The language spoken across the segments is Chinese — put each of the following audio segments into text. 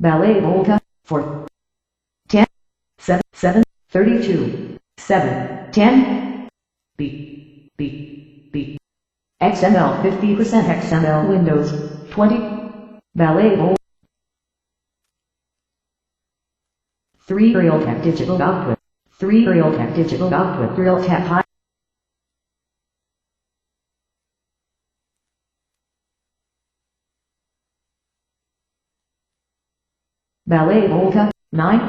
Ballet Volta, 4, 10, 7, 7, 32, 7, 10, B, B, B. XML 50% XML Windows, 20, Ballet Volta. 3 Realtek Digital Output, 3 Realtek Digital Output, Realtek High. Ballet Volta, 9.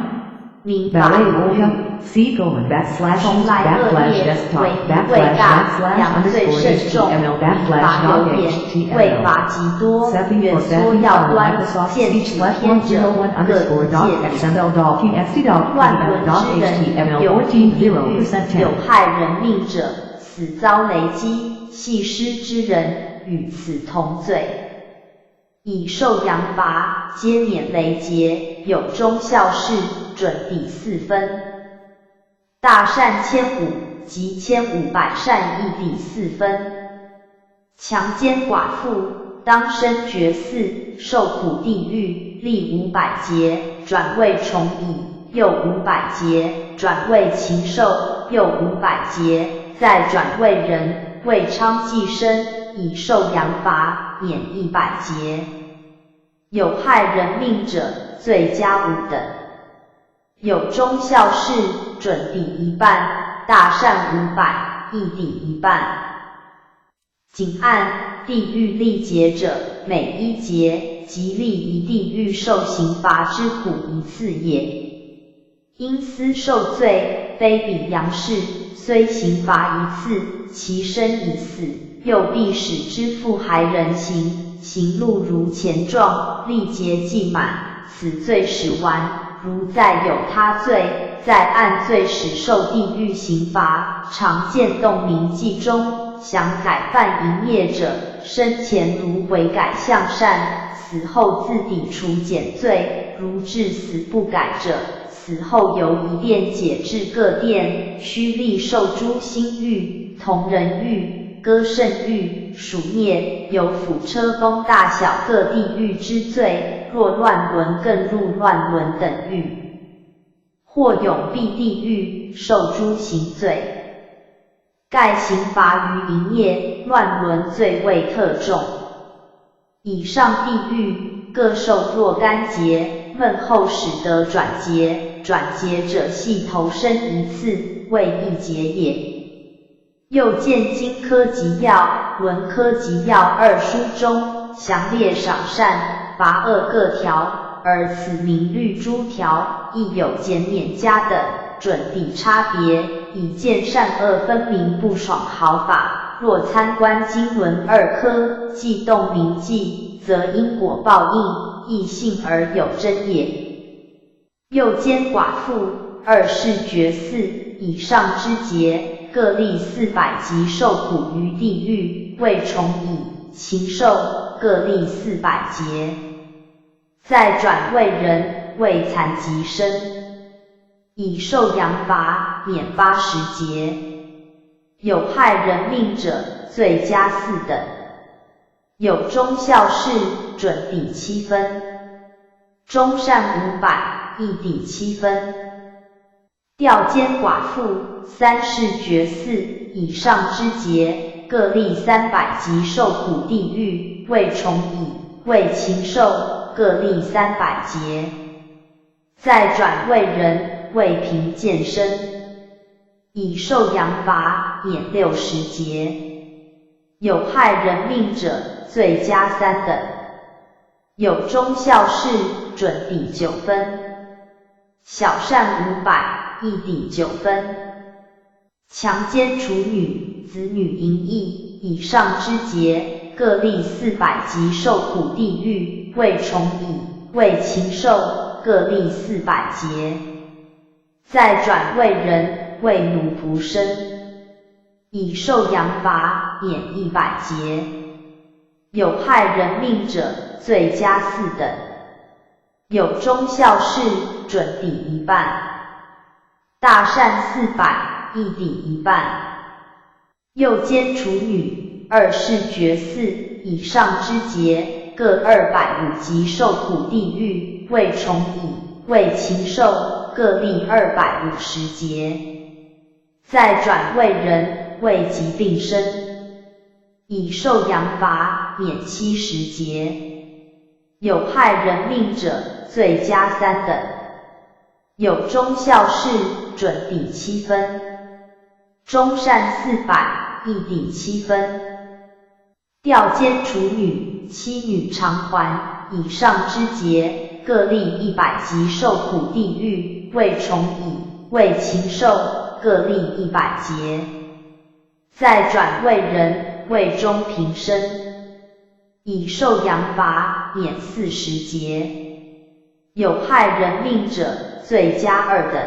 民法 Ballet 语 Volta, C: backslash 从来恶 backslash 劣 desktop 为 backslash 大 backslash 阳罪 underscore 甚重， html 民 backslash 法有 dot 变， html 为罚极多， Setting 远 for 缩 setting 要 on 端， Microsoft 限 Speech 制 slash 偏者， 101 各 underscore 自 dot 界定。 xml dot txt dot 乱伦 dot 之人 html 有 14 地狱 0% 有 10. 害人命者，死遭雷击，系失之人与此同罪，以受阳罚，皆免雷劫，有忠孝事，准抵4分。大善1500及1500善亦抵4分。强奸寡妇，当生绝嗣，受苦地狱，历500劫，转为重蚁，又500劫，转为禽兽，又500劫，再转为人，为娼妓身，以受阳罚，免100劫。有害人命者，罪加5等。有忠孝事，准抵1半，大善500，亦抵1半。仅按地狱历劫者，每1劫，即历一地狱受刑罚之苦1次也。因私受罪，非彼阳世，虽刑罚1次，其身已死，又必使之复还人刑，刑录如前状，历劫既满，此罪始完。如再有他罪，再按罪始受地狱刑罚。常见洞明记中，想改犯淫业者，生前如悔改向善，死后自抵除减罪；如至死不改者，死后由一殿解至各殿，须历受诸心狱、同人狱、歌圣狱、属孽，有辅车风大小各地狱之罪。若乱伦更入乱伦等狱，或永闭地狱，受诸刑罪。盖刑罚于淫业、乱伦罪未特重。以上地狱各受若干劫，闷后始得转劫，转劫者系投生1次，为1劫也。又见经科集要、伦科集要2书中，详列赏善罚恶各条，而此名律诸条，亦有减免加等，准抵差别，以见善恶分明不爽好法。若参观经纶2科，即洞明记，则因果报应，亦信而有真也。又见寡妇、2世绝嗣以上之劫，各历400级受苦于地狱，为重蚁、禽兽，各历400劫。再转为人，为残疾身，以受阳罚，免80劫。有害人命者，罪加4等。有忠孝事，准抵7分。忠善500，亦抵7分。吊奸寡妇、3世绝嗣以上之劫，各历300级受苦地狱，为重蚁，为禽兽，各历300劫。再转为人，为贫贱身，以受阳罚，免60劫。有害人命者，罪加3等。有忠孝事，准抵9分。小善500，亦抵9分。强奸处女、子女淫逸以上之劫，各历400级受苦地狱，为重蚁，为禽兽，各历400劫。再转为人，为奴仆身，以受阳罚，免100劫。有害人命者，罪加4等。有忠孝事，准抵1半。大善400，亦抵1半。又奸处女、2世绝嗣以上之劫，各250级受苦地狱，为虫蚁，为禽兽，各历250劫。再转为人，为疾病生，以受阳罚，免70劫。有害人命者，罪加3等。有忠孝事，准抵7分。忠善400，亦抵7分。调监处女、妻女偿还，以上之节，各历100级受苦地狱，为虫蚁，为禽兽，各历100劫。再转为人，为中平生，以受阳罚，免40劫。有害人命者，罪加2等。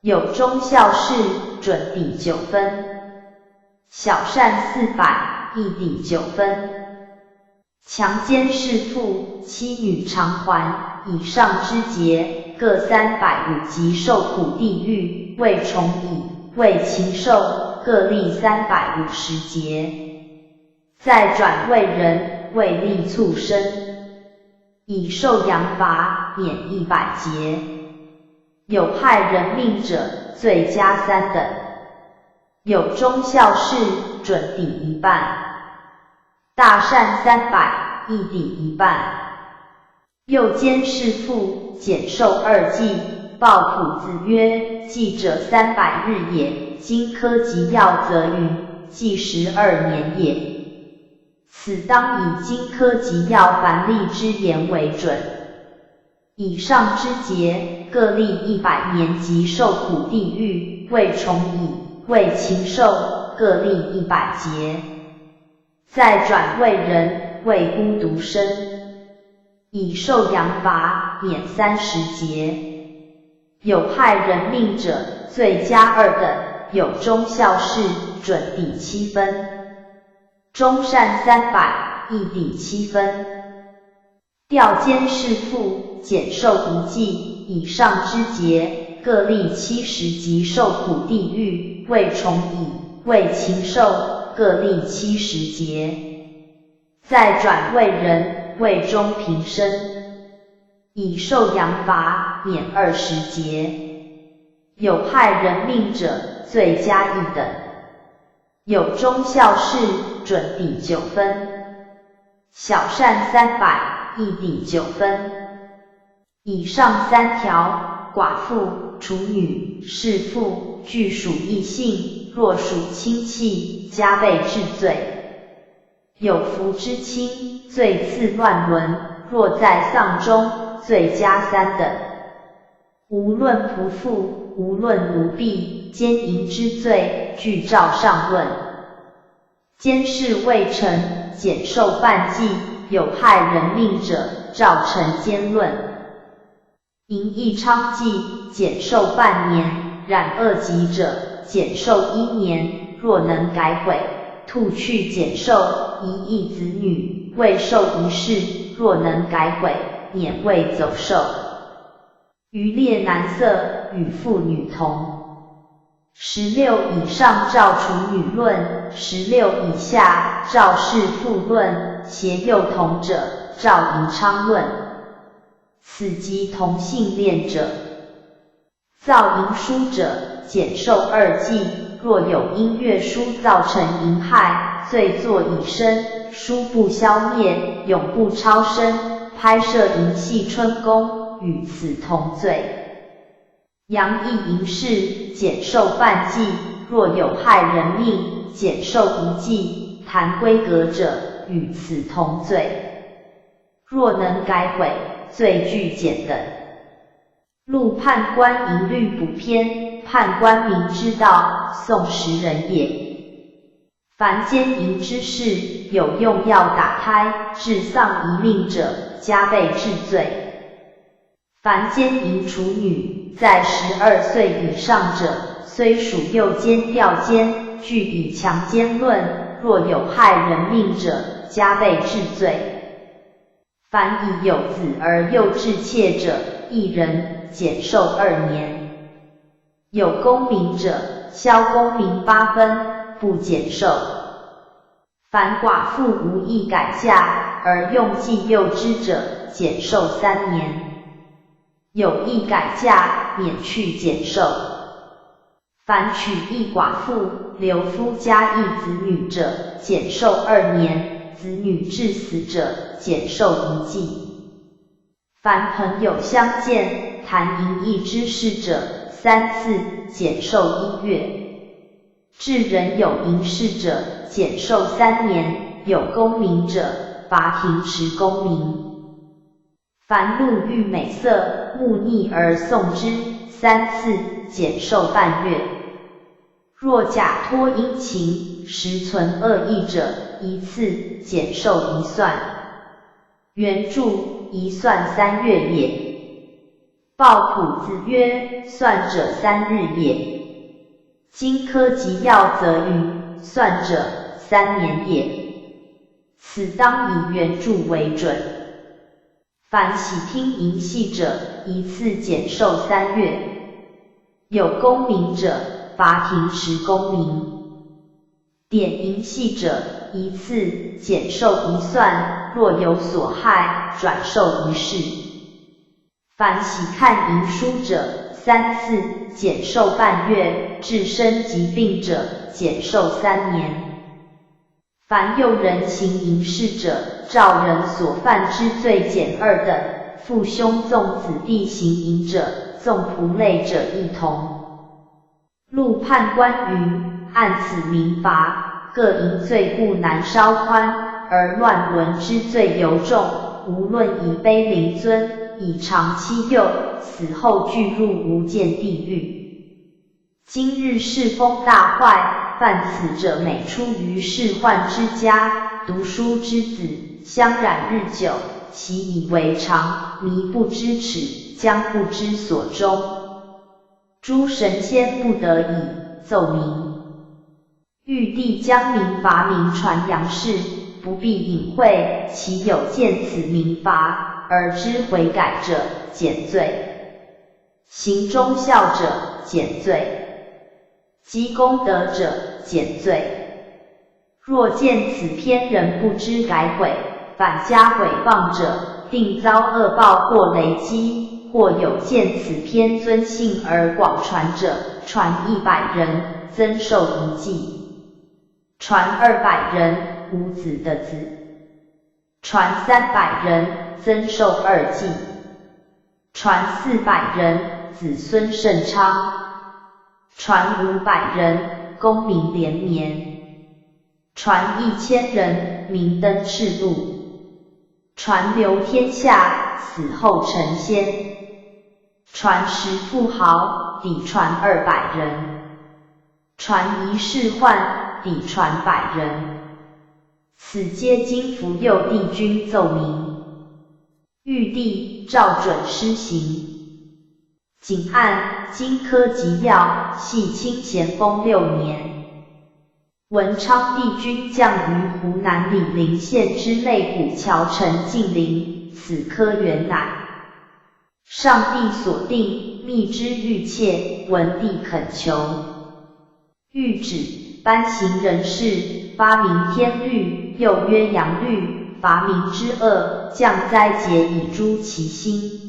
有忠孝事，准抵9分。小善400，亦抵9分。强奸弑父，妻女偿还，以上之节，各350级受苦地狱，为虫蚁，为禽兽，各历350劫。再转为人，为利畜生，以受阳罚，免100劫。有害人命者，罪加3等。有忠孝事，准抵1半。大善300，亦抵1半。又监弑父，减寿2纪，报卜子曰：纪者300日也，今科及要则云，纪12年也。此当以荆轲及要凡例之言为准。以上之节，各历100年级受苦地狱，为虫蚁，为禽兽，各历100劫。再转为人，为孤独生，以受阳罚，免30劫。有害人命者，罪加2等。有忠孝事，准抵7分。忠善300，亦抵7分。调监弑父，减寿1纪，以上之节，各历70级受苦地狱，为虫蚁，为禽兽，各历70劫。再转为人，为中平生，以受阳罚，免20劫。有害人命者，罪加1等。有忠孝事，准抵9分。小善300，亦抵9分。以上3条，寡妇、处女、弑父，俱属异性，若属亲戚，加倍治罪。有夫之亲，罪次乱伦；若在丧中，罪加3等。无论仆妇，无论奴婢，奸淫之罪，俱照上论。监视未成，减寿半纪，有害人命者，照成奸论。淫役娼妓，减寿半年；染恶疾者，减寿1年。若能改悔，兔去减寿，遗役子女，未寿一世；若能改悔，免未走寿。余列男色，与妇女同。16以上照处女论，16以下照弑父论，携幼童者照淫娼论。此即同性恋者。造淫书者，减寿2纪；若有因乐书造成淫害，罪作已生，书不消灭，永不超生，拍摄淫戏春宫，与此同罪。阳役淫事，减寿半纪；若有害人命，减寿1纪，谈闺阁者，与此同罪。若能改悔，罪俱减等。录判官淫律补篇，判官明之道，宋时人也。凡奸淫之事，有用药打胎，致丧遗命者，加倍治罪。凡奸淫处女，在12岁以上者，虽属诱奸调奸，俱以强奸论；若有害人命者，加倍治罪。凡以有子而诱致妾者，1人，减寿2年。有功名者，削功名8分，不减寿。凡寡妇无意改嫁而用计诱之者，减寿3年；有意改嫁，免去减寿。凡娶一寡妇，留夫家一子女者，减寿2年；子女至死者，减寿1纪。凡朋友相见，谈淫逸之事者，3次，减寿1月。至人有淫事者，减寿3年；有功名者，罚停职功名。凡路遇美色，慕逆而送之，3次，减寿半月。若假托殷勤，实存恶意者，1次，减寿1算。原著1算3月也。鲍朴子曰：算者3日也。荆轲集要则云：算者3年也。此当以原著为准。凡喜听淫戏者，1次减寿3月；有功名者，罚停职功名。点淫戏者，1次，减寿1算；若有所害，转寿1世。凡喜看淫书者，3次，减寿半月；致身疾病者，减寿3年。凡诱人行淫事者，照人所犯之罪减2等；父兄纵子弟行淫者，纵仆类者一同。录判官云：按此民罚，各淫罪故难稍宽，而乱伦之罪尤重，无论以卑临尊，以长期幼，死后俱入无间地狱。今日世风大坏，犯此者每出于仕宦之家，读书之子，相染日久，其以为常，靡不知耻，将不知所终。诸神仙不得已，奏明。玉帝将民罚民传扬事，不必隐晦，其有见此民罚而知悔改者，减罪；行忠孝者，减罪；积功德者，减罪。若见此篇人不知改悔，反加毁谤者，定遭恶报或雷击。或有见此篇尊信而广传者，传100人，增寿1纪；传200人，无子的子；传300人，增寿2纪；传400人，子孙甚昌；传500人，功名连绵；传1000人，明灯赤路；传流天下，死后成仙；传10富豪，抵传200人；传1世宦，抵传100人。此皆经福佑帝君奏明，玉帝照准施行。谨按荆轲集要，系清咸丰6年，文昌帝君降于湖南醴陵县之内古桥城晋陵，此科原乃上帝所定，密之欲切，文帝恳求，谕旨颁行人事，发明天律，又曰阳律，罚民之恶，降灾劫以诛其心。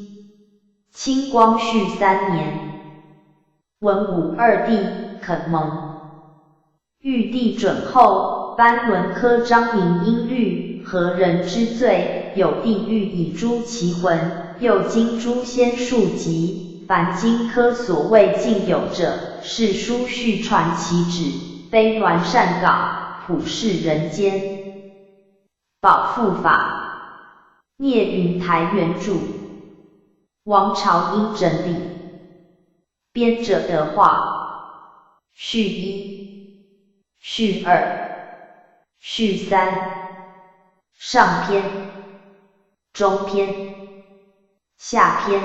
清光绪3年，文武2帝肯蒙。玉帝准后，颁伦科章明音律，何人之罪，有地狱以诛其魂。又经诸仙术集，凡荆轲所谓尽有者，是书续传其旨，非鸾善稿，普世人间。保护法，聂云台原著，王朝英整理，编者的话，序1、序2、序3、上篇、中篇、下篇。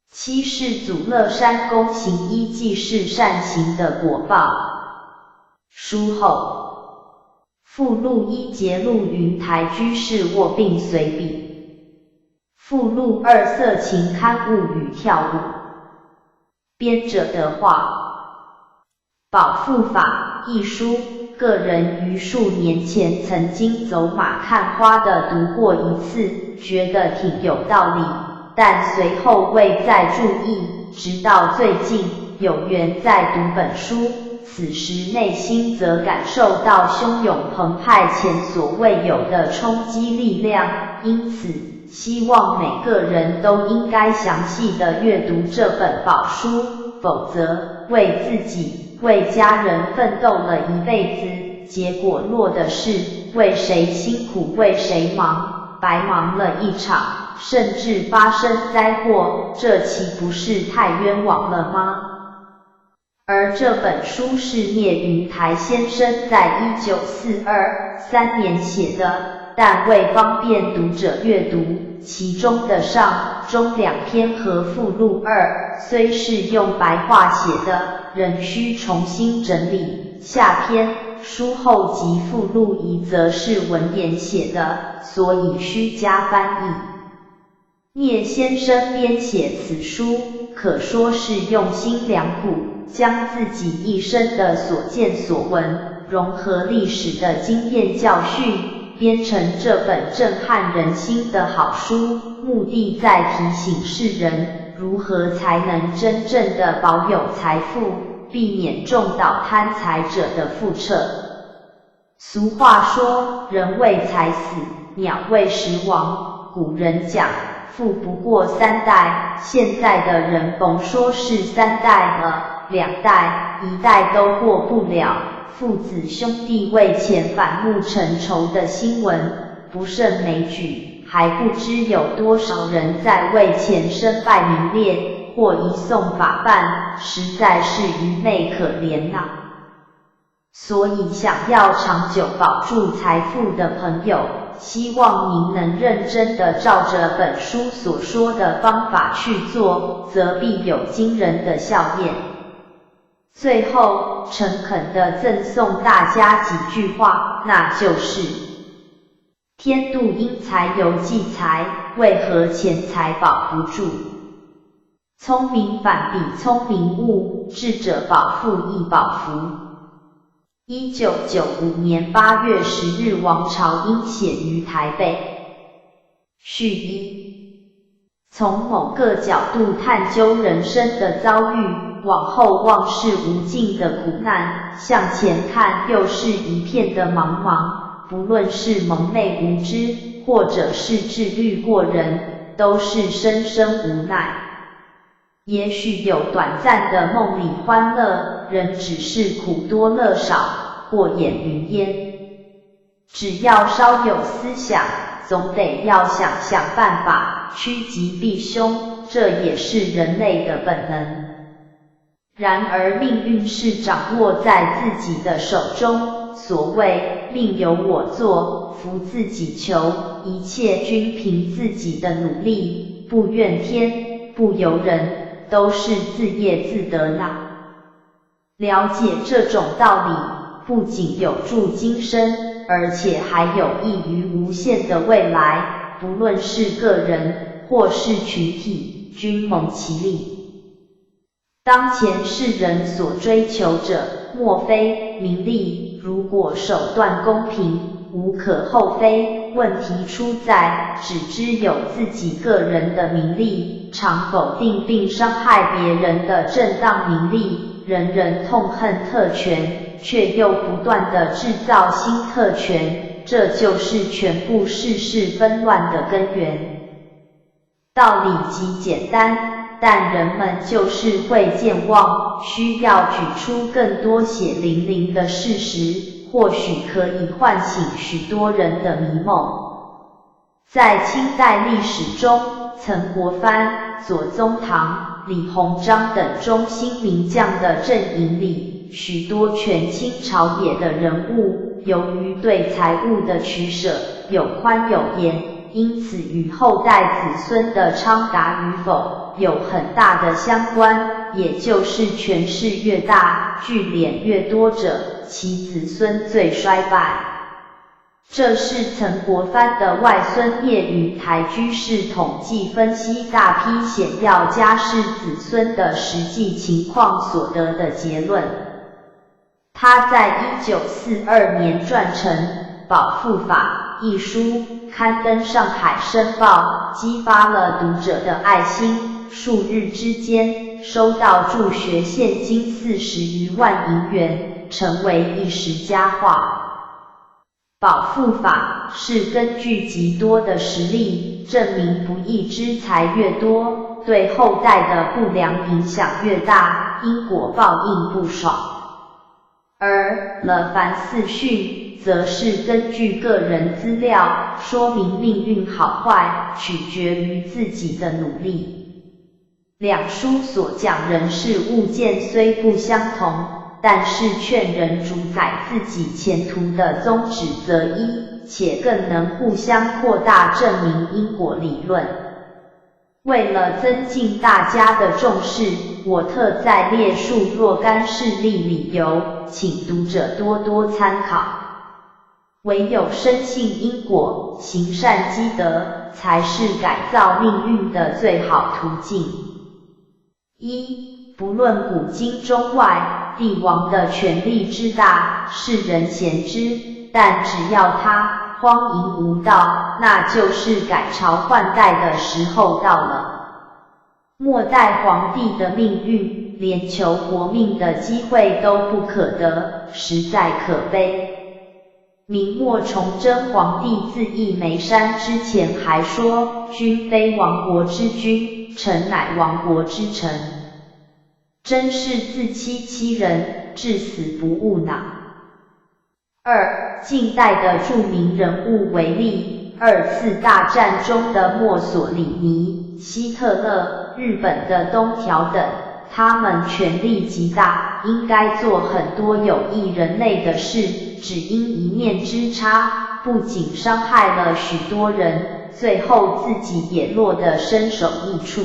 七世祖乐山公行医济世善行的果报。书后附录1节录云台居士卧病随笔。附录2色情刊物与跳舞。编者的话。保护法一书个人于数年前曾经走马看花地读过一次，觉得挺有道理，但随后未再注意，直到最近有缘再读本书，此时内心则感受到汹涌澎湃前所未有的冲击力量，因此希望每个人都应该详细地阅读这本宝书，否则为自己、为家人奋斗了一辈子，结果落的是为谁辛苦为谁忙，白忙了一场，甚至发生灾祸，这岂不是太冤枉了吗？而这本书是聂云台先生在1942-43年写的，但为方便读者阅读，其中的上、中两篇和附录2虽是用白话写的，仍需重新整理，下篇、书后及附录1则是文言写的，所以需加翻译。聂先生编写此书，可说是用心良苦，将自己一生的所见所闻，融合历史的经验教训，编成这本震撼人心的好书，目的在提醒世人，如何才能真正的保有财富，避免重蹈贪财者的覆辙。俗话说，人为财死，鸟为食亡，古人讲，富不过3代，现在的人甭说是3代了，2代、1代都过不了。父子兄弟为钱反目成仇的新闻不胜枚举，还不知有多少人在为钱身败名裂，或移送法办，实在是愚昧可怜呐。所以想要长久保住财富的朋友，希望您能认真地照着本书所说的方法去做，则必有惊人的效验。最后，诚恳地赠送大家几句话，那就是：天妒英才犹济财，为何钱财保不住？聪明反比聪明误，智者保富亦保福。1995年8月10日，王朝英写于台北。序一：从某个角度探究人生的遭遇，往后望是无尽的苦难，向前看又是一片的茫茫。不论是蒙昧无知，或者是智虑过人，都是深深无奈。也许有短暂的梦里欢乐，人只是苦多乐少，过眼云烟。只要稍有思想，总得要想办法，趋吉避凶，这也是人类的本能。然而命运是掌握在自己的手中，所谓命由我做，福自己求，一切均凭自己的努力，不怨天，不尤人，都是自业自得呐。了解这种道理，不仅有助今生，而且还有益于无限的未来，不论是个人或是群体，均蒙其利。当前世人所追求者，莫非名利，如果手段公平，无可厚非。问题出在，只知有自己个人的名利，常否定并伤害别人的正当名利，人人痛恨特权，却又不断地制造新特权，这就是全部世事纷乱的根源。道理极简单，但人们就是会健忘，需要举出更多血淋淋的事实，或许可以唤醒许多人的迷梦。在清代历史中，曾国藩、左宗棠、李鸿章等中兴名将的阵营里，许多权倾朝野的人物，由于对财物的取舍有宽有严，因此与后代子孙的昌达与否有很大的相关，也就是权势越大，聚敛越多者，其子孙最衰败。这是曾国藩的外孙聂云台居士统计分析大批显要家世子孙的实际情况所得的结论。他在1942年撰成《保护法》一书，刊登上海申报，激发了读者的爱心，数日之间收到助学现金40余万银元，成为一时佳话。保护法是根据极多的实例，证明不义之财越多，对后代的不良影响越大，因果报应不爽。而了凡四训则是根据个人资料，说明命运好坏取决于自己的努力。两书所讲人事物件虽不相同，但是劝人主宰自己前途的宗旨则一，且更能互相扩大证明因果理论。为了增进大家的重视，我特在列述若干事例理由，请读者多多参考。唯有深信因果，行善积德，才是改造命运的最好途径。一，不论古今中外，帝王的权力之大，世人贤知，但只要他荒淫无道，那就是改朝换代的时候到了。末代皇帝的命运，连求活命的机会都不可得，实在可悲。明末崇祯皇帝自缢眉山之前还说，君非亡国之君，臣乃亡国之臣。真是自欺欺人，至死不悟脑。二，近代的著名人物为例，二次大战中的墨索里尼、希特勒、日本的东条等，他们权力极大，应该做很多有益人类的事，只因一念之差，不仅伤害了许多人，最后自己也落得身首异处。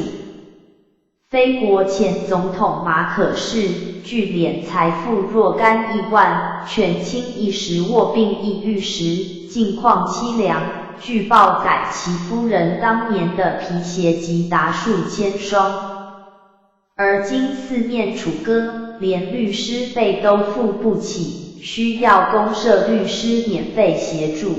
非国前总统马可仕，据敛财富若干亿万，权倾一时卧病抑郁时，境况凄凉。据报载其夫人当年的皮鞋即达数千双。而今四面楚歌，连律师费都付不起，需要公社律师免费协助。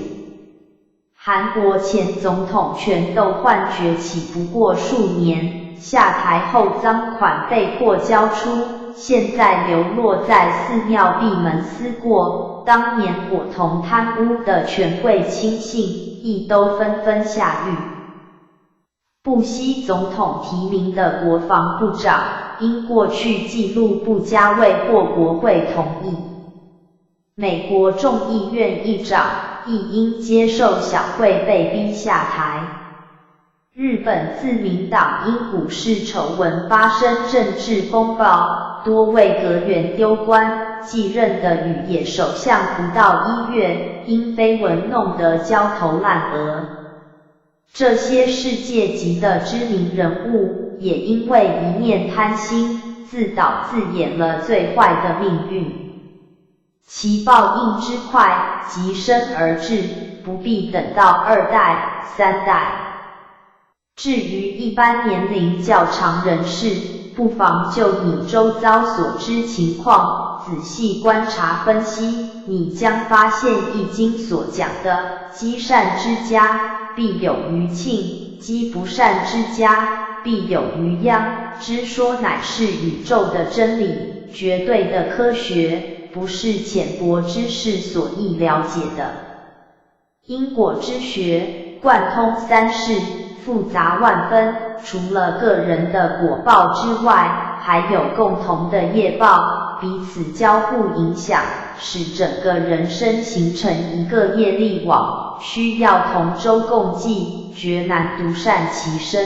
韩国前总统权斗焕崛起不过数年，下台后赃款被迫交出，现在流落在寺庙闭门思过，当年伙同贪污的权贵亲信亦都纷纷下狱。布希总统提名的国防部长，因过去记录不佳未获国会同意。美国众议院议长亦因接受小贿被逼下台。日本自民党因股市丑闻发生政治风暴，多位阁员丢官，继任的宇野首相不到1月，因绯闻弄得焦头烂额。这些世界级的知名人物，也因为一念贪心，自导自演了最坏的命运。其报应之快，即身而至，不必等到2代、3代。至于一般年龄较长人士，不妨就你周遭所知情况，仔细观察分析，你将发现易经所讲的积善之家，必有余庆，积不善之家，必有余殃之说乃是宇宙的真理，绝对的科学，不是浅薄知识所易了解的。因果之学贯通3世，复杂万分，除了个人的果报之外，还有共同的业报，彼此交互影响，使整个人生形成一个业力网，需要同舟共济，绝难独善其身。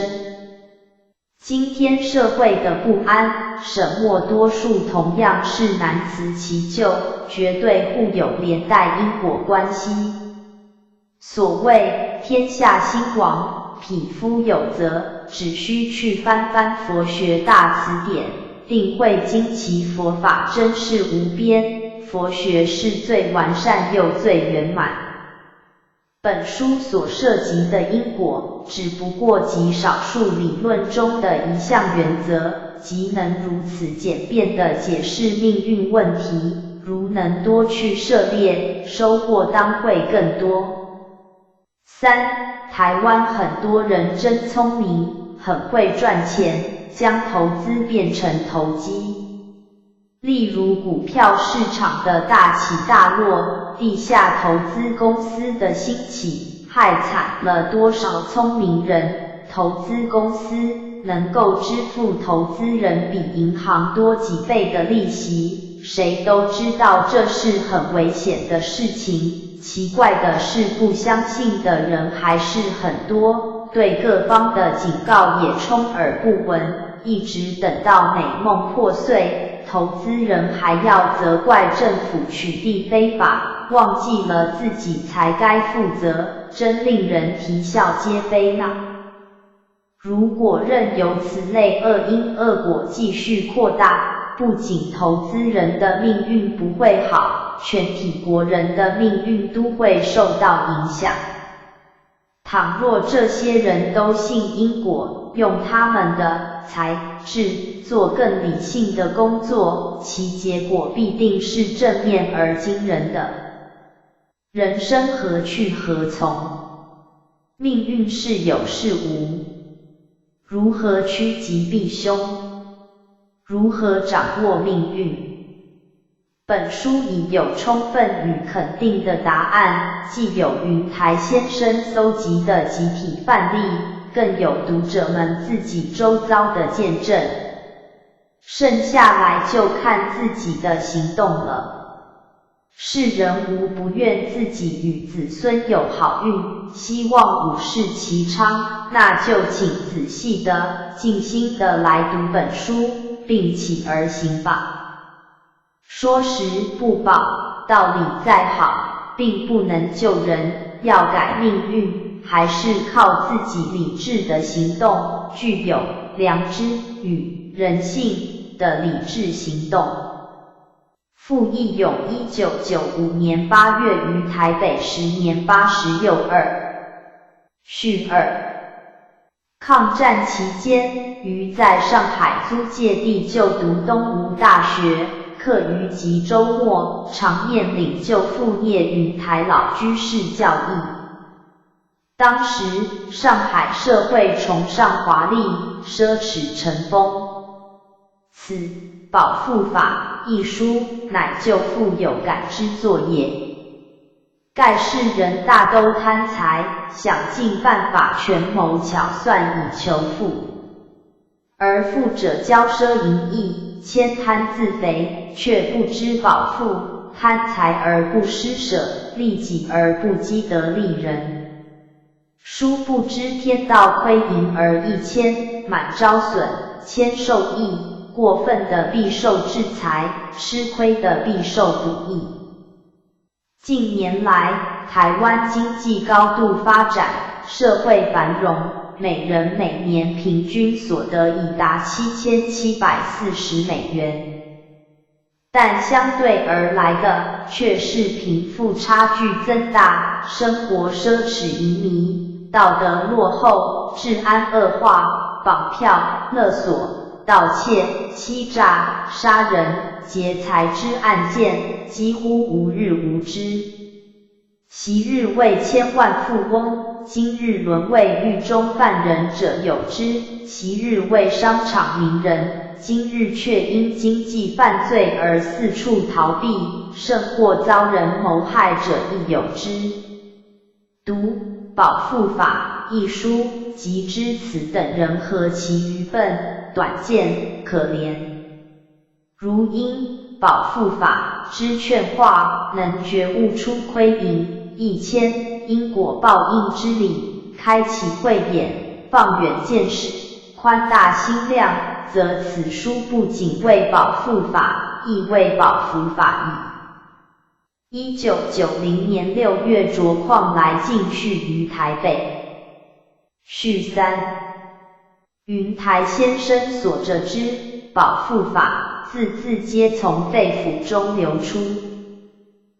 今天社会的不安，沈默多数同样是难辞其咎，绝对互有连带因果关系。所谓天下兴亡，匹夫有责，只需去翻翻佛学大词典，定会惊奇佛法真是无边，佛学是最完善又最圆满。本书所涉及的因果，只不过极少数理论中的一项原则，即能如此简便地解释命运问题，如能多去涉猎，收获当会更多。3. 台湾很多人真聪明，很会赚钱，将投资变成投机。例如股票市场的大起大落，地下投资公司的兴起，害惨了多少聪明人。投资公司能够支付投资人比银行多几倍的利息，谁都知道这是很危险的事情。奇怪的是，不相信的人还是很多，对各方的警告也充耳不闻，一直等到美梦破碎，投资人还要责怪政府取缔非法，忘记了自己才该负责，真令人啼笑皆非呢。如果任由此类恶因恶果继续扩大，不仅投资人的命运不会好，全体国人的命运都会受到影响。倘若这些人都信因果，用他们的才智做更理性的工作，其结果必定是正面而惊人的。人生何去何从？命运是有是无？如何趋吉避凶？如何掌握命运？本书已有充分与肯定的答案，既有云台先生搜集的集体范例，更有读者们自己周遭的见证。剩下来就看自己的行动了。世人无不愿自己与子孙有好运，希望五世其昌，那就请仔细的、静心的来读本书，并起而行吧。说时不保，道理再好，并不能救人，要改命运，还是靠自己理智的行动，具有良知与人性的理智行动。傅义勇1995年8月于台北时年80又2。序2。抗战期间，于在上海租界地就读东吴大学，课余及周末，常面领就副业于台老居士教义。当时，上海社会崇尚华丽，奢侈成风。此《保护法》一书，乃就富有感之作也。盖世人大都贪财，想尽办法权谋巧算以求富，而富者骄奢淫逸，悭贪自肥，却不知饱腹，贪财而不施舍，利己而不积德利人。殊不知天道亏盈而益谦，满招损，谦受益。过分的必受制裁，吃亏的必受补益。近年来，台湾经济高度发展，社会繁荣，每人每年平均所得已达7740美元。但相对而来的，却是贫富差距增大，生活奢侈淫靡，道德落后，治安恶化，绑票、勒索、盗窃、欺诈、杀人、劫财之案件几乎无日无之。昔日为千万富翁，今日沦为狱中犯人者有之；昔日为商场名人，今日却因经济犯罪而四处逃避，甚或遭人谋害者亦有之。读《保护法》一书，即知此等人何其愚笨、短见、可怜。如因保护法之劝化，能觉悟出亏盈、益谦、因果报应之理，开启慧眼，放远见识，宽大心量，则此书不仅为保护法，亦为保福法矣。1990年6月着矿来进去于台北。序3。云台先生所着之保护法，字字皆从肺腑中流出。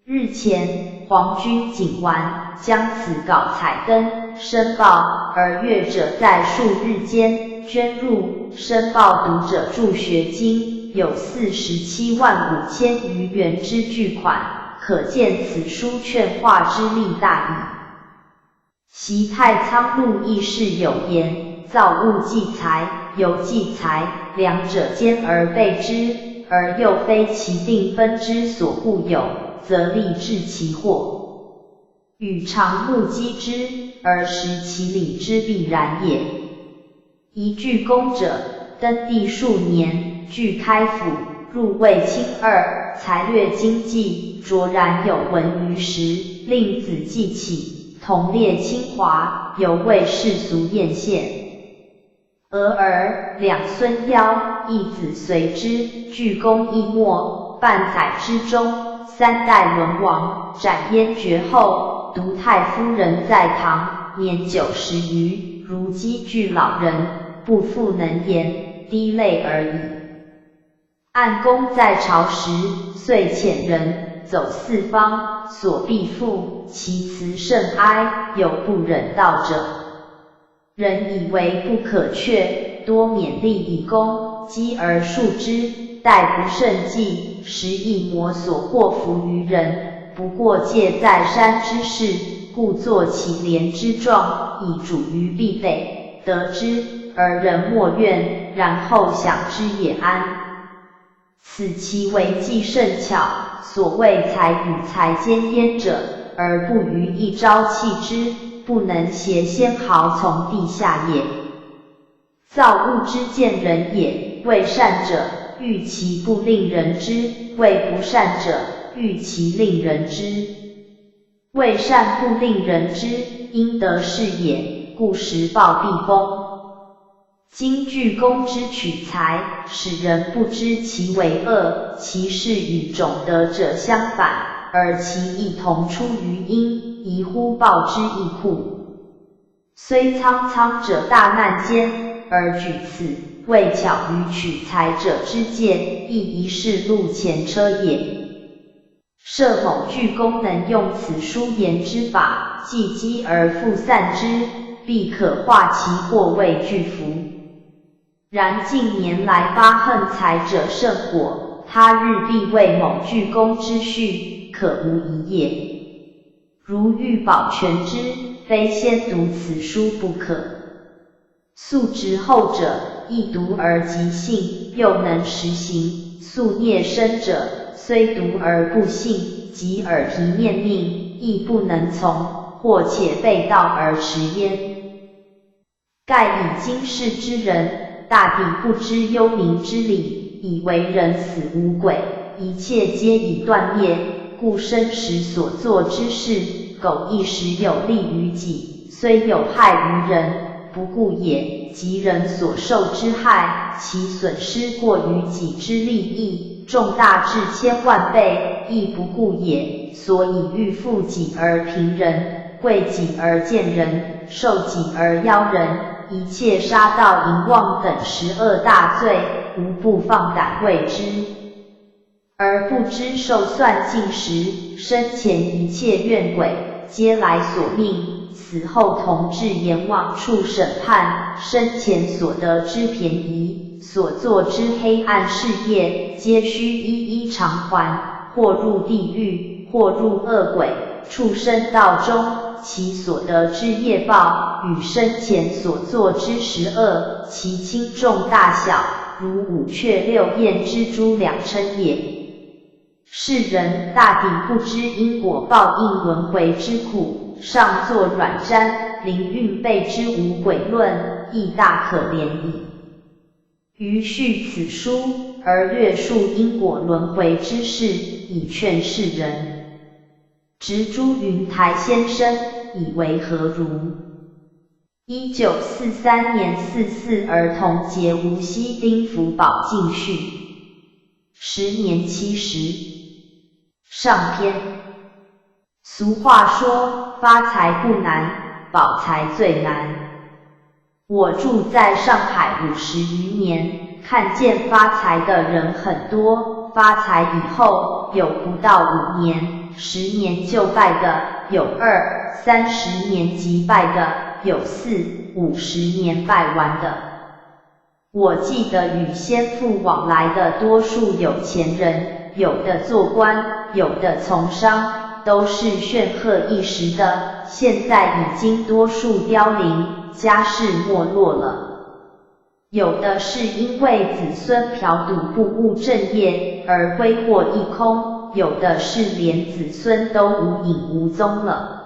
日前，黄军警完将此稿彩登申报，而阅者在数日间捐入申报读者助学金有47万5千余元之巨款，可见此书劝化之力大矣。习太仓录议事有言：造物济财，犹济财，两者兼而备之，而又非其定分之所固有，则利治其祸。与常目击之，而识其理之必然也。一具公者，登第数年，具开府，入卫青2，才略经济，卓然有闻于时，令子继起，同列清华，犹为世俗艳羡。俄而两孙夭，一子随之，具公亦没，半载之中，3代沦亡，斩燕绝后，独太夫人在堂，年90余，如积聚老人，不复能言，滴泪而已。按公在朝时，遂遣人走四方，所必复，其辞甚哀，有不忍道者。人以为不可却，多勉励以功，积而述之，待不胜计，时亦摩所获服于人，不过借在山之事，故作其廉之状，以主于必备，得之而人莫怨，然后享之也安。此其为计甚巧，所谓才与才兼焉者，而不于一朝弃之，不能挟纤毫从地下也。造物之见人也，为善者，欲其不令人知；为不善者，欲其令人知。为善不令人知，应得是也，故时报必丰。今具公之取材，使人不知其为恶，其事与种德者相反，而其异同出于因，宜乎报之亦故。虽苍苍者大难间，而举此，为巧于取材者之见，亦宜是路前车也。设某具公能用此书言之法，既积而复散之，必可化其祸为巨福。然近年来发横财者甚火，他日必为某具公之序，可无疑也。如欲保全之，非先读此书不可。素直后者，易读而即信，又能实行；素孽深者，虽读而不信，即耳提面命，亦不能从，或且背道而驰焉。盖以今世之人，大抵不知幽冥之理，以为人死无鬼，一切皆已断灭，故生时所做之事，苟一时有利于己，虽有害于人，不顾也；及人所受之害，其损失过于己之利益，重大至千万倍，亦不顾也。所以欲富己而贫人，贵己而贱人，受己而邀人，一切杀盗淫妄等12大罪，无不放胆为之。而不知受算尽时，生前一切怨鬼，皆来所命，死后同至阎王处审判，生前所得之便宜，所做之黑暗事业，皆须一一偿还，或入地狱，或入恶鬼，畜生道中，其所得之业报，与生前所做之十恶，其轻重大小，如五雀六焰之诸两称也。世人大抵不知因果报应轮回之苦，上作软毡，灵运备之无鬼论，亦大可怜矣。余续此书，而略述因果轮回之事，以劝世人。植朱云台先生以为何如？1943年4四儿童节无锡丁福宝进序10年70上篇。俗话说，发财不难，保财最难。我住在上海50余年，看见发财的人很多，发财以后有不到5年、10年就败的，有2、30年即败的，有4、50年败完的。我记得与先父往来的多数有钱人，有的做官，有的从商，都是煊赫一时的，现在已经多数凋零，家世没落了。有的是因为子孙嫖赌不务正业而挥霍一空，有的是连子孙都无影无踪了。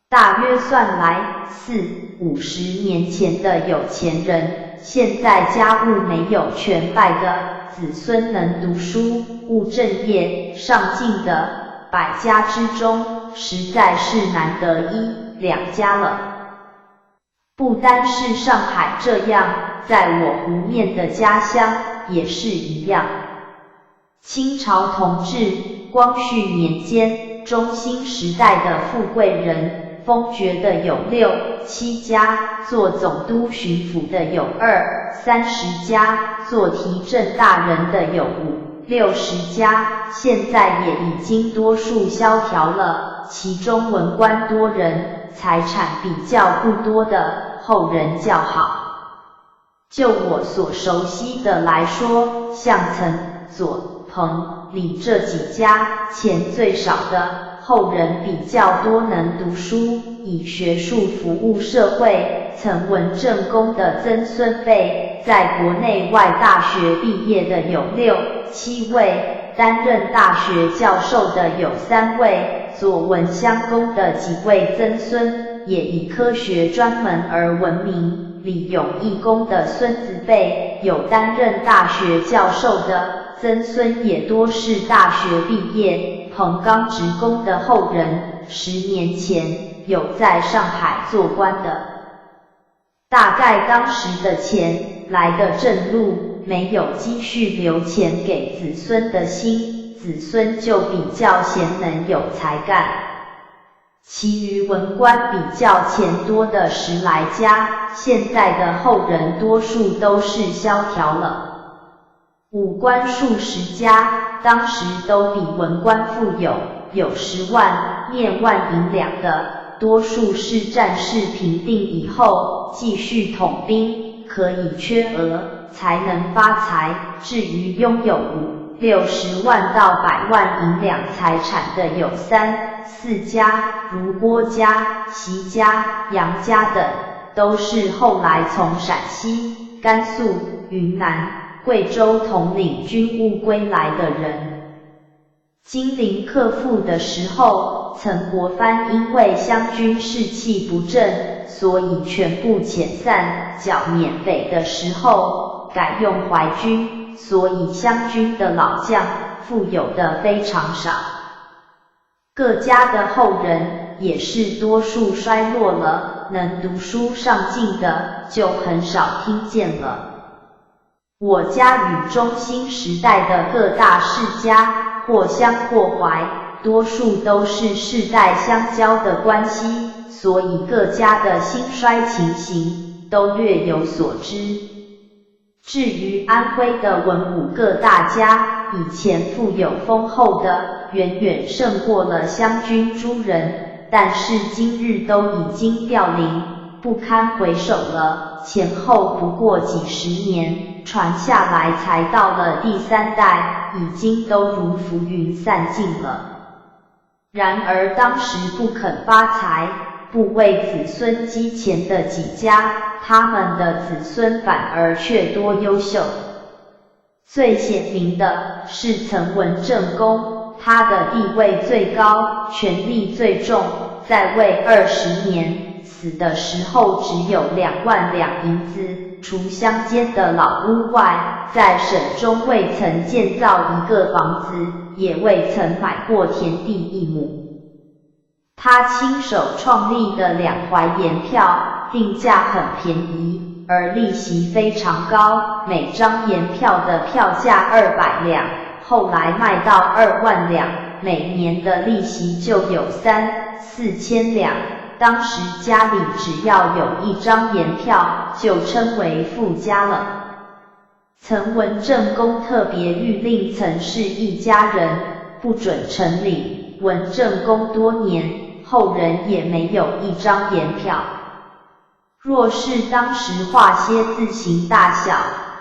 大约算来40-50年前的有钱人，现在家务没有全败的，子孙能读书、务正业、上进的100家之中，实在是难得1-2家了。不单是上海这样，在我湖面的家乡也是一样。清朝同治、光绪年间，中兴时代的富贵人，封爵的有6-7家，做总督巡抚的有20-30家，做提镇大人的有50-60家，现在也已经多数萧条了，其中文官多人，财产比较不多的，后人较好。就我所熟悉的来说，像曾、左、彭、李这几家，钱最少的，后人比较多能读书，以学术服务社会，曾文正公的曾孙辈，在国内外大学毕业的有6-7位，担任大学教授的有3位，左文襄公的几位曾孙，也以科学专门而闻名。李永义公的孙子辈，有担任大学教授的，曾孙也多是大学毕业。彭刚直公的后人，10年前有在上海做官的。大概当时的钱来得正路，没有积蓄留钱给子孙的心，子孙就比较贤能有才干。其余文官比较钱多的10来家，现在的后人多数都是萧条了。武官数十家，当时都比文官富有，有10万、面万银两的，多数是战事平定以后继续统兵，可以缺额，才能发财。至于拥有50-60万到100万银两财产的有3-4家，如郭家、席家、杨家等，都是后来从陕西、甘肃、云南、贵州统领军务归来的人。金陵克复的时候，曾国藩因为湘军士气不振，所以全部遣散，缴缅匪的时候改用淮军，所以湘军的老将富有的非常少。各家的后人也是多数衰落了，能读书上进的就很少听见了。我家与中兴时代的各大世家，或乡或淮，多数都是世代相交的关系，所以各家的兴衰情形都略有所知。至于安徽的文武各大家，以前富有丰厚的，远远胜过了湘军诸人，但是今日都已经凋零，不堪回首了，前后不过几十年，传下来才到了第3代，已经都如浮云散尽了。然而当时不肯发财，不为子孙积钱的几家，他们的子孙反而却多优秀。最显明的是曾文正公，他的地位最高，权力最重，在位20年，死的时候只有2万两银子，除乡间的老屋外，在省中未曾建造一个房子，也未曾买过田地1亩。他亲手创立的2淮盐票，定价很便宜，而利息非常高，每张盐票的票价200两，后来卖到2万两，每年的利息就有3-4千两。当时家里只要有1张盐票，就称为富家了。曾文正公特别谕令曾氏一家人不准承领，文正公多年，后人也没有1张盐票。若是当时画些字形大小、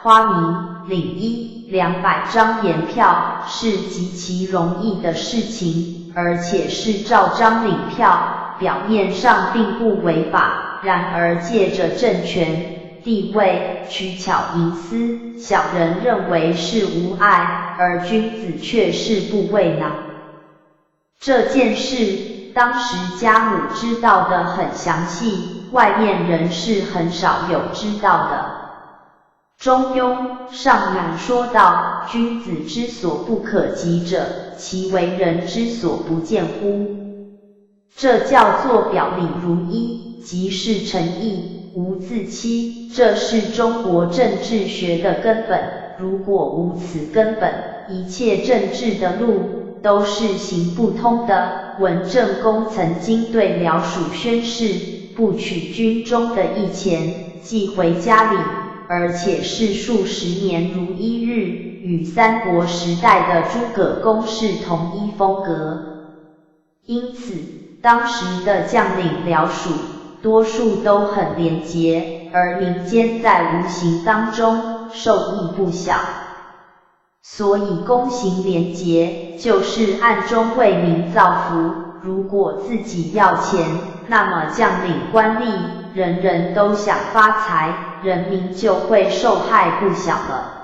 花名、领衣200张盐票，是极其容易的事情，而且是照章领票，表面上并不违法。然而借着政权、地位，取巧营私，小人认为是无碍，而君子却是不畏呢。这件事，当时家母知道的很详细，外面人是很少有知道的。中庸上冉说道：君子之所不可及者，其为人之所不见乎？这叫做表里如一，即是诚意，无自欺，这是中国政治学的根本。如果无此根本，一切政治的路都是行不通的。文正公曾经对辽属宣誓，不取军中的一钱，寄回家里，而且是数十年如一日，与三国时代的诸葛公是同一风格。因此，当时的将领辽属多数都很廉洁，而民间在无形当中受益不小。所以公行廉洁，就是暗中为民造福。如果自己要钱，那么将领官吏人人都想发财，人民就会受害不小了。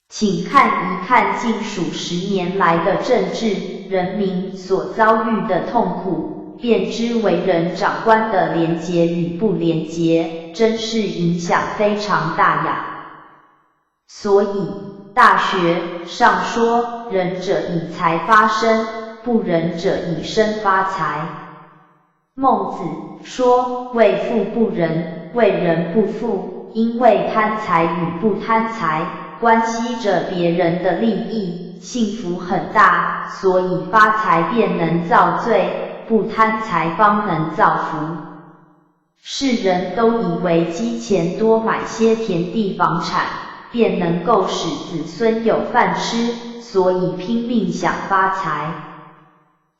请看一看近数10年来的政治，人民所遭遇的痛苦，便知为人长官的廉洁与不廉洁，真是影响非常大呀。所以大学上说，仁者以财发身，不仁者以身发财。孟子说，为富不仁，为人不富，因为贪财与不贪财关系着别人的利益，幸福很大，所以发财便能造罪，不贪财方能造福。世人都以为积钱多买些田地房产，便能够使子孙有饭吃，所以拼命想发财。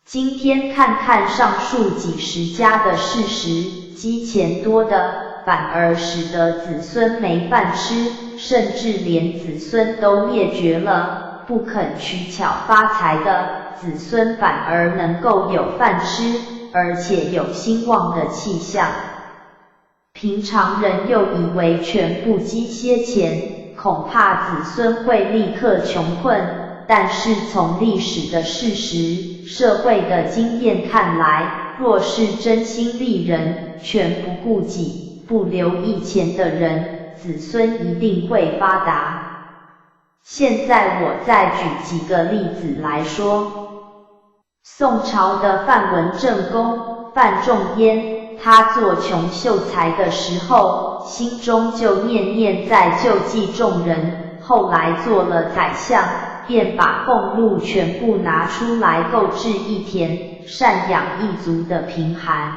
今天看看上述几十家的事实，积钱多的反而使得子孙没饭吃，甚至连子孙都灭绝了。不肯取巧发财的子孙反而能够有饭吃，而且有兴旺的气象。平常人又以为全部积些钱，恐怕子孙会立刻穷困，但是从历史的事实、社会的经验看来，若是真心利人，全不顾己，不留意钱的人，子孙一定会发达。现在我再举几个例子来说。宋朝的范文正公范仲淹，他做穷秀才的时候，心中就念念在救济众人，后来做了宰相，便把俸禄全部拿出来购置一田，赡养一族的贫寒。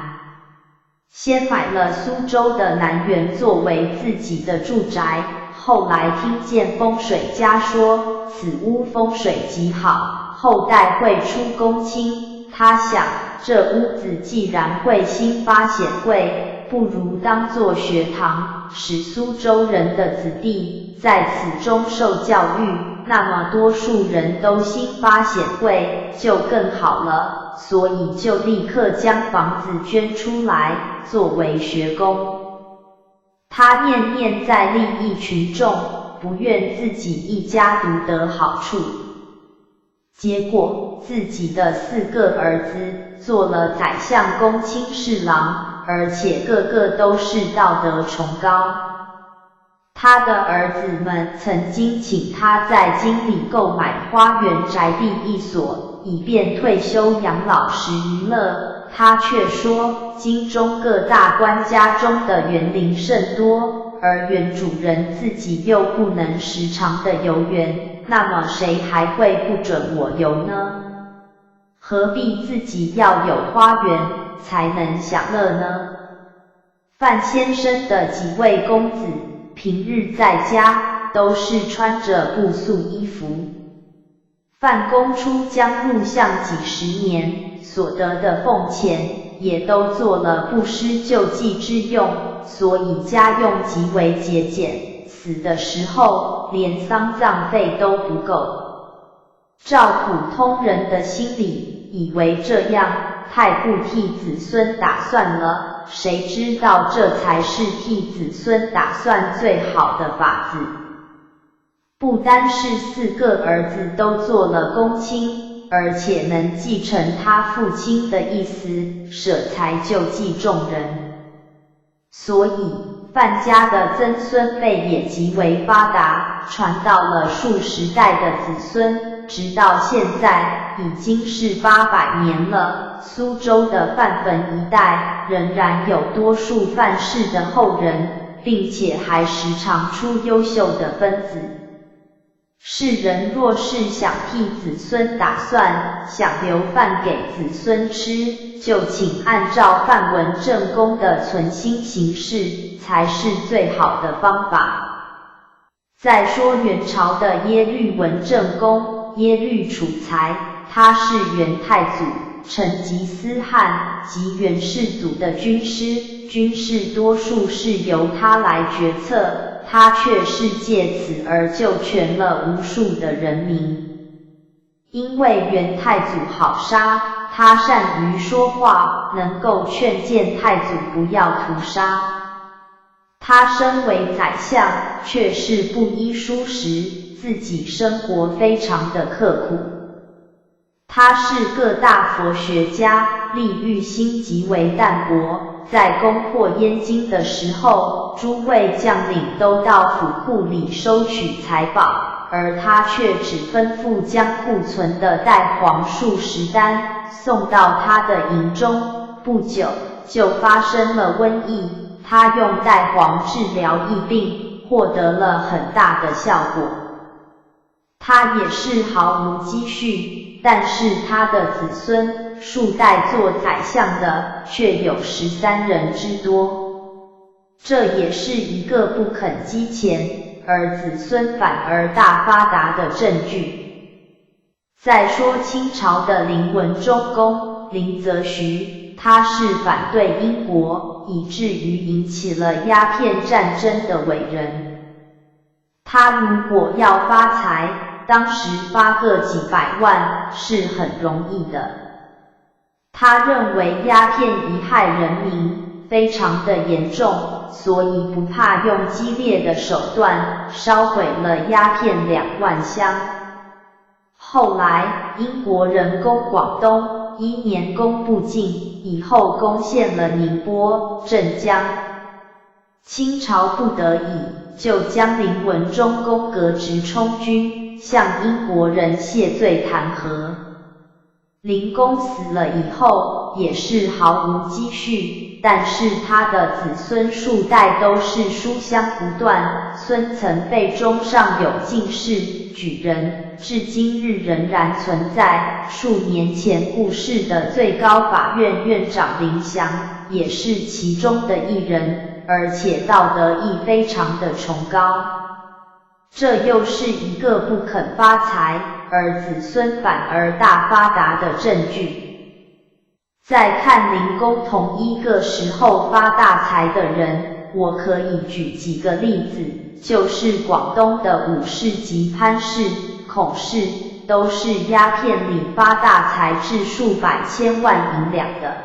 先买了苏州的南园作为自己的住宅，后来听见风水家说此屋风水极好，后代会出公卿，他想这屋子既然会兴发显贵，不如当作学堂，使苏州人的子弟在此中受教育，那么多数人都兴发显贵，就更好了，所以就立刻将房子捐出来，作为学宫。他念念在利益群众，不愿自己一家独得好处。结果自己的4个儿子做了宰相、公卿、侍郎，而且个个都是道德崇高。他的儿子们曾经请他在京里购买花园宅地1所，以便退休养老时娱乐，他却说京中各大官家中的园林甚多，而园主人自己又不能时常的游园，那么谁还会不准我游呢？何必自己要有花园才能享乐呢？范先生的几位公子平日在家都是穿着布素衣服。范公出疆入相几10年，所得的俸钱也都做了不施救济之用，所以家用极为节俭，死的时候连丧葬费都不够。照普通人的心理，以为这样太不替子孙打算了，谁知道这才是替子孙打算最好的法子。不单是4个儿子都做了公卿，而且能继承他父亲的意思，舍财救济众人。所以范家的曾孙辈也极为发达，传到了数十代的子孙，直到现在已经是800年了。苏州的范汾一带仍然有多数范氏的后人，并且还时常出优秀的分子。世人若是想替子孙打算，想留饭给子孙吃，就请按照范文正公的存心行事，才是最好的方法。再说元朝的耶律文正公，耶律楚材，他是元太祖，成吉思汗及元世祖的军师，军事多数是由他来决策。他却是借此而救全了无数的人民。因为元太祖好杀，他善于说话，能够劝谏太祖不要屠杀。他身为宰相，却是不依书食，自己生活非常的刻苦。他是个大佛学家，利欲心极为淡薄。在攻破燕京的时候，诸位将领都到府库里收取财宝，而他却只吩咐将库存的带黄数十担送到他的营中。不久就发生了瘟疫，他用带黄治疗疫病，获得了很大的效果。他也是毫无积蓄，但是他的子孙数代做宰相的却有13人之多，这也是一个不肯积钱，而子孙反而大发达的证据。再说清朝的林文忠公林则徐，他是反对英国，以至于引起了鸦片战争的伟人。他如果要发财，当时发个几百万是很容易的。他认为鸦片贻害人民，非常的严重，所以不怕用激烈的手段烧毁了鸦片2万箱。后来英国人攻广东，1年攻不进，以后攻陷了宁波、镇江。清朝不得已，就将林文忠公革职充军，向英国人谢罪弹劾。林公死了以后，也是毫无积蓄，但是他的子孙数代都是书香不断，孙曾辈中上有进士、举人，至今日仍然存在。数年前故世的最高法院院长林祥，也是其中的一人，而且道德亦非常的崇高。这又是一个不肯发财，而子孙反而大发达的证据。再看林公同一个时候发大财的人，我可以举几个例子，就是广东的武士及潘氏、孔氏，都是鸦片里发大财至数百千万银两的。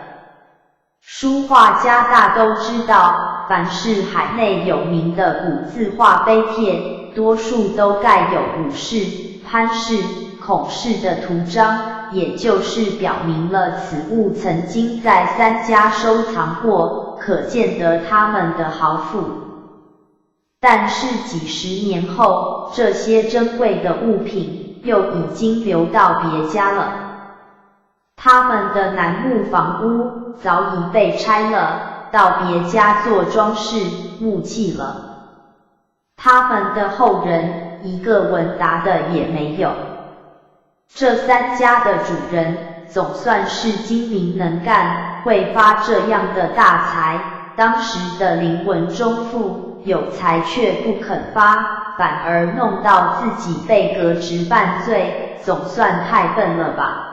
书画家大都知道，凡是海内有名的古字画碑帖，多数都盖有武士、潘氏、孔氏的图章，也就是表明了此物曾经在3家收藏过，可见得他们的豪富。但是几十年后，这些珍贵的物品又已经流到别家了。他们的楠木房屋早已被拆了，到别家做装饰、木器了。他们的后人一个闻达的也没有。这3家的主人总算是精明能干，会发这样的大财。当时的林文忠父有财却不肯发，反而弄到自己被革职犯罪，总算太笨了吧。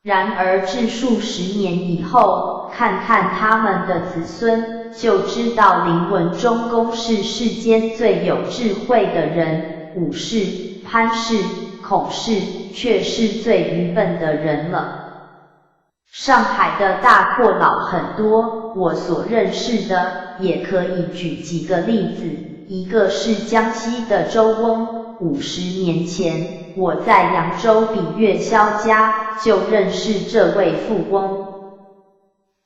然而至数10年以后，看看他们的子孙，就知道林文忠公是世间最有智慧的人，武氏、潘氏、孔氏却是最愚笨的人了。上海的大阔佬很多，我所认识的也可以举几个例子。一个是江西的周翁，50年前我在扬州比月霄家就认识这位富翁。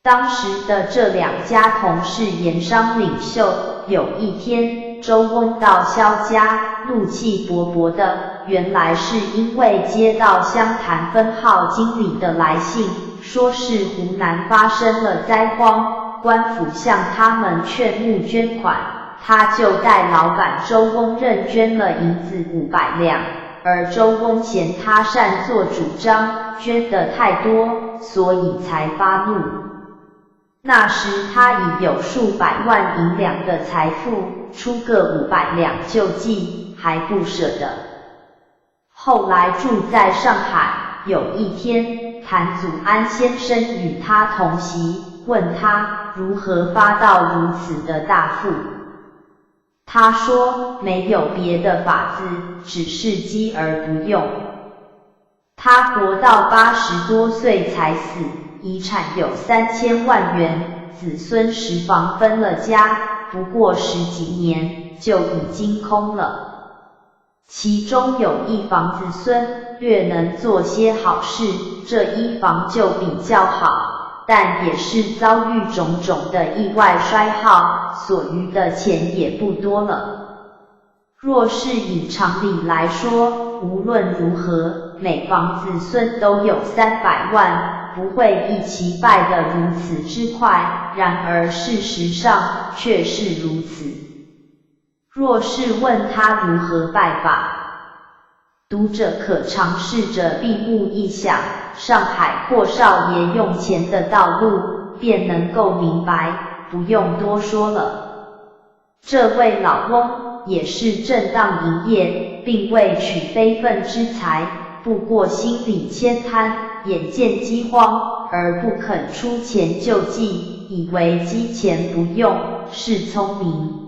当时的这2家同是盐商领袖，有一天周翁到萧家，怒气勃勃的，原来是因为接到湘潭分号经理的来信，说是湖南发生了灾荒，官府向他们劝募捐款，他就代老板周翁认捐了银子500两，而周翁嫌他擅作主张，捐得太多，所以才发怒。那时他已有数百万银两的财富，出个500两救济，还不舍得。后来住在上海，有一天，谭祖安先生与他同席，问他如何发到如此的大富。他说没有别的法子，只是积而不用。他活到80多岁才死，遗产有3000万元，子孙10房分了家，不过10几年就已经空了。其中有一房子孙略能做些好事，这一房就比较好，但也是遭遇种种的意外衰耗，所余的钱也不多了。若是以常理来说，无论如何，每房子孙都有300万，不会一起败得如此之快，然而事实上却是如此。若是问他如何败法，读者可尝试着闭目一想，上海阔少爷用钱的道路，便能够明白，不用多说了。这位老翁也是正当营业，并未取非分之财，不过心里谦贪，眼见饥荒，而不肯出钱救济，以为积钱不用，是聪明。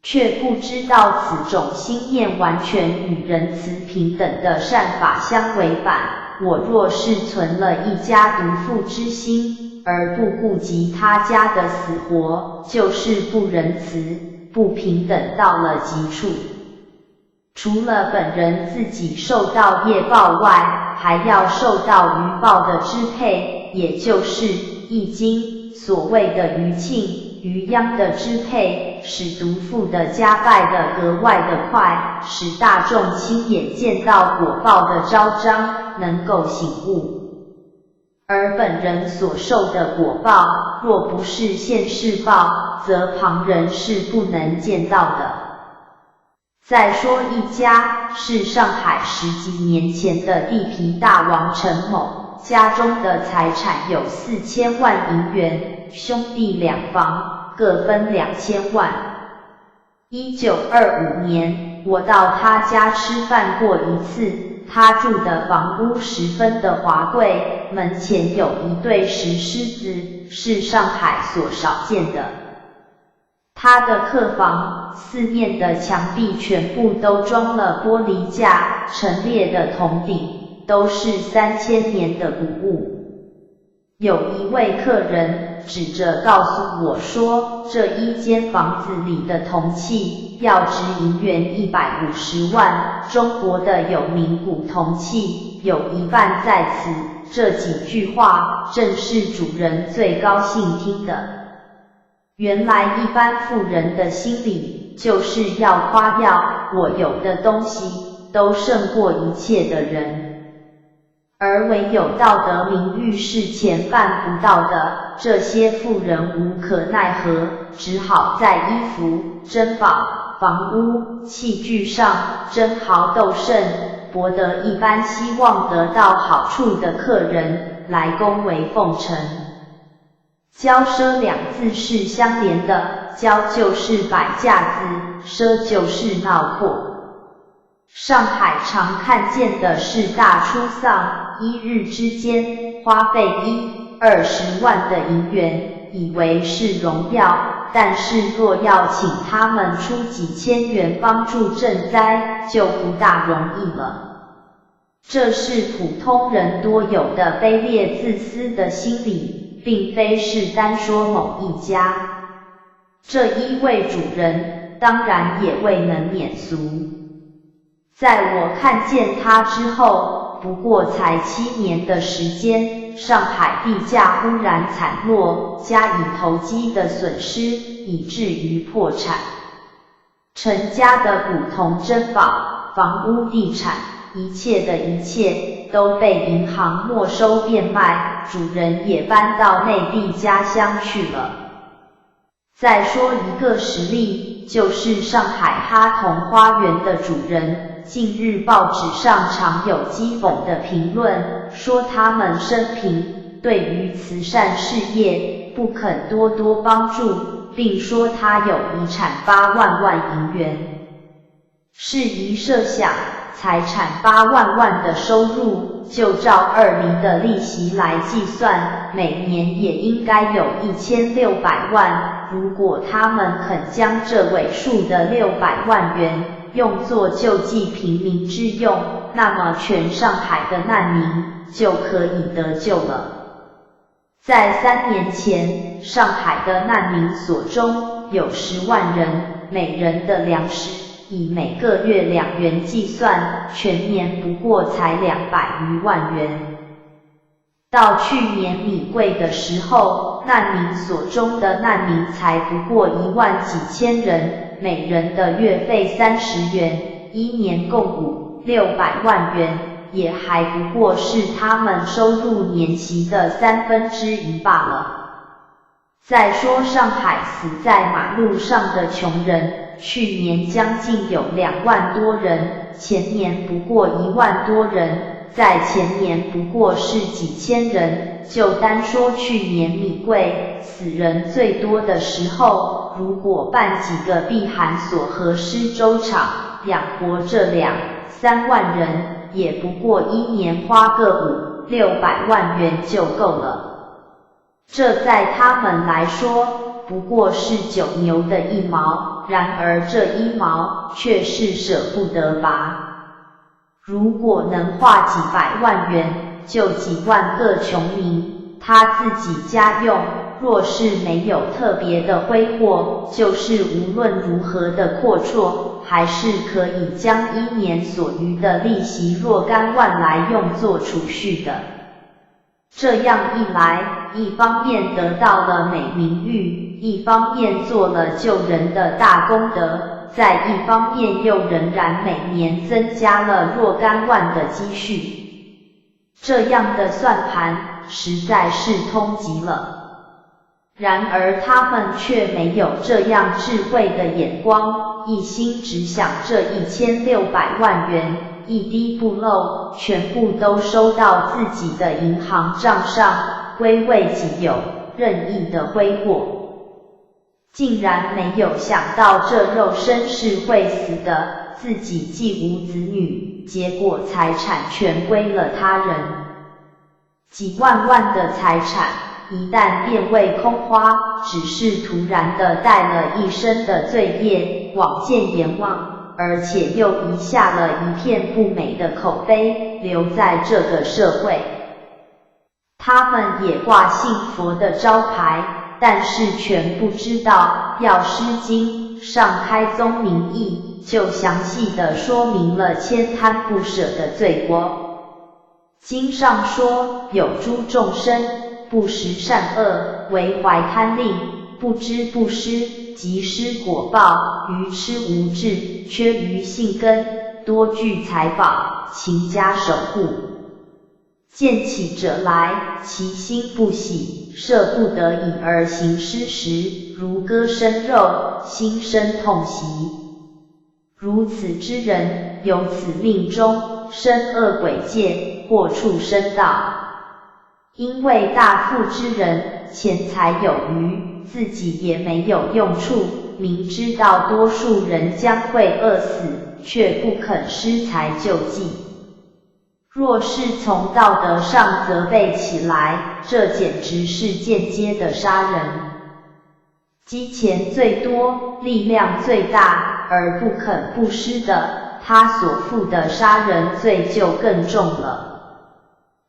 却不知道此种心念完全与仁慈平等的善法相违反。我若是存了一家独富之心，而不顾及他家的死活，就是不仁慈、不平等到了极处。除了本人自己受到业报外，还要受到余报的支配，也就是易经所谓的余庆、余殃的支配，使独富的家败得格外的快，使大众亲眼见到果报的昭彰，能够醒悟。而本人所受的果报，若不是现世报，则旁人是不能见到的。再说一家，是上海10几年前的地皮大王陈某，家中的财产有4000万银元，兄弟2房，各分2000万。1925年，我到他家吃饭过一次，他住的房屋十分的华贵，门前有一对石狮子，是上海所少见的。他的客房四面的墙壁全部都装了玻璃架，陈列的铜鼎都是3000年的古物。有一位客人指着告诉我说，这一间房子里的铜器要值银元150万，中国的有名古铜器有一半在此。这几句话正是主人最高兴听的。原来一般富人的心理就是要夸耀我有的东西都胜过一切的人，而唯有道德名誉是钱办不到的，这些富人无可奈何，只好在衣服、珍宝、房屋、器具上争豪斗胜，博得一般希望得到好处的客人来恭维奉承。骄奢2字是相连的，骄就是摆架子，奢就是闹阔。上海常看见的是大出丧，1日之间花费20万的银元，以为是荣耀，但是若要请他们出几千元帮助赈灾，就不大容易了。这是普通人多有的卑劣自私的心理，并非是单说某一家。这一位主人当然也未能免俗。在我看见他之后，不过才7年的时间，上海地价忽然惨落，加以投机的损失，以至于破产。陈家的古铜珍宝、房屋地产，一切的一切都被银行没收变卖，主人也搬到内地家乡去了。再说一个实例，就是上海哈同花园的主人，近日报纸上常有讥讽的评论，说他们生平对于慈善事业不肯多多帮助，并说他有遗产8万银元。适宜设想，财产8万的收入，就照2厘的利息来计算，每年也应该有1600万。如果他们肯将这尾数的600万元用作救济平民之用，那么全上海的难民就可以得救了。在3年前，上海的难民所中有10万人，每人的粮食以每个月2元计算，全年不过才200余万元。到去年米贵的时候，难民所中的难民才不过1万几千人，每人的月费30元，1年共600万元，也还不过是他们收入年息的1/3罢了。再说上海死在马路上的穷人，去年将近有2万多人，前年不过1万多人，在前年不过是几千人。就单说去年米贵死人最多的时候，如果办几个避寒所和施粥厂，养活这2、3万人，也不过1年花个500、600万元就够了。这在他们来说不过是9牛的1毛，然而这1毛却是舍不得拔。如果能花几百万元救几万个穷民，他自己家用，若是没有特别的挥霍，就是无论如何的阔绰，还是可以将1年所余的利息若干万来用作储蓄的。这样一来，一方面得到了美名誉，一方面做了救人的大功德，在一方面又仍然每年增加了若干万的积蓄。这样的算盘实在是通极了。然而他们却没有这样智慧的眼光，一心只想这1600万元一滴不漏，全部都收到自己的银行账上，归为己有，任意的挥霍。竟然没有想到这肉身是会死的，自己既无子女，结果财产全归了他人。几万万的财产一旦变为空花，只是突然的带了一身的罪业往见阎王，而且又遗下了一片不美的口碑，留在这个社会。他们也挂信佛的招牌，但是全不知道药师经上开宗明义，就详细的说明了悭贪不舍的罪过。经上说，有诸众生不识善恶，为怀贪吝，不知不施，即施果报，愚痴无智，缺于信根，多聚财宝，勤加守护。见起者来，其心不喜，设不得已而行施时，如割生肉，心生痛惜。如此之人，由此命中生恶鬼界，或畜生道。因为大富之人钱财有余，自己也没有用处，明知道多数人将会饿死，却不肯施财救济。若是从道德上责备起来，这简直是间接的杀人。积钱最多，力量最大，而不肯布施的，他所负的杀人罪就更重了。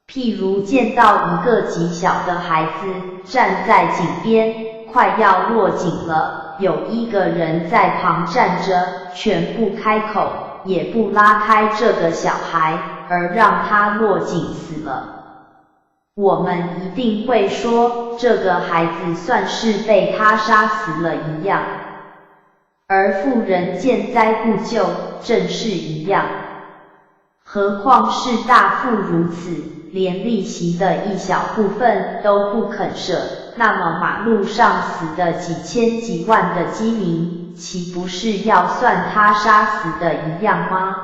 譬如见到一个极小的孩子站在井边，快要落井了，有一个人在旁站着，全不开口，也不拉开这个小孩，而让他落井死了。我们一定会说，这个孩子算是被他杀死了一样。而妇人见灾不救，正是一样。何况是大富如此，连利息的一小部分都不肯舍，那么马路上死的几千几万的饥民，岂不是要算他杀死的一样吗？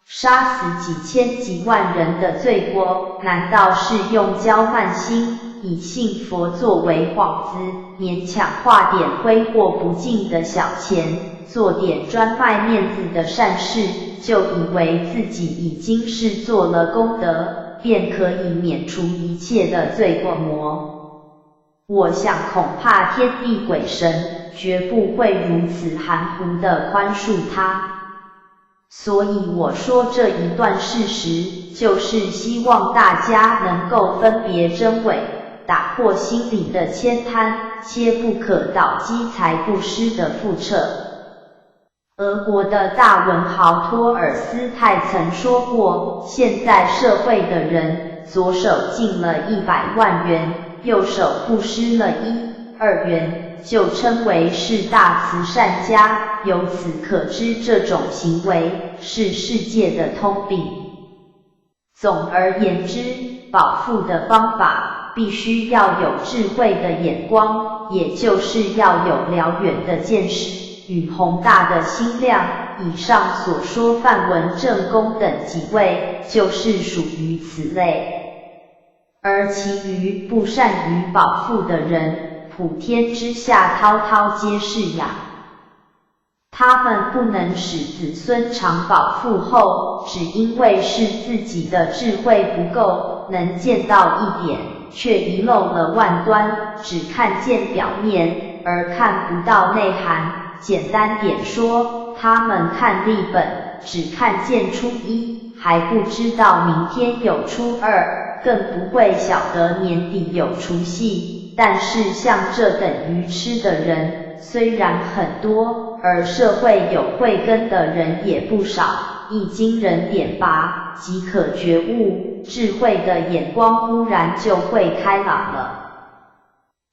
杀死几千几万人的罪过，难道是用骄慢心，以信佛作为幌子，勉强画点挥霍不尽的小钱，做点专卖面子的善事，就以为自己已经是做了功德，便可以免除一切的罪过魔？我想恐怕天地鬼神绝不会如此含糊地宽恕他。所以我说这一段事实，就是希望大家能够分别真伪，打破心里的悭贪，切不可倒积财布施的覆辙。俄国的大文豪托尔斯泰曾说过，现在社会的人，左手进了100万元，右手布施了1、2元，就称为是大慈善家。由此可知，这种行为是世界的通病。总而言之，保富的方法必须要有智慧的眼光，也就是要有辽远的见识与宏大的心量。以上所说范文正公等几位，就是属于此类。而其余不善于保富的人，普天之下滔滔皆是呀。他们不能使子孙常保富厚，只因为是自己的智慧不够，能见到一点，却遗漏了万端，只看见表面，而看不到内涵。简单点说，他们看历本，只看见初一，还不知道明天有初二，更不会晓得年底有除夕。但是像这等愚痴的人虽然很多，而社会有慧根的人也不少，一经人点拔，即可觉悟，智慧的眼光忽然就会开朗了。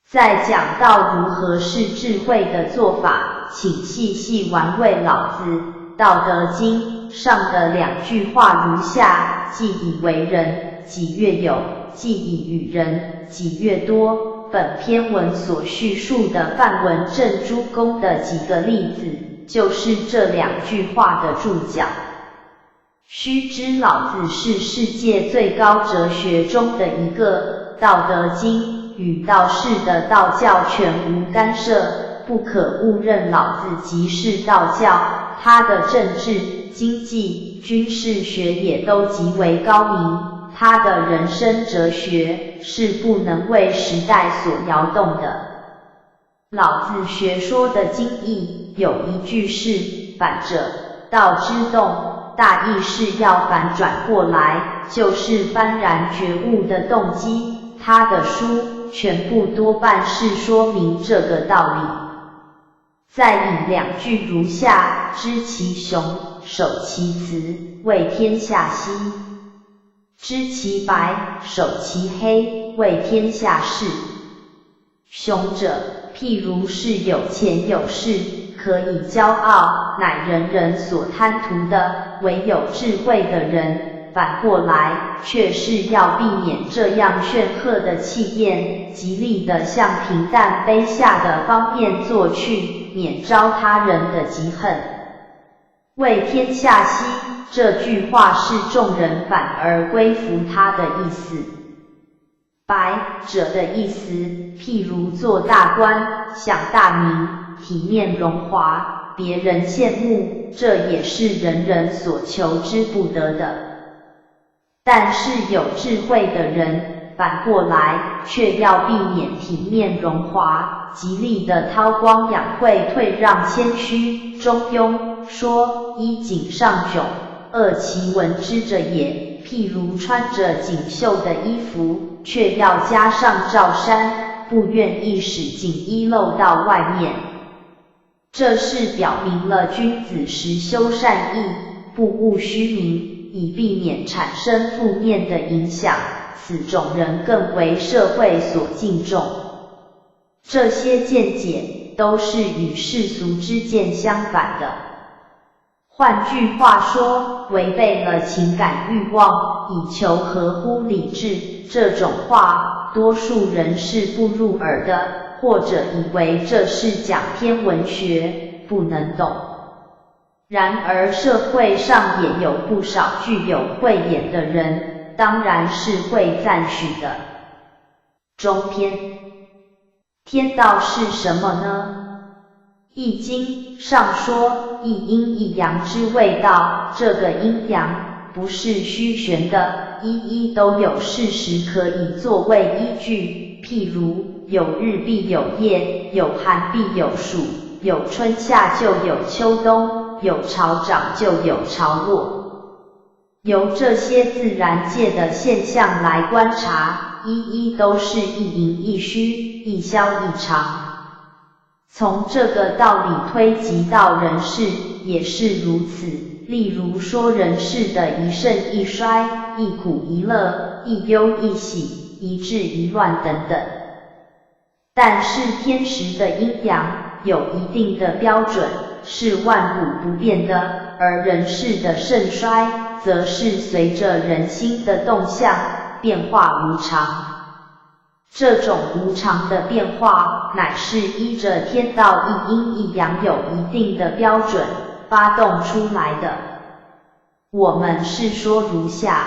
在讲到如何是智慧的做法，请细细玩味老子《道德经》上的2句话如下：既以为人，己越有；既以与人，己越多。本篇文所叙述的范文正诸公的几个例子，就是这2句话的注脚。须知老子是世界最高哲学中的一个，《道德经》与道士的道教全无干涉，不可误认老子即是道教。他的政治、经济、军事学也都极为高明。他的人生哲学是不能为时代所摇动的。老子学说的精义有一句是反者，道之动，大意是要反转过来，就是幡然觉悟的动机。他的书全部多半是说明这个道理。再引2句如下：知其雄，守其雌，为天下溪。知其白，守其黑，为天下事。雄者，譬如是有钱有势，可以骄傲，乃人人所贪图的，唯有智慧的人，反过来，却是要避免这样炫赫的气焰，极力地向平淡卑下的方面做去，免招他人的嫉恨。为天下溪，这句话是众人反而归服他的意思。白者的意思，譬如做大官，享大名，体面荣华，别人羡慕，这也是人人所求之不得的。但是有智慧的人，反过来却要避免体面荣华，极力的韬光养晦，退让谦虚，中庸，说一颈上迥，二其文之者也。譬如穿着锦绣的衣服，却要加上罩衫，不愿意使锦衣露到外面。这是表明了君子实修善意，不务虚名，以避免产生负面的影响，此种人更为社会所敬重。这些见解都是与世俗之见相反的。换句话说，违背了情感欲望，以求合乎理智，这种话多数人是不入耳的，或者以为这是讲天文学，不能懂。然而社会上也有不少具有慧眼的人，当然是会赞许的。中篇，天道是什么呢？易经上说，一阴一阳之谓道，这个阴阳不是虚玄的，一都有事实可以作为依据。譬如有日必有夜，有寒必有暑，有春夏就有秋冬，有潮涨就有潮落。由这些自然界的现象来观察，一都是一盈一虚，一消一长。从这个道理推及到人世也是如此，例如说人世的一盛一衰，一苦一乐，一忧一喜，一治一乱等等。但是天时的阴阳有一定的标准，是万古不变的，而人世的盛衰则是随着人心的动向变化无常。这种无常的变化，乃是依着天道一阴一阳有一定的标准发动出来的。我们是说如下，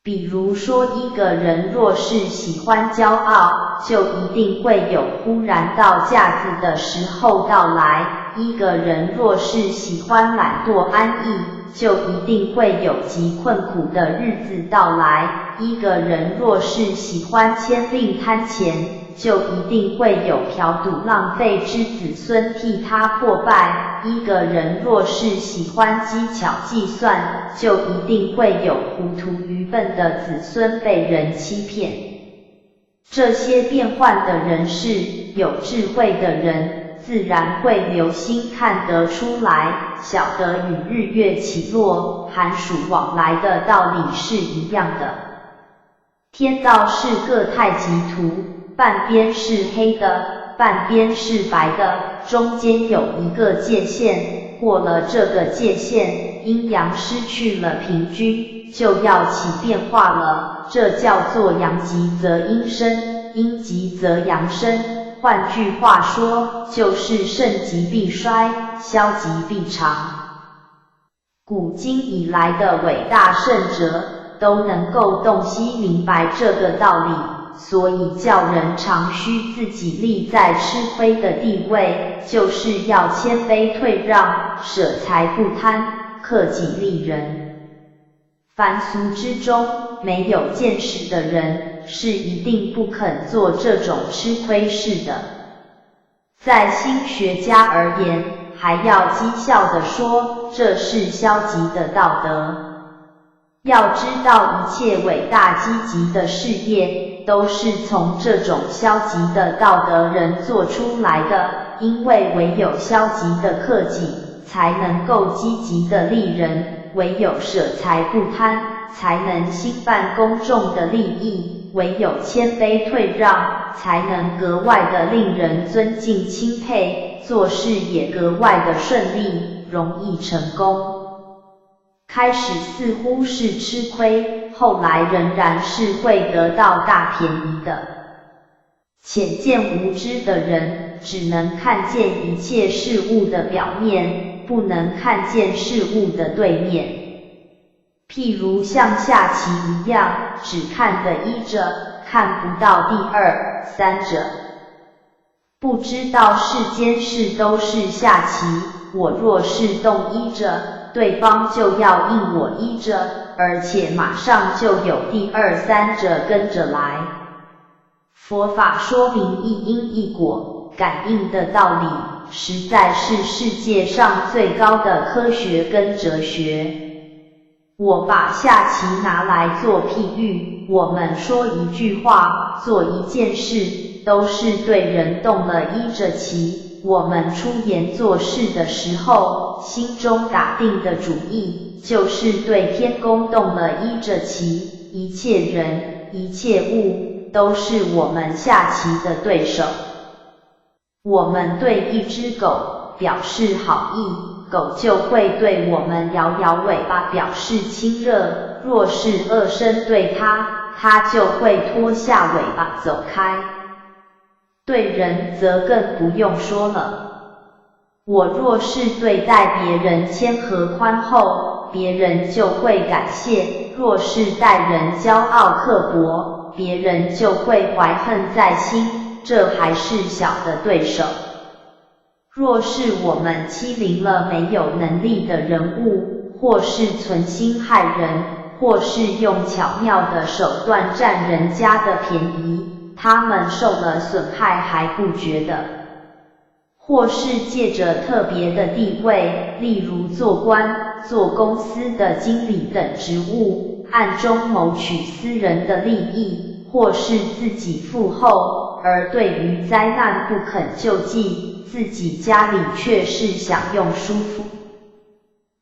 比如说一个人若是喜欢骄傲，就一定会有忽然到架子的时候到来；一个人若是喜欢懒惰安逸，就一定会有极困苦的日子到来。一个人若是喜欢谦吝贪钱，就一定会有嫖赌浪费之子孙替他破败；一个人若是喜欢机巧计算，就一定会有糊涂愚笨的子孙被人欺骗。这些变幻的人世，有智慧的人自然会留心看得出来，晓得与日月起落、寒暑往来的道理是一样的。天道是个太极图，半边是黑的，半边是白的，中间有一个界限，过了这个界限，阴阳失去了平均，就要起变化了，这叫做阳极则阴生，阴极则阳生。换句话说，就是盛极必衰，消极必长。古今以来的伟大圣哲都能够洞悉明白这个道理，所以叫人常须自己立在吃亏的地位，就是要谦卑退让，舍财不贪，克己利人。凡俗之中，没有见识的人是一定不肯做这种吃亏事的。在新学家而言，还要讥笑地说，这是消极的道德。要知道一切伟大积极的事业，都是从这种消极的道德人做出来的，因为唯有消极的克己，才能够积极的利人；唯有舍财不贪，才能兴办公众的利益；唯有谦卑退让，才能格外的令人尊敬钦佩，做事也格外的顺利，容易成功。开始似乎是吃亏，后来仍然是会得到大便宜的。浅见无知的人只能看见一切事物的表面，不能看见事物的对面。譬如像下棋一样，只看得一者，看不到第二、三者。不知道世间事都是下棋，我若是动依着，对方就要应我依着，而且马上就有第二三者跟着来。佛法说明一因一果，感应的道理，实在是世界上最高的科学跟哲学。我把下棋拿来做譬喻，我们说一句话，做一件事，都是对人动了依着棋。我们出言做事的时候，心中打定的主意，就是对天公动了依着棋，一切人，一切物，都是我们下棋的对手。我们对一只狗表示好意，狗就会对我们摇摇尾巴表示亲热，若是恶声对它，它就会脱下尾巴走开。对人则更不用说了。我若是对待别人谦和宽厚，别人就会感谢；若是待人骄傲刻薄，别人就会怀恨在心，这还是小的对手。若是我们欺凌了没有能力的人物，或是存心害人，或是用巧妙的手段占人家的便宜，他们受了损害还不觉得，或是借着特别的地位，例如做官、做公司的经理等职务，暗中谋取私人的利益，或是自己富厚，而对于灾难不肯救济，自己家里却是享用舒服。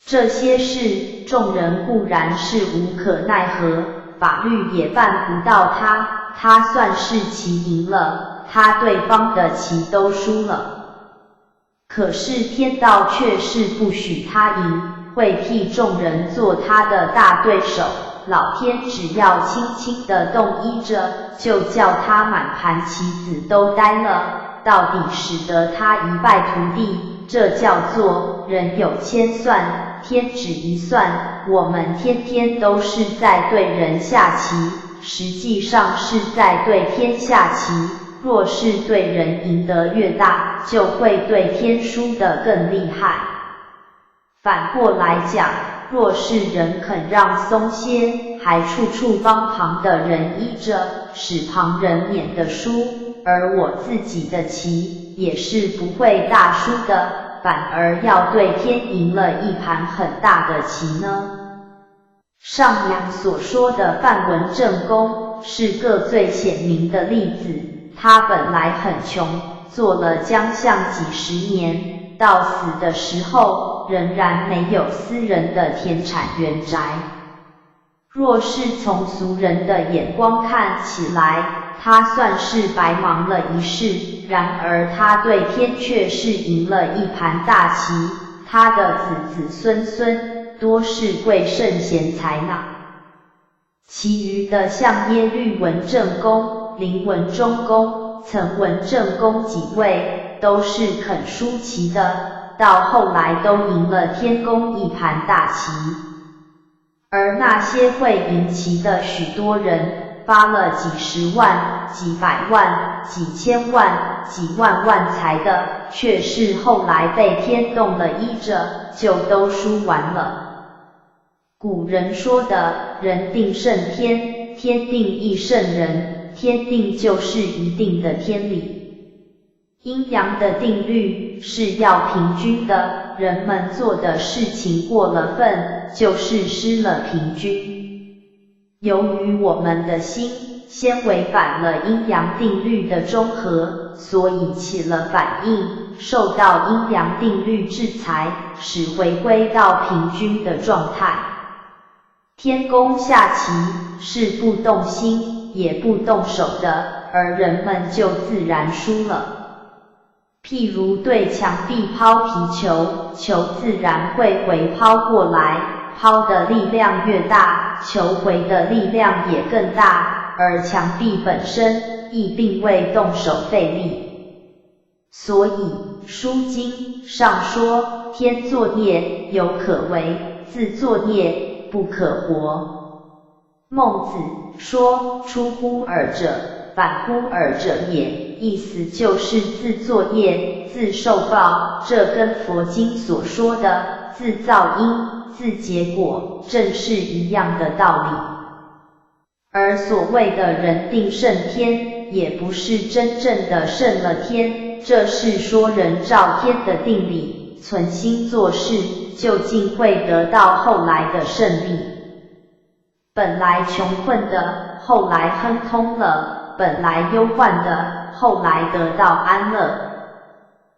这些事，众人固然是无可奈何，法律也办不到他算是棋赢了，他对方的棋都输了。可是天道却是不许他赢，会替众人做他的大对手，老天只要轻轻地动依着，就叫他满盘棋子都呆了，到底使得他一败涂地。这叫做人有千算，天只一算。我们天天都是在对人下棋，实际上是在对天下棋。若是对人赢得越大，就会对天输得更厉害。反过来讲，若是人肯让松些，还处处帮旁的人依着，使旁人免得输，而我自己的棋也是不会大输的，反而要对天赢了一盘很大的棋呢。上阳所说的范文正公是个最显明的例子，他本来很穷，做了将相几十年，到死的时候仍然没有私人的田产园宅。若是从俗人的眼光看起来，他算是白忙了一世，然而他对天却是赢了一盘大棋，他的子子孙孙多是贵圣贤才呢。其余的像耶律文正公、林文忠公、岑文正公几位，都是肯输棋的，到后来都赢了天公一盘大棋。而那些会赢棋的许多人，发了几十万、几百万、几千万、几万万财的，却是后来被天动了依着，就都输完了。古人说的人定胜天，天定亦胜人，天定就是一定的天理。阴阳的定律是要平均的，人们做的事情过了分，就是失了平均。由于我们的心先违反了阴阳定律的中和，所以起了反应，受到阴阳定律制裁，使回归到平均的状态。天公下棋是不动心也不动手的，而人们就自然输了。譬如对墙壁抛皮球，球自然会回抛过来，抛的力量越大，球回的力量也更大，而墙壁本身亦并未动手费力。所以《书经》上说，天作孽有可为，自作孽不可活。孟子说，出乎尔者，反乎尔者也，意思就是自作业，自受报，这跟佛经所说的自造因，自结果，正是一样的道理。而所谓的人定胜天，也不是真正的胜了天，这是说人照天的定理，存心做事，究竟会得到后来的胜利。本来穷困的，后来亨通了；本来忧患的，后来得到安乐。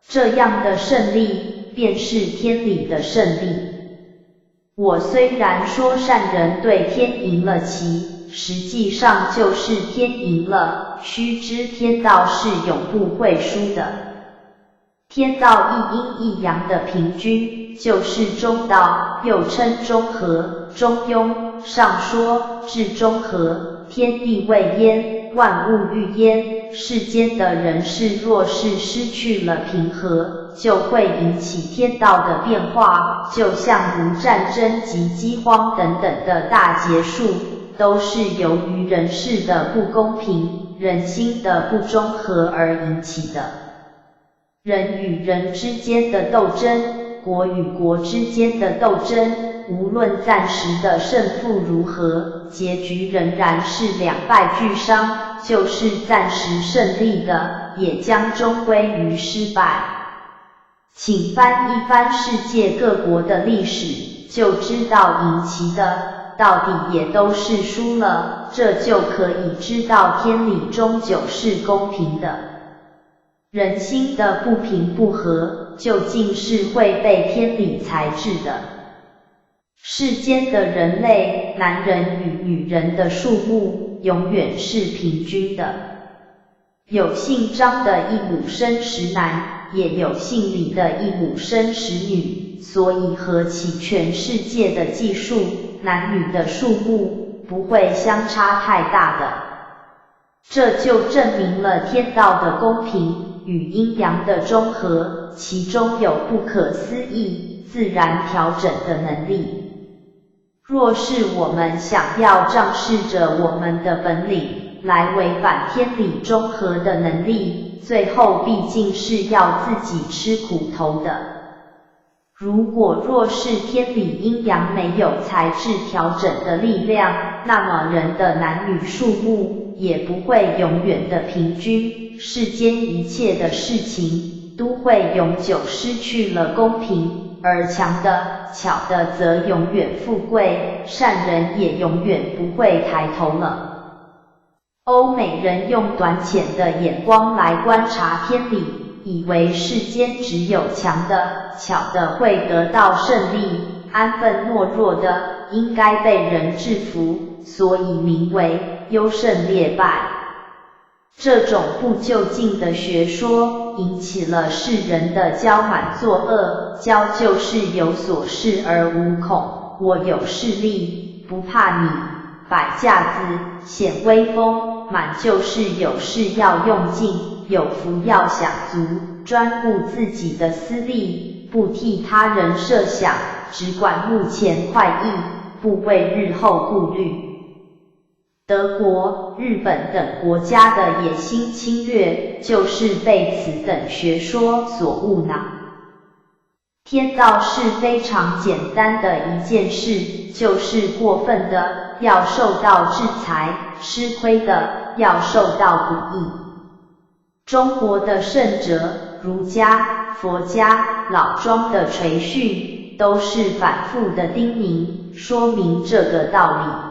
这样的胜利，便是天理的胜利。我虽然说善人对天赢了棋，实际上就是天赢了，须知天道是永不会输的。天道一阴一阳的平均，就是中道，又称中和、中庸。上说至中和，天地未焉，万物欲焉。世间的人事若是失去了平和，就会引起天道的变化，就像如战争及饥荒等等的大结束，都是由于人事的不公平、人心的不中和而引起的。人与人之间的斗争，国与国之间的斗争，无论暂时的胜负如何，结局仍然是两败俱伤，就是暂时胜利的，也将终归于失败。请翻一翻世界各国的历史，就知道赢棋的，到底也都是输了，这就可以知道天理终究是公平的。人心的不平不和，究竟是会被天理裁制的。世间的人类，男人与女人的数目，永远是平均的。有姓张的一母生10男，也有姓李的一母生10女，所以合起全世界的计数，男女的数目不会相差太大的。这就证明了天道的公平与阴阳的中和，其中有不可思议、自然调整的能力。若是我们想要仗势着我们的本领来违反天理中和的能力，最后毕竟是要自己吃苦头的。如果若是天理阴阳没有材质调整的力量，那么人的男女数目也不会永远的平均，世间一切的事情都会永久失去了公平，而强的、巧的则永远富贵，善人也永远不会抬头了。欧美人用短浅的眼光来观察天理，以为世间只有强的、巧的会得到胜利，安分懦弱的应该被人制服，所以名为优胜劣败。这种不究竟的学说，引起了世人的骄满作恶。骄就是有所恃而无恐，我有势力，不怕你；摆架子，显威风。满就是有事要用尽，有福要享足，专顾自己的私利，不替他人设想，只管目前快意，不为日后顾虑。德国、日本等国家的野心侵略，就是被此等学说所误导。天道是非常简单的一件事，就是过分的要受到制裁，吃亏的要受到补益。中国的圣哲、儒家、佛家、老庄的垂训，都是反复的叮咛，说明这个道理。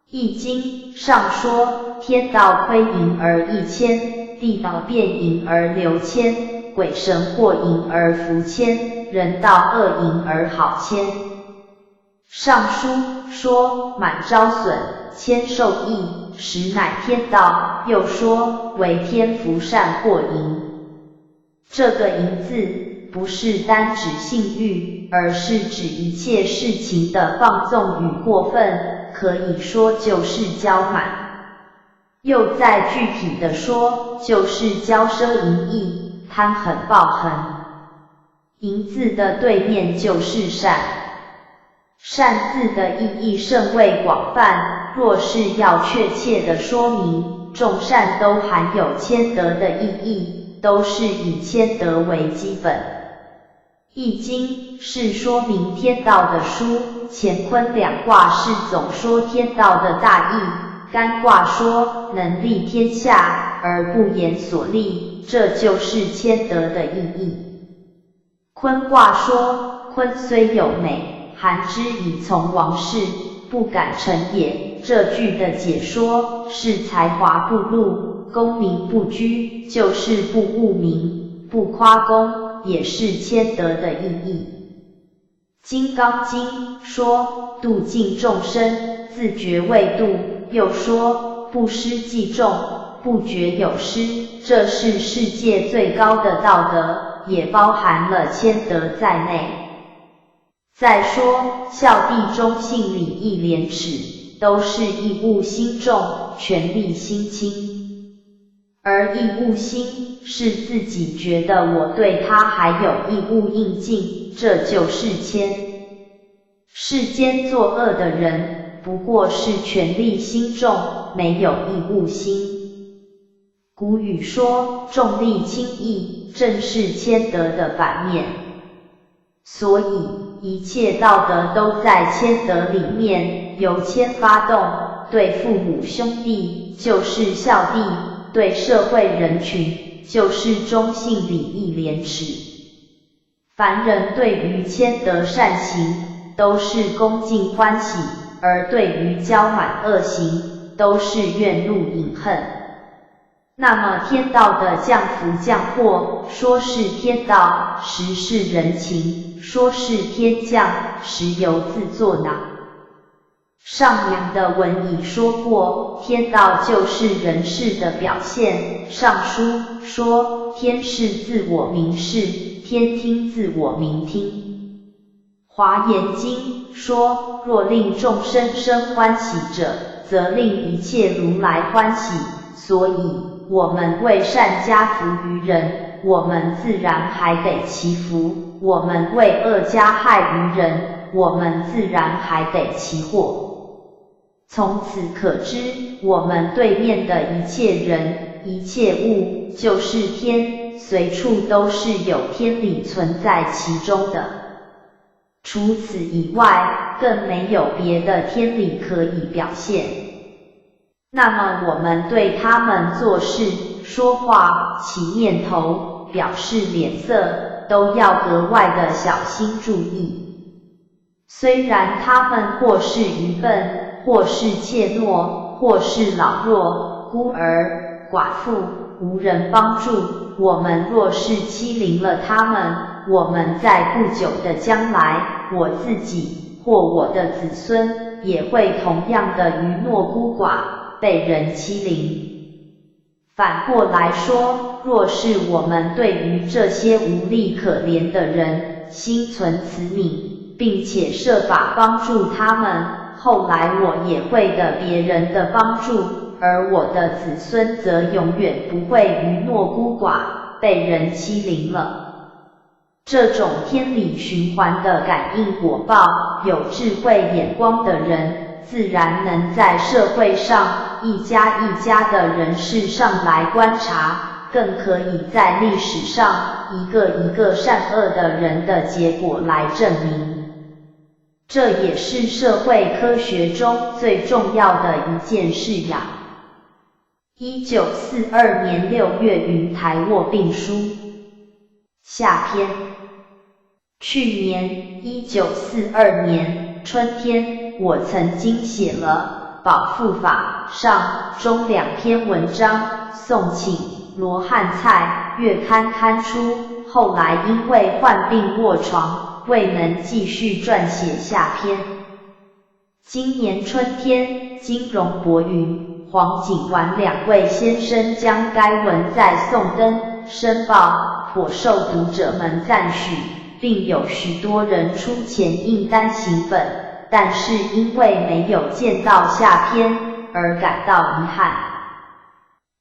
易经上说，天道亏盈而益谦，地道变盈而流谦，鬼神祸盈而福谦，人道恶盈而好谦。上书说满招损，谦受益，实乃天道，又说为天福善祸盈。这个盈字不是单指性欲，而是指一切事情的放纵与过分，可以说就是骄满。又再具体的说，就是骄奢淫逸、贪横暴横。淫字的对面就是善。善字的意义甚为广泛，若是要确切的说明，众善都含有谦德的意义，都是以谦德为基本。易经是说明天道的书，乾坤两卦是总说天道的大义，干卦说能利天下而不言所利，这就是谦德的意义。坤卦说坤虽有美，含之以从王事，不敢成也，这句的解说是才华不露，功名不居，就是不务名，不夸功，也是谦德的意义。金刚经说度尽众生，自觉为度，又说不施济众，不觉有失，这是世界最高的道德，也包含了谦德在内。再说孝弟忠信礼义廉耻，都是义务心重，权力心轻。而义务心是自己觉得我对他还有义务应尽，这就是谦。世间作恶的人，不过是权力心重，没有义务心。古语说重利轻义，正是谦德的反面。所以一切道德都在谦德里面，由谦发动，对父母兄弟就是孝弟，对社会人群就是忠信礼义廉耻。凡人对于谦德善行都是恭敬欢喜，而对于骄满恶行都是怨怒隐恨。那么天道的降福降祸，说是天道，实是人情；说是天降，实由自作恼。上梁的文已说过，天道就是人事的表现。上书说天视自我明视，天听自我明听。华严经说若令众生生欢喜者，则令一切如来欢喜。所以我们为善加福于人，我们自然还得祈福；我们为恶加害于人，我们自然还得祈祸。从此可知，我们对面的一切人、一切物，就是天，随处都是有天理存在其中的。除此以外，更没有别的天理可以表现。那么我们对他们做事、说话、起念头、表示脸色，都要格外的小心注意。虽然他们或是愚笨，或是怯懦，或是老弱、孤儿、寡妇，无人帮助，我们若是欺凌了他们，我们在不久的将来，我自己或我的子孙，也会同样的愚懦孤寡，被人欺凌。反过来说，若是我们对于这些无力可怜的人心存慈悯，并且设法帮助他们，后来我也会得别人的帮助，而我的子孙则永远不会愚懦孤寡，被人欺凌了。这种天理循环的感应果报，有智慧眼光的人，自然能在社会上一家一家的人事上来观察，更可以在历史上一个一个善恶的人的结果来证明。这也是社会科学中最重要的一件事呀。1942年6月云台卧病书下篇。去年1942年春天，我曾经写了《保护法》上中2篇文章，送请罗汉菜月刊刊出，后来因为患病卧床，未能继续撰写下篇。今年春天，金荣博云、黄景完2位先生将该文在送登申报，颇受读者们赞许，并有许多人出钱印单行本，但是因为没有见到下篇而感到遗憾。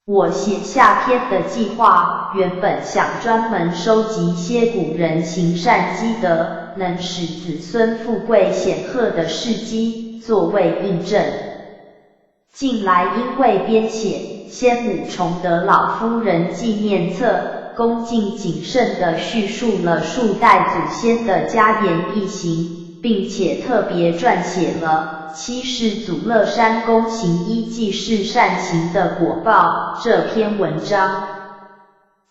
我写下篇的计划原本想专门收集些古人行善积德，能使子孙富贵显赫的事迹作为印证。近来因为编写先母崇德老夫人纪念册，恭敬谨慎地叙述了数代祖先的家言一行，并且特别撰写了七世祖乐山公行医济世善行的果报这篇文章。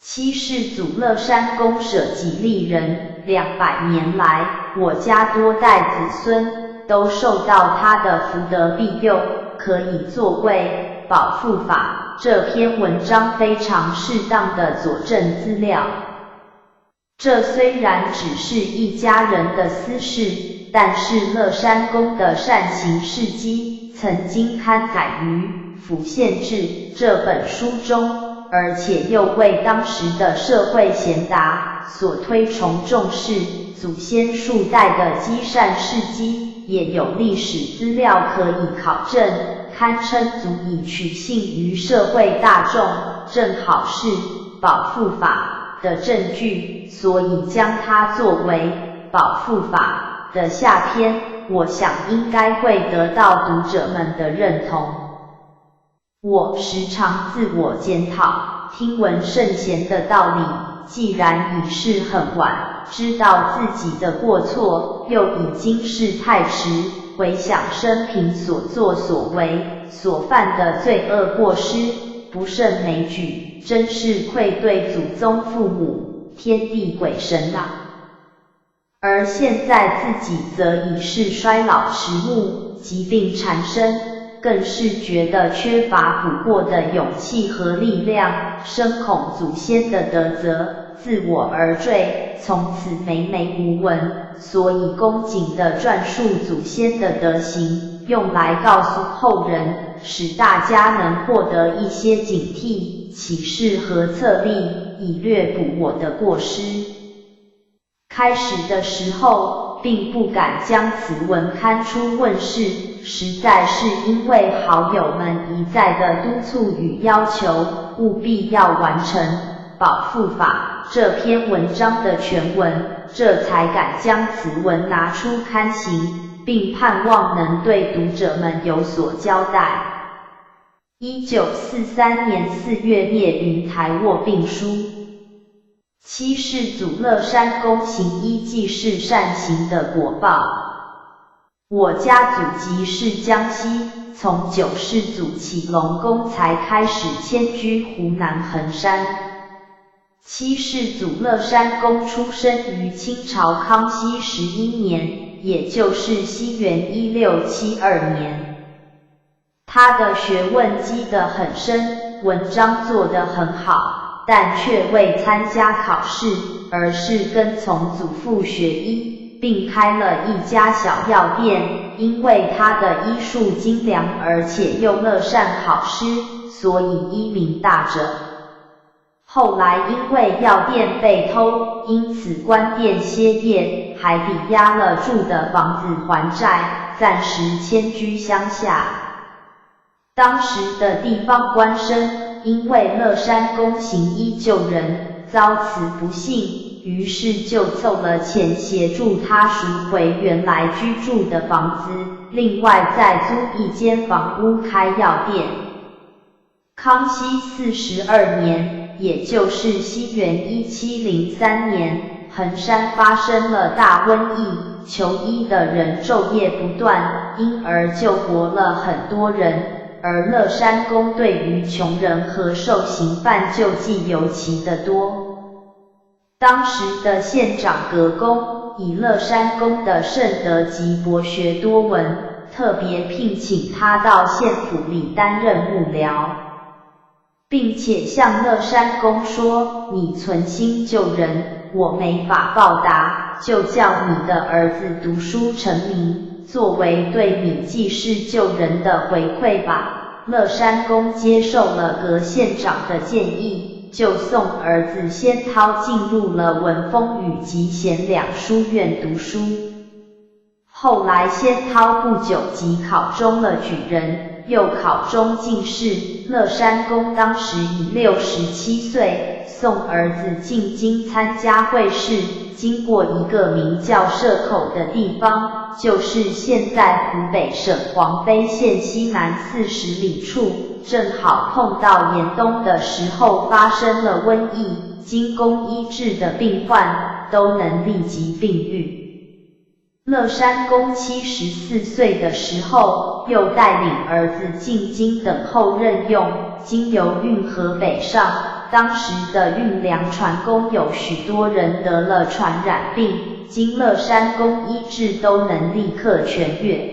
七世祖乐山公舍己利人，200年来，我家多代子孙都受到他的福德庇佑，可以作为保护法。这篇文章非常适当的佐证资料。这虽然只是一家人的私事，但是乐山公的善行事迹曾经刊载于《府县志》这本书中，而且又为当时的社会贤达所推崇重视，祖先数代的积善事迹也有历史资料可以考证，堪称足以取信于社会大众，正好是保护法的证据，所以将它作为保护法的下篇，我想应该会得到读者们的认同。我时常自我检讨，听闻圣贤的道理，既然已是很晚，知道自己的过错，又已经是太迟，回想生平所作所为，所犯的罪恶过失，不胜枚举，真是愧对祖宗父母、天地鬼神啊！而现在自己则已是衰老迟暮，疾病缠身，更是觉得缺乏补过的勇气和力量，深恐祖先的德泽自我而坠，从此梅梅无闻，所以恭谨地撰述祖先的德行，用来告诉后人，使大家能获得一些警惕、启示和策力，以略补我的过失。开始的时候，并不敢将此文刊出问世，实在是因为好友们一再的督促与要求，务必要完成保护法这篇文章的全文，这才敢将此文拿出刊行，并盼望能对读者们有所交代。1943年4月灭云台卧病书。七世祖乐山公行医济世善行的果报。我家祖籍是江西，从9世祖启隆公才开始迁居湖南衡山。七世祖乐山公出生于清朝康熙11年，也就是西元1672年。他的学问积得很深，文章做得很好，但却未参加考试，而是跟从祖父学医，并开了一家小药店。因为他的医术精良，而且又乐善好施，所以医名大振。后来因为药店被偷，因此关店歇业，还抵押了住的房子还债，暂时迁居乡下。当时的地方官绅因为乐山公行医救人，遭此不幸，于是就凑了钱协助他赎回原来居住的房子，另外再租一间房屋开药店。康熙42年，也就是西元1703年，衡山发生了大瘟疫，求医的人昼夜不断，因而救活了很多人。而乐山公对于穷人和受刑犯救济尤其的多。当时的县长葛公以乐山公的圣德及博学多闻，特别聘请他到县府里担任幕僚，并且向乐山公说：“你存心救人，我没法报答，就叫你的儿子读书成名，作为对你济世救人的回馈吧。”乐山公接受了葛县长的建议，就送儿子仙涛进入了文风与集贤两书院读书。后来仙涛不久即考中了举人，又考中进士。乐山公当时已67岁，送儿子进京参加会试，经过一个名叫社口的地方，就是现在湖北省黄陂县西南40里处，正好碰到严冬的时候发生了瘟疫，经公医治的病患都能立即病愈。乐山公74岁的时候，又带领儿子进京等候任用，经由运河北上，当时的运粮船工有许多人得了传染病，经乐山公医治都能立刻痊愈。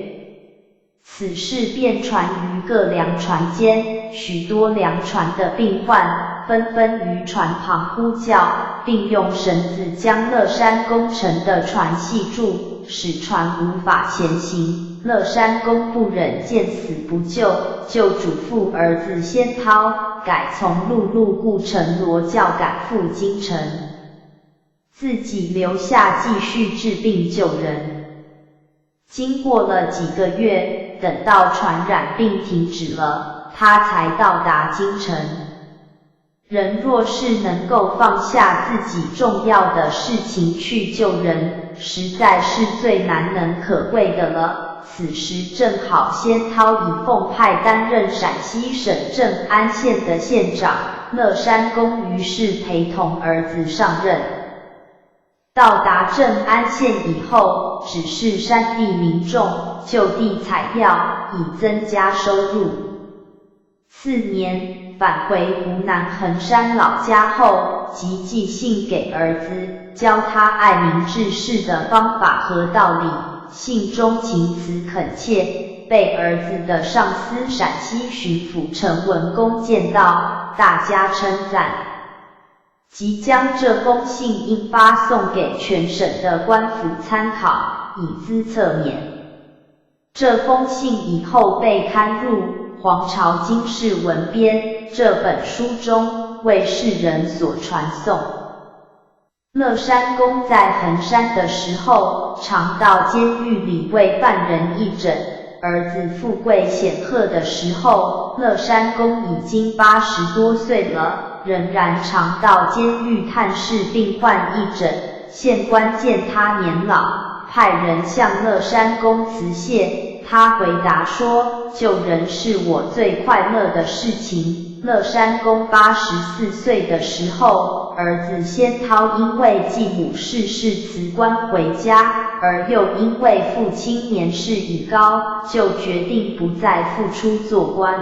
此事便传于各粮船间，许多粮船的病患纷纷于船旁呼叫，并用绳子将乐山公乘的船系住，使船无法前行。乐山公不忍见死不救，就嘱咐儿子先涛改从陆路故乘罗轿赶赴京城，自己留下继续治病救人。经过了几个月，等到传染病停止了，他才到达京城。人若是能够放下自己重要的事情去救人，实在是最难能可贵的了。此时正好先涛已奉派担任陕西省正安县的县长，乐山公于是陪同儿子上任。到达正安县以后，指示山地民众就地采药，以增加收入。4年，返回湖南衡山老家后，即寄信给儿子，教他爱民治世的方法和道理。信中情辞恳切，被儿子的上司陕西巡抚陈文公见到，大加称赞。即将这封信印发送给全省的官府参考，以资侧勉。这封信以后被刊入《黄巢经世文编》这本书中，为世人所传颂。乐山公在衡山的时候，常到监狱里为犯人义诊。儿子富贵显赫的时候，乐山公已经80多岁了，仍然常到监狱探视病患义诊。县官见他年老，派人向乐山公辞谢，他回答说，救人是我最快乐的事情。乐山公84岁的时候，儿子先涛因为继母逝世辞官回家，而又因为父亲年事已高，就决定不再复出做官。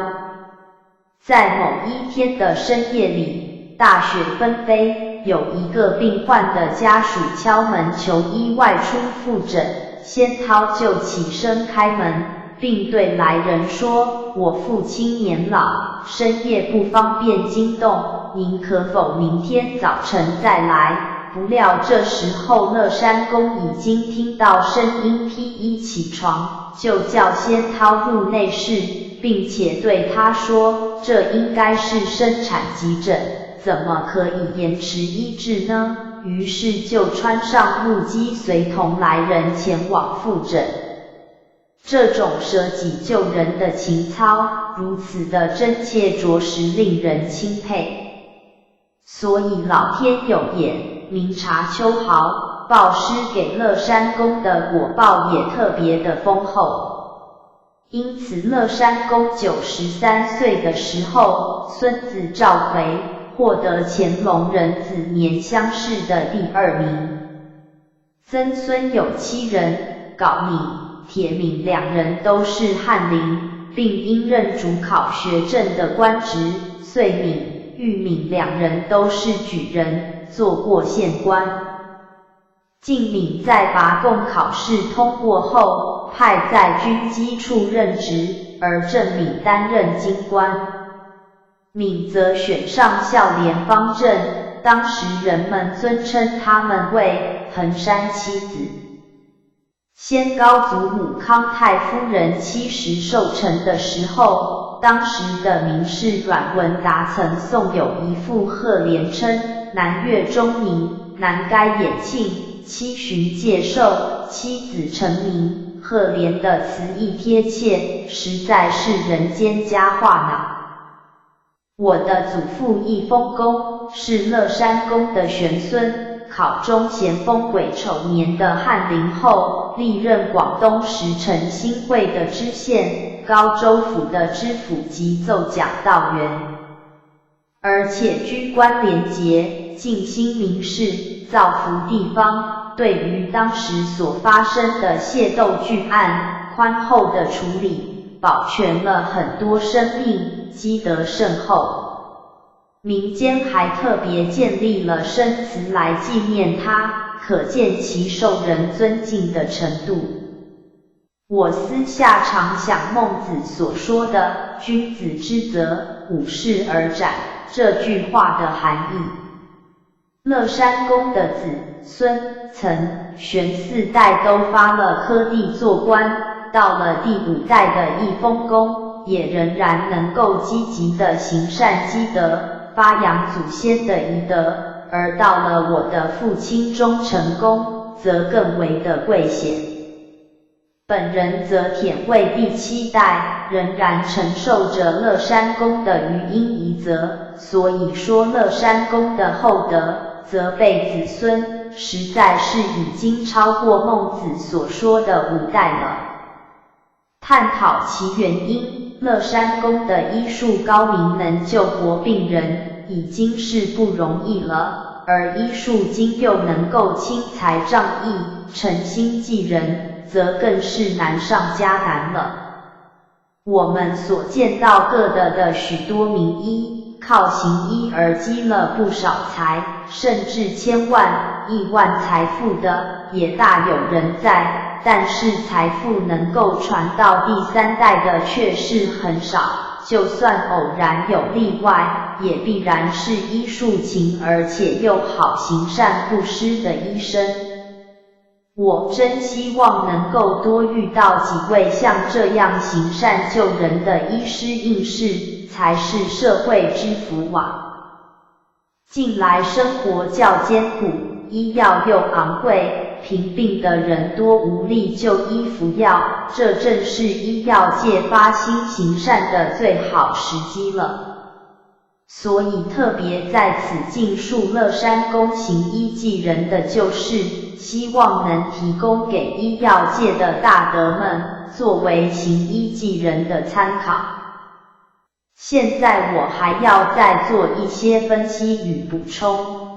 在某一天的深夜里，大雪纷飞，有一个病患的家属敲门求医外出复诊，先涛就起身开门，并对来人说，我父亲年老，深夜不方便惊动，您可否明天早晨再来？不料这时候乐山公已经听到声音，披衣起床，就叫先涛入内室，并且对他说，这应该是生产急诊，怎么可以延迟医治呢？于是就穿上木屐，随同来人前往复诊。这种舍己救人的情操，如此的真切，着实令人钦佩。所以老天有眼，明察秋毫，报施给乐山公的果报也特别的丰厚。因此乐山公93岁的时候，孙子赵逵获得乾隆壬子年乡试的第2名。曾孙有7人，镐敏、铁敏2人都是翰林，并应任主考学政的官职。遂敏、玉敏2人都是举人，做过县官。晋敏在拔贡考试通过后，派在军机处任职，而郑敏担任京官。敏则选上孝廉方正，当时人们尊称他们为衡山七子。先高祖母康太夫人70寿辰的时候，当时的名士阮文达曾送有一副贺联称，南岳钟鸣，南该衍庆，七旬介寿，妻子成名，赫连的词意贴切，实在是人间佳话呢。我的祖父义丰公是乐山公的玄孙，考中咸丰癸丑年的翰林后，历任广东石城新会的知县、高州府的知府及奏讲道员，而且军官廉洁，尽心民事，造福地方，对于当时所发生的械斗巨案，宽厚的处理，保全了很多生命，积德甚厚。民间还特别建立了生祠来纪念他，可见其受人尊敬的程度。我私下常想孟子所说的“君子之泽，五世而斩”这句话的含义。乐山公的子孙曾玄四代都发了科第做官，到了第5代的义丰公，也仍然能够积极的行善积德，发扬祖先的遗德，而到了我的父亲忠成公，则更为的贵显。本人则忝为第7代，仍然承受着乐山公的余荫遗泽，所以说乐山公的厚德，则被子孙，实在是已经超过孟子所说的5代了。探讨其原因，乐山公的医术高明，能救活病人，已经是不容易了，而医术经又能够轻财仗义，诚心济人，则更是难上加难了。我们所见到各的许多名医，靠行医而积了不少财，甚至千万、亿万财富的，也大有人在，但是财富能够传到第3代的却是很少，就算偶然有例外，也必然是医术勤而且又好行善布施的医生。我真希望能够多遇到几位像这样行善救人的医师应试，才是社会之福啊。近来生活较艰苦，医药又昂贵，贫病的人多无力就医服药，这正是医药界发心行善的最好时机了。所以特别在此尽述乐山公行医济人的救世，希望能提供给医药界的大德们，作为行医济人的参考。现在我还要再做一些分析与补充。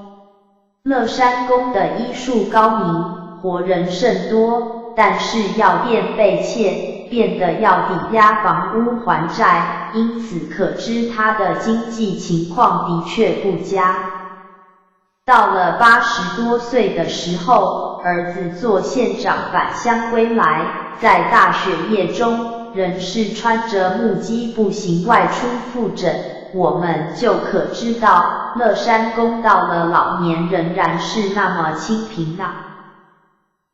乐山公的医术高明，活人甚多，但是药店被窃，变得要抵押房屋还债，因此可知他的经济情况的确不佳。到了80多岁的时候，儿子做县长返乡归来，在大雪夜中，仍是穿着木屐步行外出复诊，我们就可知道乐山公到了老年仍然是那么清贫啊。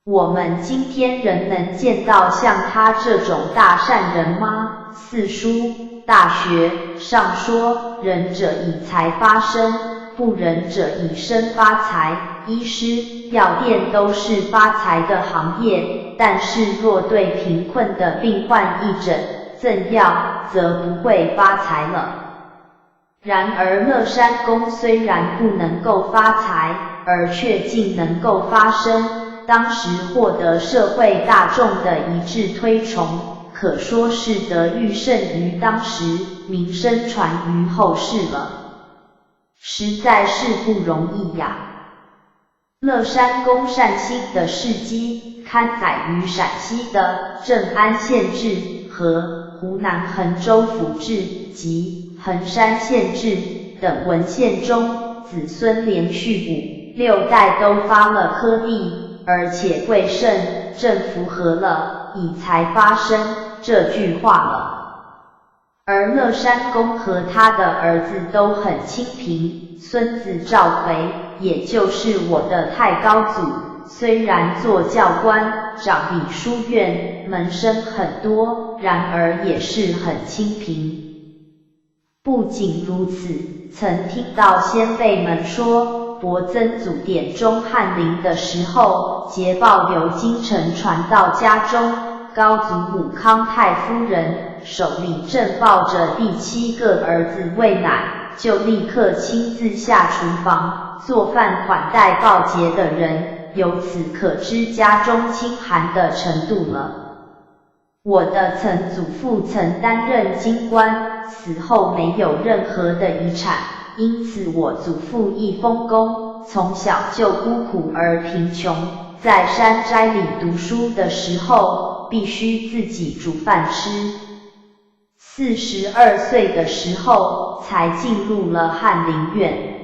我们今天仍能见到像他这种大善人吗？四书、大学上说，仁者以财发身，不仁者以身发财。医师、药店都是发财的行业，但是若对贫困的病患义诊、赠药，则不会发财了。然而乐山公虽然不能够发财，而却竟能够发身，当时获得社会大众的一致推崇，可说是德育甚于当时，名声传于后世了，实在是不容易呀。乐山公善心的事迹，刊载于陕西的正安县志和湖南衡州府志及衡山县志等文献中，子孙连续5、6代都发了科第，而且贵甚，正符合了以财发身这句话了。而乐山公和他的儿子都很清贫，孙子赵肥，也就是我的太高祖，虽然做教官，掌理书院，门生很多，然而也是很清贫。不仅如此，曾听到先辈们说，伯曾祖典中翰林的时候，捷报由京城传到家中，高祖母康太夫人手里正抱着第7个儿子喂奶，就立刻亲自下厨房做饭款待报捷的人，由此可知家中清寒的程度了。我的曾祖父曾担任京官，死后没有任何的遗产，因此我祖父一封公，从小就孤苦而贫穷，在山斋里读书的时候，必须自己煮饭吃。42岁的时候，才进入了翰林院。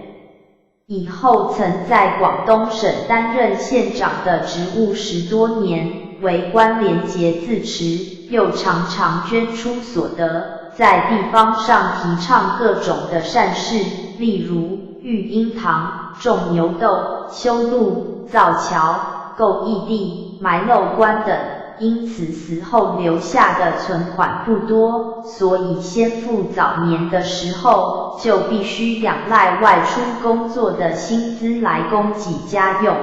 以后曾在广东省担任县长的职务10多年，为官廉洁自持，又常常捐出所得，在地方上提倡各种的善事，例如育婴堂、种牛豆、修路、造桥、购义地、埋漏棺等。因此死后留下的存款不多，所以先父早年的时候就必须仰赖外出工作的薪资来供给家用。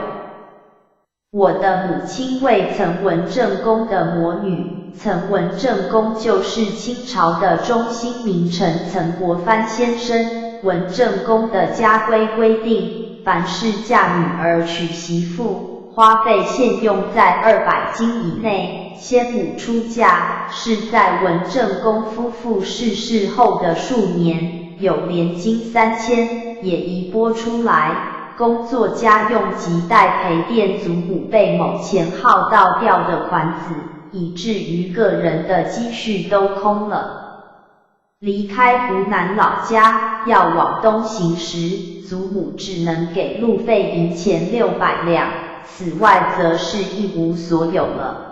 我的母亲为岑文正公的魔女，岑文正公就是清朝的中兴名臣岑国藩先生。文正公的家规定，凡是嫁女儿娶媳妇，花费限用在200金以内，先母出嫁是在文正公夫妇逝世后的数年，有连金3000，也移拨出来，工作家用及代陪垫祖母被某钱耗到掉的款子，以至于个人的积蓄都空了。离开湖南老家，要往东行时，祖母只能给路费银钱600两，此外则是一无所有了。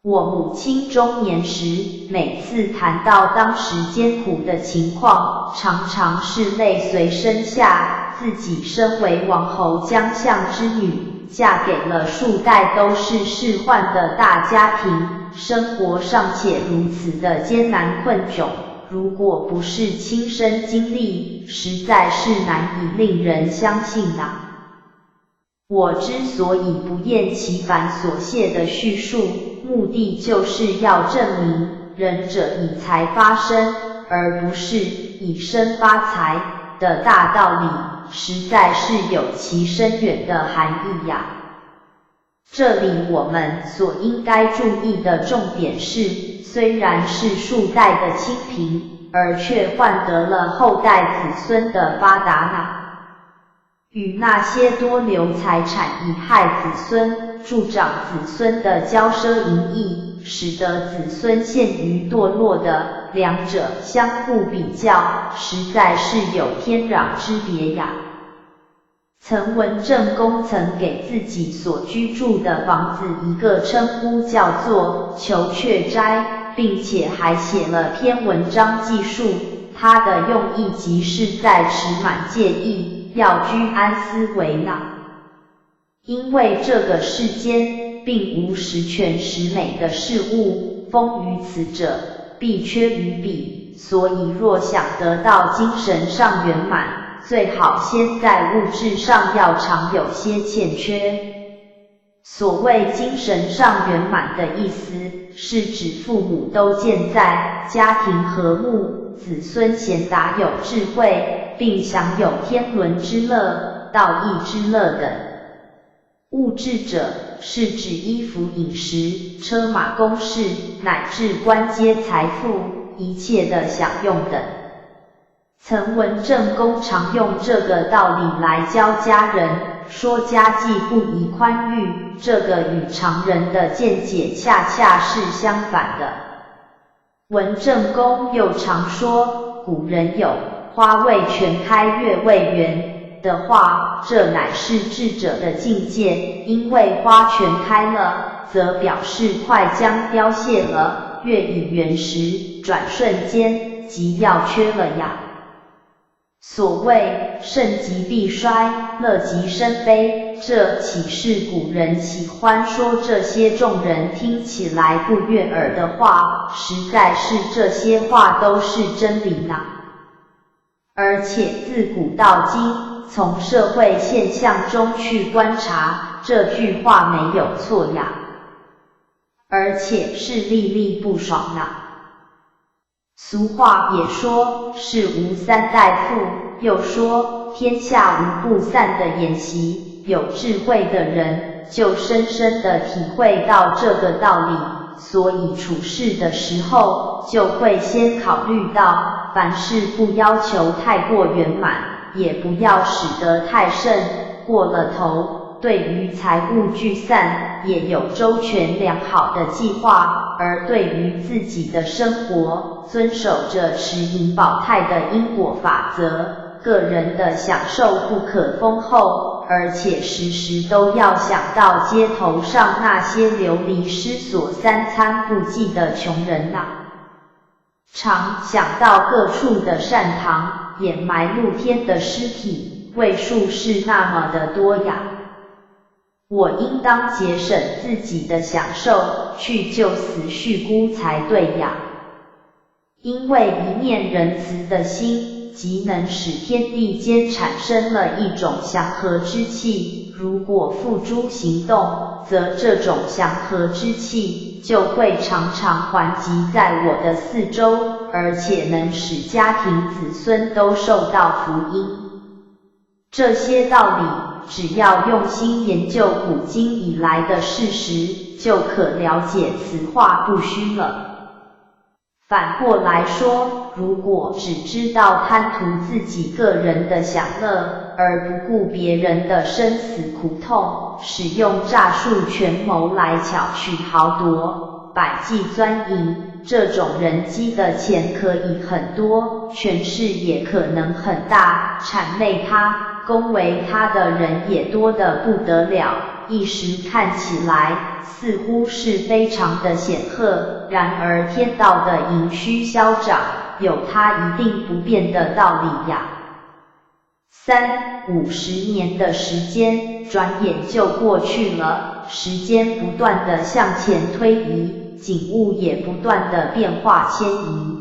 我母亲中年时，每次谈到当时艰苦的情况，常常是泪随身下，自己身为王侯将相之女，嫁给了数代都是仕宦的大家庭，生活尚且如此的艰难困窘，如果不是亲身经历，实在是难以令人相信啊。我之所以不厌其烦所谢的叙述，目的就是要证明仁者以财发身，而不是以身发财的大道理，实在是有其深远的含义呀。这里我们所应该注意的重点是，虽然是数代的清贫，而却换得了后代子孙的发达呢。与那些多留财产以害子孙、助长子孙的骄奢淫逸，使得子孙陷于堕落的，两者相互比较，实在是有天壤之别呀。岑文正公曾给自己所居住的房子一个称呼，叫做求雀斋，并且还写了篇文章记述，他的用意即是在持满戒意，要居安思危呢。因为这个世间并无十全十美的事物，丰于此者必缺于彼，所以若想得到精神上圆满，最好先在物质上要常有些欠缺。所谓精神上圆满的意思，是指父母都健在，家庭和睦，子孙贤达有智慧，并享有天伦之乐、道义之乐等。物质者是指衣服、饮食、车马、宫室，乃至官阶财富，一切的享用等。岑文正公常用这个道理来教家人，说家计不宜宽裕，这个与常人的见解恰恰是相反的。文正公又常说，古人有花未全开月未圆的话，这乃是智者的境界，因为花全开了，则表示快将凋谢了，月已圆时，转瞬间即要缺了呀。所谓盛极必衰，乐极生悲，这岂是古人喜欢说这些众人听起来不悦耳的话，实在是这些话都是真理呢。而且自古到今，从社会现象中去观察，这句话没有错呀。而且是历历不爽啊。俗话也说事无三代父，又说天下无不散的筵席，有智慧的人就深深地体会到这个道理，所以处事的时候就会先考虑到，凡事不要求太过圆满，也不要使得太甚，过了头。对于财务聚散也有周全良好的计划，而对于自己的生活，遵守着持盈保泰的因果法则，个人的享受不可丰厚，而且时时都要想到街头上那些流离失所、三餐不继的穷人啊。常想到各处的善堂掩埋露天的尸体，位数是那么的多呀。我应当节省自己的享受，去救死续孤才对呀。因为一念仁慈的心，即能使天地间产生了一种祥和之气，如果付诸行动，则这种祥和之气就会常常环集在我的四周，而且能使家庭子孙都受到福音。这些道理只要用心研究古今以来的事实，就可了解此话不虚了。反过来说，如果只知道贪图自己个人的享乐，而不顾别人的生死苦痛，使用诈术权谋来巧取豪夺，百计钻营，这种人积的钱可以很多，权势也可能很大，谄媚他、恭维他的人也多得不得了，一时看起来似乎是非常的显赫，然而天道的盈虚消长，有它一定不变的道理呀。50年的时间转眼就过去了，时间不断的向前推移，景物也不断的变化迁移。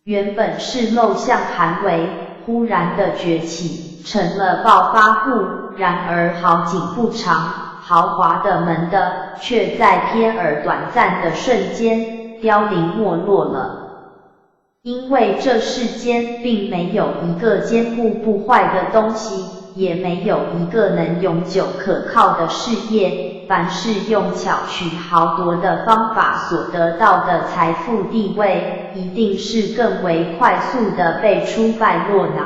原本是陋巷寒微，忽然的崛起，成了暴发户，然而好景不长，豪华的门的却在瞥而短暂的瞬间凋零没落了。因为这世间并没有一个坚固不坏的东西，也没有一个能永久可靠的事业，凡是用巧取豪夺的方法所得到的财富地位，一定是更为快速的被出败落呢。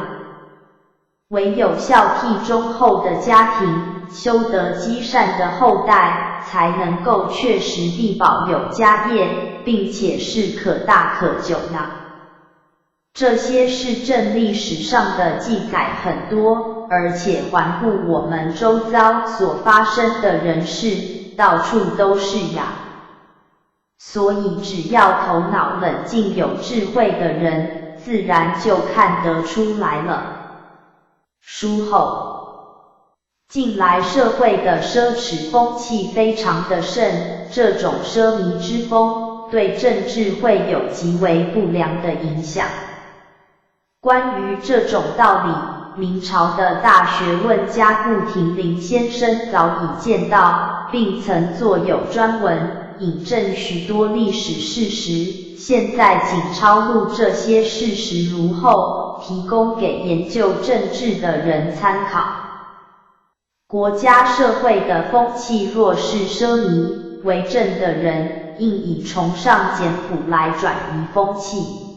唯有孝悌忠厚的家庭，修得积善的后代，才能够确实地保有家业，并且是可大可久呢。这些事证历史上的记载很多，而且环顾我们周遭所发生的人事，到处都是呀。所以只要头脑冷静有智慧的人，自然就看得出来了。书后，近来社会的奢侈风气非常的盛，这种奢靡之风对政治会有极为不良的影响。关于这种道理，明朝的大学问家顾亭林先生早已见到，并曾作有专文，引证许多历史事实，现在仅抄录这些事实如后，提供给研究政治的人参考。国家社会的风气若是奢靡，为政的人应以崇尚简朴来转移风气。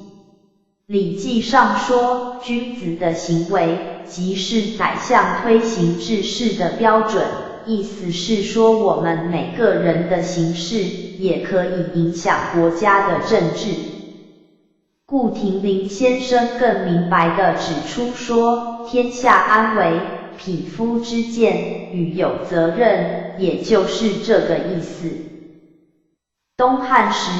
礼记上说，君子的行为即是宰相推行治世的标准，意思是说我们每个人的行事也可以影响国家的政治。顾亭林先生更明白地指出说，天下安危，匹夫之见，与有责任，也就是这个意思。东汉时，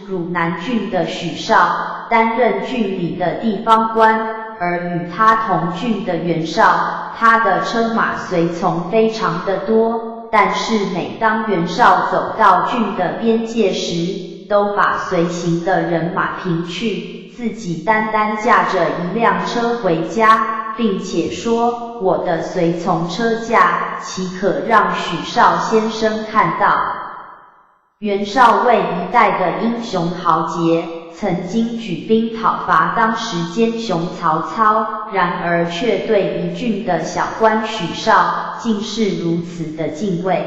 汝南郡的许绍担任郡里的地方官，而与他同郡的袁绍，他的车马随从非常的多，但是每当袁绍走到郡的边界时，都把随行的人马平去，自己单单驾着一辆车回家，并且说，我的随从车驾，岂可让许绍先生看到？袁绍为一代的英雄豪杰，曾经举兵讨伐当时奸雄曹操，然而却对一郡的小官许绍，竟是如此的敬畏。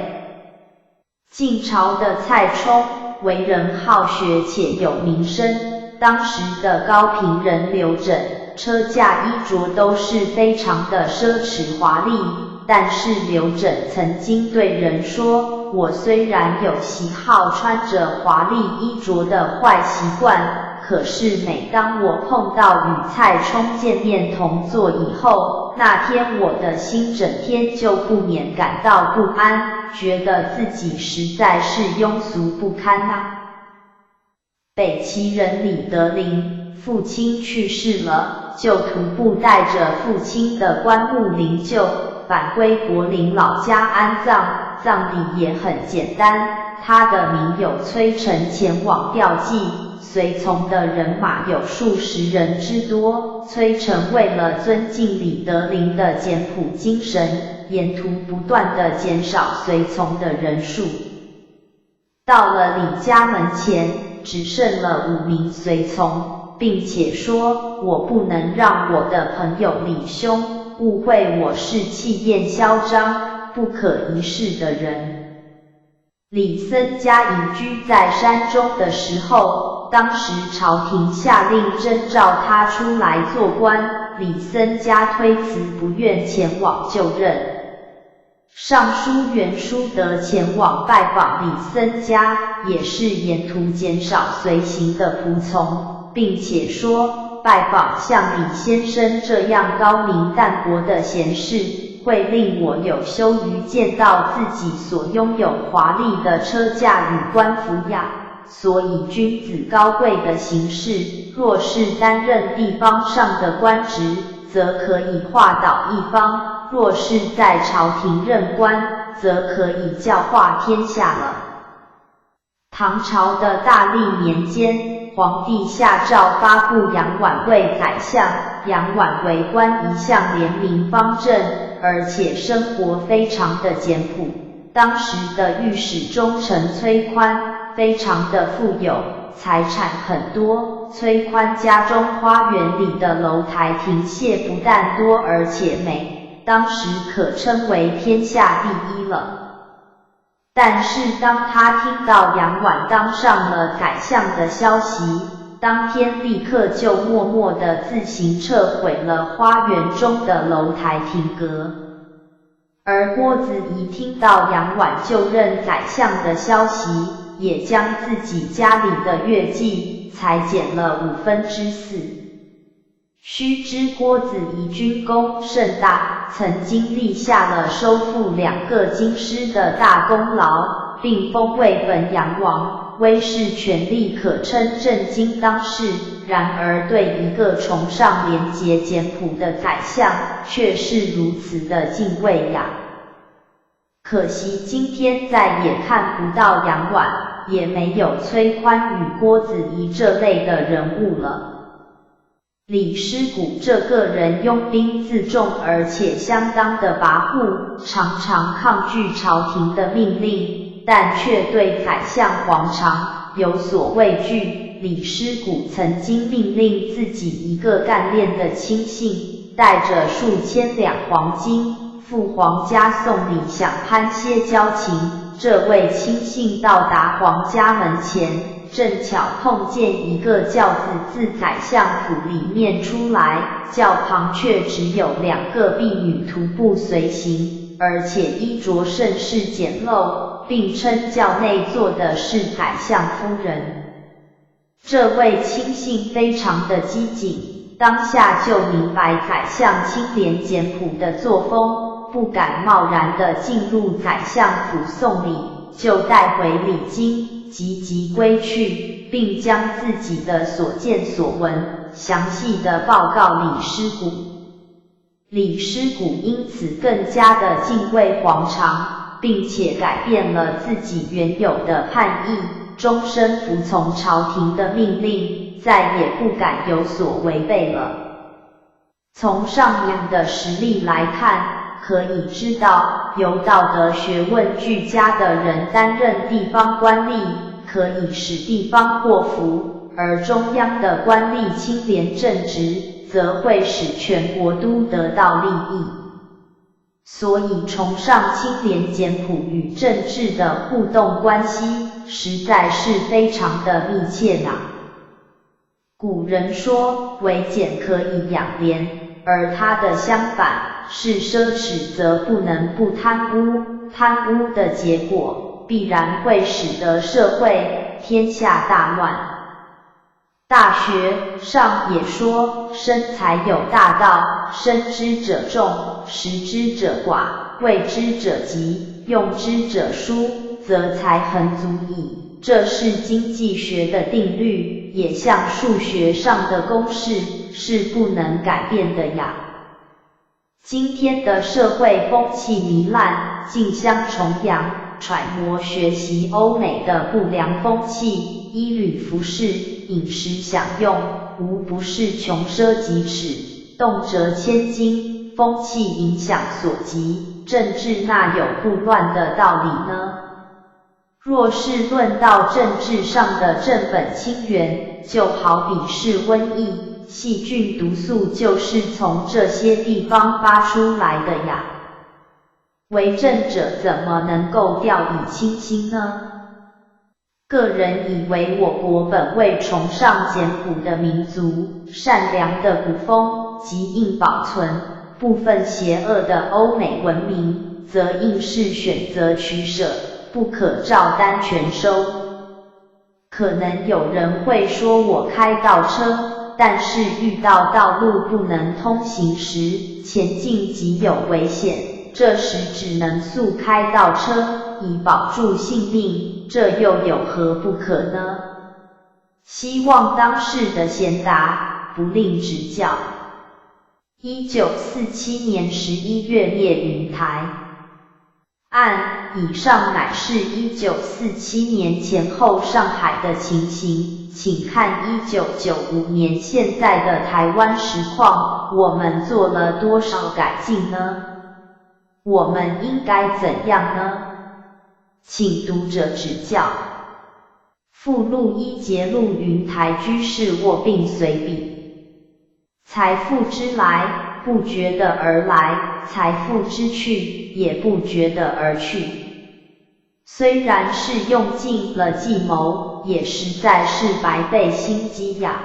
晋朝的蔡冲，为人好学且有名声，当时的高平人刘枕，车驾衣着都是非常的奢侈华丽，但是刘枕曾经对人说，我虽然有喜好穿着华丽衣着的坏习惯，可是每当我碰到与蔡冲见面同坐以后，那天我的心整天就不免感到不安，觉得自己实在是庸俗不堪啊。北齐人李德林，父亲去世了，就徒步带着父亲的棺木灵柩，返归柏林老家安葬，葬礼也很简单，他的名友崔澄前往吊祭，随从的人马有数十人之多。崔澄为了尊敬李德林的简朴精神，沿途不断地减少随从的人数。到了李家门前，只剩了5名随从，并且说，我不能让我的朋友李兄误会我是气焰嚣张、不可一世的人。李僧家隐居在山中的时候，当时朝廷下令征召他出来做官，李僧家推辞不愿前往就任。尚书袁书德前往拜访李僧家，也是沿途减少随行的仆从，并且说，拜访像李先生这样高明淡泊的贤士，会令我有羞于见到自己所拥有华丽的车驾与官服呀。所以君子高贵的行事，若是担任地方上的官职，则可以化导一方；若是在朝廷任官，则可以教化天下了。唐朝的大历年间，皇帝下诏发布杨婉为宰相，杨婉为官一向廉明方正，而且生活非常的简朴。当时的御史中丞崔宽非常的富有，财产很多。崔宽家中花园里的楼台亭榭不但多而且美，当时可称为天下第一了。但是当他听到杨婉当上了宰相的消息，当天立刻就默默地自行撤毁了花园中的楼台亭阁。而郭子仪听到杨婉就任宰相的消息，也将自己家里的月季裁减了4/5。须知郭子仪军功甚大，曾经立下了收复2个京师的大功劳，并封为汾阳王，威势权力可称震惊当世。然而对一个崇尚廉洁简朴的宰相，却是如此的敬畏呀。可惜今天再也看不到杨婉，也没有崔宽与郭子仪这类的人物了。李师古这个人拥兵自重，而且相当的跋扈，常常抗拒朝廷的命令，但却对宰相黄常有所畏惧。李师古曾经命令自己一个干练的亲信，带着数千两黄金赴皇家送礼，想攀些交情。这位亲信到达皇家门前，正巧碰见一个轿子自宰相府里面出来，轿旁却只有2个婢女徒步随行，而且衣着甚是简陋，并称轿内坐的是宰相夫人。这位亲信非常的机警，当下就明白宰相清廉简朴的作风，不敢贸然地进入宰相府送礼，就带回礼金，急急归去，并将自己的所见所闻详细地报告李师古。李师古因此更加的敬畏皇常，并且改变了自己原有的叛意，终身服从朝廷的命令，再也不敢有所违背了。从上面的实例来看，可以知道，由道德学问俱佳的人担任地方官吏，可以使地方祸福，而中央的官吏清廉正直，则会使全国都得到利益。所以崇尚清廉简朴与政治的互动关系，实在是非常的密切呢。古人说，为俭可以养廉，而它的相反是奢侈则不能不贪污，贪污的结果必然会使得社会天下大乱。大学上也说，生财有大道，生之者众，食之者寡，为之者急，用之者疏，则财恒足矣。这是经济学的定律，也像数学上的公式，是不能改变的呀。今天的社会风气糜烂，竞相崇洋，揣摩学习欧美的不良风气，衣履服饰、饮食享用，无不是穷奢极侈，动辄千金，风气影响所及，政治哪有不乱的道理呢？若是论到政治上的正本清源，就好比是瘟疫，细菌毒素就是从这些地方发出来的呀。为政者怎么能够掉以轻心呢？个人以为我国本为崇尚简朴的民族，善良的古风即应保存，部分邪恶的欧美文明，则应是选择取舍，不可照单全收。可能有人会说我开倒车，但是遇到道路不能通行时，前进极有危险，这时只能速开倒车，以保住性命，这又有何不可呢？希望当世的贤达不吝指教。1947年11月列云台。按以上乃是1947年前后上海的情形，请看1995年现在的台湾实况，我们做了多少改进呢？我们应该怎样呢？请读者指教。附录一节录云台居士卧病随笔。财富之来，不觉得而来，财富之去，也不觉得而去。虽然是用尽了计谋，也实在是白费心机呀。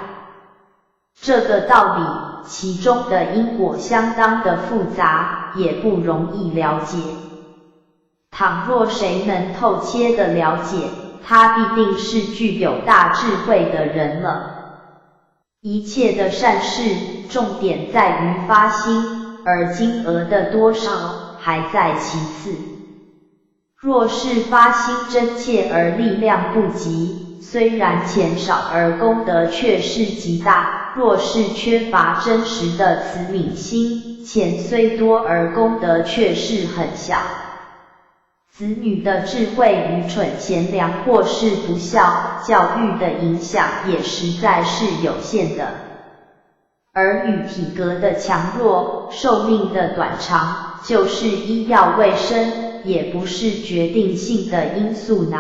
这个道理，其中的因果相当的复杂，也不容易了解。倘若谁能透切地了解，他必定是具有大智慧的人了。一切的善事，重点在于发心，而金额的多少还在其次。若是发心真切而力量不及，虽然钱少而功德却是极大；若是缺乏真实的慈悯心，钱虽多而功德却是很小。子女的智慧愚蠢、贤良或是不孝，教育的影响也实在是有限的。儿女体格的强弱、寿命的短长，就是医药卫生，也不是决定性的因素呢。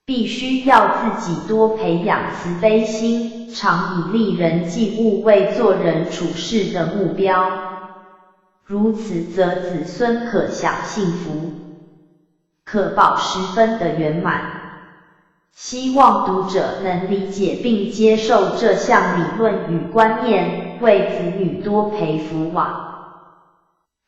必须要自己多培养慈悲心，常以利人济物为做人处事的目标。如此则子孙可享幸福，可保十分的圆满。希望读者能理解并接受这项理论与观念，为子女多培福网。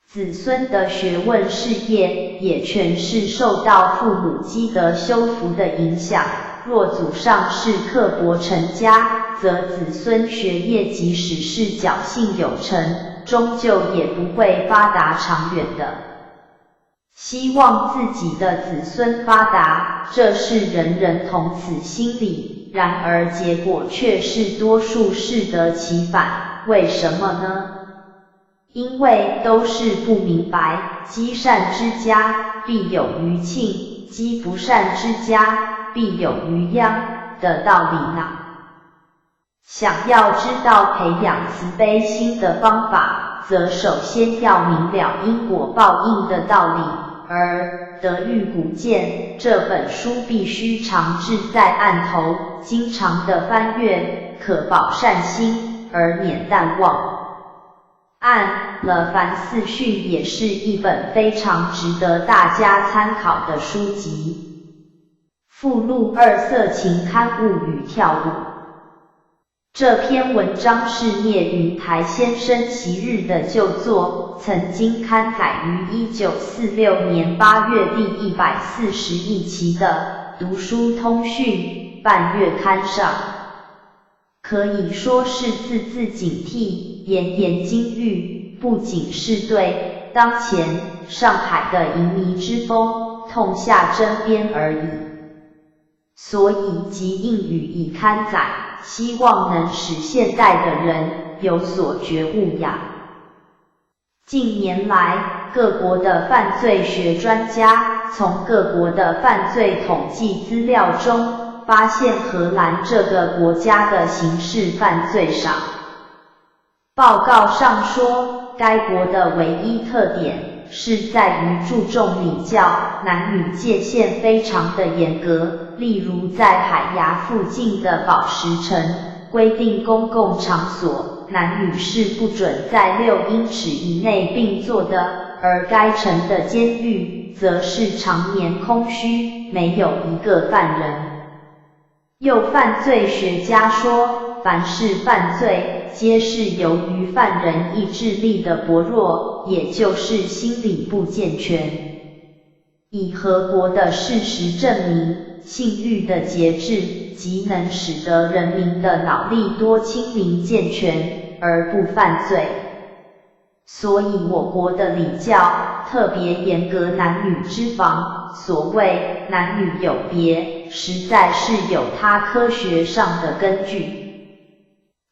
子孙的学问事业也全是受到父母积德修福的影响，若祖上是刻薄成家，则子孙学业即使是侥幸有成，终究也不会发达长远的。希望自己的子孙发达，这是人人同此心理，然而结果却是多数适得其反，为什么呢？因为都是不明白积善之家必有余庆，积不善之家必有余殃的道理呢。想要知道培养慈悲心的方法，法，则首先要明了因果报应的道理，而《德育古鉴》这本书必须常置在案头，经常的翻阅，可保善心，而免淡忘。按了凡四训也是一本非常值得大家参考的书籍。附录2色情刊物与跳舞。这篇文章是聂云台先生其日的旧作，曾经刊载于1946年8月第141期的《读书通讯》半月刊上，可以说是字字警惕，言言金玉，不仅是对当前上海的淫靡之风痛下针砭而已。所以即应予以刊载，希望能使现代的人有所觉悟呀。近年来，各国的犯罪学专家从各国的犯罪统计资料中发现荷兰这个国家的刑事犯罪少。报告上说，该国的唯一特点是在于注重礼教，男女界限非常的严格。例如在海牙附近的宝石城，规定公共场所男女是不准在6英尺以内并坐的，而该城的监狱则是常年空虚，没有一个犯人。又犯罪学家说，凡是犯罪，皆是由于犯人意志力的薄弱，也就是心理不健全。以俄国的事实证明，性欲的节制即能使得人民的脑力多清明健全，而不犯罪。所以我国的礼教特别严格男女之防，所谓男女有别，实在是有它科学上的根据。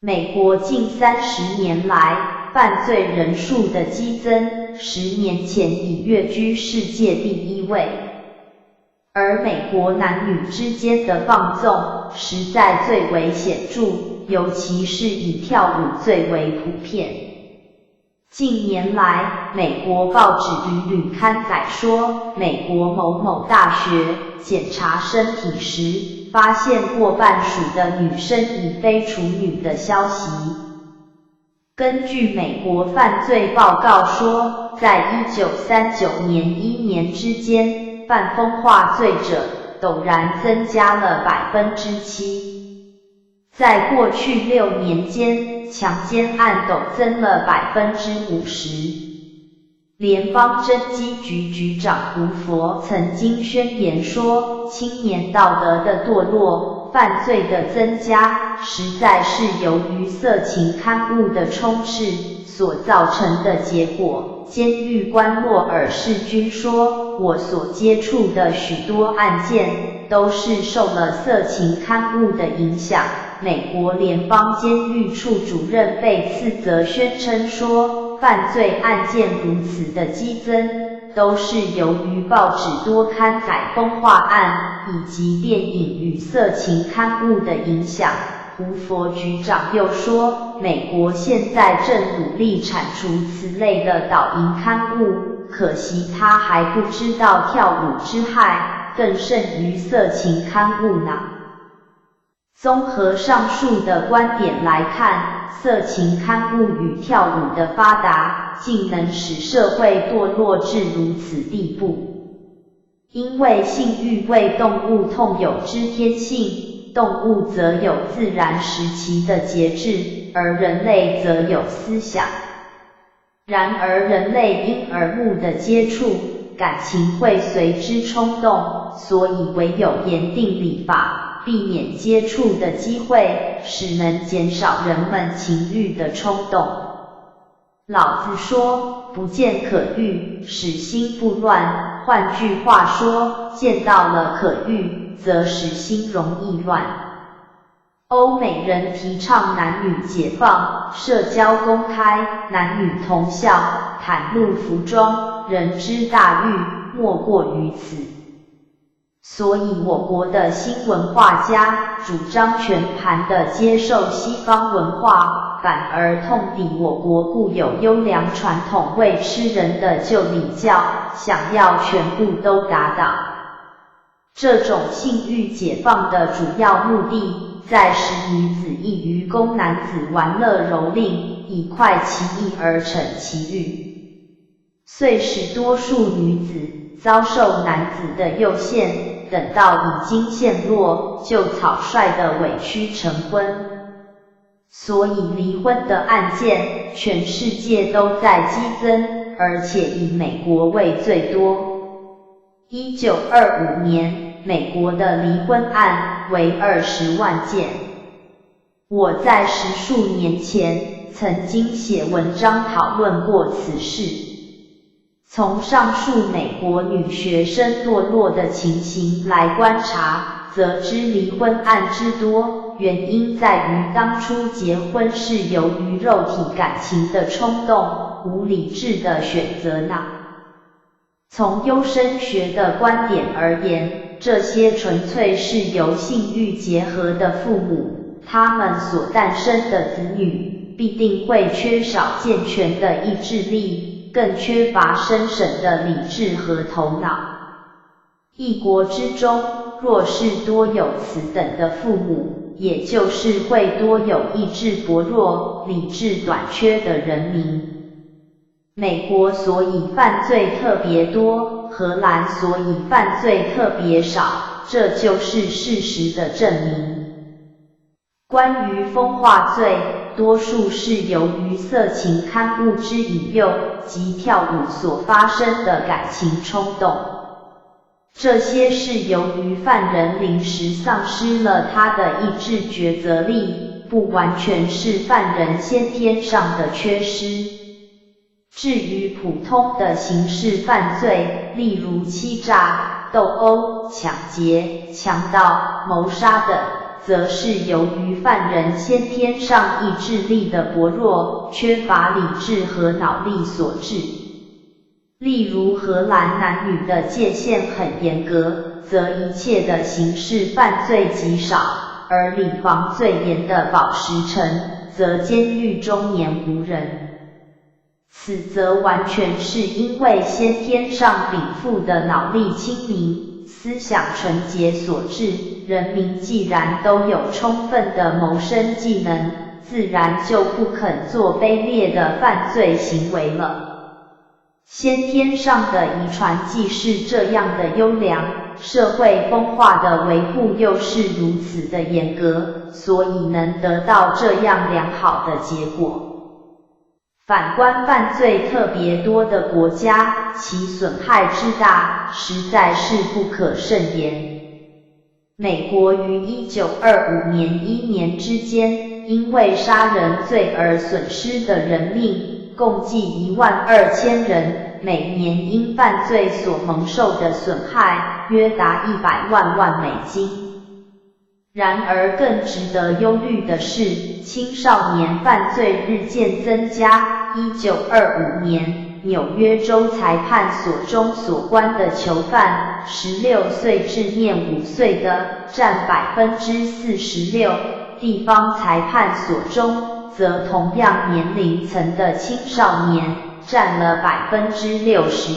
美国近30年来犯罪人数的激增，10年前已跃居世界第1位。而美国男女之间的放纵实在最为显著，尤其是以跳舞最为普遍。近年来，美国报纸屡屡刊载说，美国某某大学检查身体时，发现过半数的女生已非处女的消息。根据美国犯罪报告说，在1939年1年之间，犯风化罪者陡然增加了7%。在过去6年间，强奸案陡增了50%。联邦侦缉局局长胡佛曾经宣言说，青年道德的堕落，犯罪的增加，实在是由于色情刊物的充斥所造成的结果。监狱官洛尔士均说，我所接触的许多案件都是受了色情刊物的影响。美国联邦监狱处主任贝茨则宣称说，犯罪案件如此的激增，都是由于报纸多刊载风化案以及电影与色情刊物的影响。胡佛局长又说，美国现在正努力铲除此类的导淫刊物，可惜他还不知道跳舞之害更甚于色情刊物呢。综合上述的观点来看，色情刊物与跳舞的发达，竟能使社会堕落至如此地步。因为性欲为动物痛有之天性，动物则有自然时期的节制，而人类则有思想。然而人类因耳目的接触，感情会随之冲动，所以唯有严定礼法，避免接触的机会，使能减少人们情欲的冲动。老子说，不见可欲，使心不乱。换句话说，见到了可欲，则使心容易乱。欧美人提倡男女解放，社交公开，男女同校，袒露服装，人之大欲，莫过于此。所以我国的新文化家主张全盘地接受西方文化，反而痛抵我国固有优良传统为吃人的旧礼教，想要全部都打倒。这种性欲解放的主要目的，在使女子易于供男子玩乐蹂躏，以快其意而成其欲，遂使多数女子遭受男子的诱陷，等到已经陷落，就草率地委屈成婚。所以离婚的案件，全世界都在激增，而且以美国为最多。1925年，美国的离婚案为20万件。我在10数年前曾经写文章讨论过此事。从上述美国女学生堕落的情形来观察，则知离婚案之多，原因在于当初结婚是由于肉体感情的冲动，无理智的选择呢。从优生学的观点而言，这些纯粹是由性欲结合的父母，他们所诞生的子女必定会缺少健全的意志力，更缺乏深省的理智和头脑。一国之中，若是多有此等的父母，也就是会多有意志薄弱、理智短缺的人民。美国所以犯罪特别多，荷兰所以犯罪特别少，这就是事实的证明。关于风化罪，多数是由于色情刊物之引诱及跳舞所发生的感情冲动。这些是由于犯人临时丧失了他的意志抉择力，不完全是犯人先天上的缺失。至于普通的刑事犯罪，例如欺诈、斗殴、抢劫、强盗、谋杀等，则是由于犯人先天上意志力的薄弱，缺乏理智和脑力所致。例如荷兰男女的界限很严格，则一切的刑事犯罪极少，而礼防最严的宝石城，则监狱中年无人。此则完全是因为先天上禀赋的脑力清明、思想纯洁所致。人民既然都有充分的谋生技能，自然就不肯做卑劣的犯罪行为了。先天上的遗传既是这样的优良，社会风化的维护又是如此的严格，所以能得到这样良好的结果。反观犯罪特别多的国家，其损害之大，实在是不可胜言。美国于1925年1年之间，因为杀人罪而损失的人命，共计12000人，每年因犯罪所蒙受的损害，约达100万美金。然而更值得忧虑的是，青少年犯罪日渐增加。1925年，纽约州裁判所中所关的囚犯，16岁至念5岁的占46%，地方裁判所中则同样年龄层的青少年占了61%。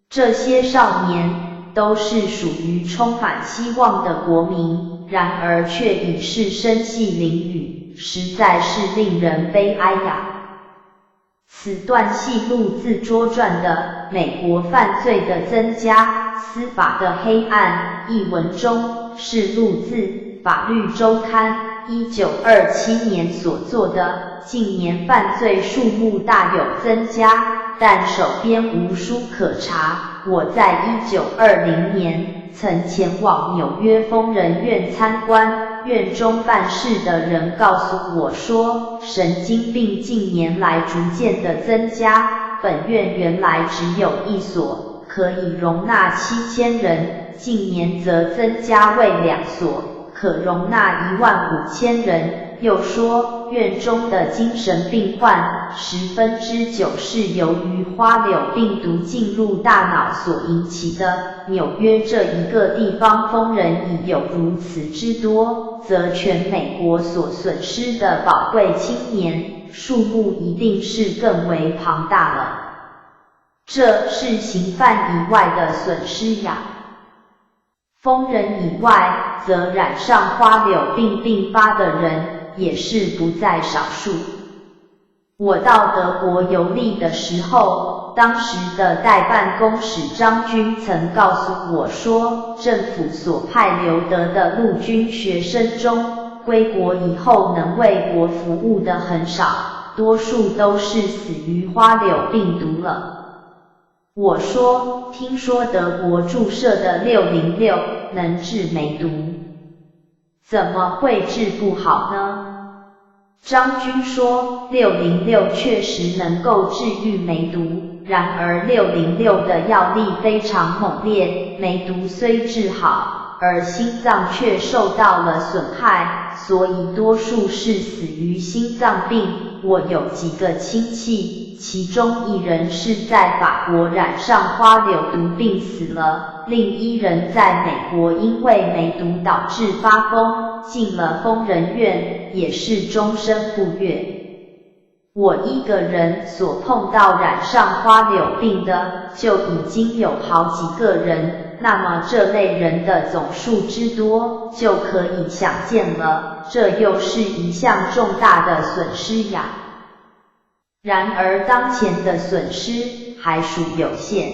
这些少年都是属于充满希望的国民，然而却已是身系囹圄，实在是令人悲哀呀。此段系录自卓撰的《美国犯罪的增加，司法的黑暗》一文中，是录自《法律周刊》1927年所做的。近年犯罪数目大有增加，但手边无书可查。我在1920年曾前往纽约疯人院参观，院中办事的人告诉我说，神经病近年来逐渐的增加，本院原来只有1所，可以容纳7000人，近年则增加为2所，可容纳15000人。又说，院中的精神病患9%是由于花柳病毒进入大脑所引起的。纽约这一个地方疯人已有如此之多，则全美国所损失的宝贵青年数目一定是更为庞大了。这是刑犯以外的损失呀。疯人以外，则染上花柳病并发的人也是不在少数。我到德国游历的时候，当时的代办公使张军曾告诉我说，政府所派留德的陆军学生中，归国以后能为国服务的很少，多数都是死于花柳病毒了。我说，听说德国注射的606能治梅毒，怎么会治不好呢？张军说，606确实能够治愈梅毒，然而606的药力非常猛烈，梅毒虽治好，而心脏却受到了损害，所以多数是死于心脏病。我有几个亲戚，其中一人是在法国染上花柳毒病死了，另一人在美国因为梅毒导致发疯，进了疯人院，也是终身不愈。我一个人所碰到染上花柳病的，就已经有好几个人，那么这类人的总数之多，就可以想见了，这又是一项重大的损失呀。然而当前的损失还属有限，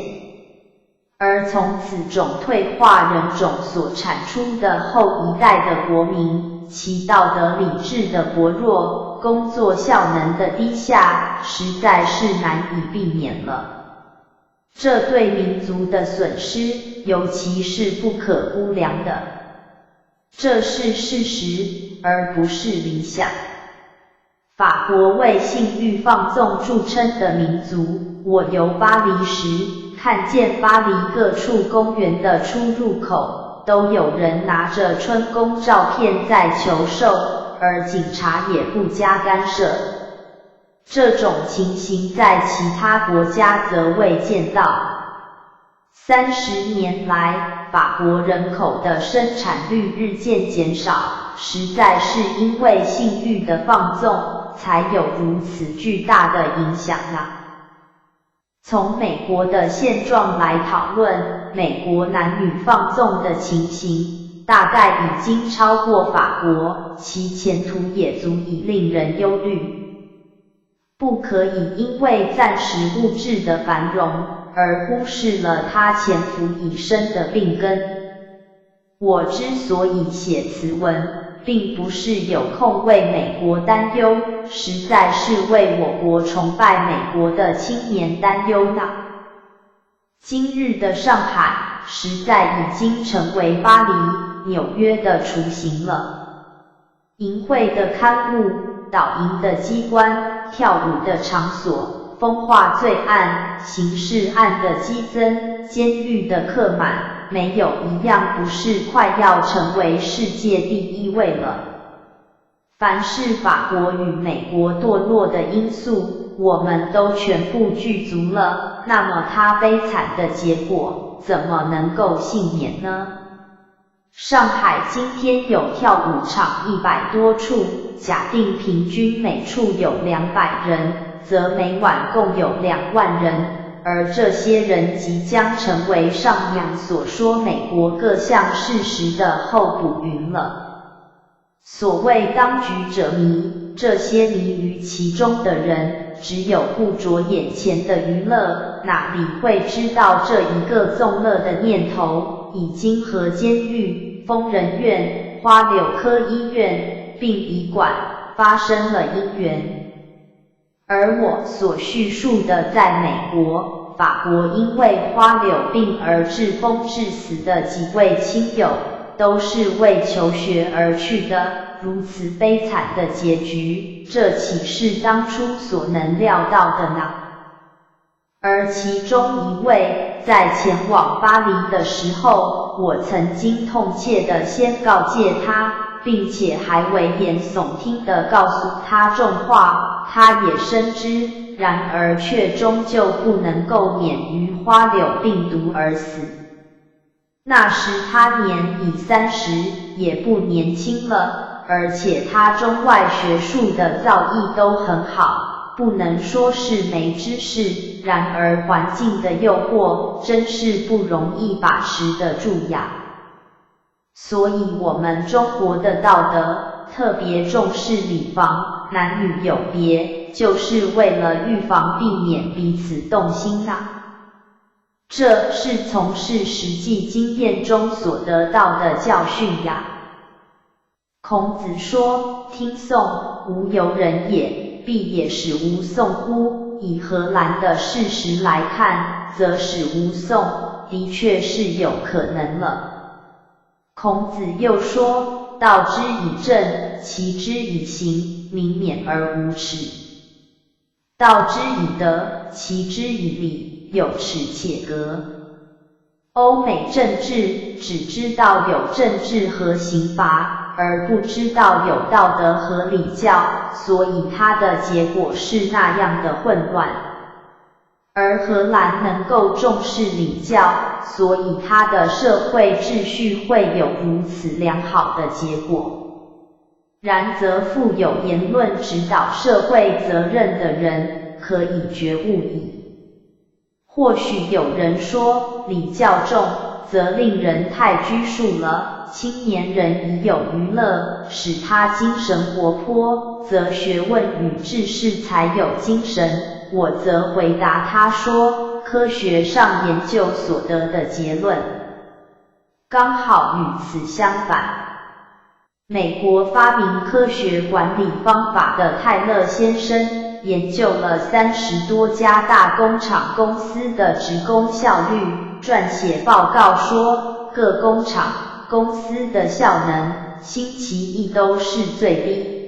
而从此种退化人种所产出的后一代的国民，其道德理智的薄弱，工作效能的低下，实在是难以避免了。这对民族的损失，尤其是不可估量的。这是事实，而不是理想。法国为性欲放纵著称的民族，我游巴黎时，看见巴黎各处公园的出入口，都有人拿着春宫照片在求售，而警察也不加干涉。这种情形在其他国家则未见到。30年来，法国人口的生产率日渐减少，实在是因为性欲的放纵，才有如此巨大的影响啊。从美国的现状来讨论，美国男女放纵的情形，大概已经超过法国，其前途也足以令人忧虑。不可以因为暂时物质的繁荣，而忽视了它潜伏已深的病根。我之所以写此文，并不是有空为美国担忧，实在是为我国崇拜美国的青年担忧呢。今日的上海，实在已经成为巴黎、纽约的雏形了。淫秽的刊物、导淫的机关、跳舞的场所、风化罪案、刑事案的激增、监狱的客满，没有一样不是快要成为世界第1位了。凡是法国与美国堕落的因素，我们都全部具足了，那么它悲惨的结果怎么能够幸免呢？上海今天有跳舞场100多处，假定平均每处有200人，则每晚共有2万人，而这些人即将成为上面所说美国各项事实的候补云了。所谓当局者迷，这些迷于其中的人，只有顾着眼前的娱乐，哪里会知道这一个纵乐的念头，已经和监狱、疯人院、花柳科医院、殡仪馆发生了因缘。而我所叙述的在美国、法国因为花柳病而致疯致死的几位亲友，都是为求学而去的，如此悲惨的结局，这岂是当初所能料到的呢？而其中一位，在前往巴黎的时候，我曾经痛切地先告诫他，并且还危言耸听地告诉他重话，他也深知，然而却终究不能够免于花柳病毒而死。那时他年已30，也不年轻了，而且他中外学术的造诣都很好，不能说是没知识，然而环境的诱惑真是不容易把持得住呀。所以我们中国的道德特别重视礼防，男女有别，就是为了预防避免彼此动心啊。这是从事实际经验中所得到的教训呀。孔子说：“听讼，无由人也，必也使无讼乎？”以荷兰的事实来看，则使无讼的确是有可能了。孔子又说：“道之以政，齐之以刑，民免而无耻。道之以德，齐之以礼，有耻且格。”欧美政治只知道有政治和刑罚，而不知道有道德和礼教，所以它的结果是那样的混乱。而荷兰能够重视礼教，所以它的社会秩序会有如此良好的结果。然则负有言论指导社会责任的人，可以觉悟矣。或许有人说，礼教重，则令人太拘束了，青年人已有娱乐，使他精神活泼，则学问与知识才有精神。我则回答他说，科学上研究所得的结论，刚好与此相反。美国发明科学管理方法的泰勒先生，研究了30多家大工厂公司的职工效率，撰写报告说，各工厂公司的效能、星期一都是最低。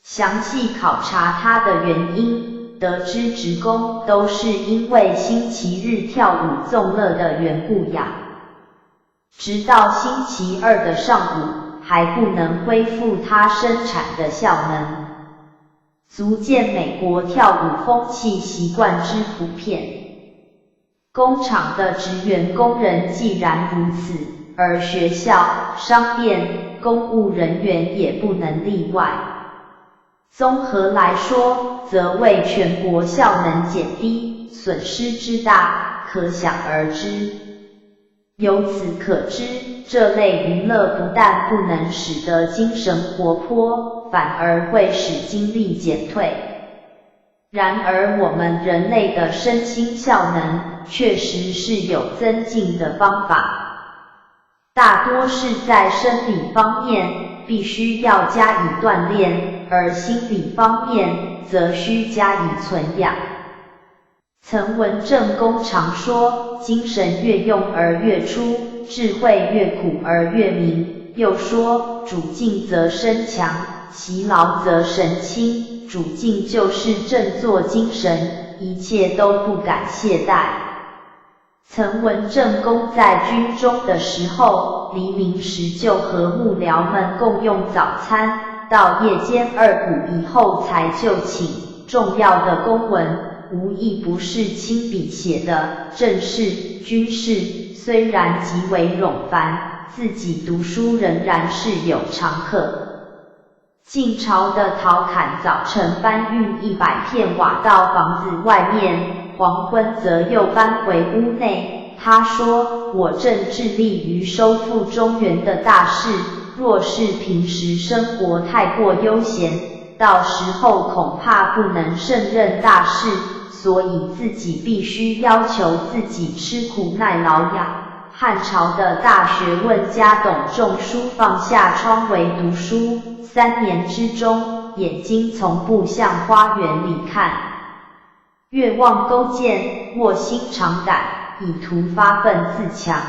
详细考察它的原因，得知职工都是因为星期日跳舞纵乐的缘故呀。直到星期二的上午，还不能恢复它生产的效能，足见美国跳舞风气习惯之普遍。工厂的职员工人既然如此，而学校、商店、公务人员也不能例外。综合来说，则为全国效能减低，损失之大，可想而知。由此可知，这类娱乐不但不能使得精神活泼，反而会使精力减退。然而我们人类的身心效能确实是有增进的方法，大多是在生理方面必须要加以锻炼，而心理方面则需加以存养。曾文正公常说，精神越用而越出，智慧越苦而越明。又说，主静则身强，其劳则神清。主静就是振作精神，一切都不敢懈怠。曾文正公在军中的时候，黎明时就和幕僚们共用早餐，到夜间2鼓以后才就寝。重要的公文无一不是亲笔写的，政事、军事虽然极为冗繁，自己读书仍然是有常客。晋朝的陶侃早晨搬运100片瓦到房子外面，黄昏则又搬回屋内。他说，我正致力于收复中原的大事，若是平时生活太过悠闲，到时候恐怕不能胜任大事，所以自己必须要求自己吃苦耐劳呀。汉朝的大学问家董仲舒放下窗围读书，3年之中，眼睛从不向花园里看。越望勾践，卧薪尝胆，以图发愤自强。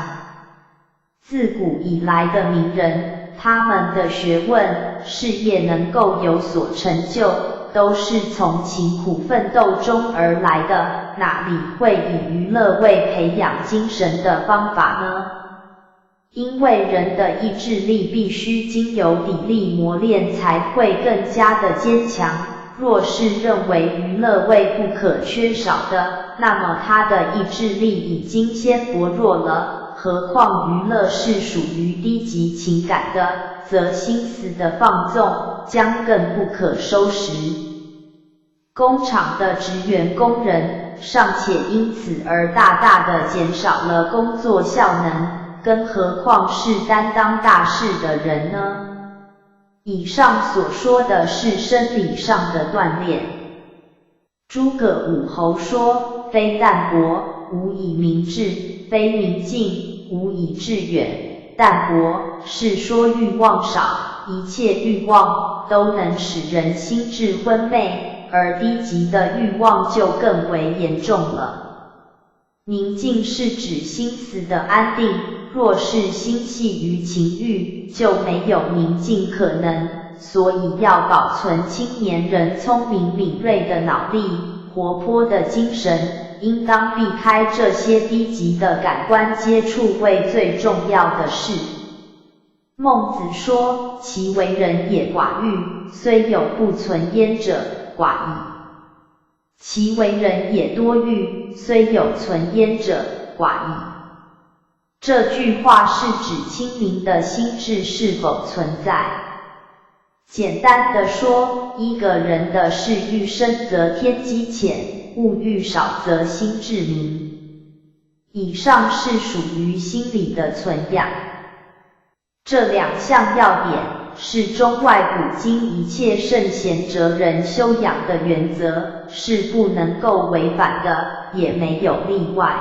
自古以来的名人，他们的学问、事业能够有所成就，都是从勤苦奋斗中而来的，哪里会以娱乐为培养精神的方法呢？因为人的意志力必须经由砥砺磨练才会更加的坚强，若是认为娱乐为不可缺少的，那么他的意志力已经先薄弱了，何况娱乐是属于低级情感的，则心思的放纵将更不可收拾。工厂的职员工人尚且因此而大大的减少了工作效能，更何况是担当大事的人呢？以上所说的是生理上的锻炼。诸葛武侯说：非淡泊，无以明志；非明镜，无以致远。淡泊是说欲望少，一切欲望都能使人心智昏昧，而低级的欲望就更为严重了。宁静是指心思的安定，若是心系于情欲，就没有宁静可能，所以要保存青年人聪明敏锐的脑力、活泼的精神，应当避开这些低级的感官接触为最重要的事。孟子说：其为人也寡欲，虽有不存焉者，寡矣；其为人也多欲，虽有存焉者，寡矣。这句话是指清明的心智是否存在。简单的说，一个人的事欲深则天机浅，物欲少则心智明。以上是属于心理的存养。这两项要点是中外古今一切圣贤哲人修养的原则，是不能够违反的，也没有例外。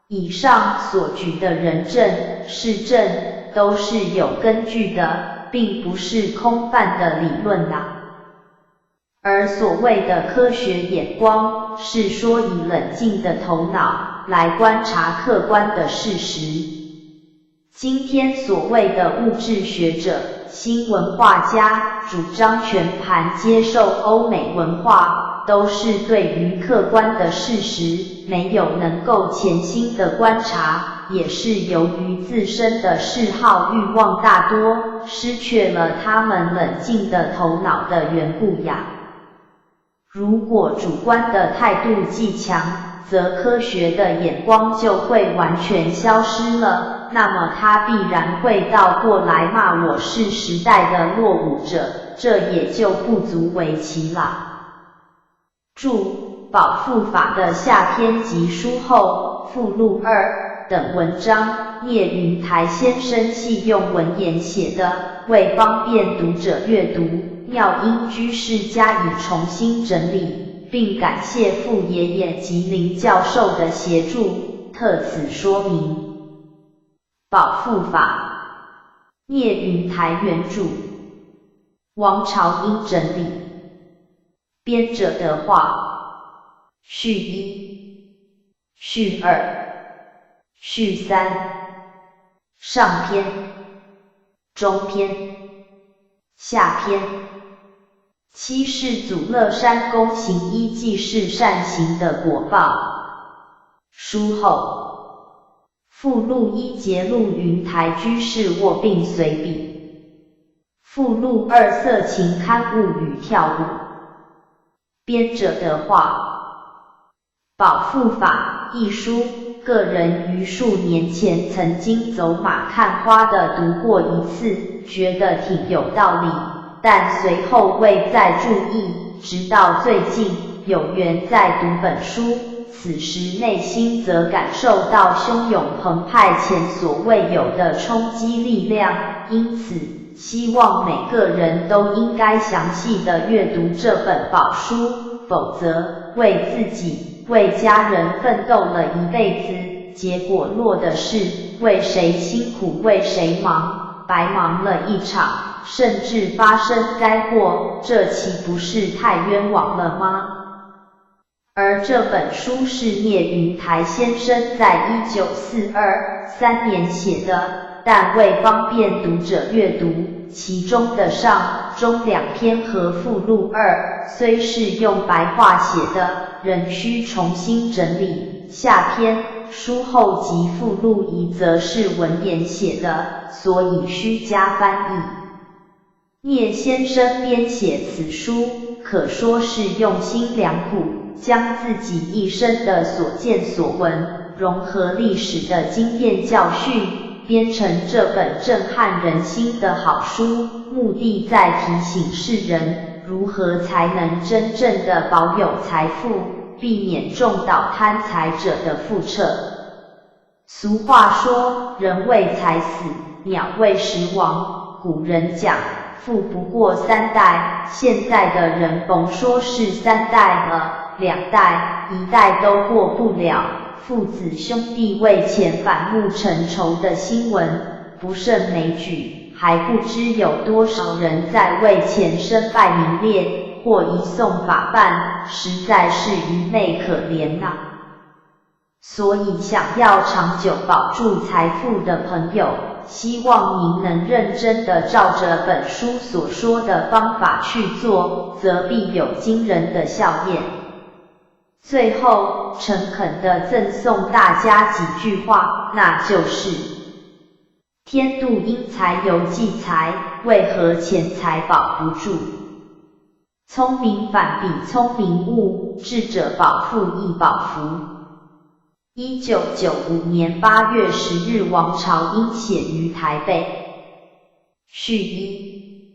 以上所举的人证、事证都是有根据的，并不是空泛的理论啊。而所谓的科学眼光，是说以冷静的头脑来观察客观的事实。今天所谓的物质学者、新文化家主张全盘接受欧美文化，都是对于客观的事实没有能够潜心的观察，也是由于自身的嗜好欲望大多，失去了他们冷静的头脑的缘故呀。如果主观的态度既强，则科学的眼光就会完全消失了，那么他必然会倒过来骂我是时代的落伍者，这也就不足为奇了。注：保护法的下篇及书后附录2等文章，聂云台先生系用文言写的，为方便读者阅读，妙音居士加以重新整理，并感谢傅爷爷及林教授的协助，特此说明。保护法，聂云台原著，王朝英整理，编者的话，序1、序2、序3、上篇、中篇、下篇。七是祖乐山公行医济世善行的果报。书后附录1节录云台居士卧病随笔。附录2色情刊物与跳舞。编者的话，保护法一书，个人于数年前曾经走马看花的读过一次，觉得挺有道理，但随后未再注意，直到最近有缘再读本书，此时内心则感受到汹涌澎湃前所未有的冲击力量，因此希望每个人都应该详细的阅读这本宝书，否则为自己、为家人奋斗了一辈子，结果落的是为谁辛苦为谁忙，白忙了一场，甚至发生灾祸，这岂不是太冤枉了吗？而这本书是聂云台先生在1942-3年写的，但为方便读者阅读，其中的上、中2篇和附录2虽是用白话写的，仍需重新整理，下篇、书后及附录1则是文言写的，所以需加翻译。聂先生编写此书，可说是用心良苦，将自己一生的所见所闻、融合历史的经验教训，编成这本震撼人心的好书，目的在提醒世人，如何才能真正的保有财富，避免重蹈贪财者的覆辙。俗话说，人为财死，鸟为食亡。古人讲，富不过三代，现在的人甭说是三代了，2代、1代都过不了。父子兄弟为钱反目成仇的新闻不胜枚举，还不知有多少人在为钱身败名裂，或移送法办，实在是愚昧可怜呐。所以想要长久保住财富的朋友，希望您能认真地照着本书所说的方法去做，则必有惊人的效验。最后，诚恳地赠送大家几句话，那就是：天妒英才犹济财，为何钱财保不住？聪明反比聪明误，智者保富亦保福。1995年8月10日，王朝英写于台北。序一：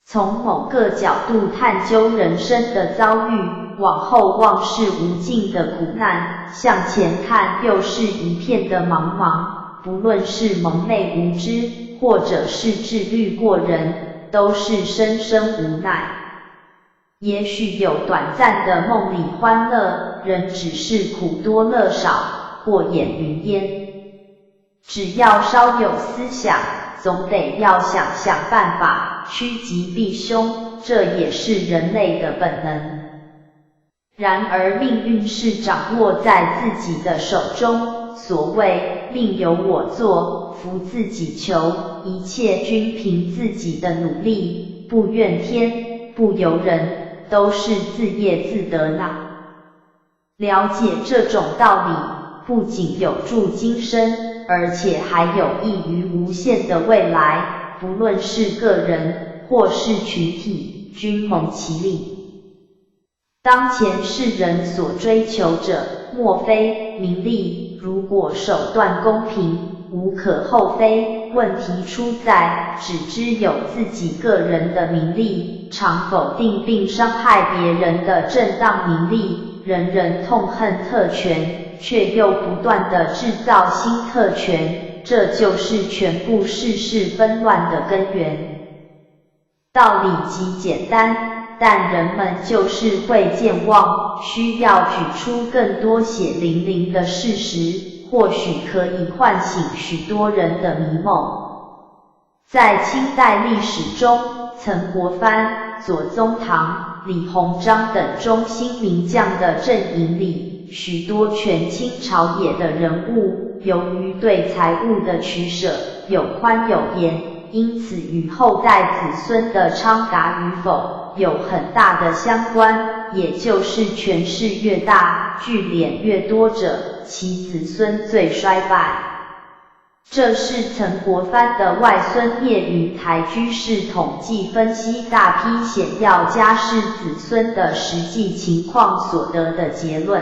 从某个角度探究人生的遭遇，往后望是无尽的苦难，向前看又是一片的茫茫。不论是蒙昧无知，或者是智虑过人，都是深深无奈。也许有短暂的梦里欢乐，人只是苦多乐少，过眼云烟。只要稍有思想，总得要想办法趋吉避凶，这也是人类的本能。然而命运是掌握在自己的手中，所谓命由我作，福自己求，一切均凭自己的努力，不怨天，不尤人，都是自业自得呐。了解这种道理，不仅有助今生，而且还有益于无限的未来，不论是个人或是群体，均蒙其利。当前世人所追求者，莫非名利，如果手段公平，无可厚非。问题出在，只知有自己个人的名利，常否定并伤害别人的正当名利。人人痛恨特权，却又不断地制造新特权，这就是全部世事纷乱的根源。道理极简单，但人们就是会健忘，需要举出更多血淋淋的事实，或许可以唤醒许多人的迷梦。在清代历史中，曾国藩、左宗棠、李鸿章等中兴名将的阵营里，许多权倾朝野的人物，由于对财物的取舍有宽有严，因此与后代子孙的昌达与否有很大的相关，也就是权势越大，聚敛越多者，其子孙最衰败。这是曾国藩的外孙叶允台居士统计分析大批显要家世子孙的实际情况所得的结论。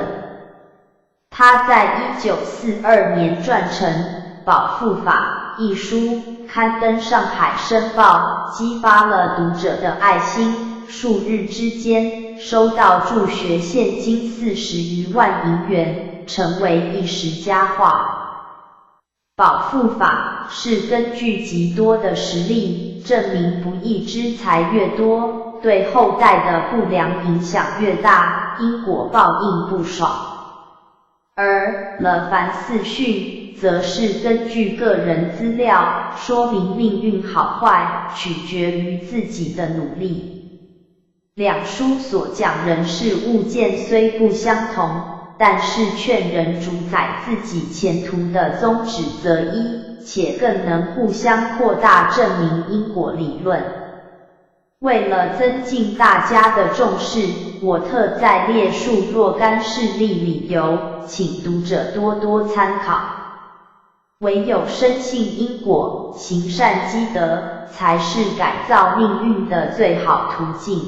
他在1942年撰成《保富法》一书，刊登上海申报，激发了读者的爱心。数日之间，收到助学现金40余万银元，成为一时佳话。保富法是根据极多的实例，证明不义之财越多，对后代的不良影响越大，因果报应不爽。而了凡四训则是根据个人资料，说明命运好坏取决于自己的努力。两书所讲人事物件虽不相同，但是劝人主宰自己前途的宗旨则一，且更能互相扩大证明因果理论。为了增进大家的重视，我特再列述若干事例理由，请读者多多参考。唯有深信因果，行善积德，才是改造命运的最好途径。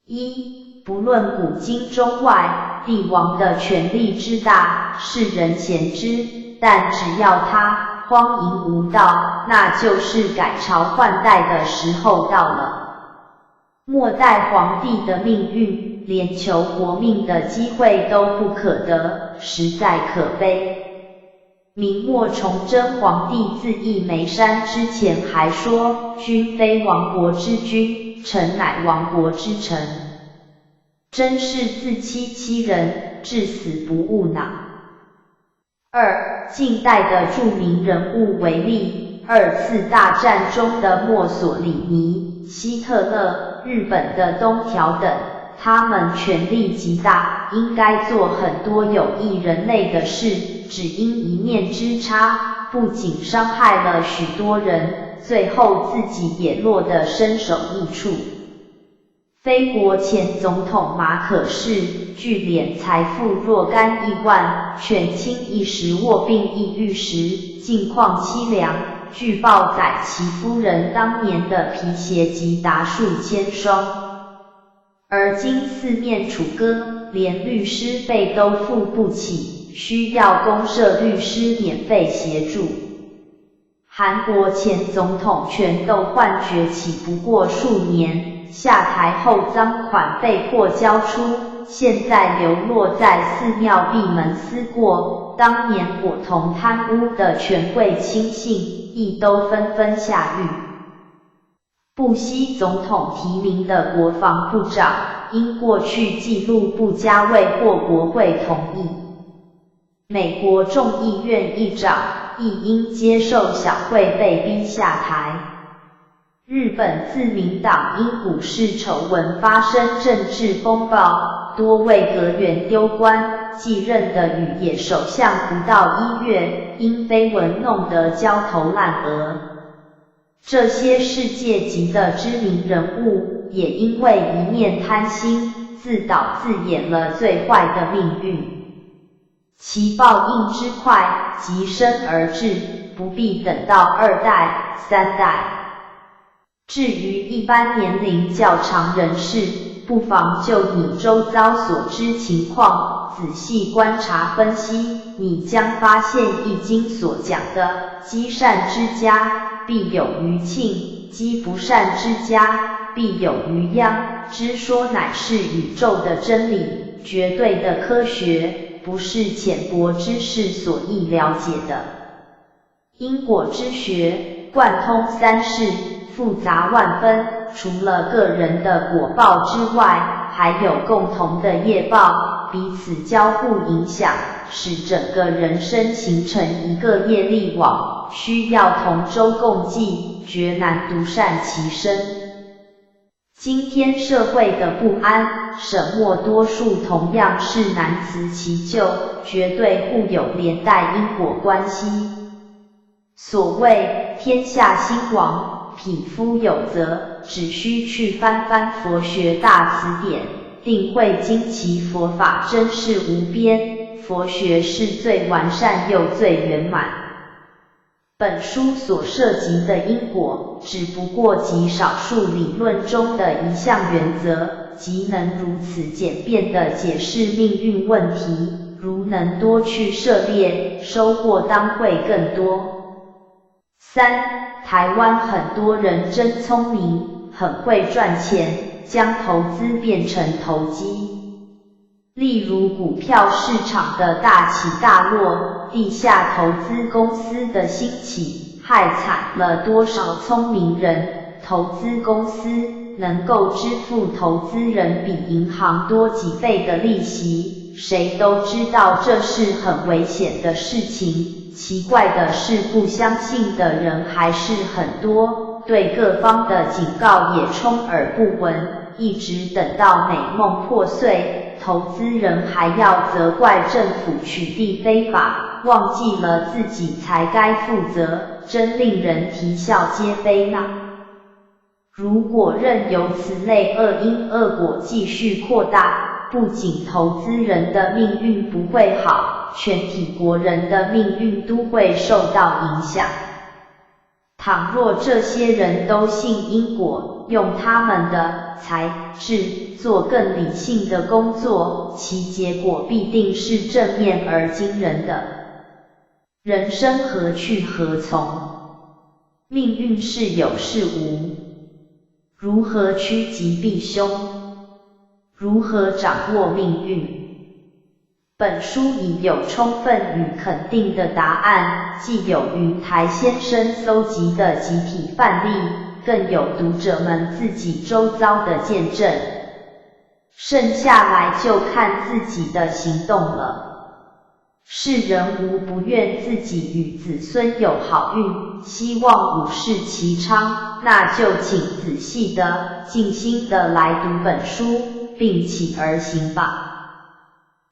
一，不论古今中外，帝王的权力之大，世人贤知，但只要他荒淫无道，那就是改朝换代的时候到了。末代皇帝的命运，连求活命的机会都不可得，实在可悲。明末崇祯皇帝自缢眉山之前还说：“君非亡国之君，臣乃亡国之臣。”真是自欺欺人，至死不悟呢。近代的著名人物为例，二次大战中的墨索里尼、希特勒、日本的东条等，他们权力极大，应该做很多有益人类的事，只因一念之差，不仅伤害了许多人，最后自己也落得身首异处。菲国前总统马可仕，据敛财富若干亿万，权倾一时卧病抑郁时，境况凄凉。据报载其夫人当年的皮鞋即达数千双，而今四面楚歌，连律师费都付不起，需要公社律师免费协助。韩国前总统权斗焕崛起不过数年，下台后赃款被迫交出，现在流落在寺庙闭门思过，当年伙同贪污的权贵亲信亦都纷纷下狱。布希总统提名的国防部长，因过去记录不佳未获国会同意。美国众议院议长亦因接受小贿被逼下台。日本自民党因股市丑闻发生政治风暴，多位阁员丢官，继任的宇野首相不到1月，因绯闻弄得焦头烂额。这些世界级的知名人物，也因为一念贪心，自导自演了最坏的命运。其报应之快，即身而至，不必等到2代、3代。至于一般年龄较长人士，不妨就你周遭所知情况，仔细观察分析，你将发现易经所讲的积善之家，必有余庆；积不善之家，必有余殃之说乃是宇宙的真理，绝对的科学，不是浅薄知识所易了解的。因果之学，贯通3世，复杂万分，除了个人的果报之外，还有共同的业报，彼此交互影响，使整个人生形成一个业力网，需要同舟共济，绝难独善其身。今天社会的不安，沈默多数同样是难辞其咎，绝对互有连带因果关系。所谓天下兴亡，匹夫有责，只需去翻翻佛学大词典，定会惊奇佛法真是无边，佛学是最完善又最圆满。本书所涉及的因果，只不过极少数理论中的一项原则，即能如此简便地解释命运问题，如能多去涉猎，收获当会更多。台湾很多人真聪明，很会赚钱，将投资变成投机。例如股票市场的大起大落，地下投资公司的兴起，害惨了多少聪明人。投资公司能够支付投资人比银行多几倍的利息，谁都知道这是很危险的事情。奇怪的是，不相信的人还是很多，对各方的警告也充耳不闻，一直等到美梦破碎，投资人还要责怪政府取缔非法，忘记了自己才该负责，真令人啼笑皆非呢。如果任由此类恶因恶果继续扩大，不仅投资人的命运不会好，全体国人的命运都会受到影响。倘若这些人都信因果，用他们的才智做更理性的工作，其结果必定是正面而惊人的。人生何去何从？命运是有是无？如何趋吉避凶？如何掌握命运？本书已有充分与肯定的答案，既有云台先生搜集的集体范例，更有读者们自己周遭的见证，剩下来就看自己的行动了。世人无不愿自己与子孙有好运，希望五世其昌，那就请仔细的、静心的来读本书，并起而行吧。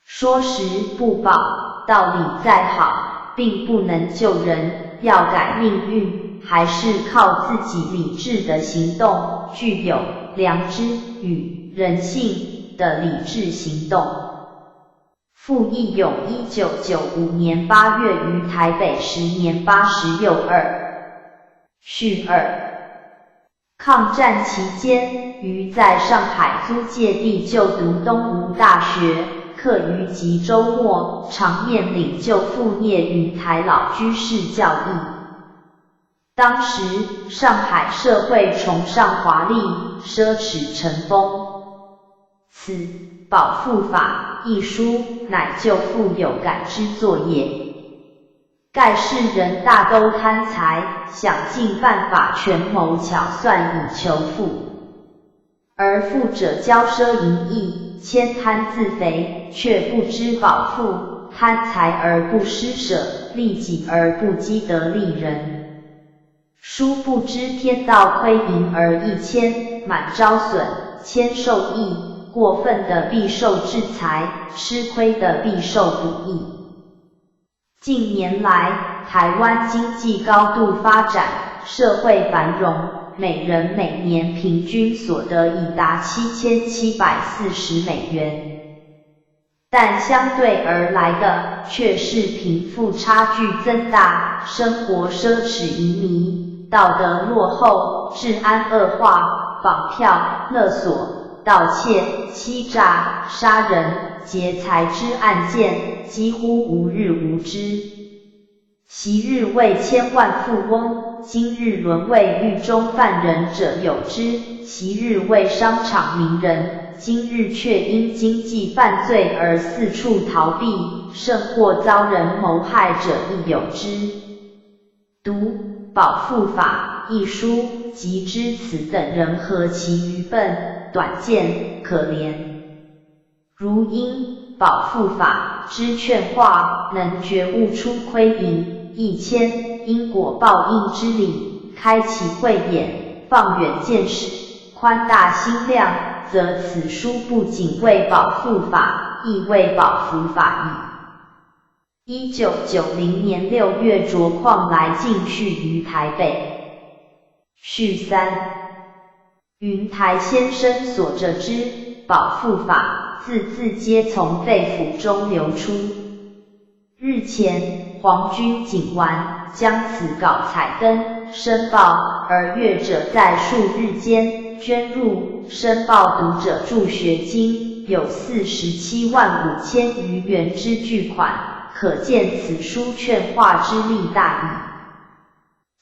说时不保，道理再好，并不能救人，要改命运，还是靠自己理智的行动，具有良知与人性的理智行动。傅义勇1995年8月于台北时年80又2。序2。抗战期间，于在上海租界地就读东吴大学，课余及周末，常面领就父聂云台老居士教义。当时，上海社会崇尚华丽，奢侈成风。此《保父法》一书，乃就父有感之作也。盖世人大都贪财，想尽办法权谋巧算以求富，而富者骄奢淫逸，谦贪自肥，却不知保父，贪财而不施舍，利己而不积德利人。殊不知天道亏盈而益谦，满招损，谦受益，过分的必受制裁，吃亏的必受补益。近年来，台湾经济高度发展，社会繁荣，每人每年平均所得已达7740美元。但相对而来的，却是贫富差距增大，生活奢侈淫靡，道德落后，治安恶化，绑票、勒索、盗窃、欺诈、杀人、劫财之案件几乎无日无之。昔日为千万富翁，今日沦为狱中犯人者有之；昔日为商场名人，今日却因经济犯罪而四处逃避，甚或遭人谋害者亦有之。读《保父法》一书，即知此等人何其愚笨、短见、可怜。如因《保父法》之劝化，能觉悟出亏盈、益谦、因果报应之理，开启慧眼，放远见识，宽大心量，则此书不仅为保父法，亦为保福法矣。1990年6月着矿来进去于台北。序3。云台先生所着之保父法，字字皆从肺腑中流出。日前，黄军警完将此稿彩登申报，而阅者在数日间捐入申报读者助学金，有47万5千余元之巨款，可见此书劝化之力大矣。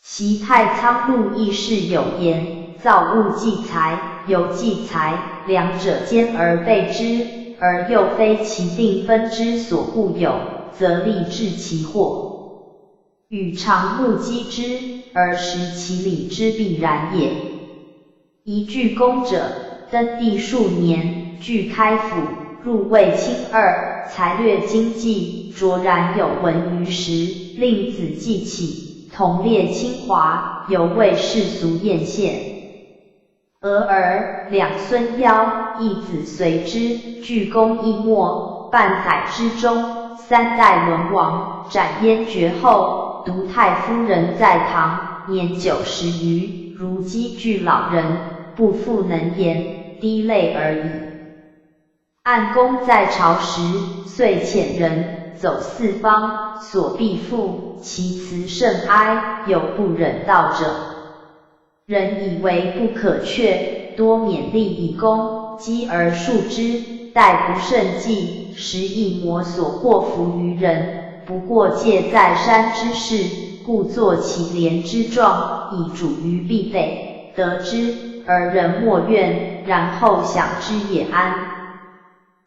习太仓录亦是有言：造物济财，犹济财，两者兼而备之，而又非其定分之所固有，则利致其祸。予常目击之，而识其理之必然也。一具公者，登第数年，具开府，入卫清2，才略经济，卓然有闻于时，令子记起，同列清华，犹为世俗艳羡。俄而两孙夭，一子随之，具功一没，半载之中，3代沦亡，斩焉绝后，独太夫人在堂，年90余，如积聚老人，不复能言，滴泪而已。按公在朝时，遂遣人走四方，所必附，其辞甚哀，有不忍道者。人以为不可却，多勉励以功，积而数之，待不胜计，时以魔所祸福于人，不过介在山之事，故作其廉之状，以主于必得，得之而人莫怨，然后享之也安。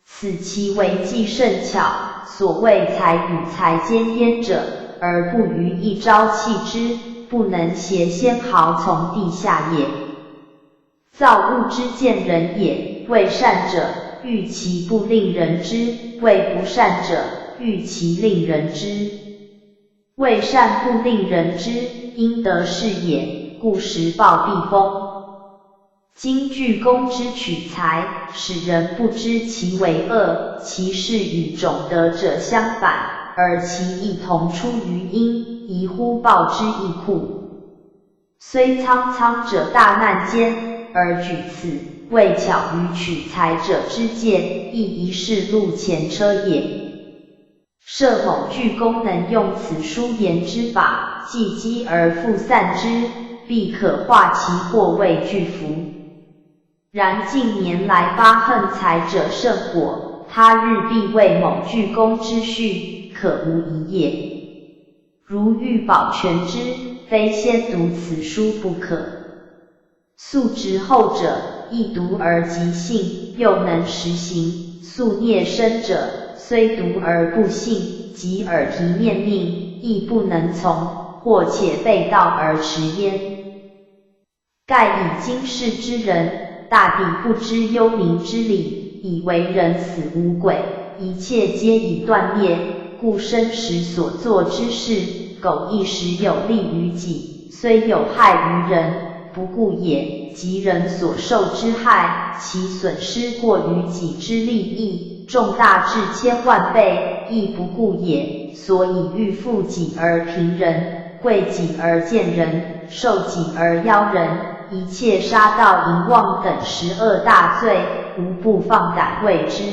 此其为计甚巧，所谓才与才兼焉者，而不于一朝弃之，不能挟纤毫从地下也。造物之见人也，为善者，欲其不令人知；为不善者，欲其令人知。为善不令人知，应得是也，故时暴必疯。今具公之取材，使人不知其为恶，其事与种德者相反，而其意同出于因，宜乎报之亦库。虽苍苍者大难间，而举此，为巧于取材者之见，亦宜是路前车也。设某具公能用此书言之法，既积而复散之，必可化其祸为巨福。然近年来发横财者甚火，他日必为某具公之序，可无疑也。如欲保全之，非先读此书不可。素直后者，易读而即信，又能实行；素孽深者，虽读而不信，即耳提面命，亦不能从，或且背道而驰焉。盖以今世之人，大抵不知幽冥之理，以为人死无鬼，一切皆已断灭，故生时所做之事，苟一时有利于己，虽有害于人，不顾也。即人所受之害，其损失过于己之利益，重大至千万倍，亦不顾也。所以欲富己而贫人，贵己而贱人，受己而邀人，一切杀盗淫妄等12大罪，无不放胆为之。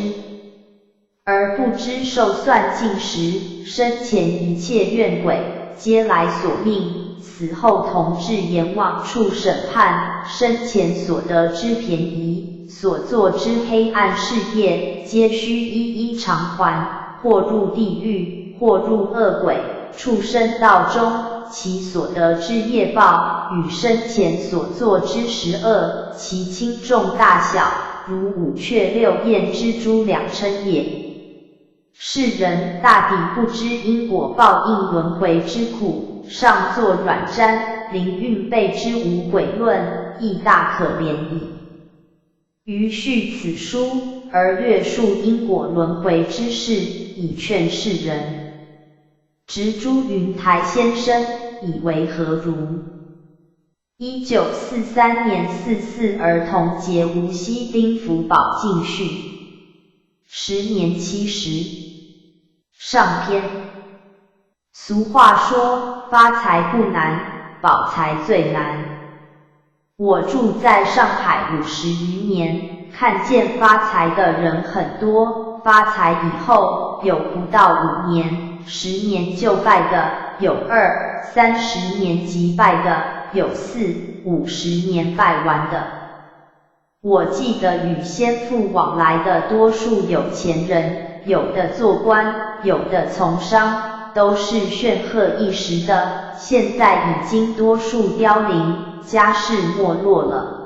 而不知受算尽时，生前一切怨鬼，皆来所命，死后同至阎王处审判，生前所得之便宜，所做之黑暗事业，皆须一一偿还，或入地狱，或入恶鬼、畜生道中。其所得之业报，与生前所做之十恶，其轻重大小，如五雀六焰之诸两称也。世人大抵不知因果报应轮回之苦，上作软毡，灵运备之无鬼论，亦大可怜矣。余续此书，而略述因果轮回之事，以劝世人。执朱云台先生以为何如？1943年4四儿童节无锡丁福宝进序10年70上篇。俗话说，发财不难，保财最难。我住在上海50余年，看见发财的人很多，发财以后有不到5年、10年就败的，有2、30年即败的，有4、50年败完的。我记得与先父往来的多数有钱人，有的做官，有的从商，都是煊赫一时的，现在已经多数凋零，家世没落了。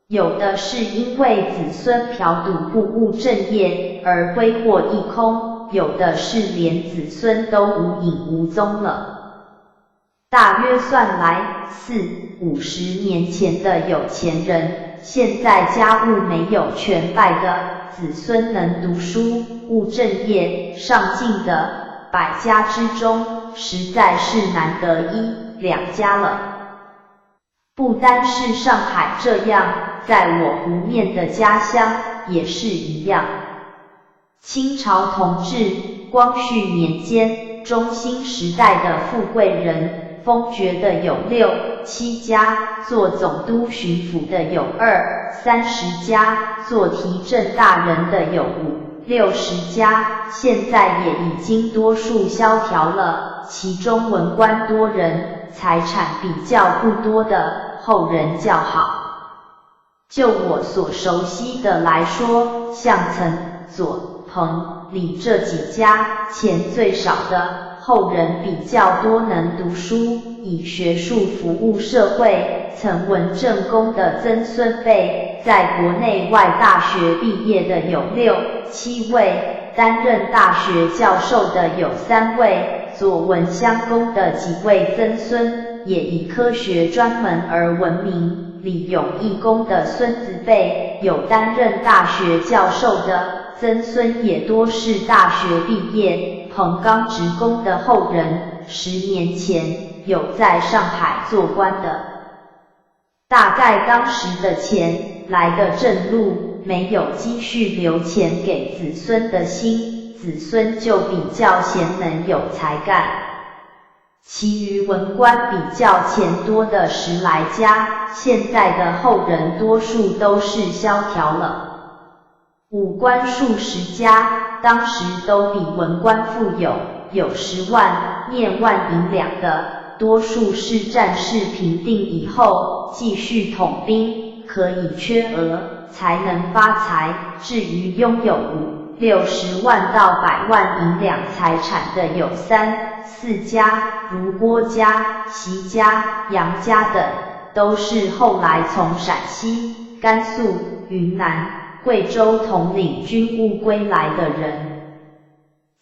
有的是因为子孙嫖赌不务正业而挥霍一空，有的是连子孙都无影无踪了。大约算来，40、50年前的有钱人，现在家务没有全败的，子孙能读书、务正业、上进的，100家之中，实在是难得1、2家了。不单是上海这样，在我湖面的家乡也是一样。清朝同治、光绪年间，中兴时代的富贵人，封爵的有6、7家，做总督巡抚的有20、30家，做提镇大人的有5、60家，现在也已经多数萧条了。其中文官多人，财产比较不多的，后人较好。就我所熟悉的来说，像曾、左、彭、李这几家，钱最少的，后人比较多能读书，以学术服务社会。曾文正公的曾孙辈，在国内外大学毕业的有6、7位，担任大学教授的有3位，左文襄公的几位曾孙，也以科学专门而闻名。李永义公的孙子辈，有担任大学教授的，曾孙也多是大学毕业。彭刚直公的后人，10年前有在上海做官的。大概当时的钱来的正路，没有积蓄留钱给子孙的心，子孙就比较贤能有才干。其余文官比较钱多的10来家，现在的后人多数都是萧条了。武官数十家，当时都比文官富有，有10万、面万银两的，多数是战事平定以后继续统兵，可以缺额才能发财。至于拥有5、60万到100万银两财产的有3、4家，如郭家、席家、杨家等，都是后来从陕西、甘肃、云南、贵州统领军务归来的人。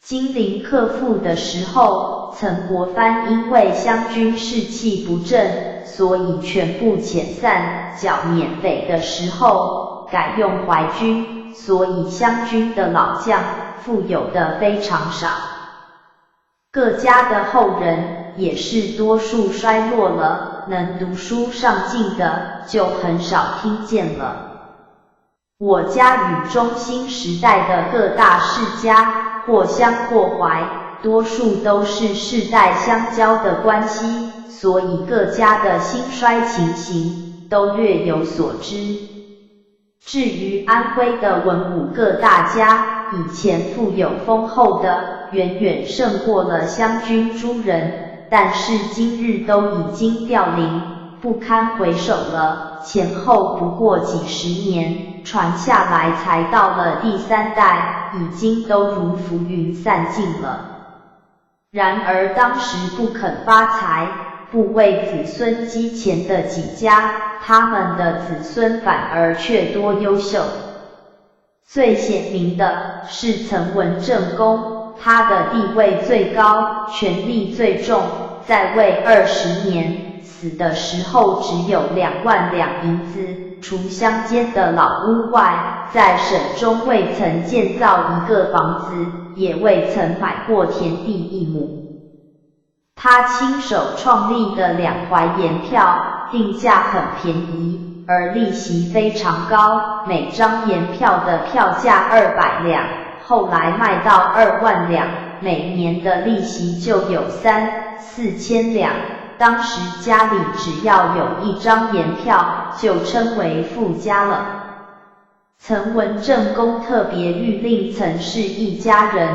金陵克复的时候，曾国藩因为湘军士气不振，所以全部遣散，缴免费的时候改用淮军，所以湘军的老将富有的非常少。各家的后人也是多数衰落了，能读书上进的就很少听见了。我家与中兴时代的各大世家，或乡或淮，多数都是世代相交的关系，所以各家的兴衰情形都略有所知。至于安徽的文武各大家，以前富有丰厚的，远远胜过了湘军诸人，但是今日都已经凋零，不堪回首了，前后不过几10年，传下来才到了第3代，已经都如浮云散尽了。然而当时不肯发财，不为子孙积钱的几家，他们的子孙反而却多优秀。最显明的是曾文正公，他的地位最高，权力最重，在位20年，死的时候只有2万两银子，除乡间的老屋外，在省中未曾建造一个房子，也未曾买过田地1亩。他亲手创立的2淮盐票，定价很便宜，而利息非常高，每张盐票的票价200两，后来卖到2万两，每年的利息就有3、4千两。当时家里只要有1张盐票，就称为富家了。曾文正公特别谕令曾氏一家人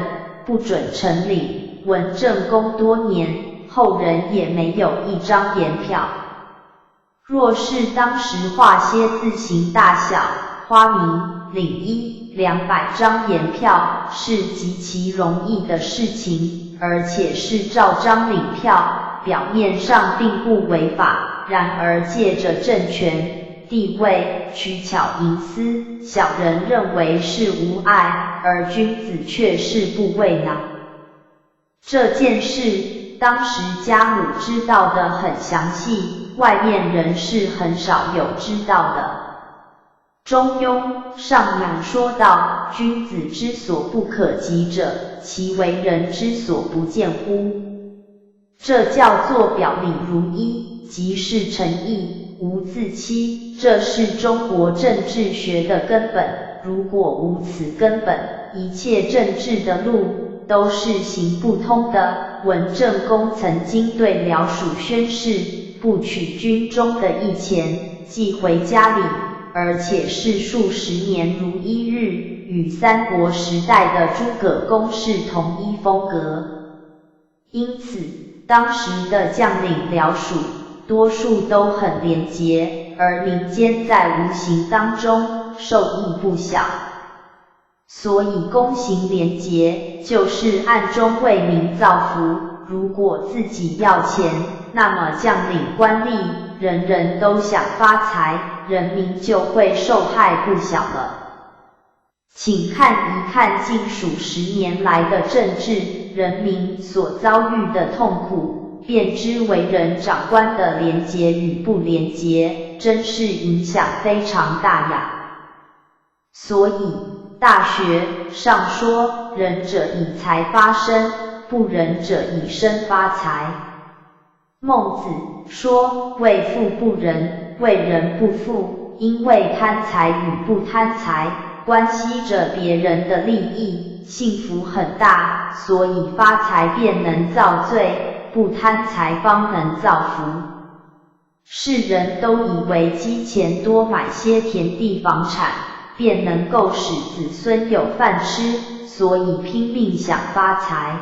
不准承领，文正公多年，后人也没有1张盐票。若是当时画些字形大小、花名、领1、200张盐票，是极其容易的事情，而且是照章领票，表面上并不违法，然而借着政权、地位，取巧营私，小人认为是无碍，而君子却是不畏囊。这件事，当时家母知道的很详细，外面人是很少有知道的。中庸上仰说道：君子之所不可及者，其为人之所不见乎？这叫做表里如一，即是诚意，无自欺，这是中国政治学的根本。如果无此根本，一切政治的路都是行不通的。文正公曾经对辽属宣誓，不取军中的1钱，寄回家里，而且是数10年如一日，与三国时代的诸葛公是同一风格。因此当时的将领辽属多数都很廉洁，而民间在无形当中受益不小。所以公行廉洁，就是暗中为民造福。如果自己要钱，那么将领官吏人人都想发财，人民就会受害不小了。请看一看近数10年来的政治，人民所遭遇的痛苦，便知为人长官的廉洁与不廉洁，真是影响非常大呀。所以大学上说，仁者以财发身，不仁者以身发财。孟子说，为富不仁，为仁不富，因为贪财与不贪财关系着别人的利益，幸福很大，所以发财便能造罪，不贪财方能造福。世人都以为积钱多买些田地房产，便能够使子孙有饭吃，所以拼命想发财。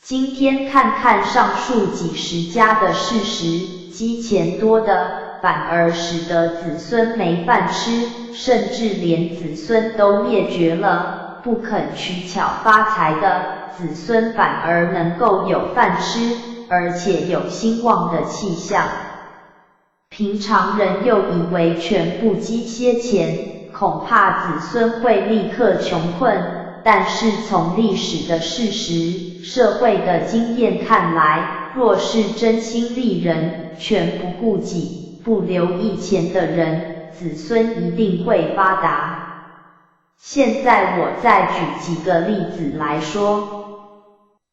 今天看看上述几十家的事实，积钱多的反而使得子孙没饭吃，甚至连子孙都灭绝了。不肯取巧发财的子孙反而能够有饭吃，而且有兴旺的气象。平常人又以为全部积些钱，恐怕子孙会立刻穷困。但是从历史的事实、社会的经验看来，若是真心利人，全不顾己，不留意钱的人，子孙一定会发达。现在我再举几个例子来说。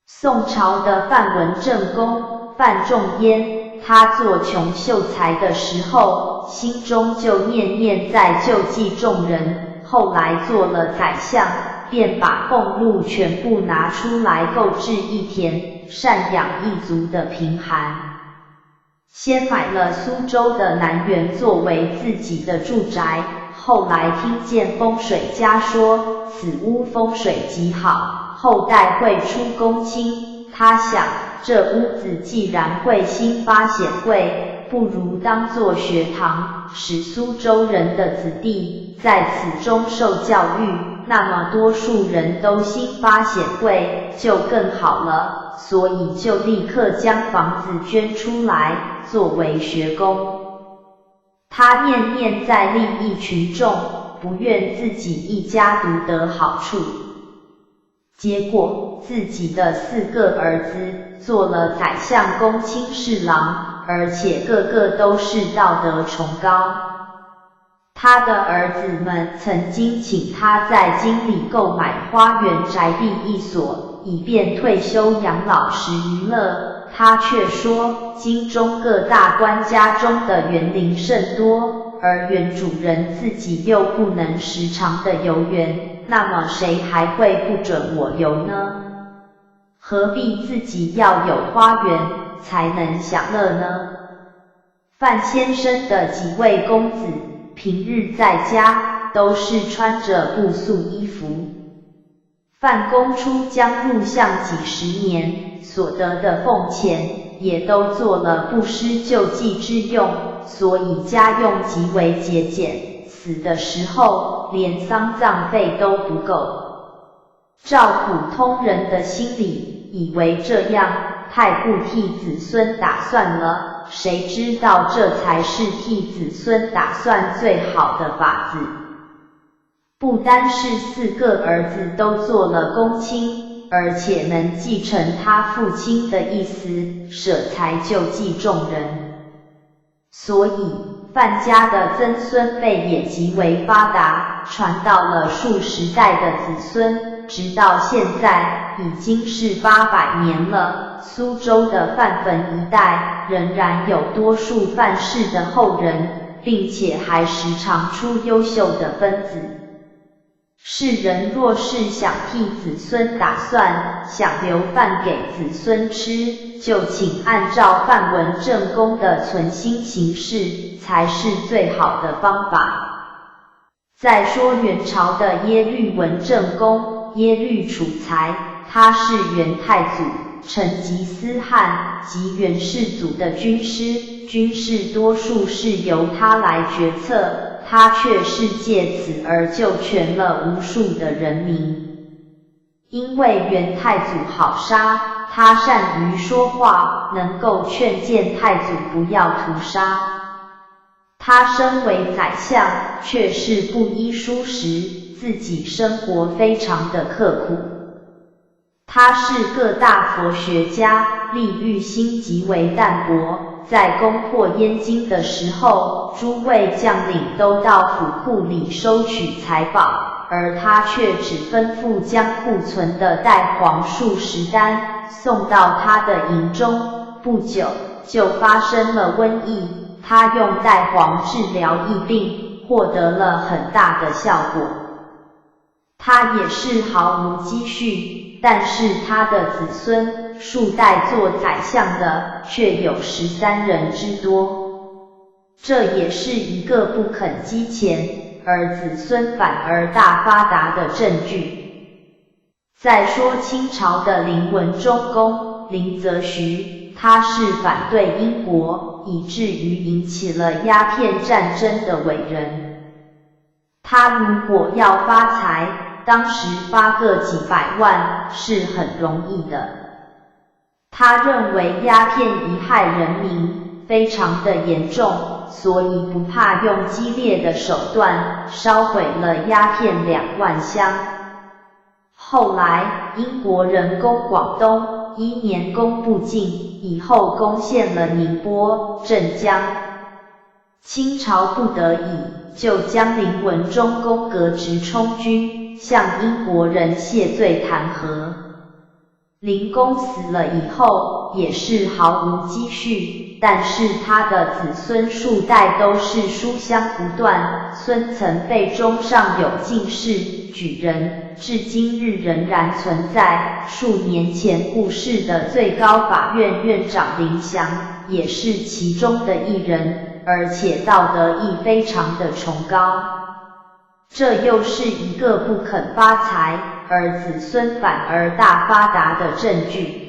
宋朝的范文正公范仲淹，他做穷秀才的时候，心中就念念在救济众人，后来做了宰相，便把俸禄全部拿出来购置一田，赡养一族的贫寒。先买了苏州的南园作为自己的住宅，后来听见风水家说此屋风水极好，后代会出公卿，他想这屋子既然会兴发显贵，不如当作学堂，使苏州人的子弟在此中受教育，那么多数人都兴发显贵，就更好了，所以就立刻将房子捐出来，作为学宫。他念念在利益群众，不愿自己一家独得好处。结果自己的4个儿子做了宰相、公卿、侍郎，而且个个都是道德崇高。他的儿子们曾经请他在京里购买花园宅地1所，以便退休养老时娱乐，他却说京中各大官家中的园林甚多，而园主人自己又不能时常的游园，那么谁还会不准我游呢？何必自己要有花园才能享乐呢？范先生的几位公子平日在家都是穿着布素衣服。范公出江入相几10年，所得的俸钱也都做了不施救济之用，所以家用极为节俭，死的时候连丧葬费都不够。照普通人的心理，以为这样太不替子孙打算了，谁知道这才是替子孙打算最好的法子。不单是4个儿子都做了公卿，而且能继承他父亲的意思，舍财救济众人。所以范家的曾孙辈也极为发达，传到了数十代的子孙，直到现在已经是800年了。苏州的范坟一带仍然有多数范氏的后人，并且还时常出优秀的分子。世人若是想替子孙打算，想留饭给子孙吃，就请按照范文正公的存心行事，才是最好的方法。再说元朝的耶律文正公，耶律楚材，他是元太祖，成吉思汗及元世祖的军事多数是由他来决策，他却是借此而救全了无数的人民。因为元太祖好杀，他善于说话，能够劝谏太祖不要屠杀。他身为宰相，却是不依书食，自己生活非常的刻苦。他是个大佛学家，利欲心极为淡薄，在攻破燕京的时候，诸位将领都到府库里收取财宝，而他却只吩咐将库存的带黄数十担送到他的营中，不久就发生了瘟疫，他用带黄治疗疫病，获得了很大的效果。他也是毫无积蓄，但是他的子孙数代做宰相的却有13人之多，这也是一个不肯积钱而子孙反而大发达的证据。再说清朝的林文忠公林则徐，他是反对英国，以至于引起了鸦片战争的伟人。他如果要发财，当时发个几百万是很容易的。他认为鸦片贻害人民，非常的严重，所以不怕用激烈的手段烧毁了鸦片2万箱。后来英国人攻广东，1年攻不进，以后攻陷了宁波、镇江。清朝不得已，就将林文忠公革职充军，向英国人谢罪弹劾。林公死了以后，也是毫无积蓄，但是他的子孙数代都是书香不断，孙曾辈中上有进士、举人，至今日仍然存在。数年前故世的最高法院院长林祥，也是其中的一人，而且道德亦非常的崇高。这又是一个不肯发财，而子孙反而大发达的证据。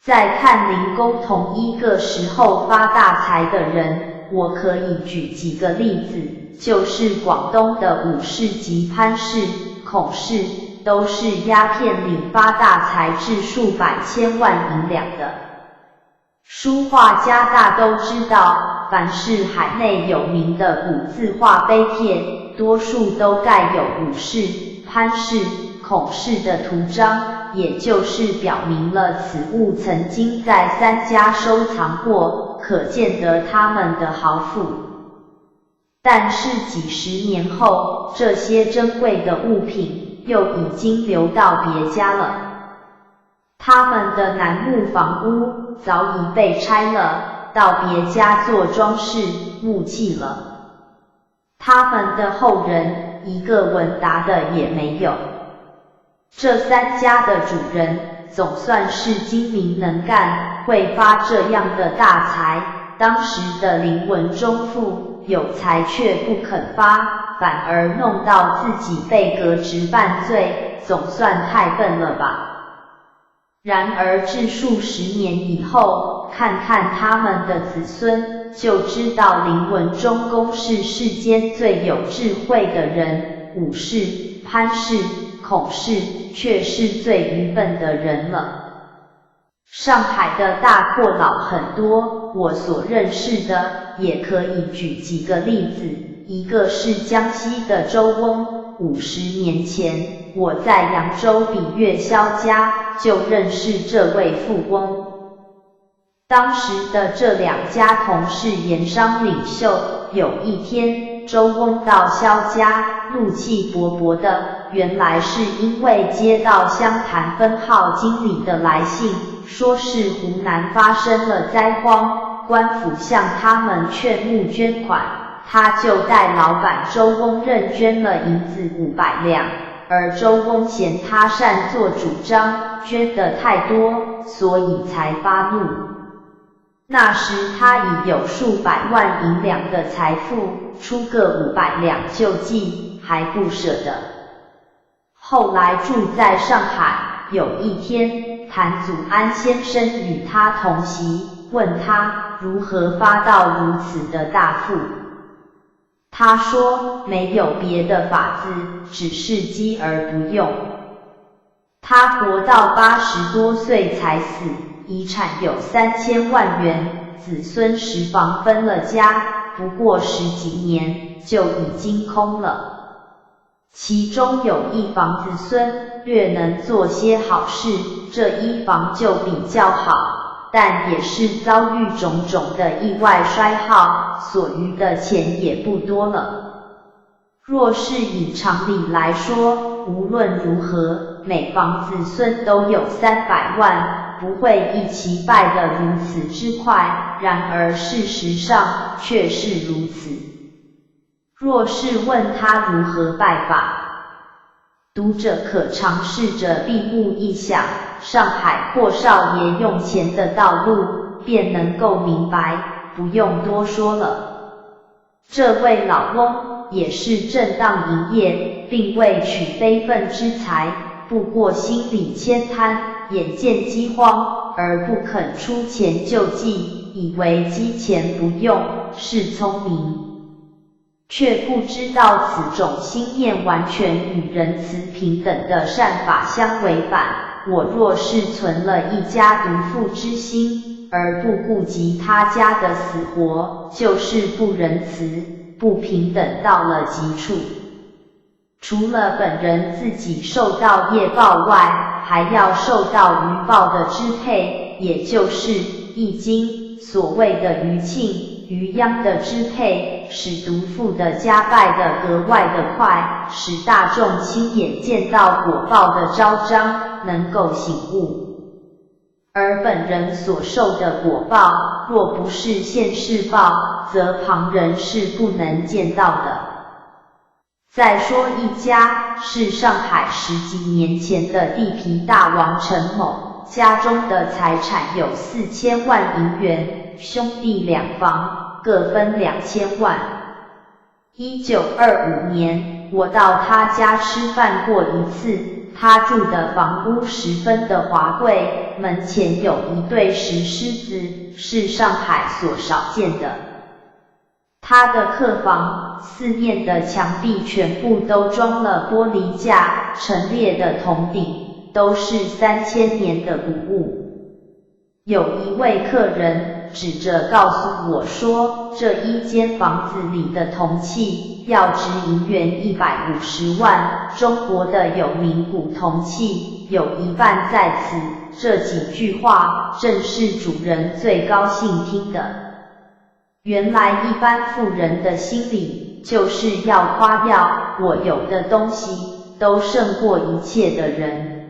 再看林公同一个时候发大财的人，我可以举几个例子，就是广东的武士及潘氏、孔氏，都是鸦片里发大财至数百千万银两的。书画家大都知道，凡是海内有名的古字画碑帖，多数都盖有武士、潘氏、孔氏的图章，也就是表明了此物曾经在3家收藏过，可见得他们的豪富。但是几十年后，这些珍贵的物品又已经流到别家了。他们的楠木房屋早已被拆了，到别家做装饰、木器了。他们的后人一个闻达的也没有。这3家的主人总算是精明能干，会发这样的大财。当时的林文忠父有财却不肯发，反而弄到自己被革职犯罪，总算太笨了吧。然而至数10年以后，看看他们的子孙，就知道林文忠公是世间最有智慧的人，武士、潘氏、孔氏却是最愚笨的人了。上海的大阔佬很多，我所认识的也可以举几个例子。一个是江西的周翁，50年前我在扬州比月霄家就认识这位富翁。当时的这2家同是盐商领袖，有一天周翁到萧家，怒气勃勃的，原来是因为接到湘潭分号经理的来信，说是湖南发生了灾荒，官府向他们劝募捐款，他就代老板周翁认捐了银子500两，而周翁嫌他擅作主张，捐得太多，所以才发怒。那时他已有数百万银两的财富，出个500两救济还不舍得。后来住在上海，有一天谭祖安先生与他同席，问他如何发到如此的大富。他说没有别的法子，只是积而不用。他活到80多岁才死，遗产有3000万元，子孙10房分了家，不过10几年就已经空了。其中有一房子孙略能做些好事，这一房就比较好，但也是遭遇种种的意外衰耗，所余的钱也不多了。若是以常理来说，无论如何，每房子孙都有300万，不会一起败得如此之快，然而事实上却是如此。若是问他如何败法，读者可尝试着闭目一想，上海阔少爷用钱的道路，便能够明白，不用多说了。这位老翁也是正当营业，并未取非分之财，不过心里谦贪，眼见饥荒，而不肯出钱救济，以为积钱不用是聪明。却不知道此种心念完全与仁慈平等的善法相违反。我若是存了一家独富之心，而不顾及他家的死活，就是不仁慈、不平等到了极处。除了本人自己受到业报外，还要受到余报的支配，也就是易经所谓的余庆、余殃的支配，使独富的家败得格外的快，使大众亲眼见到果报的昭彰，能够醒悟。而本人所受的果报，若不是现世报，则旁人是不能见到的。再说一家，是上海10几年前的地皮大王陈某，家中的财产有4000万银元，兄弟2房，各分2000万。1925年，我到他家吃饭过一次，他住的房屋十分的华贵，门前有一对石狮子，是上海所少见的。他的客房四面的墙壁全部都装了玻璃架，陈列的铜鼎都是3000年的古物。有一位客人指着告诉我说，这一间房子里的铜器要值银元150万，中国的有名古铜器有一半在此。这几句话正是主人最高兴听的。原来一般富人的心理就是要夸耀我有的东西都胜过一切的人，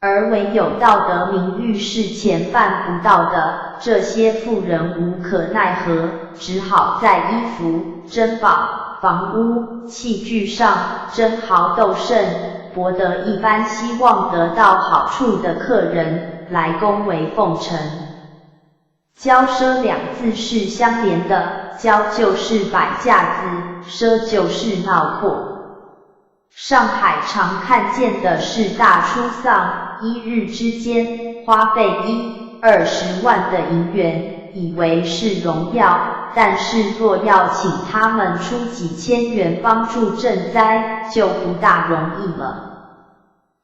而唯有道德名誉是钱办不到的，这些富人无可奈何，只好在衣服、珍宝、房屋、器具上争豪斗胜，博得一般希望得到好处的客人来恭维奉承。骄奢2字是相连的，骄就是摆架子，奢就是闹阔。上海常看见的是大出丧，一日之间花费20万的银元，以为是荣耀，但是若要请他们出几千元帮助赈灾，就不大容易了。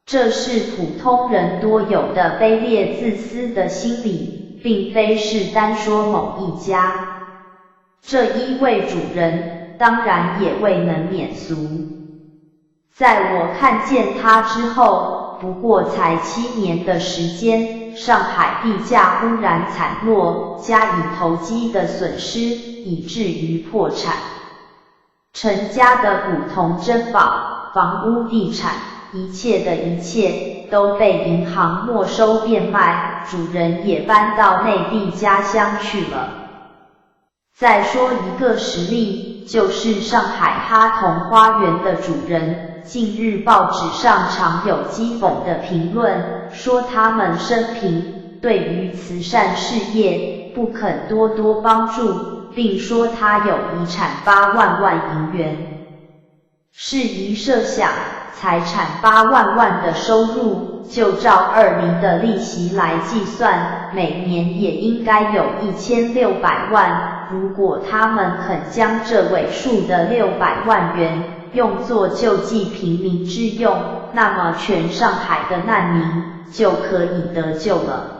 这是普通人多有的卑劣自私的心理，并非是单说某一家。这一位主人当然也未能免俗。在我看见他之后，不过才7年的时间，上海地价忽然惨落，加以投机的损失，以至于破产。陈家的古铜珍宝、房屋地产，一切的一切都被银行没收变卖，主人也搬到内地家乡去了。再说一个实例，就是上海哈同花园的主人，近日报纸上常有讥讽的评论，说他们生平对于慈善事业不肯多多帮助，并说他有遗产8万万银元。适宜设想，财产8万万的收入，就照2厘的利息来计算，每年也应该有1600万。如果他们肯将这尾数的600万元用作救济平民之用，那么全上海的难民就可以得救了。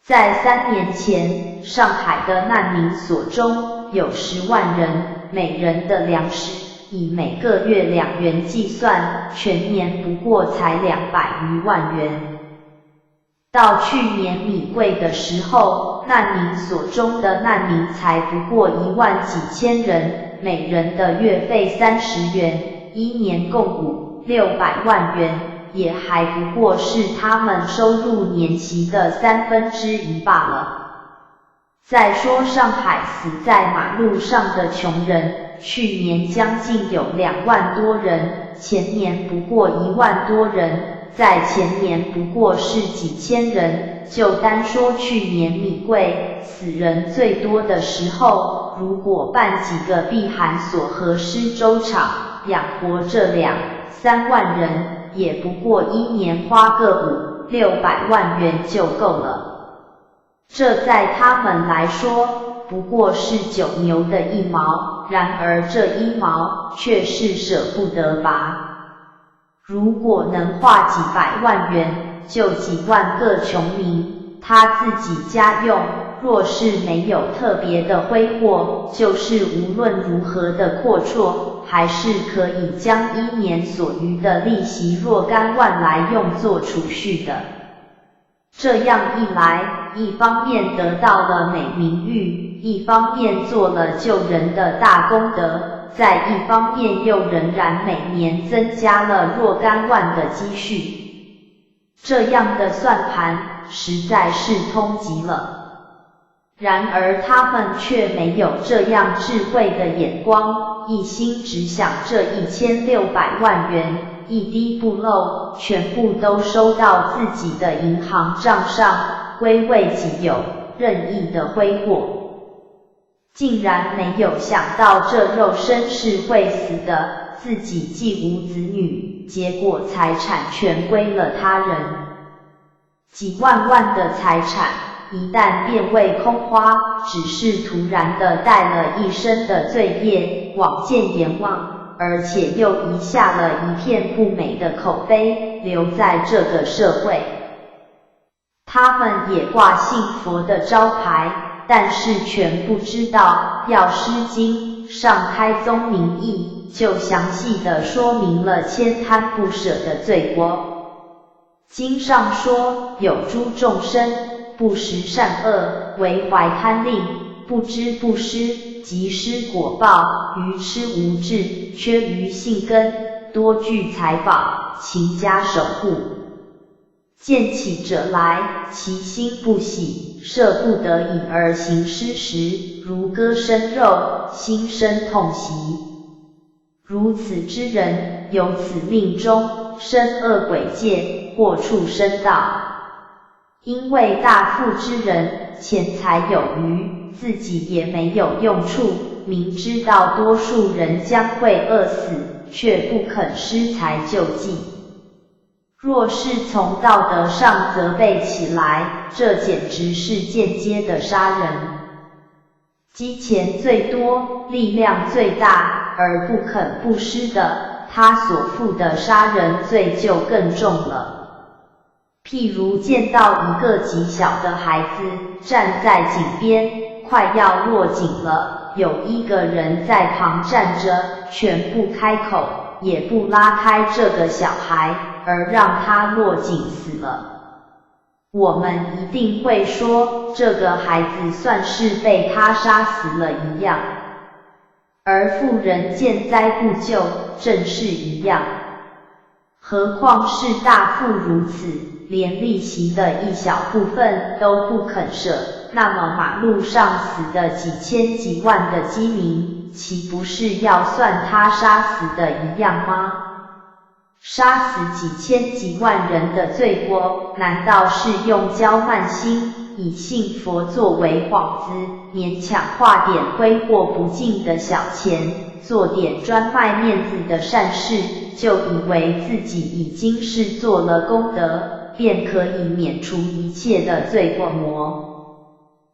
在3年前，上海的难民所中有10万人，每人的粮食以每个月2元计算，全年不过才200余万元。到去年米贵的时候，难民所中的难民才不过1万几千人，每人的月费30元，1年共500-600万元，也还不过是他们收入年息的1/3罢了。再说上海死在马路上的穷人，去年将近有2万多人，前年不过1万多人，在前年不过是几千人。就单说去年米贵死人最多的时候，如果办几个避寒所和施粥厂，养活这2-3万人，也不过1年花个500-600万元就够了。这在他们来说不过是9牛的1毛，然而这1毛却是舍不得拔。如果能花几百万元救几万个穷民，他自己家用，若是没有特别的挥霍，就是无论如何的阔绰，还是可以将1年所余的利息若干万来用作储蓄的。这样一来，一方面得到了美名誉，一方面做了救人的大功德，在一方面又仍然每年增加了若干万的积蓄。这样的算盘实在是通极了。然而他们却没有这样智慧的眼光，一心只想这1600万元一滴不漏，全部都收到自己的银行账上，归为己有，任意的挥霍。竟然没有想到这肉身是会死的，自己既无子女，结果财产全归了他人。几万万的财产一旦变为空花，只是突然的带了一身的罪业往见阎王，而且又遗下了一片不美的口碑，留在这个社会。他们也挂信佛的招牌，但是全不知道药师经上开宗明义就详细的说明了悭贪不舍的罪过。经上说，有诸众生不识善恶，为怀贪吝，不知不施，即施果报，愚痴无智，缺于性根，多具财宝，勤加守护。见起者来，其心不喜，设不得已而行施时，如割生肉，心生痛惜。如此之人，有此命中，生恶鬼界，或畜生道。因为大富之人，钱财有余，自己也没有用处，明知道多数人将会饿死，却不肯施财救济。若是从道德上责备起来，这简直是间接的杀人。积钱最多，力量最大，而不肯布施的，他所负的杀人罪就更重了。譬如见到一个极小的孩子站在井边，快要落井了，有一个人在旁站着，全不开口，也不拉开这个小孩，而让他落井死了。我们一定会说，这个孩子算是被他杀死了一样。而富人见灾不救，正是一样。何况是大富如此，连利息的一小部分都不肯舍，那么马路上死的几千几万的饥民，岂不是要算他杀死的一样吗？杀死几千几万人的罪过，难道是用骄慢心，以信佛作为幌子，勉强化点挥霍不尽的小钱，做点专卖面子的善事，就以为自己已经是做了功德，便可以免除一切的罪过魔。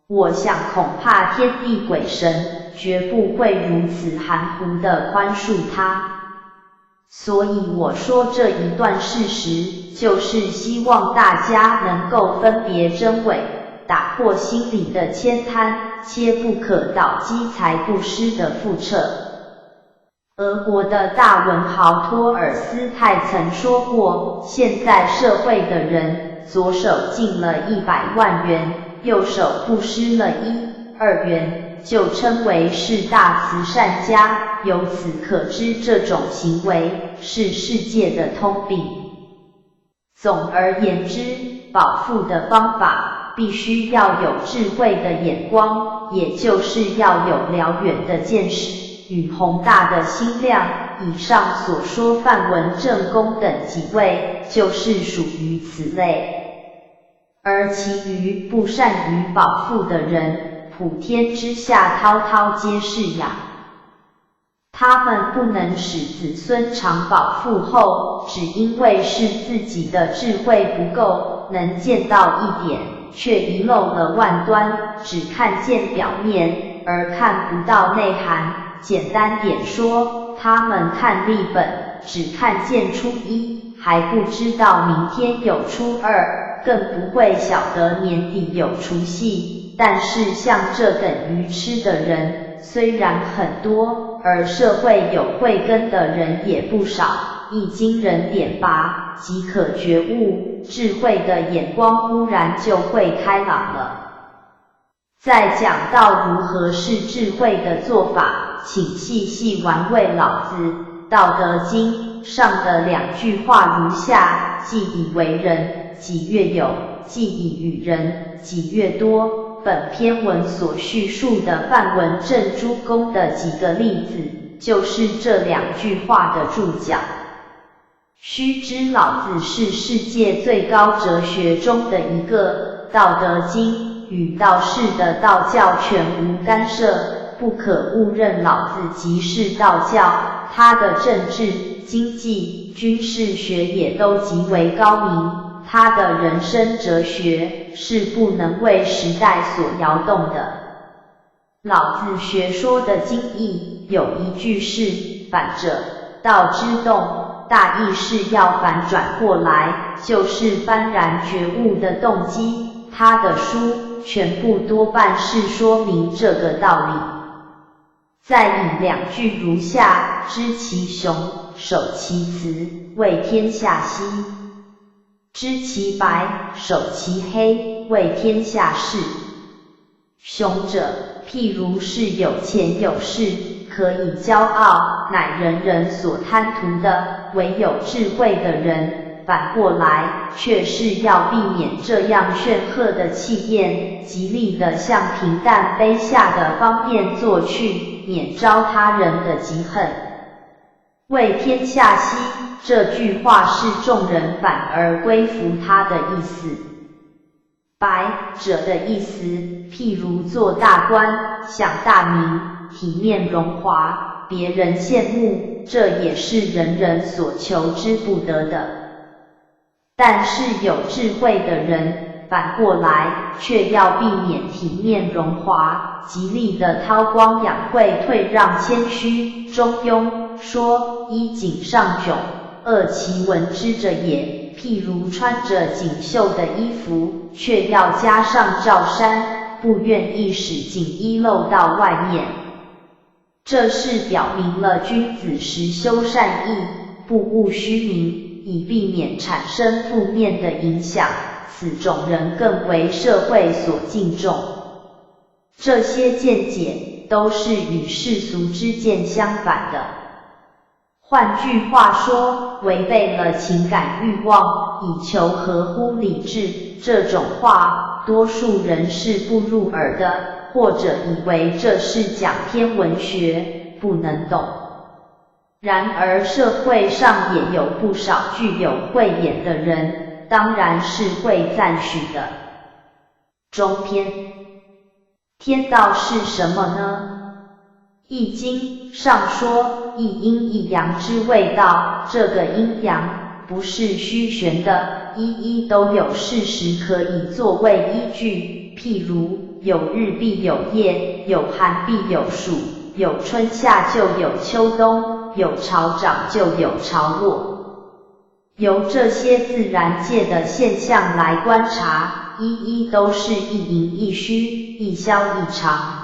我想恐怕天地鬼神绝不会如此含糊地宽恕他。所以我说这一段事实，就是希望大家能够分别真伪，打破心里的悭贪，切不可倒积财布施的覆辙。俄国的大文豪托尔斯泰曾说过，现在社会的人，左手进了100万元，右手布施了1、2元，就称为是大慈善家，由此可知这种行为是世界的通病。总而言之，保富的方法必须要有智慧的眼光，也就是要有辽远的见识与宏大的心量。以上所说范文正公等几位，就是属于此类。而其余不善于保富的人，普天之下滔滔皆是养。他们不能使子孙常保富后，只因为是自己的智慧不够，能见到一点，却遗漏了万端，只看见表面，而看不到内涵。简单点说，他们看历本，只看见初一，还不知道明天有初二，更不会晓得年底有除夕。但是像这等愚痴的人虽然很多，而社会有慧根的人也不少，一经人点拔，即可觉悟，智慧的眼光忽然就会开朗了。在讲到如何是智慧的做法，请细细玩味老子《道德经》上的2句话如下：既以为人，己越有；既以与人，己越多。本篇文所叙述的范文正诸公的几个例子，就是这2句话的注脚。须知老子是世界最高哲学中的一个，《道德经》与道士的道教全无干涉，不可误认老子即是道教。他的政治、经济、军事学也都极为高明，他的人生哲学是不能为时代所摇动的。老子学说的精义有一句是反者，道之动，大意是要反转过来，就是幡然觉悟的动机。他的书全部多半是说明这个道理。再引2句如下：知其雄，守其雌，为天下溪；知其白，守其黑，为天下士。雄者，譬如是有钱有势，可以骄傲，乃人人所贪图的，唯有智慧的人，反过来，却是要避免这样炫赫的气焰，极力地向平淡卑下的方面做去，免招他人的嫉恨。为天下溪，这句话是众人反而归服他的意思。白者的意思，譬如做大官，享大名，体面荣华，别人羡慕，这也是人人所求之不得的。但是有智慧的人，反过来，却要避免体面荣华，极力的韬光养晦，退让谦虚，中庸，说衣锦上迥，恶其闻之者也。譬如穿着锦绣的衣服，却要加上罩衫，不愿意使锦衣露到外面。这是表明了君子实修善意，不务虚名，以避免产生负面的影响，此种人更为社会所敬重。这些见解都是与世俗之见相反的。换句话说，违背了情感欲望，以求合乎理智，这种话，多数人是不入耳的，或者以为这是讲篇文学，不能懂。然而社会上也有不少具有慧眼的人，当然是会赞许的。中篇，天道是什么呢？易经上说，一阴一阳之谓道，这个阴阳不是虚玄的，一都有事实可以作为依据。譬如有日必有夜，有寒必有暑，有春夏就有秋冬，有潮涨就有潮落。由这些自然界的现象来观察，一都是一盈一虚，一消一长。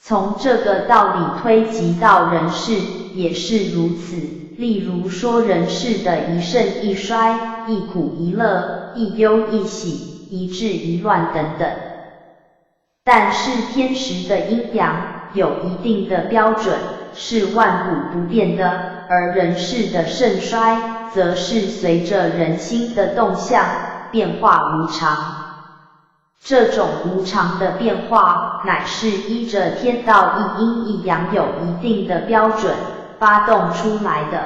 从这个道理推及到人事也是如此，例如说人事的一盛一衰，一苦一乐，一忧一喜，一治一乱等等。但是天时的阴阳有一定的标准，是万古不变的，而人事的盛衰则是随着人心的动向变化无常。这种无常的变化，乃是依着天道一阴一阳有一定的标准发动出来的。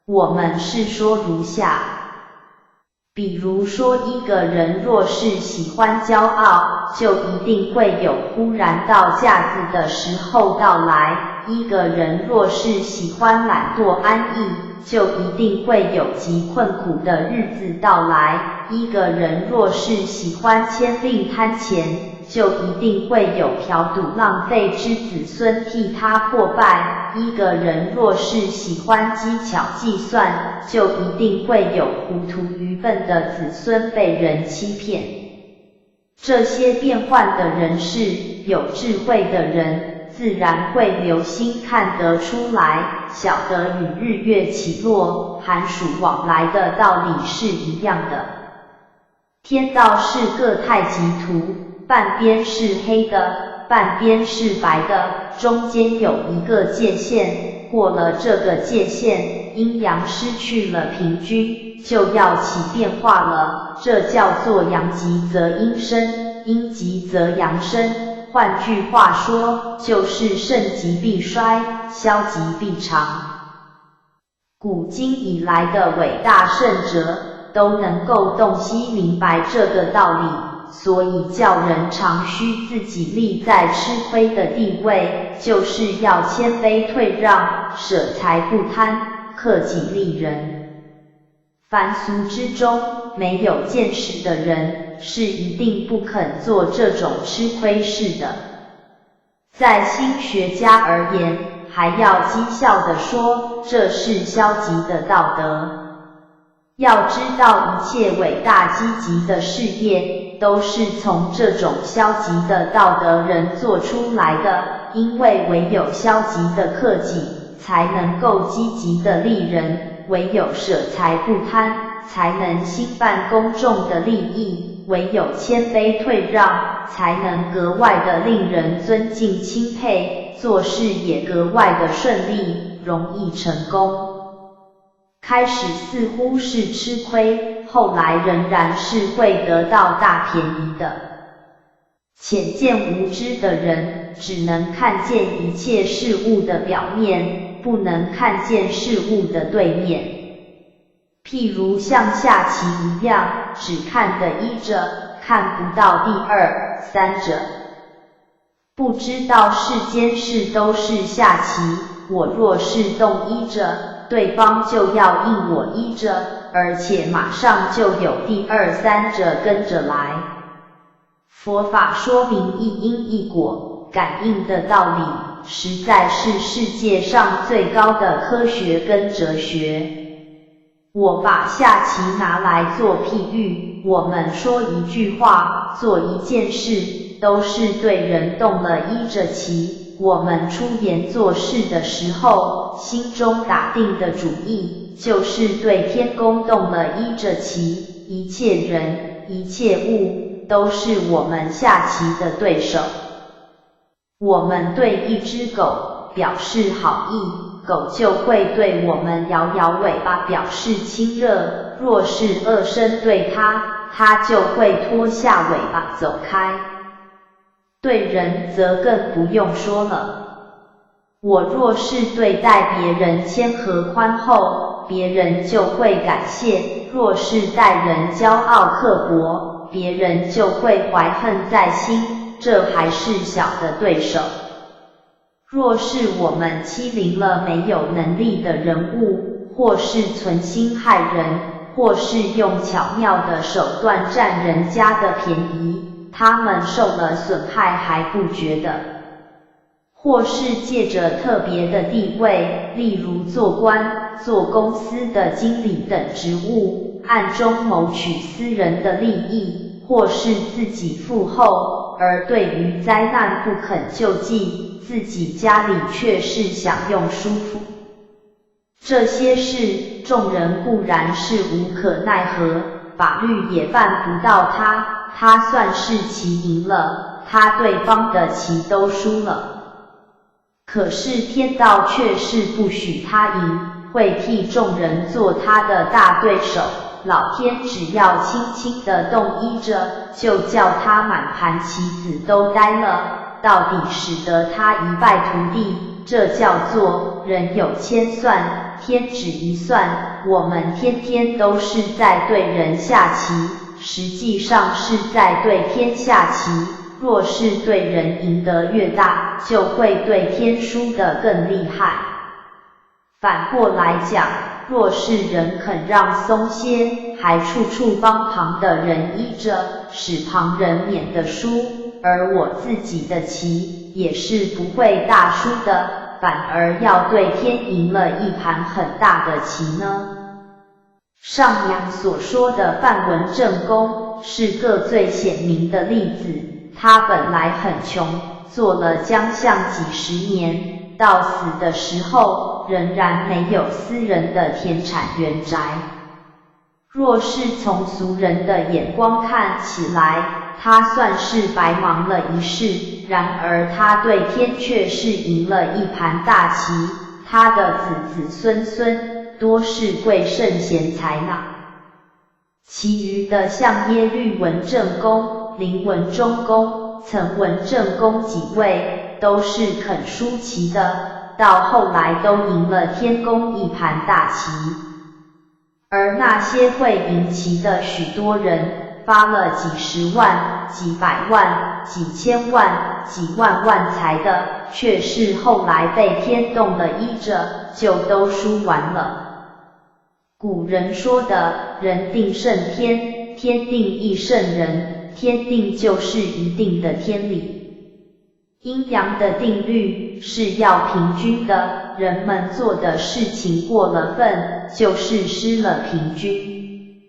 我们是说如下，比如说一个人若是喜欢骄傲，就一定会有忽然到架子的时候到来；一个人若是喜欢懒惰安逸，就一定会有极困苦的日子到来；一个人若是喜欢谦吝贪钱，就一定会有嫖赌浪费之子孙替他破败；一个人若是喜欢机巧计算，就一定会有糊涂愚笨的子孙被人欺骗。这些变幻的人事，有智慧的人自然会留心看得出来，晓得与日月起落、寒暑往来的道理是一样的。天道是个太极图，半边是黑的，半边是白的，中间有一个界限，过了这个界限，阴阳失去了平均，就要起变化了，这叫做阳极则阴生，阴极则阳生。换句话说，就是盛极必衰，消极必长。古今以来的伟大圣哲都能够洞悉明白这个道理，所以叫人常须自己立在吃亏的地位，就是要谦卑退让，舍财不贪，克己利人。凡俗之中，没有见识的人是一定不肯做这种吃亏事的。在新学家而言，还要讥笑地说，这是消极的道德。要知道一切伟大积极的事业，都是从这种消极的道德人做出来的，因为唯有消极的克己，才能够积极的利人；唯有舍财不贪，才能兴办公众的利益；唯有谦卑退让，才能格外的令人尊敬钦佩，做事也格外的顺利，容易成功。开始似乎是吃亏，后来仍然是会得到大便宜的。浅见无知的人只能看见一切事物的表面，不能看见事物的对面。譬如像下棋一样，只看得一者，看不到第二、三者。不知道世间事都是下棋，我若是动一者，对方就要应我一者，而且马上就有第二、三者跟着来。佛法说明一因一果，感应的道理，实在是世界上最高的科学跟哲学。我把下棋拿来做譬喻，我们说一句话，做一件事，都是对人动了依着棋。我们出言做事的时候，心中打定的主意，就是对天公动了依着棋。一切人，一切物，都是我们下棋的对手。我们对一只狗表示好意，狗就会对我们摇摇尾巴表示亲热；若是恶声对它，它就会脱下尾巴走开。对人则更不用说了。我若是对待别人谦和宽厚，别人就会感谢；若是待人骄傲刻薄，别人就会怀恨在心，这还是小的对手。若是我们欺凌了没有能力的人物，或是存心害人，或是用巧妙的手段占人家的便宜，他们受了损害还不觉得，或是借着特别的地位，例如做官、做公司的经理等职务，暗中谋取私人的利益，或是自己富厚，而对于灾难不肯救济，自己家里却是享用舒服。这些事，众人固然是无可奈何，法律也办不到他算是棋赢了，他对方的棋都输了。可是天道却是不许他赢，会替众人做他的大对手，老天只要轻轻地动一着，就叫他满盘棋子都呆了，到底使得他一败涂地。这叫做人有千算，天只一算。我们天天都是在对人下棋，实际上是在对天下棋。若是对人赢得越大，就会对天输得更厉害。反过来讲，若是人肯让松些，还处处帮旁的人依着，使旁人免得输，而我自己的棋也是不会大输的，反而要对天赢了一盘很大的棋呢。上面所说的范文正公是个最显明的例子。他本来很穷，做了将相几十年，到死的时候仍然没有私人的田产园宅。若是从俗人的眼光看起来，他算是白忙了一世，然而他对天却是赢了一盘大棋，他的子子孙孙多是贵圣贤才呢。其余的像耶律文正公、林文忠公、岑文正公几位，都是肯输棋的，到后来都赢了天公一盘大棋。而那些会赢棋的许多人，发了几十万、几百万、几千万、几万万财的，却是后来被天动了依着，就都输完了。古人说的人定胜天，天定亦胜人，天定就是一定的天理。阴阳的定律是要平均的，人们做的事情过了分，就是失了平均。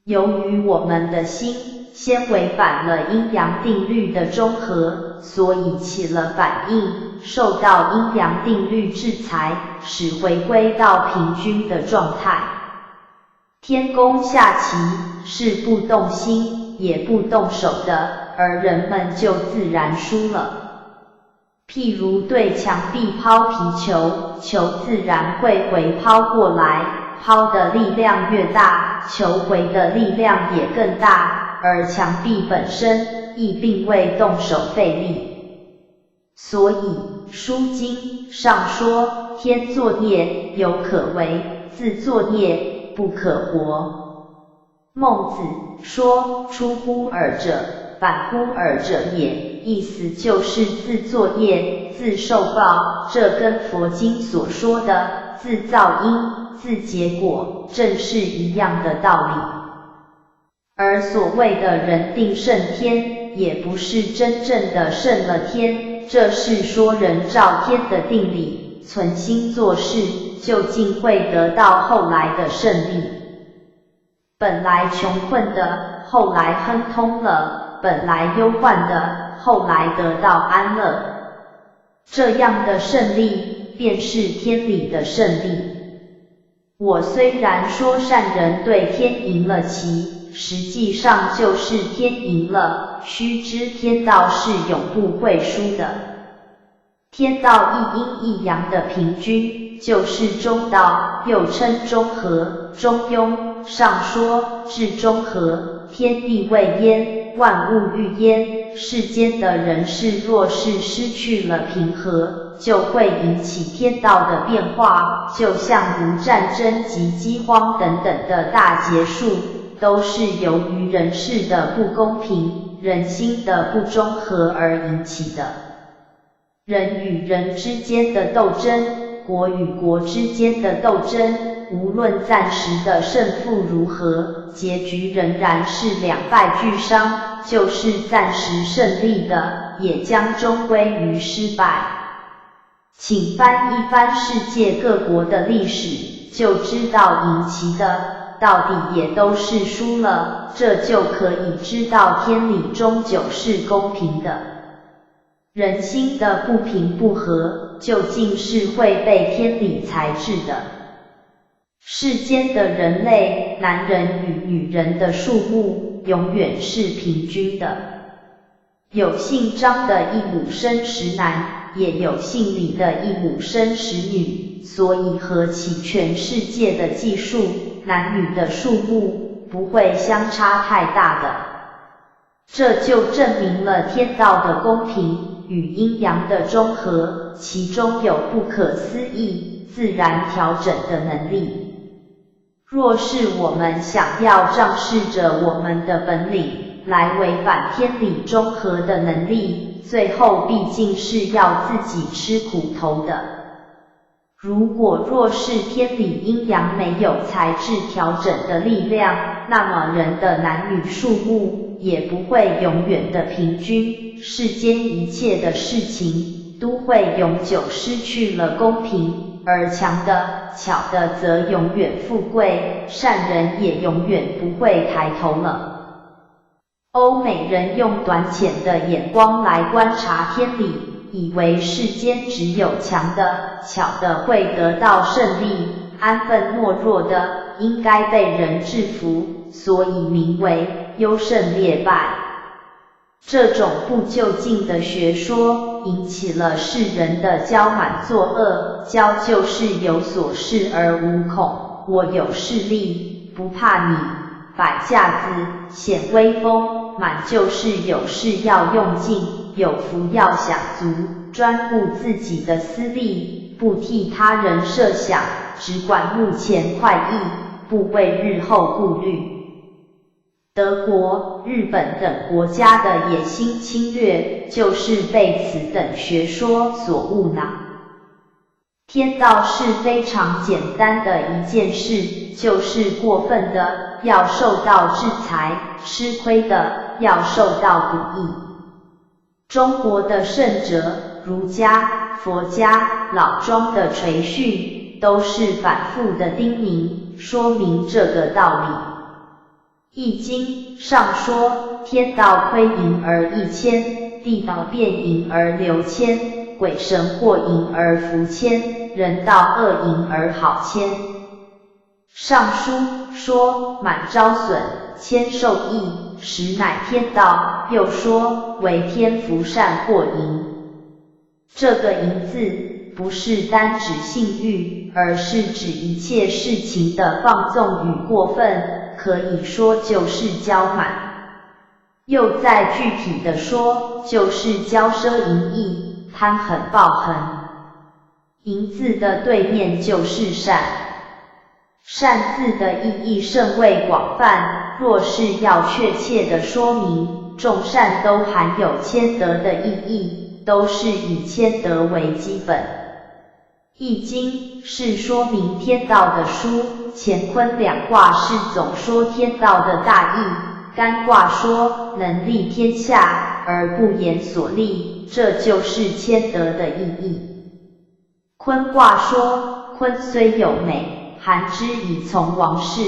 由于我们的心先违反了阴阳定律的中和，所以起了反应，受到阴阳定律制裁，使回归到平均的状态。天公下棋是不动心也不动手的，而人们就自然输了。譬如对墙壁抛皮球，球自然会回抛过来，抛的力量越大，球回的力量也更大，而墙壁本身亦并未动手费力。所以《书经》上说，天作孽有可为，自作孽不可活。孟子说，出乎尔者，反乎尔者也，意思就是自作业，自受报，这跟佛经所说的自造因，自结果，正是一样的道理。而所谓的人定胜天，也不是真正的胜了天，这是说人照天的定理，存心做事，究竟会得到后来的胜利。本来穷困的，后来亨通了；本来忧患的，后来得到安乐。这样的胜利，便是天理的胜利。我虽然说善人对天赢了棋，实际上就是天赢了，须知天道是永不会输的。天道一阴一阳的平均，就是中道，又称中和、中庸。上说至中和，天地未焉，万物欲焉。世间的人事若是失去了平和，就会引起天道的变化，就像如战争及饥荒等等的大劫数，都是由于人事的不公平、人心的不中和而引起的。人与人之间的斗争，国与国之间的斗争，无论暂时的胜负如何，结局仍然是两败俱伤，就是暂时胜利的，也将终归于失败。请翻一翻世界各国的历史，就知道赢棋的到底也都是输了，这就可以知道天理终究是公平的。人心的不平不和，究竟是会被天理裁制的。世间的人类，男人与女人的数目，永远是平均的。有姓张的一母生10男，也有姓李的一母生10女，所以合起全世界的计数，男女的数目不会相差太大的。这就证明了天道的公平与阴阳的中和，其中有不可思议、自然调整的能力。若是我们想要仗势着我们的本领来违反天理中和的能力，最后必竟是要自己吃苦头的。若是天理阴阳没有材质调整的力量，那么人的男女数目也不会永远的平均，世间一切的事情都会永久失去了公平，而强的、巧的则永远富贵，善人也永远不会抬头了。欧美人用短浅的眼光来观察天理，以为世间只有强的、巧的会得到胜利，安分懦弱的应该被人制服，所以名为优胜劣败。这种不究竟的学说引起了世人的骄满作恶，骄就是有所恃而无恐，我有势力，不怕你，摆架子，显威风，满就是有事要用尽，有福要享足，专顾自己的私利，不替他人设想，只管目前快意，不为日后顾虑。德国、日本等国家的野心侵略，就是被此等学说所误导。天道是非常简单的一件事，就是过分的要受到制裁，吃亏的要受到补益。中国的圣哲、儒家、佛家、老庄的垂训，都是反复的叮咛，说明这个道理。易经上说，天道亏盈而益谦，地道变盈而流谦，鬼神祸盈而福谦，人道恶盈而好谦。尚书说，满招损，谦受益，实乃天道，又说，为天福善祸盈。这个盈字不是单指性欲，而是指一切事情的放纵与过分，可以说就是骄满。又再具体的说，就是骄奢淫逸，贪狠暴横。淫字的对面就是善。善字的意义甚为广泛，若是要确切的说明，众善都含有谦德的意义，都是以谦德为基本。易经是说明天道的书，乾坤两卦是总说天道的大义，干卦说能利天下而不言所利，这就是谦德的意义。坤卦说，坤虽有美，含之以从王事，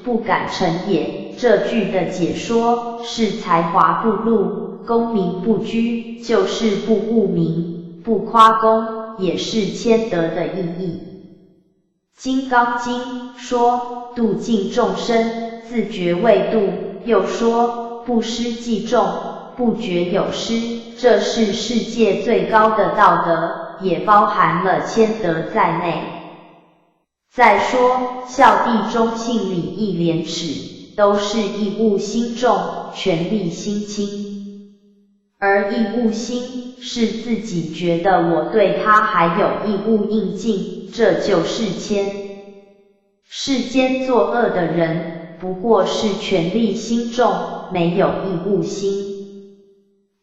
不敢成也。这句的解说是才华不露，功名不居，就是不务名，不夸功，也是谦德的意义。金刚经说，度尽众生，自觉为度，又说，不施济众，不觉有失，这是世界最高的道德，也包含了谦德在内。再说，孝悌忠信礼义廉耻，都是义务心重，权力心轻。而义务心是自己觉得我对他还有义务应尽，这就是谦。世间作恶的人，不过是权力心重，没有义务心。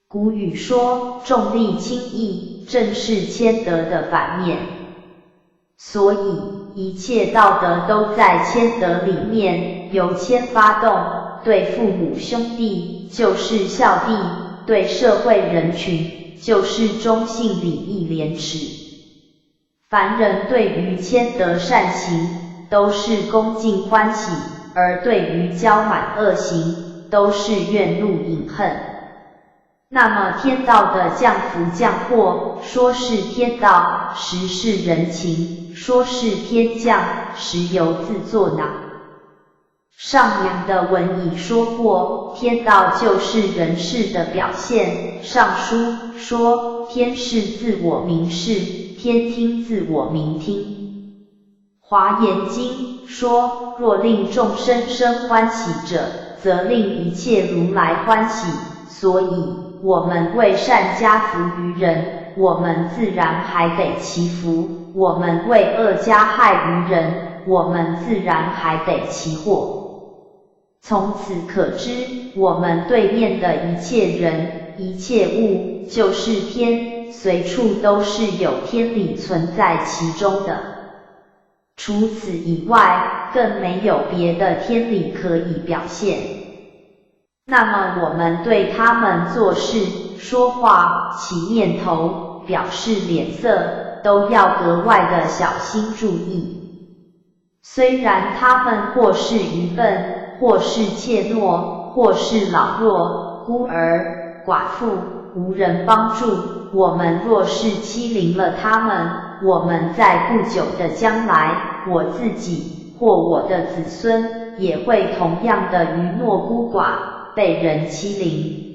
古语说，重利轻义，正是谦德的反面。所以，一切道德都在谦德里面，由谦发动，对父母兄弟就是孝弟，对社会人群就是忠信礼义廉耻。凡人对于谦德善行，都是恭敬欢喜，而对于骄满恶行，都是怨怒隐恨。那么天道的降福降祸，说是天道，实是人情；说是天降，实由自作恼。上梁的文已说过，天道就是人事的表现。上书说，天视自我明视，天听自我明听。华严经说，若令众生生欢喜者，则令一切如来欢喜。所以，我们为善加福于人，我们自然还得祈福；我们为恶加害于人，我们自然还得祈祸。从此可知，我们对面的一切人、一切物，就是天，随处都是有天理存在其中的。除此以外，更没有别的天理可以表现。那么我们对他们做事、说话、起念头、表示脸色，都要格外的小心注意。虽然他们或是愚笨，或是怯懦，或是老弱、孤儿、寡妇，无人帮助，我们若是欺凌了他们，我们在不久的将来，我自己或我的子孙，也会同样的愚懦孤寡，被人欺凌。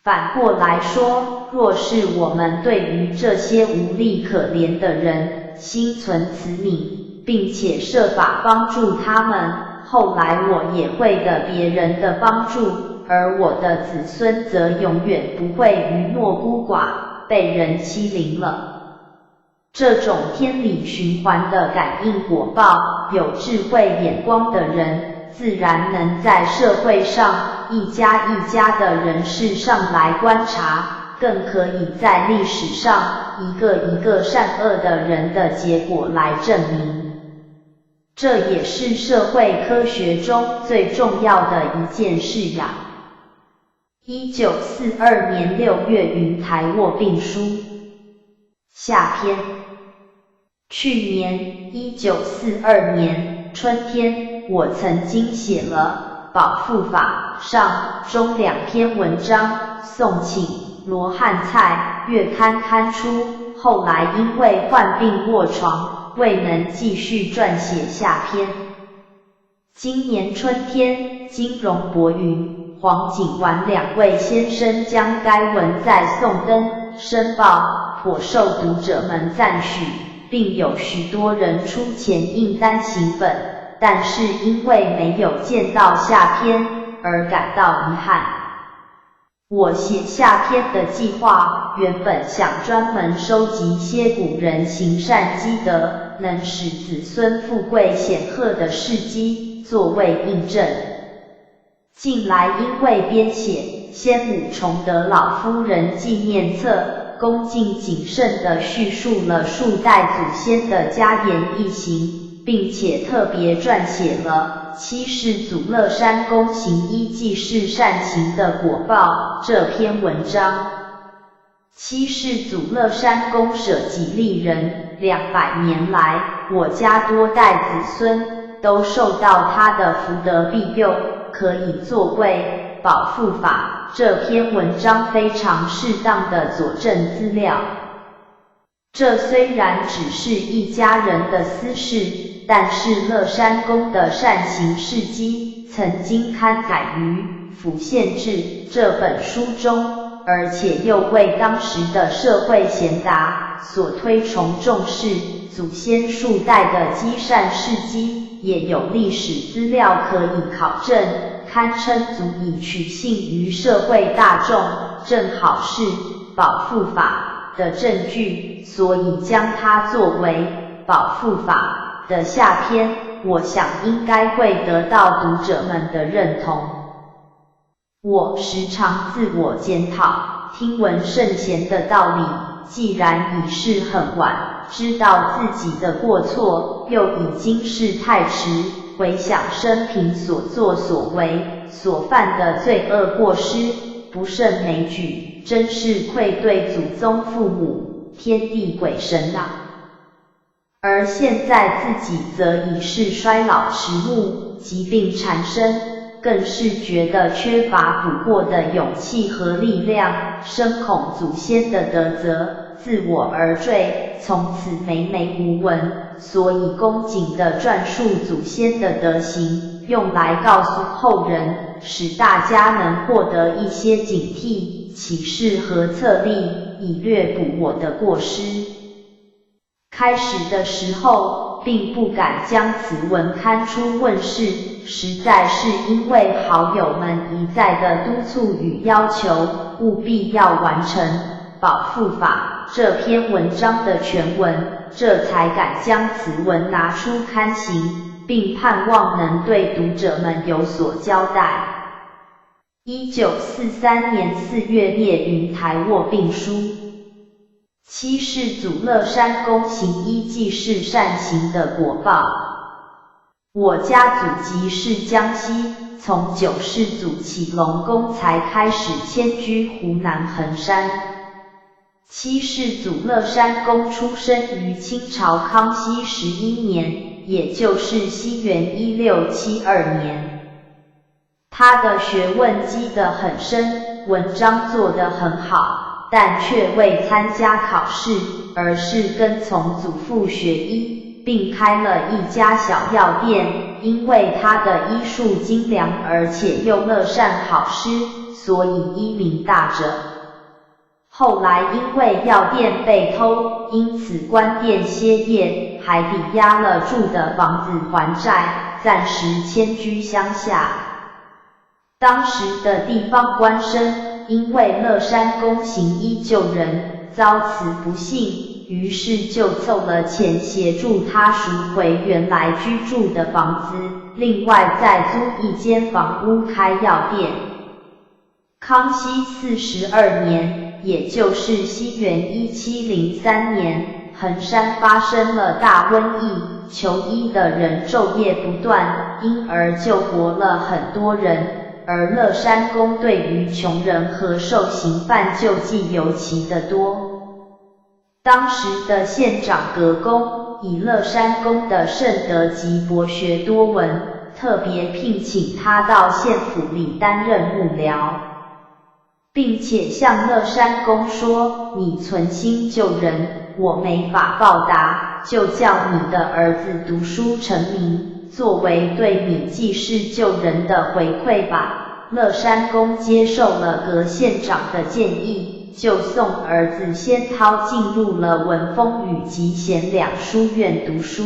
反过来说，若是我们对于这些无力可怜的人，心存慈悯，并且设法帮助他们，后来我也会得别人的帮助，而我的子孙则永远不会愚懦孤寡，被人欺凌了。这种天理循环的感应果报，有智慧眼光的人，自然能在社会上一家一家的人事上来观察，更可以在历史上一个一个善恶的人的结果来证明。这也是社会科学中最重要的一件事呀。1942年6月云台卧病书下篇。去年1942年春天，我曾经写了《保护法》上中2篇文章，送请罗汉菜月刊刊出，后来因为患病卧床，未能继续撰写下篇。今年春天，金荣博云、黄景完2位先生将该文在送登申报，颇受读者们赞许，并有许多人出钱印单行本，但是因为没有见到下篇而感到遗憾。我写下篇的计划，原本想专门收集些古人行善积德，能使子孙富贵显赫的事迹，作为印证。近来因为编写先母崇德老夫人纪念册，恭敬谨慎地叙述了数代祖先的家言义行，并且特别撰写了七世祖乐山公行医济世善行的果报这篇文章。七世祖乐山公舍己利人，200年来，我家多代子孙都受到他的福德庇佑，可以作为保护法这篇文章非常适当的佐证资料。这虽然只是一家人的私事，但是乐山公的善行事迹曾经刊载于《府县志》这本书中，而且又为当时的社会贤达所推崇重视，祖先数代的积善事迹也有历史资料可以考证，堪称足以取信于社会大众，正好是保护法的证据，所以将它作为保护法的下篇，我想应该会得到读者们的认同。我时常自我检讨，听闻圣贤的道理，既然已是很晚，知道自己的过错，又已经是太迟，回想生平所作所为，所犯的罪恶过失，不胜枚举，真是愧对祖宗父母、天地鬼神啊！而现在自己则已是衰老迟暮，疾病缠身，更是觉得缺乏补过的勇气和力量，深恐祖先的德泽自我而坠，从此梅梅无闻，所以恭谨地传述祖先的德行，用来告诉后人，使大家能获得一些警惕、启示和策力，以略补我的过失。开始的时候，并不敢将此文刊出问世，实在是因为好友们一再的督促与要求，务必要完成《保护法》这篇文章的全文，这才敢将此文拿出刊行，并盼望能对读者们有所交代。1943年4月列云台卧病书。七世祖乐山公行医济世善行的果报。我家祖籍是江西，从9世祖启隆公才开始迁居湖南衡山。七世祖乐山公出生于清朝康熙11年，也就是西元1672年。他的学问积得很深，文章做得很好，但却未参加考试，而是跟从祖父学医，并开了一家小药店。因为他的医术精良，而且又乐善好施，所以医名大振。后来因为药店被偷，因此关店歇业，还抵押了住的房子还债，暂时迁居乡下。当时的地方官绅因为乐山公行医救人，遭此不幸，于是就凑了钱协助他赎回原来居住的房子，另外再租一间房屋开药店。康熙42年，也就是西元1703年，衡山发生了大瘟疫，求医的人昼夜不断，因而救活了很多人。而乐山公对于穷人和受刑犯救济尤其的多。当时的县长葛公以乐山公的圣德及博学多闻，特别聘请他到县府里担任幕僚，并且向乐山公说：“你存心救人，我没法报答，就叫你的儿子读书成名，作为对你济世救人的回馈吧。”乐山公接受了葛县长的建议，就送儿子仙涛进入了文风与集贤两书院读书。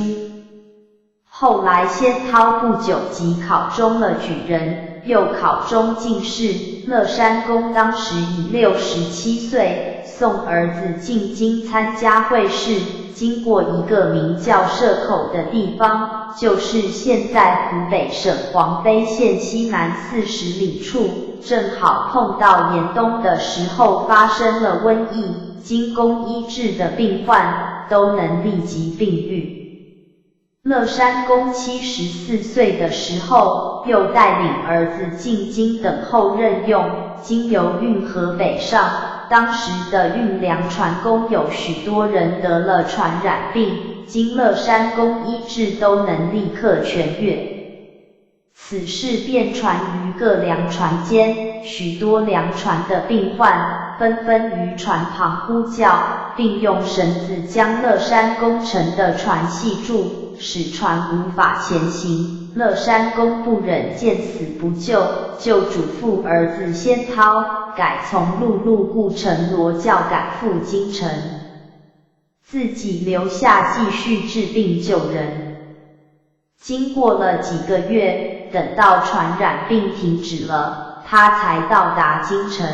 后来仙涛不久即考中了举人，又考中进士。乐山公当时已67岁，送儿子进京参加会试，经过一个名叫社口的地方，就是现在湖北省黄陂县西南40里处，正好碰到严冬的时候发生了瘟疫，经公医治的病患都能立即病愈。乐山公74岁的时候，又带领儿子进京等候任用，经由运河北上。当时的运粮船工有许多人得了传染病，经乐山公医治都能立刻痊愈。此事便传于各粮船间，许多粮船的病患纷纷于船旁呼叫，并用绳子将乐山公乘的船系住，使船无法前行。乐山公不忍见死不救，就嘱咐儿子仙涛改从陆路故城罗教赶赴京城，自己留下继续治病救人。经过了几个月，等到传染病停止了，他才到达京城。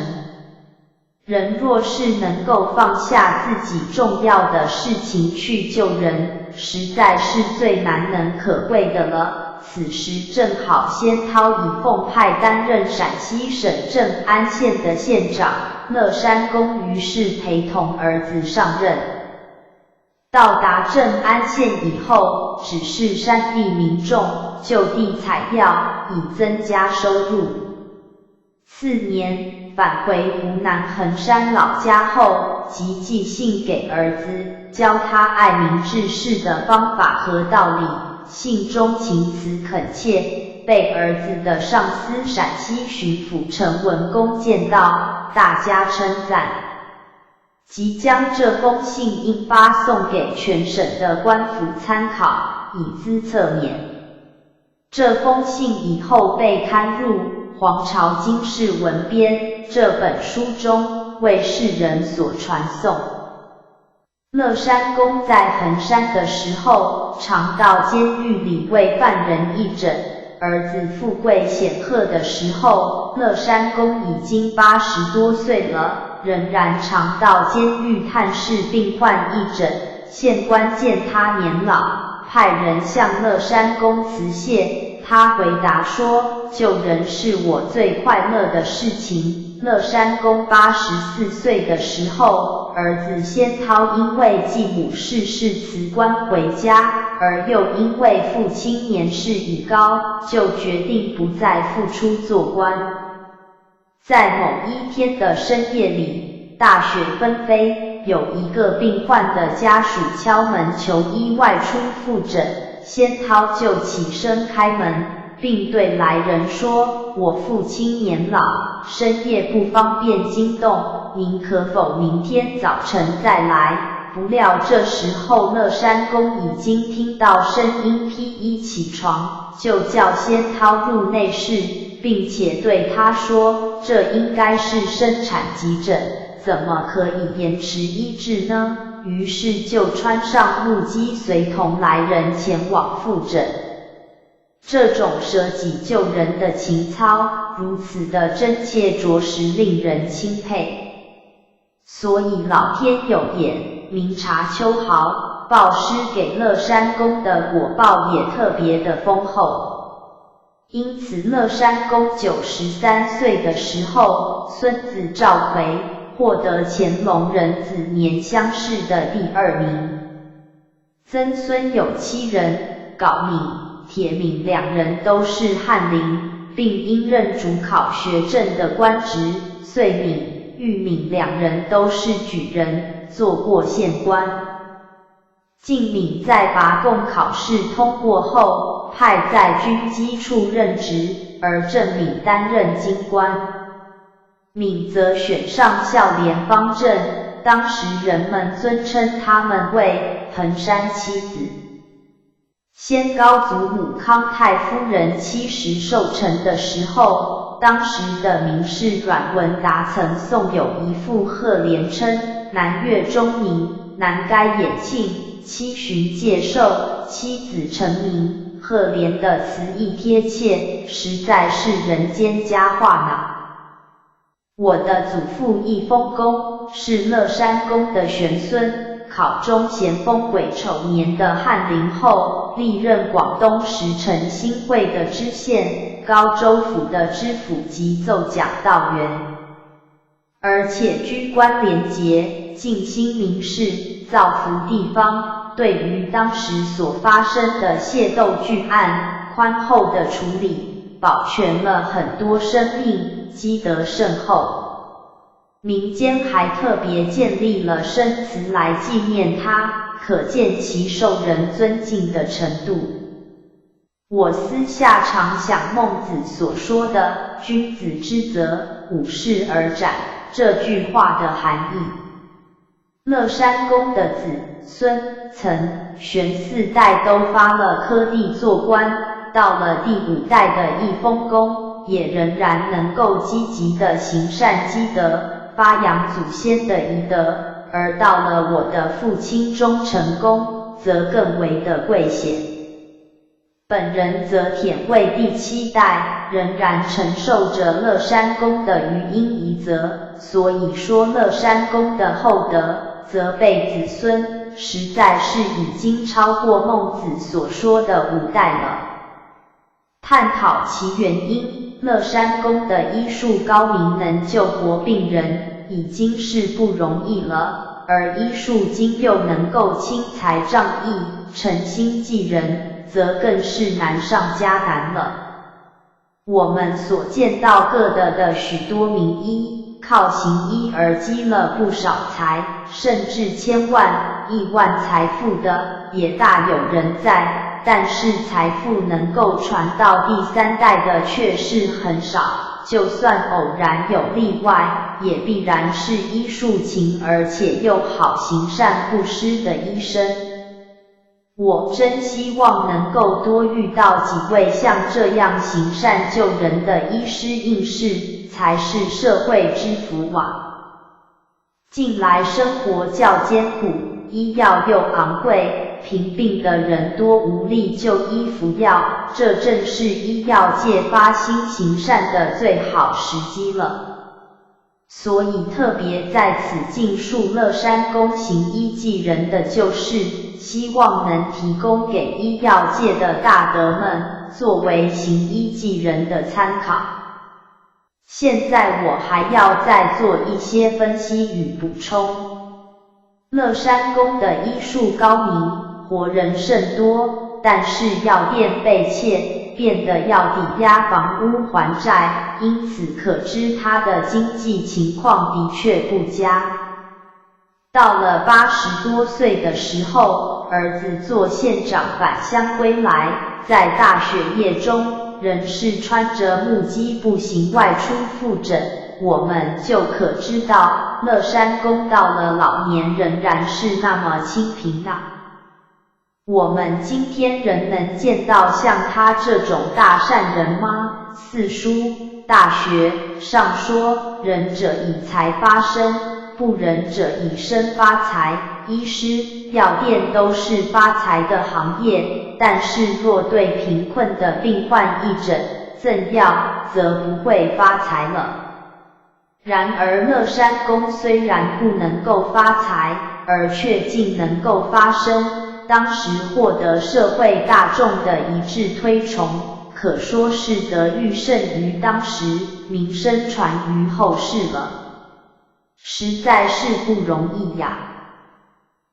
人若是能够放下自己重要的事情去救人，实在是最难能可贵的了。此时正好先涛已奉派担任陕西省正安县的县长，乐山公于是陪同儿子上任。到达正安县以后，指示山地民众就地采药，以增加收入。4年，返回湖南衡山老家后，即寄信给儿子，教他爱民治世的方法和道理。信中情辞恳切，被儿子的上司陕西巡抚陈文公见到，大加称赞。即将这封信印发送给全省的官府参考，以资侧勉。这封信以后被刊入《黄巢经世文编》这本书中，为世人所传颂。乐山公在衡山的时候，常到监狱里为犯人义诊。儿子富贵显赫的时候，乐山公已经80多岁了，仍然常到监狱探视病患义诊。县官见他年老，派人向乐山公辞谢，他回答说，救人是我最快乐的事情。乐山公84岁的时候，儿子先涛因为继母逝世辞官回家，而又因为父亲年事已高，就决定不再复出做官。在某一天的深夜里，大雪纷飞，有一个病患的家属敲门求医外出复诊，先涛就起身开门，并对来人说，我父亲年老，深夜不方便惊动，您可否明天早晨再来？不料这时候乐山公已经听到声音，披衣起床，就叫先涛入内室，并且对他说，这应该是生产急诊，怎么可以延迟医治呢？于是就穿上木屐随同来人前往复诊。这种舍己救人的情操，如此的真切，着实令人钦佩。所以老天有眼，明察秋毫，报施给乐山公的果报也特别的丰厚。因此乐山公93岁的时候，孙子赵奎获得乾隆壬子年乡试的第2名。曾孙有7人，镐敏、铁敏2人都是翰林，并应任主考学政的官职，遂敏、玉敏2人都是举人，做过县官。晋敏在拔贡考试通过后，派在军机处任职，而郑敏担任京官。敏则选上孝廉方正，当时人们尊称他们为衡山七子。先高祖母康太夫人70寿辰的时候，当时的名士阮文达曾送有一副贺联称，南岳钟鸣，南该衍庆，七旬介寿，七子成名。贺联的词意贴切，实在是人间佳话呢。我的祖父义丰公是乐山公的玄孙，考中咸丰癸丑年的翰林后，历任广东石城新会的知县、高州府的知府及奏讲道员，而且居官廉洁，尽心民事，造福地方，对于当时所发生的械斗巨案，宽厚的处理，保全了很多生命，积德甚厚。民间还特别建立了生祠来纪念他，可见其受人尊敬的程度。我私下常想孟子所说的君子之泽，五世而斩这句话的含义。乐山公的子孙曾玄4代都发了科第做官，到了第5代的义丰公，也仍然能够积极的行善积德，发扬祖先的遗德，而到了我的父亲钟成公，则更为的贵显。本人则忝为第7代，仍然承受着乐山公的余荫遗泽，所以说乐山公的厚德，则被子孙，实在是已经超过孟子所说的5代了。探讨其原因，乐山宫的医术高明，能救活病人，已经是不容易了，而医术经又能够轻财仗义，诚心济人，则更是难上加难了。我们所见到各的许多名医，靠行医而积了不少财，甚至千万、亿万财富的，也大有人在。但是财富能够传到第三代的却是很少，就算偶然有例外，也必然是医术勤而且又好行善布施的医生。我真希望能够多遇到几位像这样行善救人的医师应试，才是社会之福啊。近来生活较艰苦，医药又昂贵，贫病的人多无力就医服药，这正是医药界发心行善的最好时机了。所以特别在此尽述乐山宫行医济人的救事，希望能提供给医药界的大德们，作为行医济人的参考。现在我还要再做一些分析与补充。乐山宫的医术高明，活人甚多，但是药店被窃，变得要抵押房屋还债，因此可知他的经济情况的确不佳。到了80多岁的时候，儿子做县长返乡归来，在大雪夜中，仍是穿着木屐步行外出复诊，我们就可知道乐山宫到了老年仍然是那么清贫啊。我们今天仍能见到像他这种大善人吗？四书、大学上说，仁者以财发身，不仁者以身发财。医师、药店都是发财的行业，但是若对贫困的病患义诊、赠药，则不会发财了。然而乐山宫虽然不能够发财，而却竟能够发身，当时获得社会大众的一致推崇，可说是德育甚于当时，名声传于后世了，实在是不容易呀。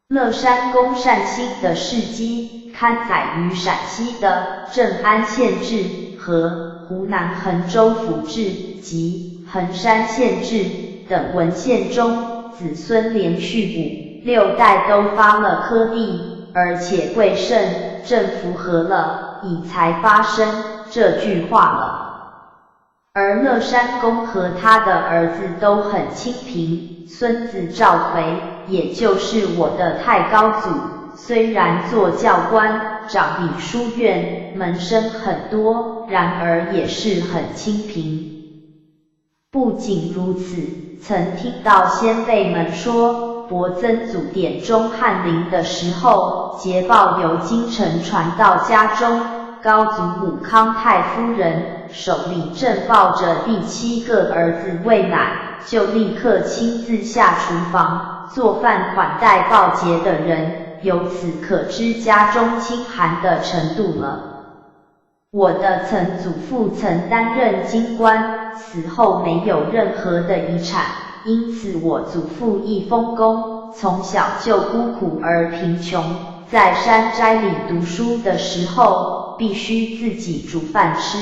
乐山宫善心的事迹，刊载于陕西的正安县志和湖南衡州府志及衡山县志等文献中，子孙连续5、6代都发了科第，而且贵甚，正符合了以财发身这句话了。而乐山公和他的儿子都很清贫，孙子赵奎，也就是我的太高祖，虽然做教官，掌理书院，门生很多，然而也是很清贫。不仅如此，曾听到先辈们说，伯曾祖典中翰林的时候，捷报由京城传到家中，高祖母康太夫人手里正抱着第7个儿子喂奶，就立刻亲自下厨房做饭款待报捷的人，由此可知家中清寒的程度了。我的曾祖父曾担任京官，死后没有任何的遗产，因此我祖父一封公，从小就孤苦而贫穷，在山斋里读书的时候，必须自己煮饭吃。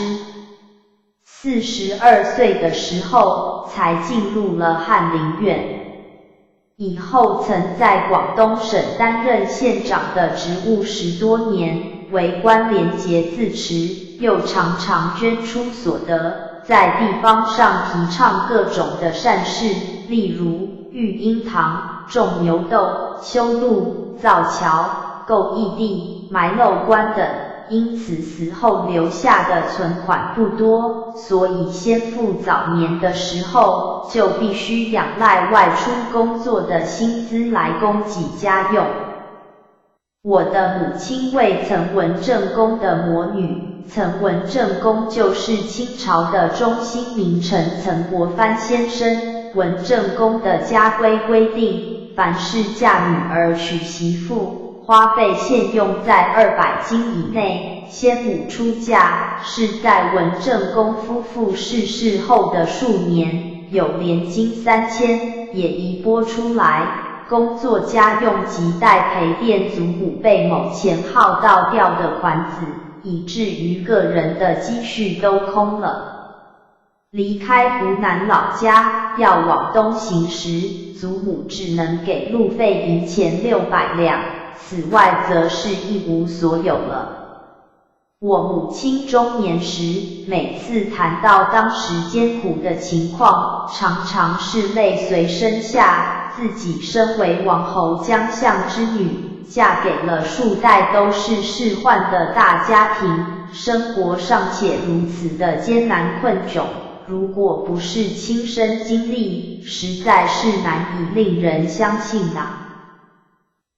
42岁的时候，才进入了翰林院。以后曾在广东省担任县长的职务10多年，为官廉洁自持，又常常捐出所得，在地方上提倡各种的善事，例如育婴堂、种牛豆、修路、造桥、购义地、埋漏棺等。因此死后留下的存款不多，所以先父早年的时候就必须仰赖外出工作的薪资来供给家用。我的母亲为岑文正公的魔女，岑文正公就是清朝的中兴名臣岑国藩先生。文正公的家规定，凡是嫁女儿娶媳妇，花费限用在200金以内，先母出嫁是在文正公夫妇逝世后的数年，有连金3000也移拨出来，供作家用及代陪奠祖母被某钱号倒掉的款子，以至于个人的积蓄都空了。离开湖南老家要往东行时，祖母只能给路费银钱600两，此外则是一无所有了。我母亲中年时，每次谈到当时艰苦的情况，常常是泪随身下。自己身为王侯将相之女，嫁给了数代都是仕宦的大家庭，生活尚且如此的艰难困窘，如果不是亲身经历，实在是难以令人相信啊。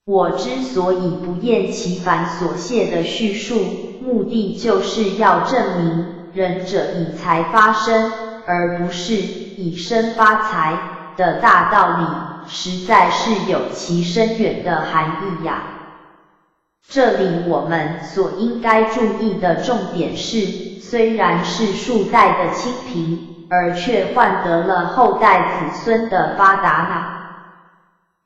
我之所以不厌其烦所谢的叙述，目的就是要证明仁者以财发身，而不是以身发财的大道理，实在是有其深远的含义呀。这里我们所应该注意的重点是，虽然是数代的清贫，而却换得了后代子孙的发达呢。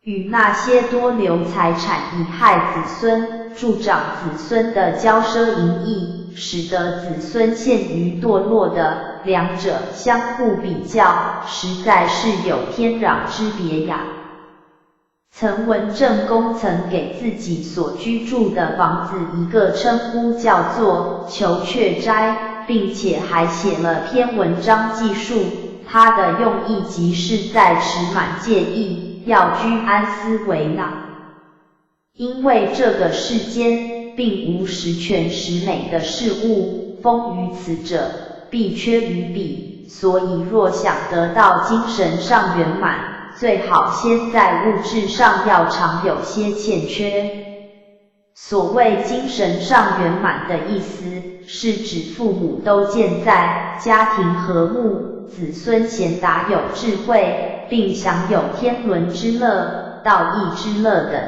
与那些多留财产以害子孙、助长子孙的骄奢淫逸，使得子孙陷于堕落的，两者相互比较，实在是有天壤之别呀。曾文正公曾给自己所居住的房子一个称呼，叫做求雀斋，并且还写了篇文章记述，他的用意即是在持满戒意，要居安思危呢。因为这个世间并无十全十美的事物，丰于此者必缺于彼，所以若想得到精神上圆满，最好先在物质上要常有些欠缺。所谓精神上圆满的意思，是指父母都健在，家庭和睦，子孙贤达有智慧，并享有天伦之乐、道义之乐等。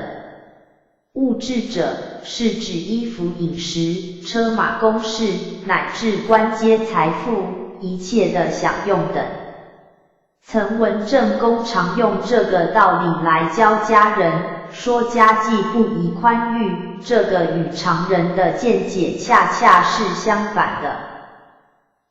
物质者是指衣服、饮食、车马、宫室，乃至官阶财富，一切的享用等。曾文正公常用这个道理来教家人，说家计不宜宽裕，这个与常人的见解恰恰是相反的。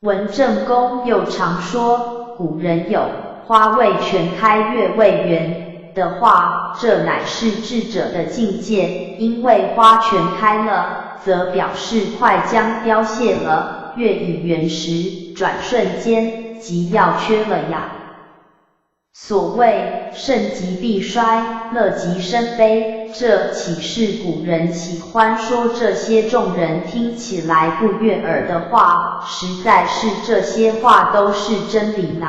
文正公又常说，古人有花未全开月未圆的话，这乃是智者的境界，因为花全开了，则表示快将凋谢了，月已圆时，转瞬间即要缺了呀。所谓盛极必衰，乐极生悲，这岂是古人喜欢说这些众人听起来不悦耳的话，实在是这些话都是真理呢。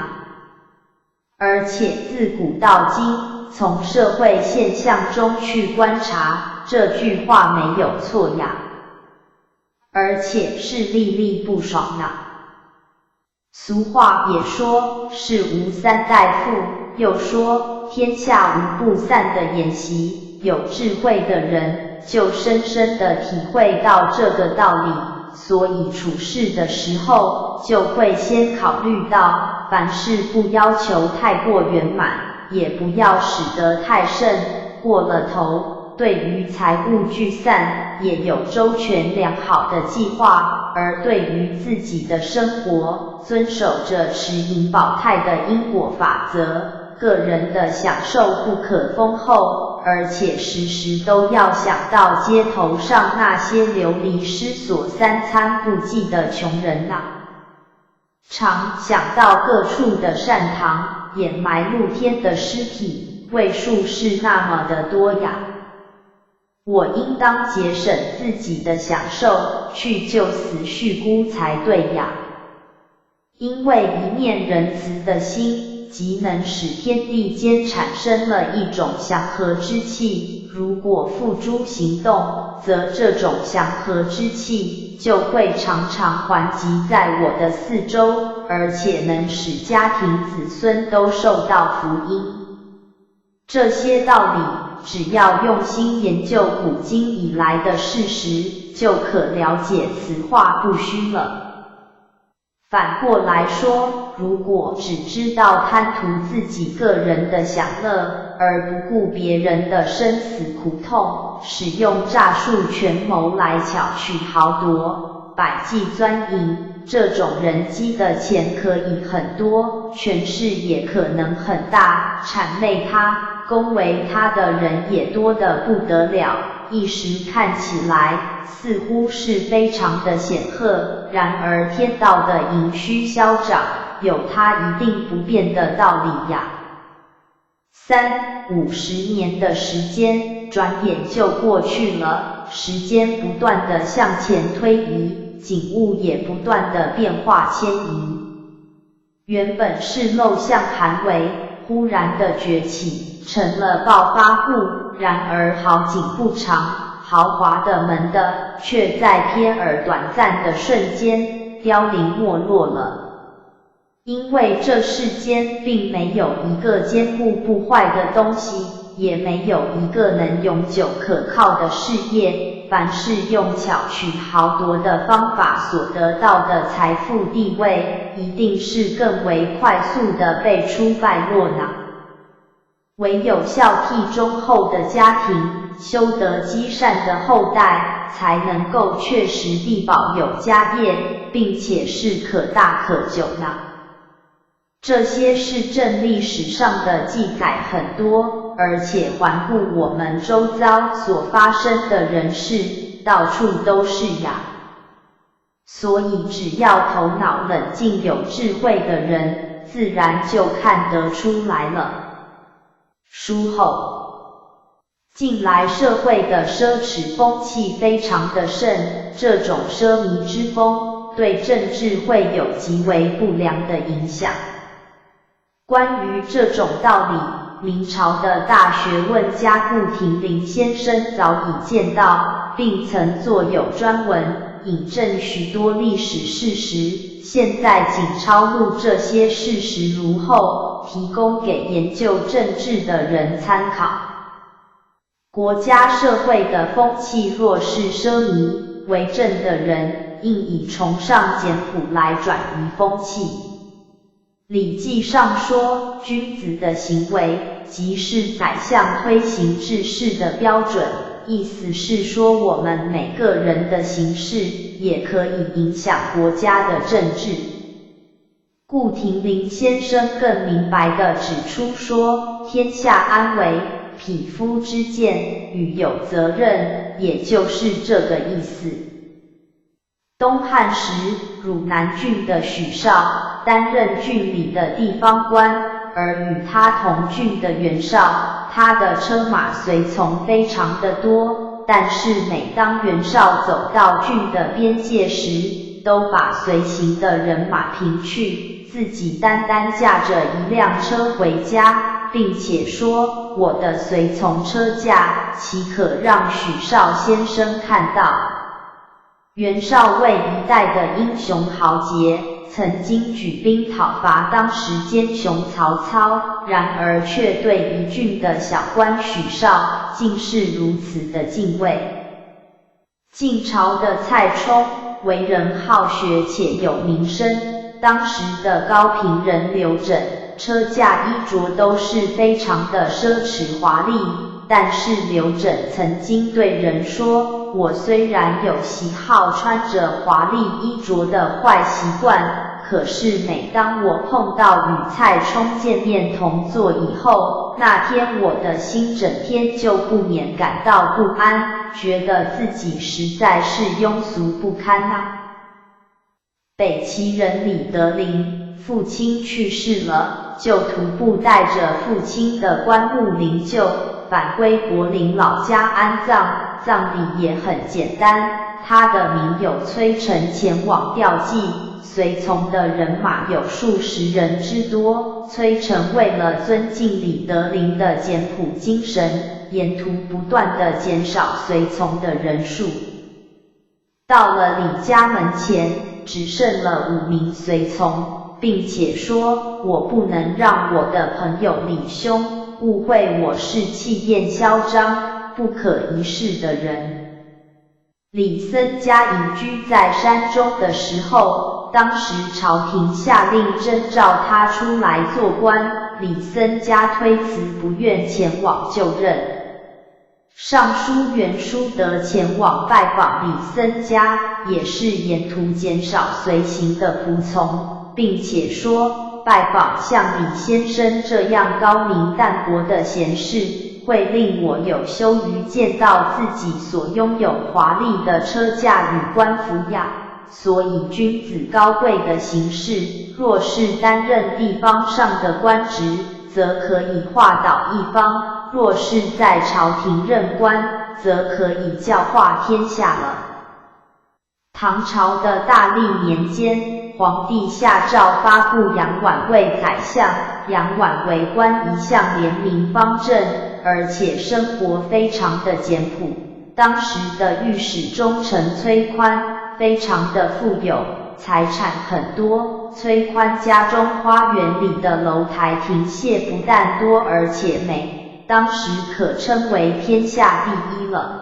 而且自古到今，从社会现象中去观察，这句话没有错呀，而且是历历不爽呢。俗话也说，事无三代富，又说天下无不散的筵席，有智慧的人就深深地体会到这个道理，所以处事的时候就会先考虑到，凡事不要求太过圆满，也不要使得太甚，过了头。对于财物聚散，也有周全良好的计划，而对于自己的生活，遵守着持盈保泰的因果法则，个人的享受不可丰厚，而且时时都要想到街头上那些流离失所、三餐不继的穷人呐。常想到各处的善堂掩埋露天的尸体，位数是那么的多呀。我应当节省自己的享受，去救死续孤才对呀。因为一念仁慈的心，即能使天地间产生了一种祥和之气，如果付诸行动，则这种祥和之气就会常常环集在我的四周，而且能使家庭子孙都受到福音。这些道理只要用心研究古今以来的事实，就可了解此话不虚了。反过来说，如果只知道贪图自己个人的享乐，而不顾别人的生死苦痛，使用诈术权谋来巧取豪夺，百计钻营，这种人积的钱可以很多，权势也可能很大，谄媚他、恭维他的人也多得不得了，一时看起来似乎是非常的显赫，然而天道的盈虚消长，有它一定不变的道理呀。50年的时间转眼就过去了，时间不断的向前推移，景物也不断的变化迁移。原本是陋巷寒微，忽然的崛起，成了暴发户，然而好景不长，豪华的门的，却在瞥而短暂的瞬间凋零没落了。因为这世间并没有一个坚固不坏的东西，也没有一个能永久可靠的事业，凡是用巧取豪夺的方法所得到的财富地位，一定是更为快速的被出败落呢。唯有孝悌忠厚的家庭，修得积善的后代，才能够确实地保有家业，并且是可大可久呢。这些是正历史上的记载很多，而且环顾我们周遭所发生的人事，到处都是呀。所以只要头脑冷静有智慧的人，自然就看得出来了。书后，近来社会的奢侈风气非常的盛，这种奢靡之风对政治会有极为不良的影响。关于这种道理，明朝的大学问家顾亭林先生早已见到，并曾作有专文，引证许多历史事实，现在仅抄录这些事实如后，提供给研究政治的人参考。国家社会的风气若是奢靡，为政的人应以崇尚简朴来转移风气。礼记上说，君子的行为即是宰相推行治世的标准，意思是说我们每个人的行事也可以影响国家的政治。顾亭林先生更明白地指出说，天下安危，匹夫之见，与有责任，也就是这个意思。东汉时，汝南郡的许绍担任郡里的地方官，而与他同郡的袁绍，他的车马随从非常的多，但是每当袁绍走到郡的边界时，都把随行的人马平去，自己单单驾着一辆车回家，并且说，我的随从车驾，岂可让许绍先生看到？袁绍为一代的英雄豪杰，曾经举兵讨伐当时奸雄曹操，然而却对一郡的小官许绍竟是如此的敬畏。晋朝的蔡冲为人好学且有名声，当时的高平人刘枕，车驾衣着都是非常的奢侈华丽，但是刘枕曾经对人说，我虽然有喜好穿着华丽衣着的坏习惯，可是每当我碰到与蔡冲见面同坐以后，那天我的心整天就不免感到不安，觉得自己实在是庸俗不堪啊。北齐人李德林，父亲去世了，就徒步带着父亲的棺木灵柩，返归柏林老家安葬，葬礼也很简单，他的名友崔成前往吊祭，随从的人马有数十人之多。崔成为了尊敬李德林的简朴精神，沿途不断地减少随从的人数。到了李家门前，只剩了5名随从，并且说，我不能让我的朋友李兄误会我是气焰嚣张、不可一世的人。李僧迦隐居在山中的时候，当时朝廷下令征召他出来做官，李僧迦推辞不愿前往就任。尚书袁书德前往拜访李僧迦，也是沿途减少随行的仆从，并且说，拜访像李先生这样高明淡泊的贤士，会令我有羞于见到自己所拥有华丽的车驾与官服呀。所以君子高贵的行事，若是担任地方上的官职，则可以化导一方；若是在朝廷任官，则可以教化天下了。唐朝的大历年间，皇帝下诏发布杨婉为宰相，杨婉为官一向廉明方正，而且生活非常的简朴。当时的御史中丞崔宽非常的富有，财产很多。崔宽家中花园里的楼台亭榭不但多而且美，当时可称为天下第一了。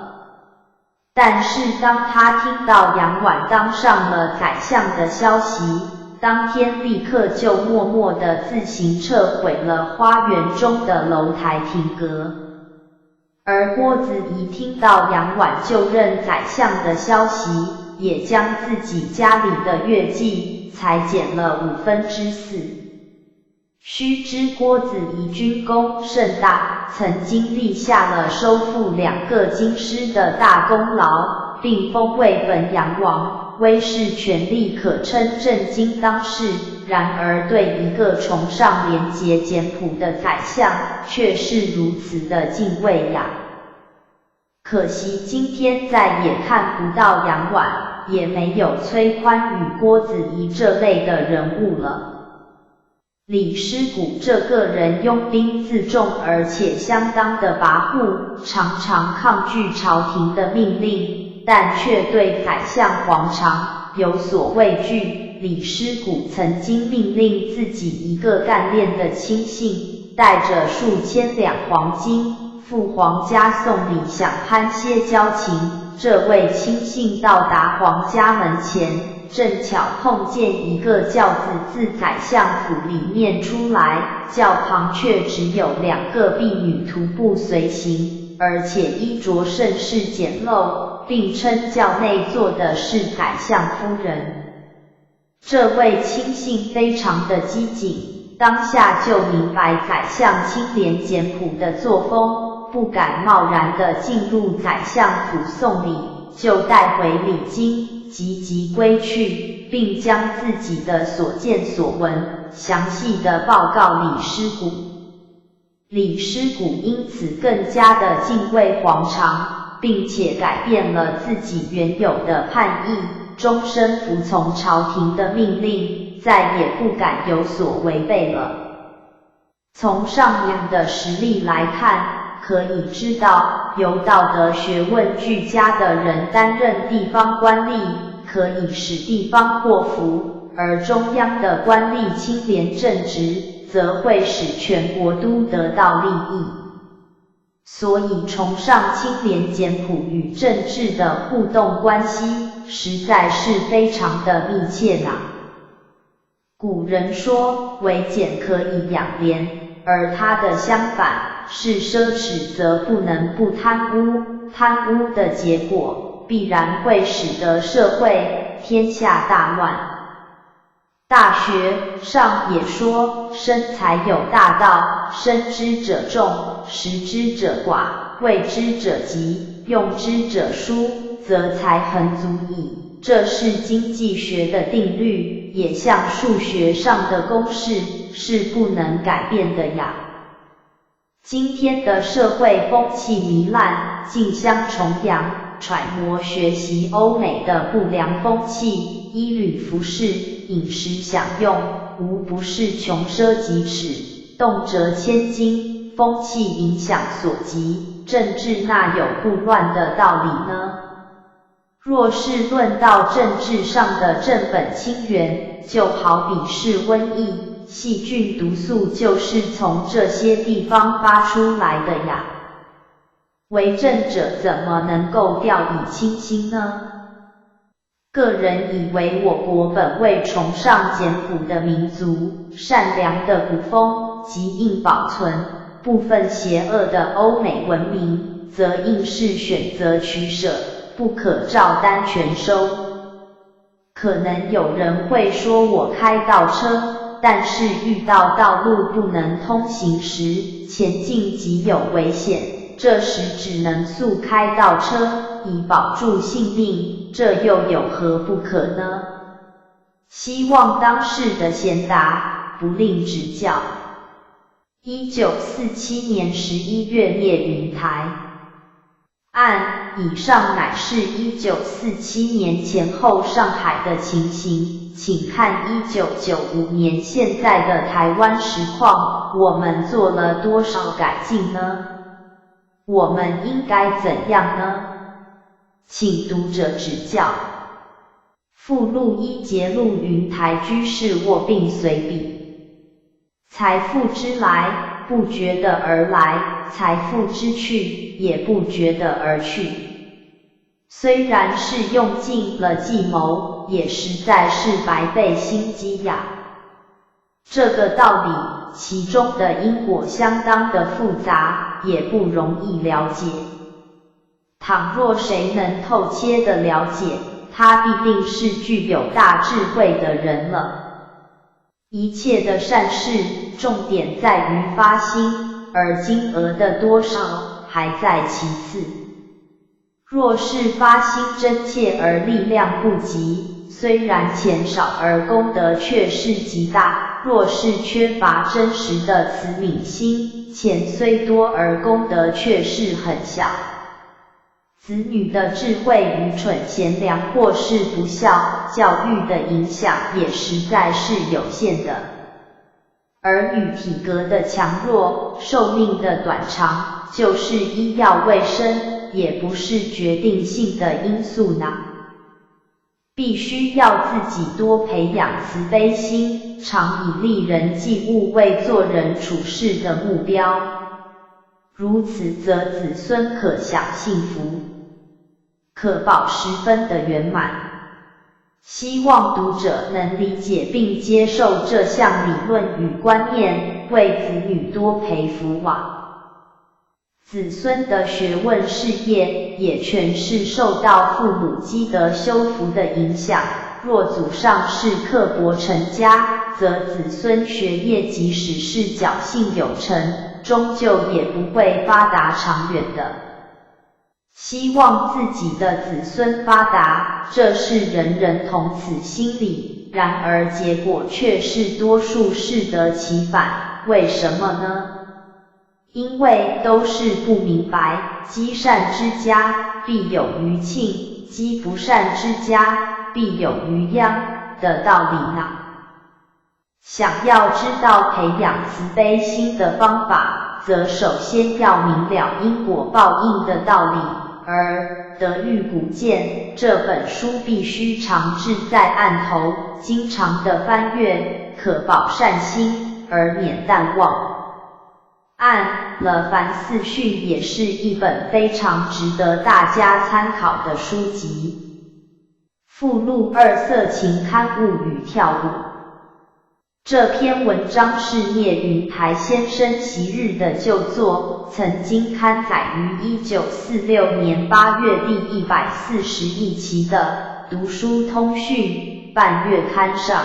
但是当他听到杨婉当上了宰相的消息，当天立刻就默默地自行撤毁了花园中的楼台亭阁。而郭子仪听到杨婉就任宰相的消息，也将自己家里的月季裁减了4/5。须知郭子仪军功甚大，曾经立下了收复2个京师的大功劳，并封为汾阳王，威势权力可称震惊当世。然而对一个崇尚廉洁简朴的宰相，却是如此的敬畏呀。可惜今天再也看不到杨婉，也没有崔宽与郭子仪这类的人物了。李师古这个人拥兵自重，而且相当的跋扈，常常抗拒朝廷的命令，但却对宰相黄常有所畏惧。李师古曾经命令自己一个干练的亲信，带着数千两黄金赴皇家送礼，想攀些交情。这位亲信到达皇家门前，正巧碰见一个轿子自宰相府里面出来，轿旁却只有2个婢女徒步随行，而且衣着甚是简陋，并称轿内坐的是宰相夫人。这位亲信非常的机警，当下就明白宰相清廉简朴的作风，不敢贸然地进入宰相府送礼，就带回礼金，急急归去，并将自己的所见所闻详细地报告李师古。李师古因此更加的敬畏皇常，并且改变了自己原有的叛意，终身服从朝廷的命令，再也不敢有所违背了。从上面的实例来看，可以知道，有道德学问俱佳的人担任地方官吏，可以使地方祸福；而中央的官吏清廉正直，则会使全国都得到利益。所以崇尚清廉简朴与政治的互动关系，实在是非常的密切呐。古人说，为俭可以养廉，而它的相反是奢侈则不能不贪污，贪污的结果必然会使得社会天下大乱。大学上也说，生财有大道，生之者众，食之者寡，为之者急，用之者疏，则财恒足矣。这是经济学的定律，也像数学上的公式，是不能改变的呀。今天的社会风气糜烂，竞相崇洋，揣摩学习欧美的不良风气，衣履服饰、饮食享用，无不是穷奢极侈，动辄千金，风气影响所及，政治哪有不乱的道理呢？若是论到政治上的正本清源，就好比是瘟疫，细菌毒素就是从这些地方发出来的呀。为政者怎么能够掉以轻心呢？个人以为我国本为崇尚简朴的民族，善良的古风极应保存，部分邪恶的欧美文明则应是选择取舍，不可照单全收。可能有人会说我开倒车，但是遇到道路不能通行时，前进极有危险，这时只能速开倒车，以保住性命，这又有何不可呢？希望当事的贤达不吝指教。1947年11月聂云台案，以上乃是1947年前后上海的情形，请看1995年现在的台湾实况，我们做了多少改进呢？我们应该怎样呢？请读者指教。附录一节录云台居士卧病随笔。财富之来，不觉得而来；财富之去，也不觉得而去。虽然是用尽了计谋，也实在是白费心机呀。这个道理，其中的因果相当的复杂，也不容易了解。倘若谁能透切地了解，他必定是具有大智慧的人了。一切的善事，重点在于发心，而金额的多少还在其次。若是发心真切而力量不及，虽然钱少而功德却是极大；若是缺乏真实的慈悯心，钱虽多而功德却是很小。子女的智慧愚蠢、贤良或是不孝，教育的影响也实在是有限的。儿女体格的强弱、寿命的短长，就是医药卫生，也不是决定性的因素呢。必须要自己多培养慈悲心，常以利人济物为做人处事的目标。如此则子孙可享幸福，可保十分的圆满。希望读者能理解并接受这项理论与观念，为子女多培福网。子孙的学问事业也全是受到父母积德修福的影响，若祖上是刻薄成家，则子孙学业即使是侥幸有成，终究也不会发达长远的。希望自己的子孙发达，这是人人同此心理，然而结果却是多数适得其反，为什么呢？因为都是不明白积善之家必有余庆，积不善之家必有余殃的道理呢。想要知道培养慈悲心的方法，则首先要明了因果报应的道理，而《德育古鉴》这本书必须常置在案头，经常的翻阅，可保善心，而免淡忘。按了凡四训也是一本非常值得大家参考的书籍。附录二色情刊物与跳舞。这篇文章是聂云台先生昔日的旧作，曾经刊载于1946年8月第141期的《读书通讯》半月刊上。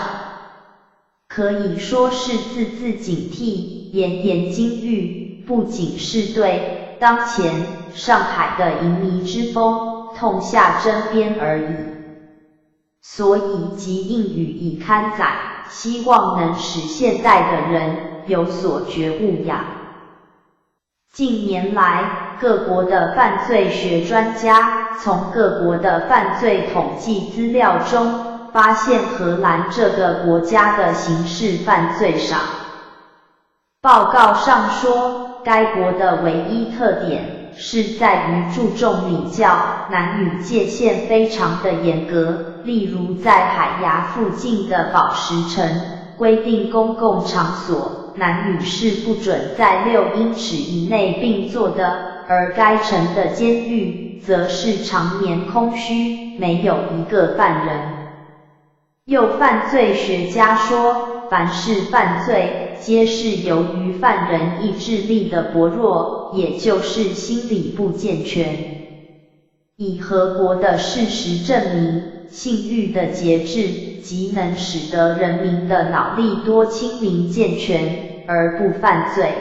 可以说是字字警惕，言言金玉，不仅是对当前上海的淫靡之风痛下针砭而已。所以即应予以刊载，希望能使现代的人有所觉悟呀。近年来，各国的犯罪学专家从各国的犯罪统计资料中发现荷兰这个国家的刑事犯罪少。报告上说，该国的唯一特点是在于注重礼教，男女界限非常的严格，例如在海牙附近的宝石城，规定公共场所男女是不准在6英尺以内并坐的，而该城的监狱则是常年空虚，没有一个犯人。又犯罪学家说，凡是犯罪，皆是由于犯人意志力的薄弱，也就是心理不健全。以俄国的事实证明，性欲的节制即能使得人民的脑力多清明健全，而不犯罪。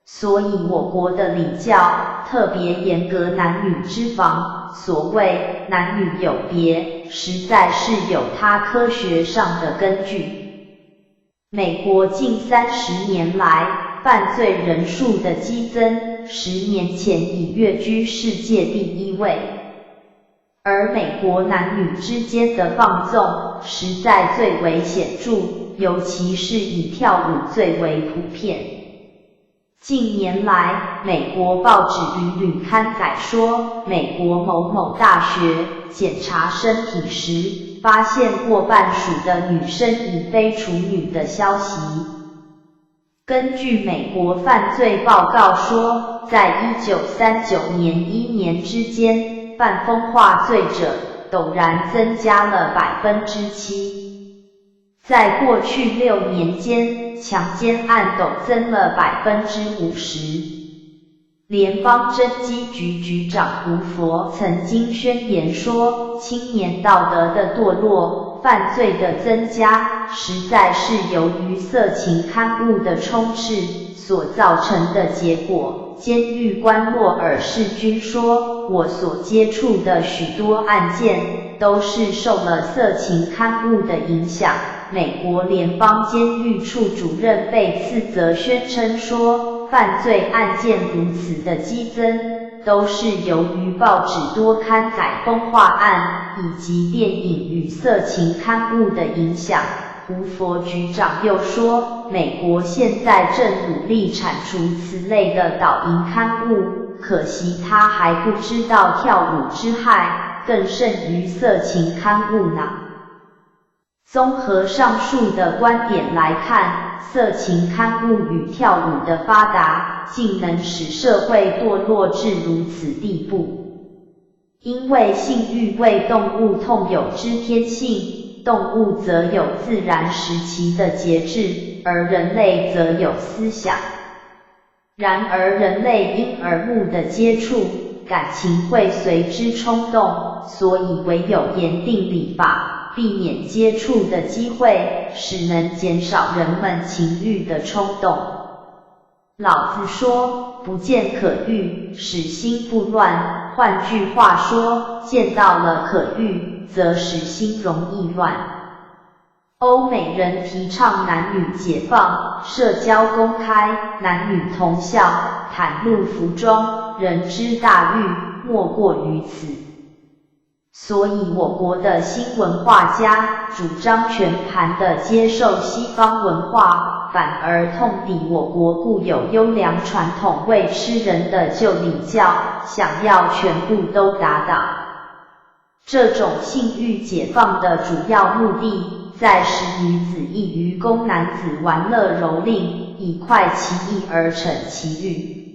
所以我国的礼教特别严格男女之防，所谓男女有别，实在是有它科学上的根据。美国近30年来犯罪人数的激增，10年前已跃居世界第1位。而美国男女之间的放纵实在最为显著，尤其是以跳舞最为普遍。近年来，美国报纸屡屡刊载说，美国某某大学检查身体时，发现过半数的女生已非处女的消息。根据美国犯罪报告说，在1939年1年之间，犯风化罪者陡然增加了7%。在过去6年间，强奸案陡增了50%。联邦侦缉局局长胡佛曾经宣言说，青年道德的堕落、犯罪的增加，实在是由于色情刊物的充斥所造成的结果。监狱官洛尔士均说，我所接触的许多案件都是受了色情刊物的影响。美国联邦监狱处主任贝茨则宣称说，犯罪案件如此的激增，都是由于报纸多刊载风化案以及电影与色情刊物的影响。胡佛局长又说，美国现在正努力铲除此类的导淫刊物，可惜他还不知道跳舞之害更甚于色情刊物呢。综合上述的观点来看，色情刊物与跳舞的发达，竟能使社会堕落至如此地步。因为性欲为动物痛有之天性，动物则有自然时期的节制，而人类则有思想。然而人类因耳目的接触，感情会随之冲动，所以唯有严定礼法，避免接触的机会，使能减少人们情欲的冲动。老子说，不见可欲，使心不乱。换句话说，见到了可欲，则使心容易乱。欧美人提倡男女解放，社交公开，男女同校，袒露服装，人之大欲，莫过于此。所以我国的新文化家主张全盘地接受西方文化，反而痛抵我国固有优良传统为吃人的旧礼教，想要全部都打倒。这种性欲解放的主要目的，在使女子易于供男子玩乐蹂躏，以快其意而逞其欲，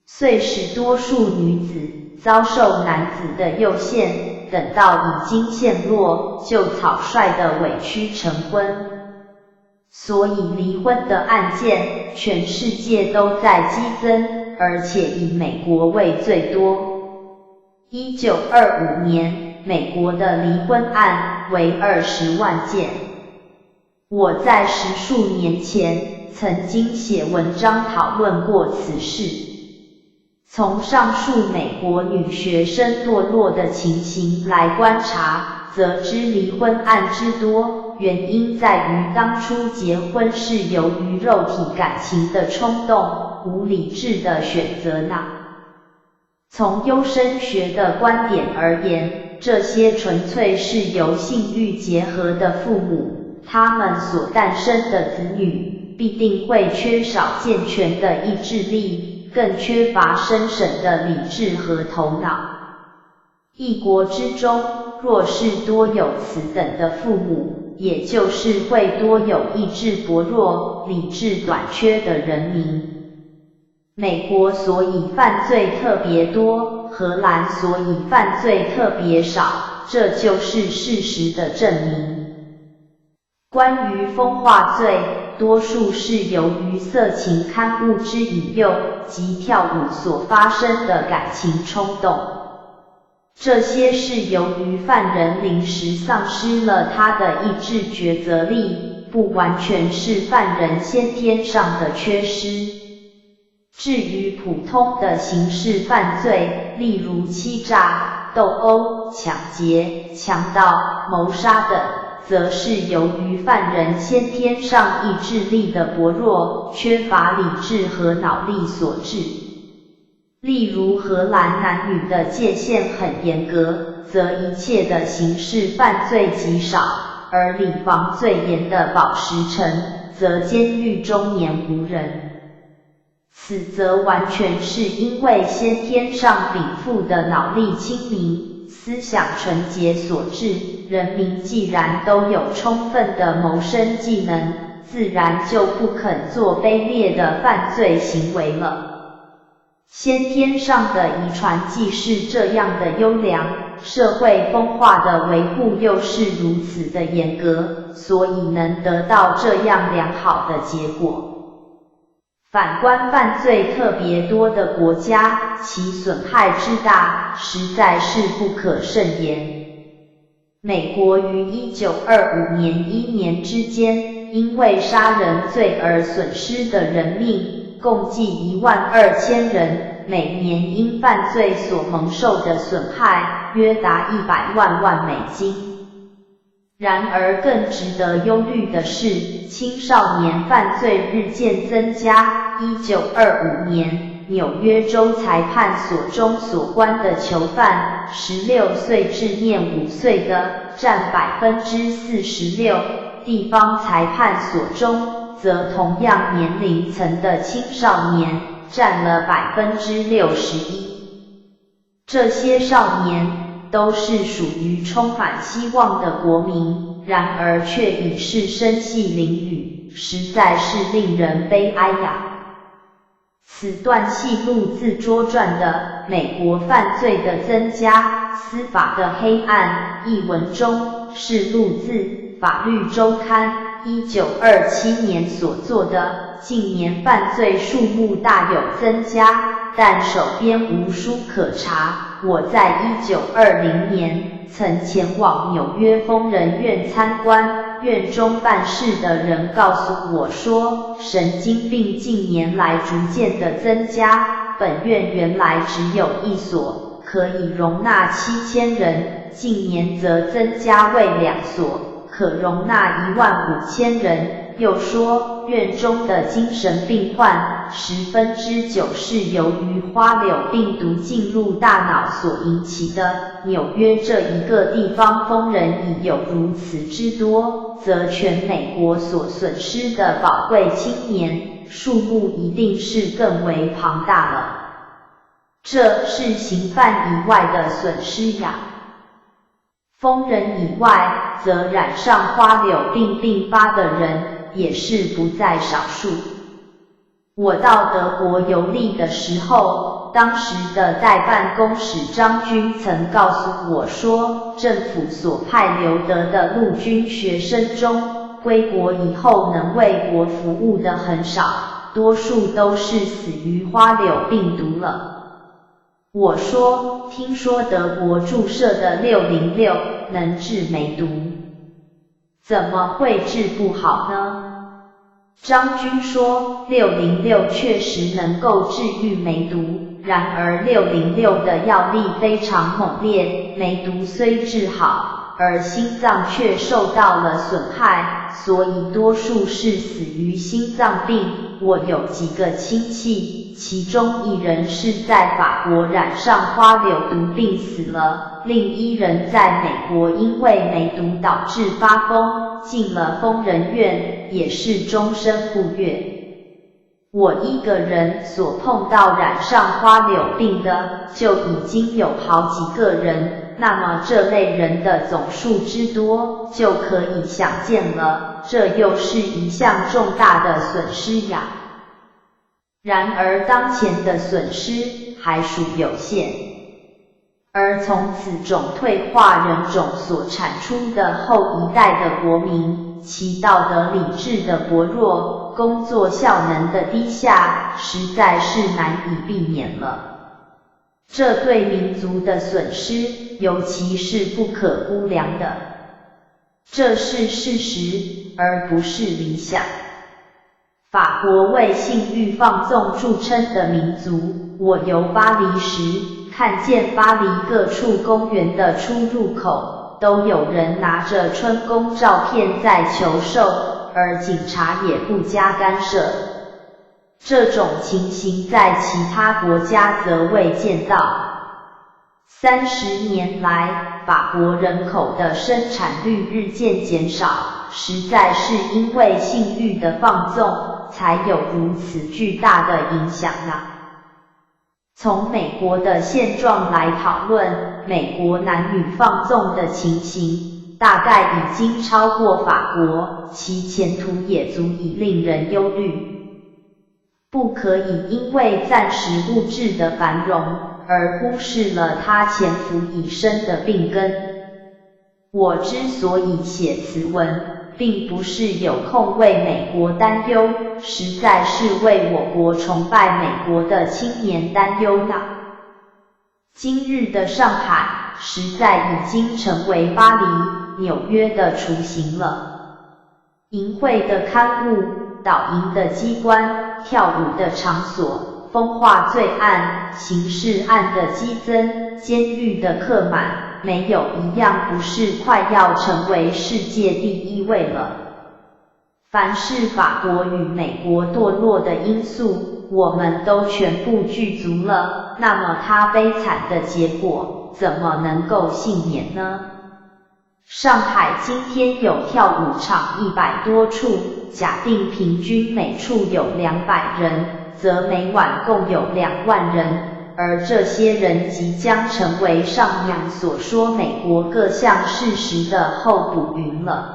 遂使多数女子遭受男子的诱陷，等到已经陷落，就草率地委屈成婚。所以离婚的案件，全世界都在激增，而且以美国为最多。1925年，美国的离婚案为20万件。我在10数年前曾经写文章讨论过此事。从上述美国女学生堕落的情形来观察，则知离婚案之多，原因在于当初结婚是由于肉体感情的冲动，无理智的选择呢。从优生学的观点而言，这些纯粹是由性欲结合的父母，他们所诞生的子女必定会缺少健全的意志力，更缺乏深省的理智和头脑。一国之中，若是多有此等的父母，也就是会多有意志薄弱、理智短缺的人民。美国所以犯罪特别多，荷兰所以犯罪特别少，这就是事实的证明。关于风化罪，多数是由于色情刊物之引诱及跳舞所发生的感情冲动。这些是由于犯人临时丧失了他的意志抉择力，不完全是犯人先天上的缺失。至于普通的刑事犯罪，例如欺诈、斗殴、抢劫、强盗、谋杀等，则是由于犯人先天上意志力的薄弱，缺乏理智和脑力所致。例如荷兰男女的界限很严格，则一切的刑事犯罪极少，而礼防最严的保时城，则监狱中年无人。此则完全是因为先天上禀赋的脑力清明、思想纯洁所致。人民既然都有充分的谋生技能，自然就不肯做卑劣的犯罪行为了。先天上的遗传既是这样的优良，社会风化的维护又是如此的严格，所以能得到这样良好的结果。反观犯罪特别多的国家，其损害之大，实在是不可胜言。美国于1925年1年之间，因为杀人罪而损失的人命，共计12000人，每年因犯罪所蒙受的损害，约达100万美金。然而更值得忧虑的是，青少年犯罪日渐增加。1925年，纽约州裁判所中所关的囚犯，16岁至念5岁的占46%，地方裁判所中则同样年龄层的青少年占了61%。这些少年都是属于充满希望的国民，然而却已是身系囹圄，实在是令人悲哀呀。此段系录自卓撰的《美国犯罪的增加：司法的黑暗》一文中，是录自《法律周刊》1927年所做的。近年犯罪数目大有增加，但手边无书可查。我在1920年曾前往纽约疯人院参观，院中办事的人告诉我说，神经病近年来逐渐的增加，本院原来只有1所，可以容纳7000人，近年则增加为2所，可容纳15000人。又说，院中的精神病患9%是由于花柳病毒进入大脑所引起的。纽约这一个地方疯人已有如此之多，则全美国所损失的宝贵青年数目一定是更为庞大了。这是刑犯以外的损失呀。疯人以外，则染上花柳病并发的人也是不在少数。我到德国游历的时候，当时的代办公使张军曾告诉我说，政府所派留德的陆军学生中，归国以后能为国服务的很少，多数都是死于花柳病毒了。我说，听说德国注射的606能治梅毒，怎么会治不好呢？张军说，606确实能够治愈梅毒，然而606的药力非常猛烈，梅毒虽治好，而心脏却受到了损害，所以多数是死于心脏病。我有几个亲戚，其中一人是在法国染上花柳毒病死了，另一人在美国因为梅毒导致发疯，进了疯人院，也是终身不愈。我一个人所碰到染上花柳病的，就已经有好几个人，那么这类人的总数之多，就可以想见了，这又是一项重大的损失呀。然而当前的损失还属有限，而从此种退化人种所产出的后一代的国民，其道德理智的薄弱，工作效能的低下，实在是难以避免了。这对民族的损失，尤其是不可估量的。这是事实，而不是理想。法国为性欲放纵著称的民族，我游巴黎时，看见巴黎各处公园的出入口，都有人拿着春宫照片在求售，而警察也不加干涉。这种情形在其他国家则未见到。30年来，法国人口的生产率日渐减少，实在是因为性欲的放纵，才有如此巨大的影响啊。从美国的现状来讨论，美国男女放纵的情形，大概已经超过法国，其前途也足以令人忧虑。不可以因为暂时物质的繁荣，而忽视了它潜伏已深的病根。我之所以写此文，并不是有空为美国担忧，实在是为我国崇拜美国的青年担忧呢。今日的上海，实在已经成为巴黎、纽约的雏形了。淫秽的刊物、导淫的机关、跳舞的场所、风化罪案、刑事案的激增、监狱的客满，没有一样不是快要成为世界第1位了。凡是法国与美国堕落的因素，我们都全部具足了，那么它悲惨的结果，怎么能够幸免呢？上海今天有跳舞场100多处，假定平均每处有200人，则每晚共有2万人，而这些人即将成为上面所说美国各项事实的候补云了。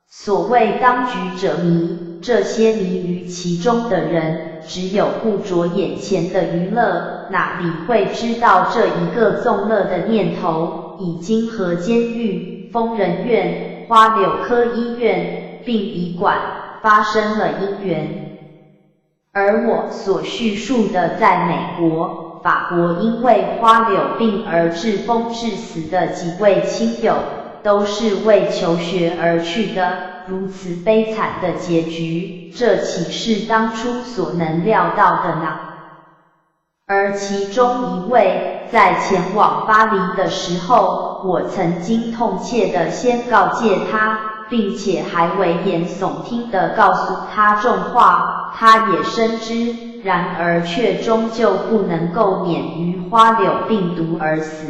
所谓当局者迷，这些迷于其中的人，只有顾着眼前的娱乐，哪里会知道这一个纵乐的念头，已经和监狱、疯人院、花柳科医院、殡仪馆发生了因缘。而我所叙述的在美国、法国因为花柳病而致疯致死的几位亲友，都是为求学而去的，如此悲惨的结局，这岂是当初所能料到的呢？而其中一位，在前往巴黎的时候，我曾经痛切地先告诫他，并且还危言耸听地告诉他重话，他也深知，然而却终究不能够免于花柳病毒而死。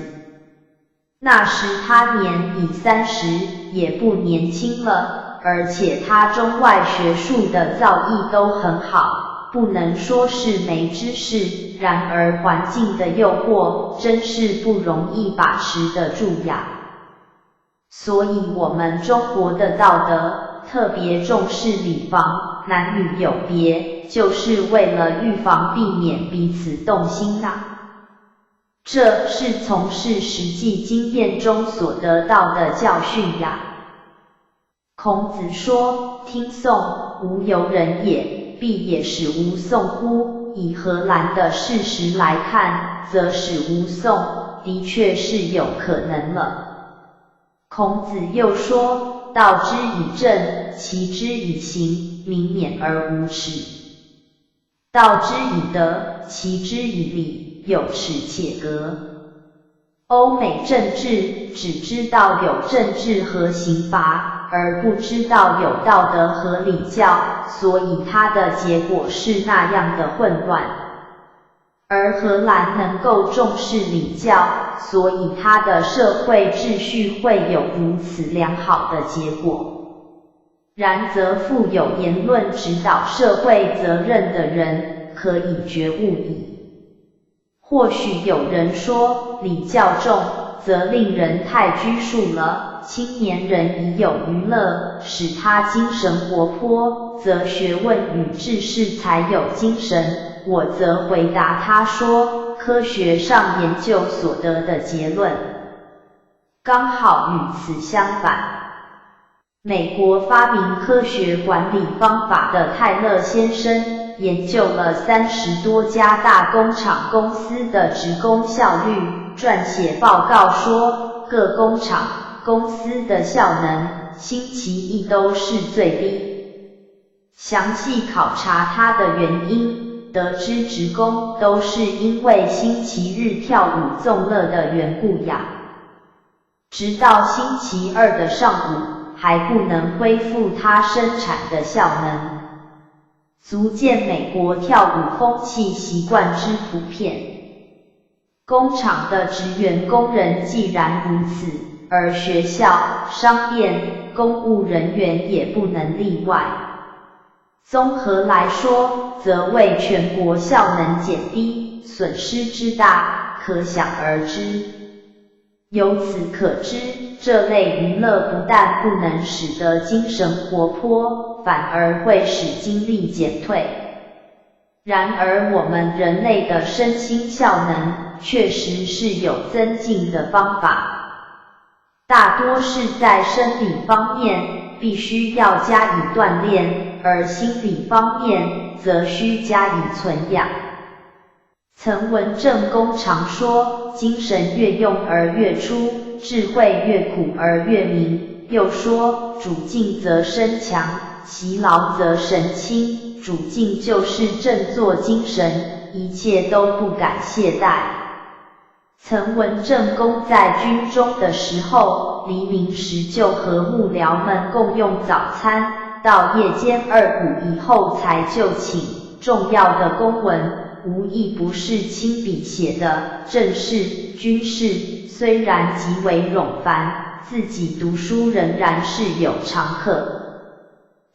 那时他年已30，也不年轻了，而且他中外学术的造诣都很好，不能说是没知识，然而环境的诱惑真是不容易把持得住呀。所以我们中国的道德特别重视礼防，男女有别，就是为了预防避免彼此动心啊。这是从事实际经验中所得到的教训呀。孔子说：“听讼，无由人也，必也使无讼乎？”以荷兰的事实来看，则使无讼的确是有可能了。孔子又说：“道之以政，齐之以刑，民免而无耻；道之以德，齐之以礼，有耻且格。”欧美政治只知道有政治和刑罚，而不知道有道德和礼教，所以它的结果是那样的混乱。而荷兰能够重视礼教，所以它的社会秩序会有如此良好的结果。然则负有言论指导社会责任的人，可以觉悟矣。或许有人说，礼教重，则令人太拘束了。青年人已有娱乐，使他精神活泼，则学问与知识才有精神。我则回答他说，科学上研究所得的结论，刚好与此相反。美国发明科学管理方法的泰勒先生，研究了30多家大工厂公司的职工效率，撰写报告说，各工厂公司的效能，星期一都是最低。详细考察它的原因，得知职工都是因为星期日跳舞纵乐的缘故呀。直到星期二的上午，还不能恢复它生产的效能，足见美国跳舞风气习惯之普遍。工厂的职员工人既然如此，而学校、商店、公务人员也不能例外。综合来说，则为全国效能减低，损失之大，可想而知。由此可知，这类娱乐不但不能使得精神活泼，反而会使精力减退。然而我们人类的身心效能，确实是有增进的方法，大多是在生理方面，必须要加以锻炼，而心理方面，则需加以存养。曾闻正公常说，精神越用而越出，智慧越苦而越明。又说，主静则身强，其劳则神清。主静就是振作精神，一切都不敢懈怠。曾闻正公在军中的时候，黎明时就和幕僚们共用早餐，到夜间2鼓以后才就寝。重要的公文，无一不是亲笔写的。政事、军事虽然极为冗繁，自己读书仍然是有常客。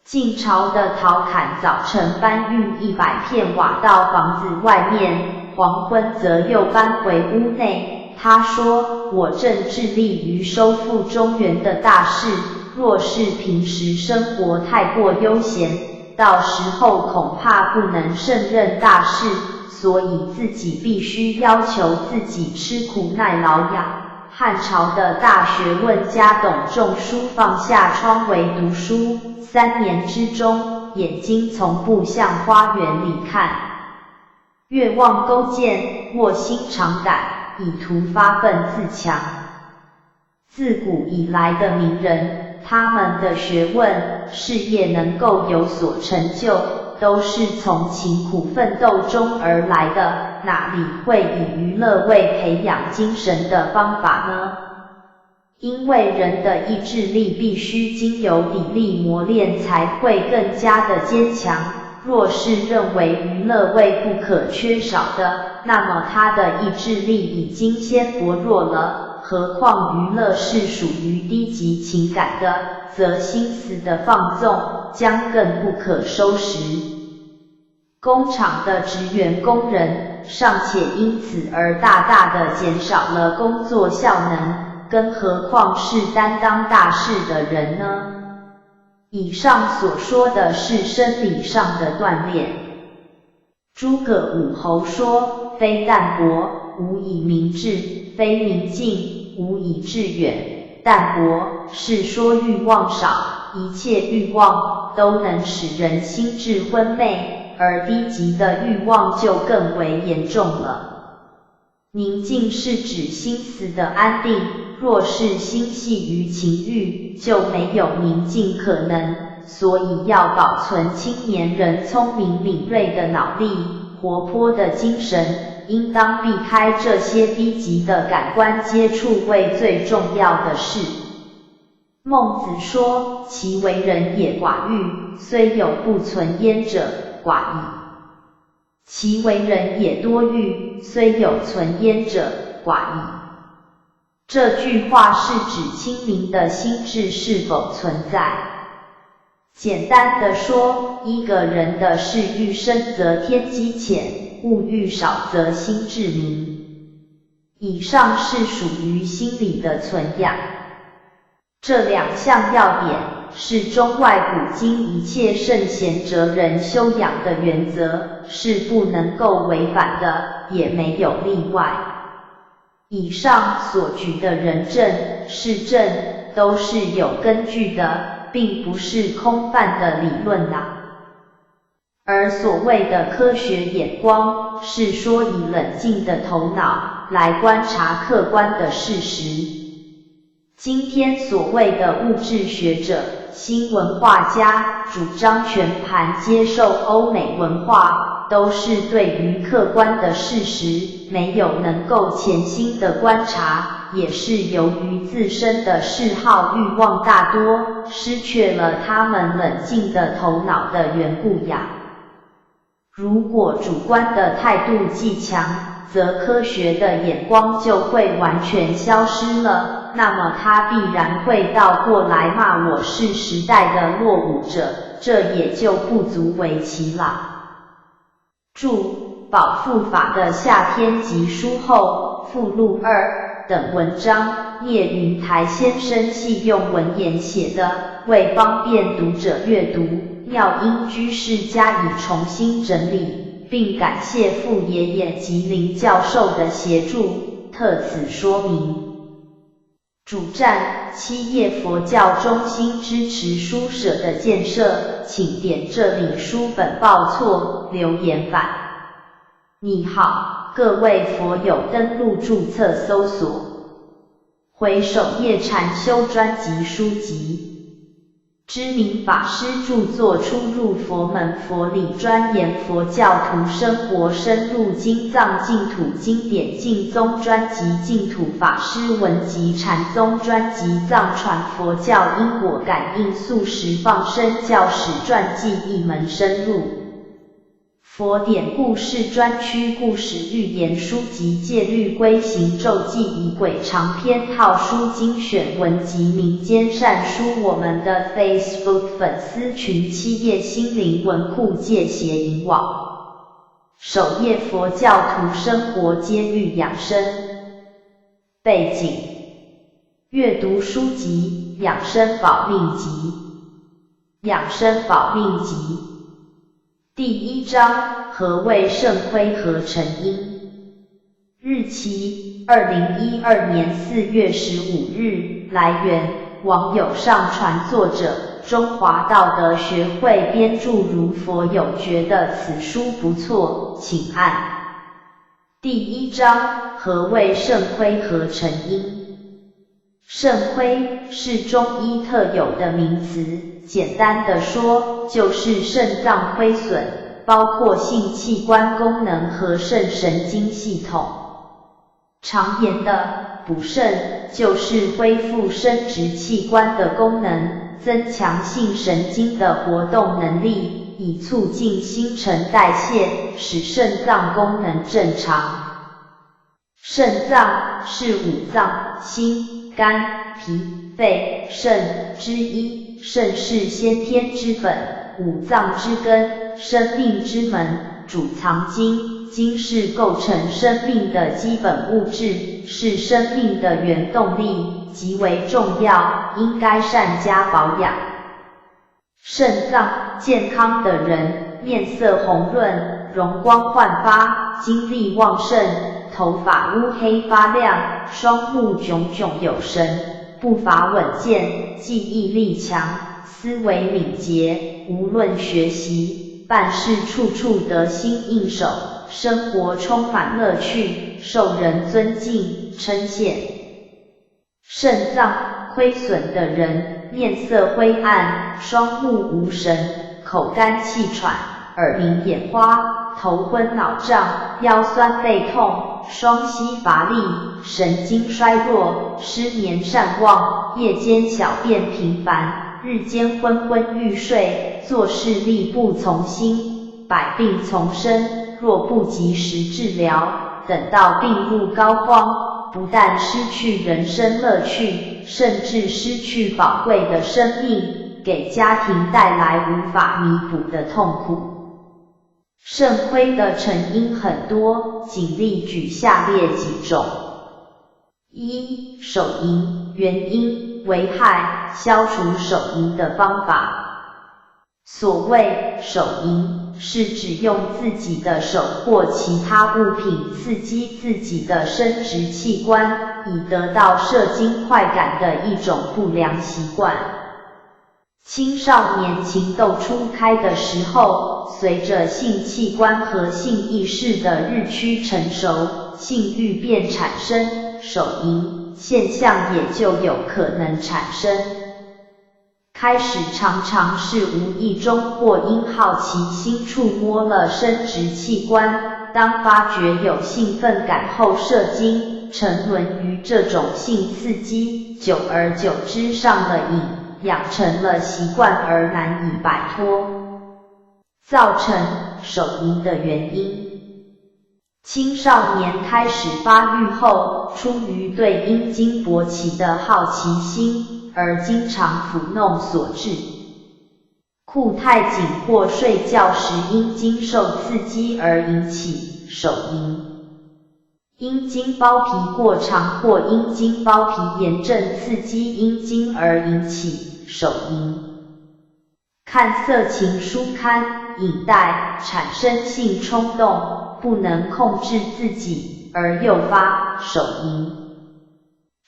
晋朝的陶侃早晨搬运100片瓦到房子外面，黄昏则又搬回屋内。他说，我正致力于收复中原的大事，若是平时生活太过悠闲，到时候恐怕不能胜任大事，所以自己必须要求自己吃苦耐劳呀。汉朝的大学问家董仲舒放下窗围读书，3年之中，眼睛从不向花园里看，越望勾践，卧薪尝胆，以图发愤自强。自古以来的名人，他们的学问、事业能够有所成就，都是从勤苦奋斗中而来的，哪里会以娱乐为培养精神的方法呢？因为人的意志力必须经由砥砺磨练才会更加的坚强，若是认为娱乐为不可缺少的，那么他的意志力已经先薄弱了，何况娱乐是属于低级情感的，则心思的放纵将更不可收拾。工厂的职员工人尚且因此而大大的减少了工作效能，更何况是担当大事的人呢？以上所说的是生理上的锻炼。诸葛武侯说，非淡泊，无以明志；非明静，无以致远。淡泊是说欲望少，一切欲望都能使人心智昏昧，而低级的欲望就更为严重了。宁静是指心思的安定，若是心系于情欲，就没有宁静可能。所以要保存青年人聪明敏锐的脑力、活泼的精神，应当避开这些低级的感官接触为最重要的事。孟子说，其为人也寡欲，虽有不存焉者，寡矣；其为人也多欲，虽有存焉者，寡矣。这句话是指清明的心智是否存在。简单的说，一个人的事欲深则天机浅，物欲少则心智明。以上是属于心理的存养。这两项要点是中外古今一切圣贤哲人修养的原则，是不能够违反的，也没有例外。以上所举的人证、事证都是有根据的，并不是空泛的理论啊。而所谓的科学眼光，是说以冷静的头脑来观察客观的事实。今天所谓的物质学者、新文化家主张全盘接受欧美文化，都是对于客观的事实没有能够潜心的观察，也是由于自身的嗜好欲望大多，失去了他们冷静的头脑的缘故呀。如果主观的态度既强，则科学的眼光就会完全消失了，那么他必然会倒过来骂我是时代的落伍者，这也就不足为奇了。注：保护法的夏天集书后附录2等文章，聂云台先生系用文言写的，为方便读者阅读，妙音居士加以重新整理，并感谢傅爷爷及林教授的协助，特此说明。主站七叶佛教中心支持书舍的建设，请点这里书本报错留言板。你好，各位佛友登录注册搜索回首页禅修专辑书籍。知名法师著作出入佛门佛理专研佛教徒生活深入经藏净土经典净宗专辑净土法师文集禅宗专辑藏传佛教因果感应素食放生教史传记一门深入佛典故事专区故事寓言书籍戒律规行咒记仪轨长篇套书精选文集民间善书我们的 Facebook 粉丝群七叶心灵文库界谐音网首页佛教徒生活监狱养生背景阅读书籍养生保命集养生保命集第1章何谓肾亏合成因日期2012年4月15日来源网友上传作者中华道德学会编著如佛友觉得此书不错请按第1章何谓肾亏合成因肾亏是中医特有的名词简单的说，就是肾脏亏损，包括性器官功能和肾神经系统。常言的补肾，就是恢复生殖器官的功能，增强性神经的活动能力，以促进新陈代谢，使肾脏功能正常。肾脏是五脏心、肝、脾、肺、肾之一。肾是先天之本，五脏之根，生命之门，主藏精，精是构成生命的基本物质，是生命的原动力，极为重要，应该善加保养。肾脏健康的人，面色红润，容光焕发，精力旺盛，头发乌黑发亮，双目炯炯有神，步伐稳健，记忆力强，思维敏捷，无论学习、办事处处得心应手，生活充满乐趣，受人尊敬、称羡。肾脏亏损的人，面色灰暗，双目无神，口干气喘，耳鸣眼花，头昏脑胀，腰酸背痛，双膝乏力，神经衰弱，失眠善忘，夜间小便频繁，日间昏昏欲睡，做事力不从心，百病丛生，若不及时治疗，等到病入膏肓，不但失去人生乐趣，甚至失去宝贵的生命，给家庭带来无法弥补的痛苦。肾亏的成因很多，仅例举下列几种。一、手淫，原因、危害、消除手淫的方法。所谓手淫，是指用自己的手或其他物品刺激自己的生殖器官，以得到射精快感的一种不良习惯。青少年情窦初开的时候，随着性器官和性意识的日趋成熟，性欲便产生，手淫现象也就有可能产生。开始常常是无意中或因好奇心触摸了生殖器官，当发觉有兴奋感后射精，沉沦于这种性刺激，久而久之上了瘾，养成了习惯而难以摆脱，造成手淫的原因。青少年开始发育后，出于对阴茎勃起的好奇心，而经常抚弄所致。裤太紧或睡觉时阴茎受刺激而引起手淫。阴茎包皮过长或阴茎包皮炎症刺激阴茎而引起手淫。看色情书刊、影带，产生性冲动，不能控制自己，而诱发手淫。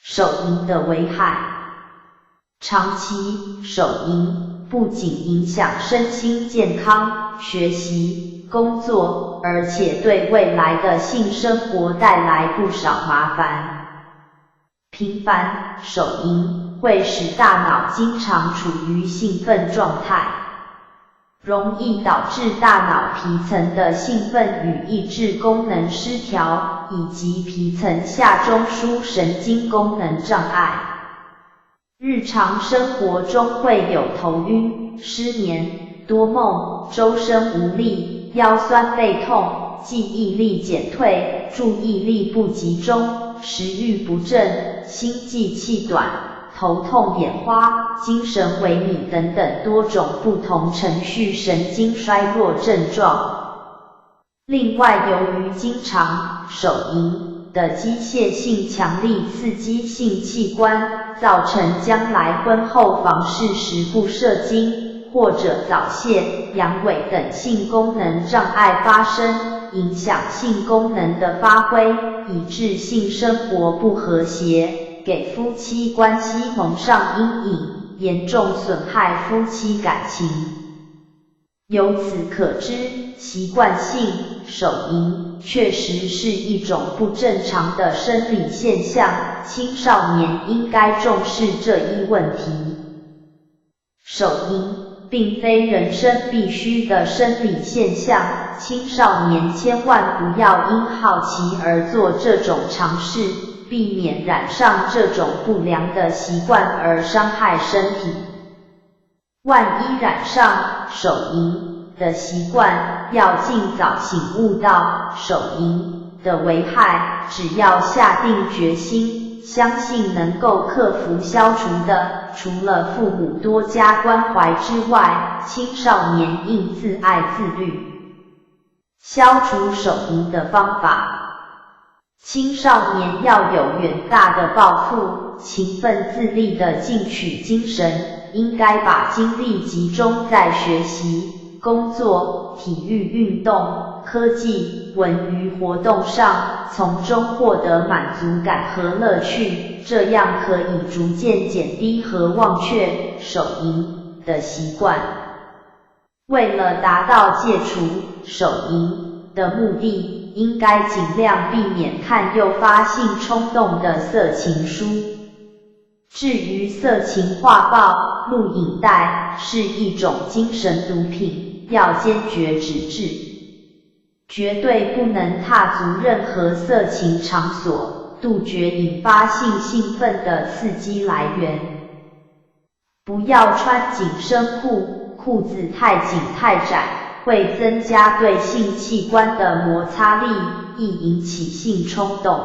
手淫的危害，长期手淫不仅影响身心健康、学习、工作，而且对未来的性生活带来不少麻烦。频繁手淫会使大脑经常处于兴奋状态，容易导致大脑皮层的兴奋与抑制功能失调，以及皮层下中枢神经功能障碍。日常生活中会有头晕、失眠、多梦、周身无力、腰酸背痛、记忆力减退、注意力不集中、食欲不振、心悸气短、头痛眼花、精神萎靡等等多种不同程序神经衰弱症状。另外，由于经常手淫的机械性强力刺激性器官，造成将来婚后房事时不射精，或者早泄、阳痿等性功能障碍发生，影响性功能的发挥，以致性生活不和谐，给夫妻关系蒙上阴影，严重损害夫妻感情。由此可知，习惯性手淫确实是一种不正常的生理现象，青少年应该重视这一问题。手淫并非人生必须的生理现象，青少年千万不要因好奇而做这种尝试，避免染上这种不良的习惯而伤害身体。万一染上手淫的习惯，要尽早醒悟到手淫的危害，只要下定决心，相信能够克服消除的，除了父母多加关怀之外，青少年应自爱自律。消除手淫的方法，青少年要有远大的抱负，勤奋自立的进取精神，应该把精力集中在学习、工作、体育运动、科技、文娱活动上，从中获得满足感和乐趣，这样可以逐渐减低和忘却手淫的习惯。为了达到戒除手淫的目的，应该尽量避免看诱发性冲动的色情书。至于色情画报、录影带是一种精神毒品，要坚决止制，绝对不能踏足任何色情场所，杜绝引发性兴奋的刺激来源。不要穿紧身裤，裤子太紧太窄，会增加对性器官的摩擦力，易引起性冲动。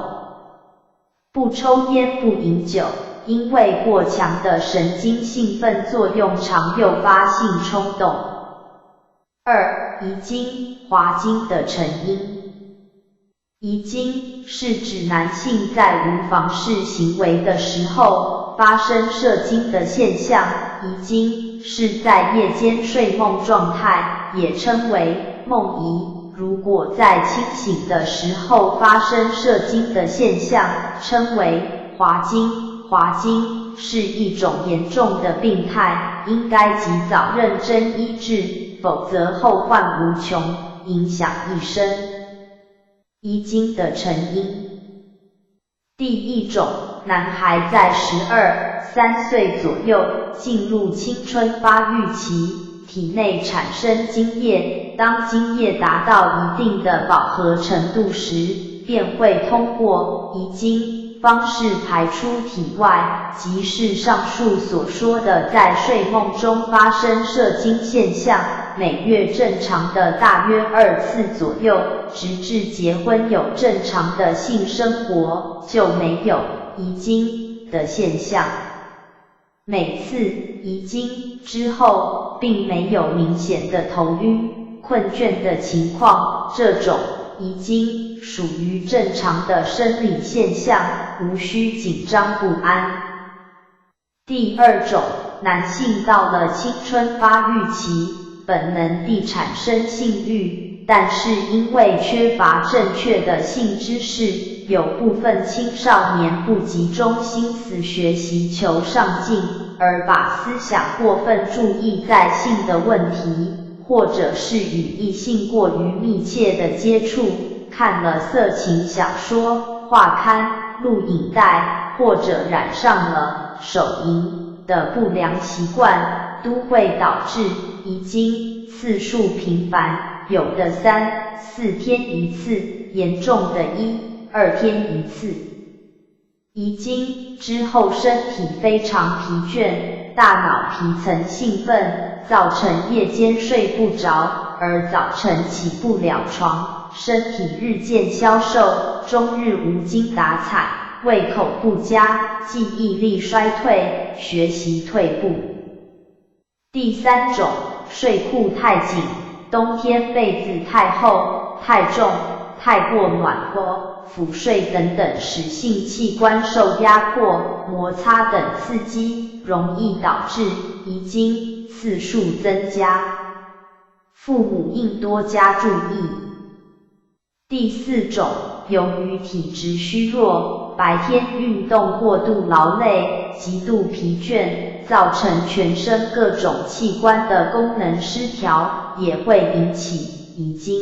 不抽烟不饮酒，因为过强的神经兴奋作用常诱发性冲动。2. 遗精、滑精的成因。遗精是指男性在无房事行为的时候发生射精的现象，遗精是在夜间睡梦状态，也称为梦遗。如果在清醒的时候发生射精的现象，称为滑精。滑精是一种严重的病态，应该及早认真医治，否则后患无穷，影响一生。遗精的成因，第一种，男孩在12、3岁左右进入青春发育期，体内产生精液，当精液达到一定的饱和程度时，便会通过遗精方式排出体外，即是上述所说的在睡梦中发生射精现象，每月正常的大约2次左右，直至结婚有正常的性生活，就没有遗精的现象。每次遗精之后，并没有明显的头晕、困倦的情况，这种遗精属于正常的生理现象，无需紧张不安。第二种，男性到了青春发育期，本能地产生性欲，但是因为缺乏正确的性知识，有部分青少年不集中心思学习求上进，而把思想过分注意在性的问题，或者是与异性过于密切的接触，看了色情小说、画刊、录影带，或者染上了手淫的不良习惯，都会导致遗精次数频繁，有的3、4天一次，严重的1、2天一次。遗精之后身体非常疲倦，大脑皮层兴奋，造成夜间睡不着，而早晨起不了床，身体日渐消瘦，终日无精打采，胃口不佳，记忆力衰退，学习退步。第三种，睡裤太紧，冬天被子太厚、太重、太过暖和，俯睡等等使性器官受压迫、摩擦等刺激，容易导致遗精次数增加。父母应多加注意。第四种，由于体质虚弱，白天运动过度劳累，极度疲倦，造成全身各种器官的功能失调，也会引起遗精。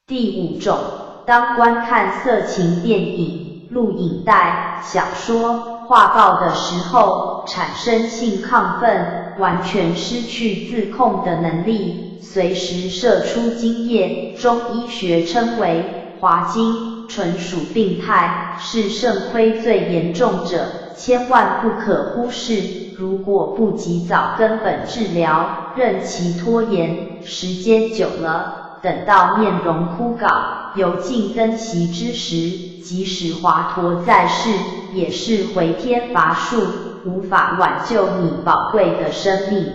第五种，当观看色情电影、录影带、小说、画报的时候，产生性亢奋，完全失去自控的能力，随时射出精液，中医学称为滑精，纯属病态，是肾亏最严重者，千万不可忽视。如果不及早根本治疗，任其拖延，时间久了，等到面容枯槁、油尽灯熄之时，即使华佗在世，也是回天乏术，无法挽救你宝贵的生命。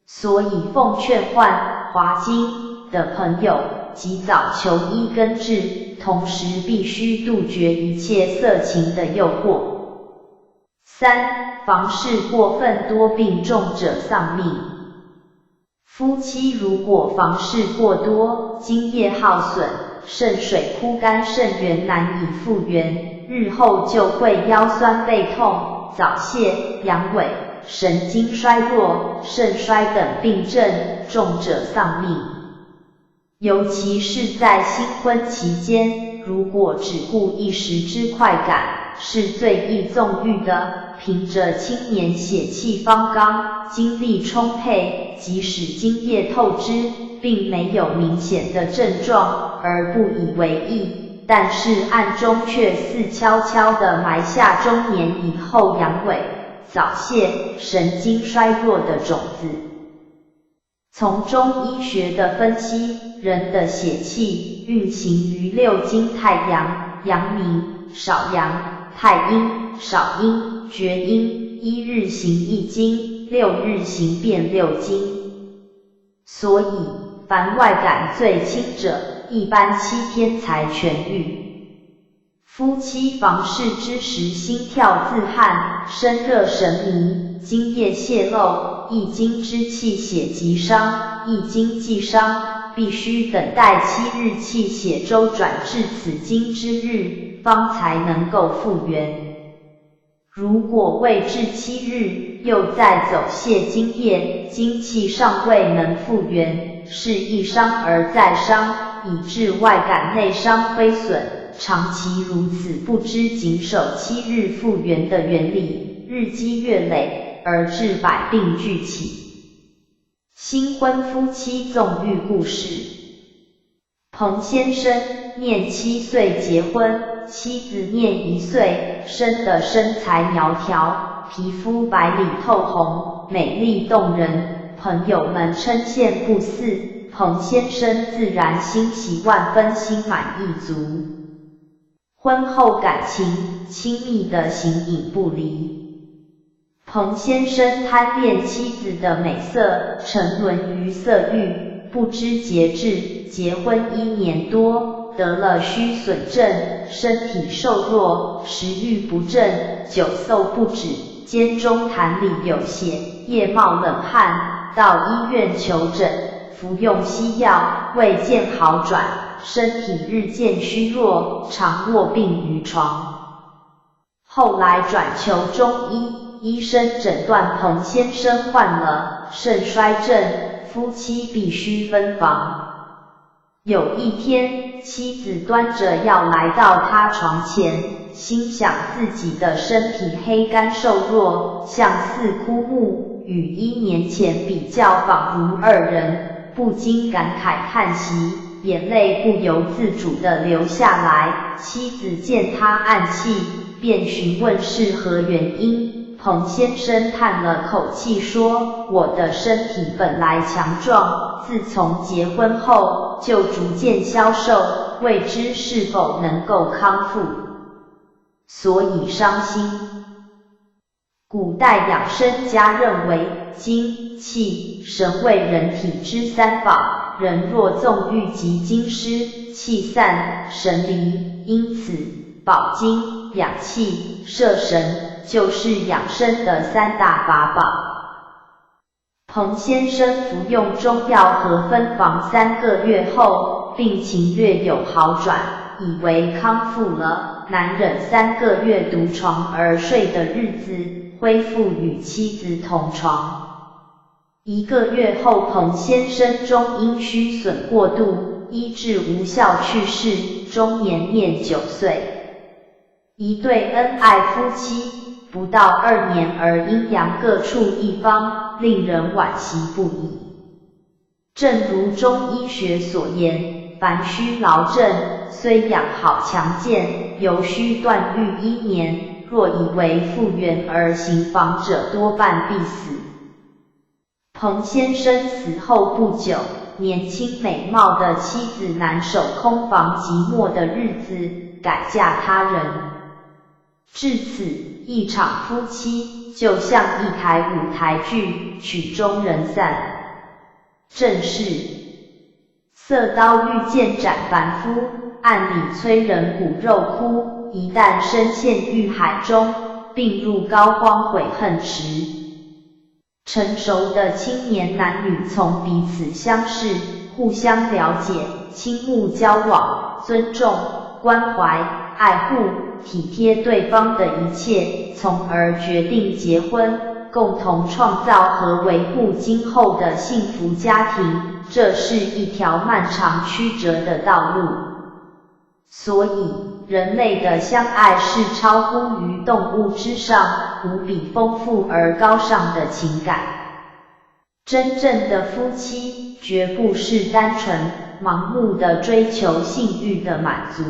所以奉劝患滑精的朋友及早求医根治，同时必须杜绝一切色情的诱惑。3. 房事过分多病重者丧命。夫妻如果房事过多，精液耗损，肾水枯干，肾源难以复原，日后就会腰酸背痛、早泄、阳痿、神经衰弱、肾衰等病症，重者丧命。尤其是在新婚期间，如果只顾一时之快感，是最易纵欲的。凭着青年血气方刚，精力充沛，即使精液透支，并没有明显的症状，而不以为意，但是暗中却似悄悄地埋下中年以后阳痿、早泄、神经衰弱的种子。从中医学的分析，人的血气运行于6经：太阳、阳明、少阳、太阴、少阴、厥阴，1日行1经，6日行变6经。所以凡外感最轻者，一般7天才痊愈。夫妻房事之时，心跳自汗，身热神迷，精液泄漏，一经之气血即伤，一经既伤，必须等待7日气血周转至此经之日，方才能够复原。如果未至7日，又再走泄精液，精气尚未能复原，是一伤而再伤，以致外感内伤亏损，长期如此，不知谨守7日复原的原理，日积月累，而致百病俱起。新婚夫妻纵欲故事。彭先生念7岁结婚，妻子念1岁，生的身材苗条，皮肤白里透红，美丽动人，朋友们称羡不似，彭先生自然欣喜万分，心满意足。婚后感情亲密的形影不离。彭先生贪恋妻子的美色，沉沦于色欲，不知节制，结婚1年多，得了虚损症，身体瘦弱，食欲不振，久嗽不止，肩中痰里有血，夜冒冷汗，到医院求诊，服用西药，未见好转，身体日渐虚弱，常卧病于床。后来转求中医，医生诊断彭先生患了肾衰症，夫妻必须分房。有一天，妻子端着药来到他床前，心想自己的身体黑干瘦弱，像似枯木，与1年前比较仿如二人，不禁感慨叹息，眼泪不由自主地流下来。妻子见他暗气，便询问是何原因。彭先生叹了口气说，我的身体本来强壮，自从结婚后就逐渐消瘦，未知是否能够康复，所以伤心。古代养生家认为，精、气、神为人体之3宝，人若纵欲即精失，气散，神离，因此保精、养气、摄神就是养生的3大法宝。彭先生服用中药和分房3个月后，病情略有好转，以为康复了，难忍3个月独床而睡的日子，恢复与妻子同床。1个月后，彭先生中因虚损过度，医治无效去世，终年念9岁。一对恩爱夫妻，不到2年而阴阳各处一方，令人惋惜不已。正如中医学所言，凡虚劳症，虽养好强健，犹需断愈1年，若以为复原而行房者，多半必死。彭先生死后不久，年轻美貌的妻子难守空房寂寞的日子，改嫁他人。至此，一场夫妻就像一台舞台剧，曲终人散。正是色刀遇剑斩凡夫，暗里催人骨肉枯，一旦深陷欲海中，病入膏肓悔恨迟。成熟的青年男女从彼此相识、互相了解、倾慕交往、尊重、关怀、爱护、体贴对方的一切，从而决定结婚，共同创造和维护今后的幸福家庭。这是一条漫长曲折的道路。所以，人类的相爱是超乎于动物之上，无比丰富而高尚的情感。真正的夫妻，绝不是单纯、盲目的追求性欲的满足，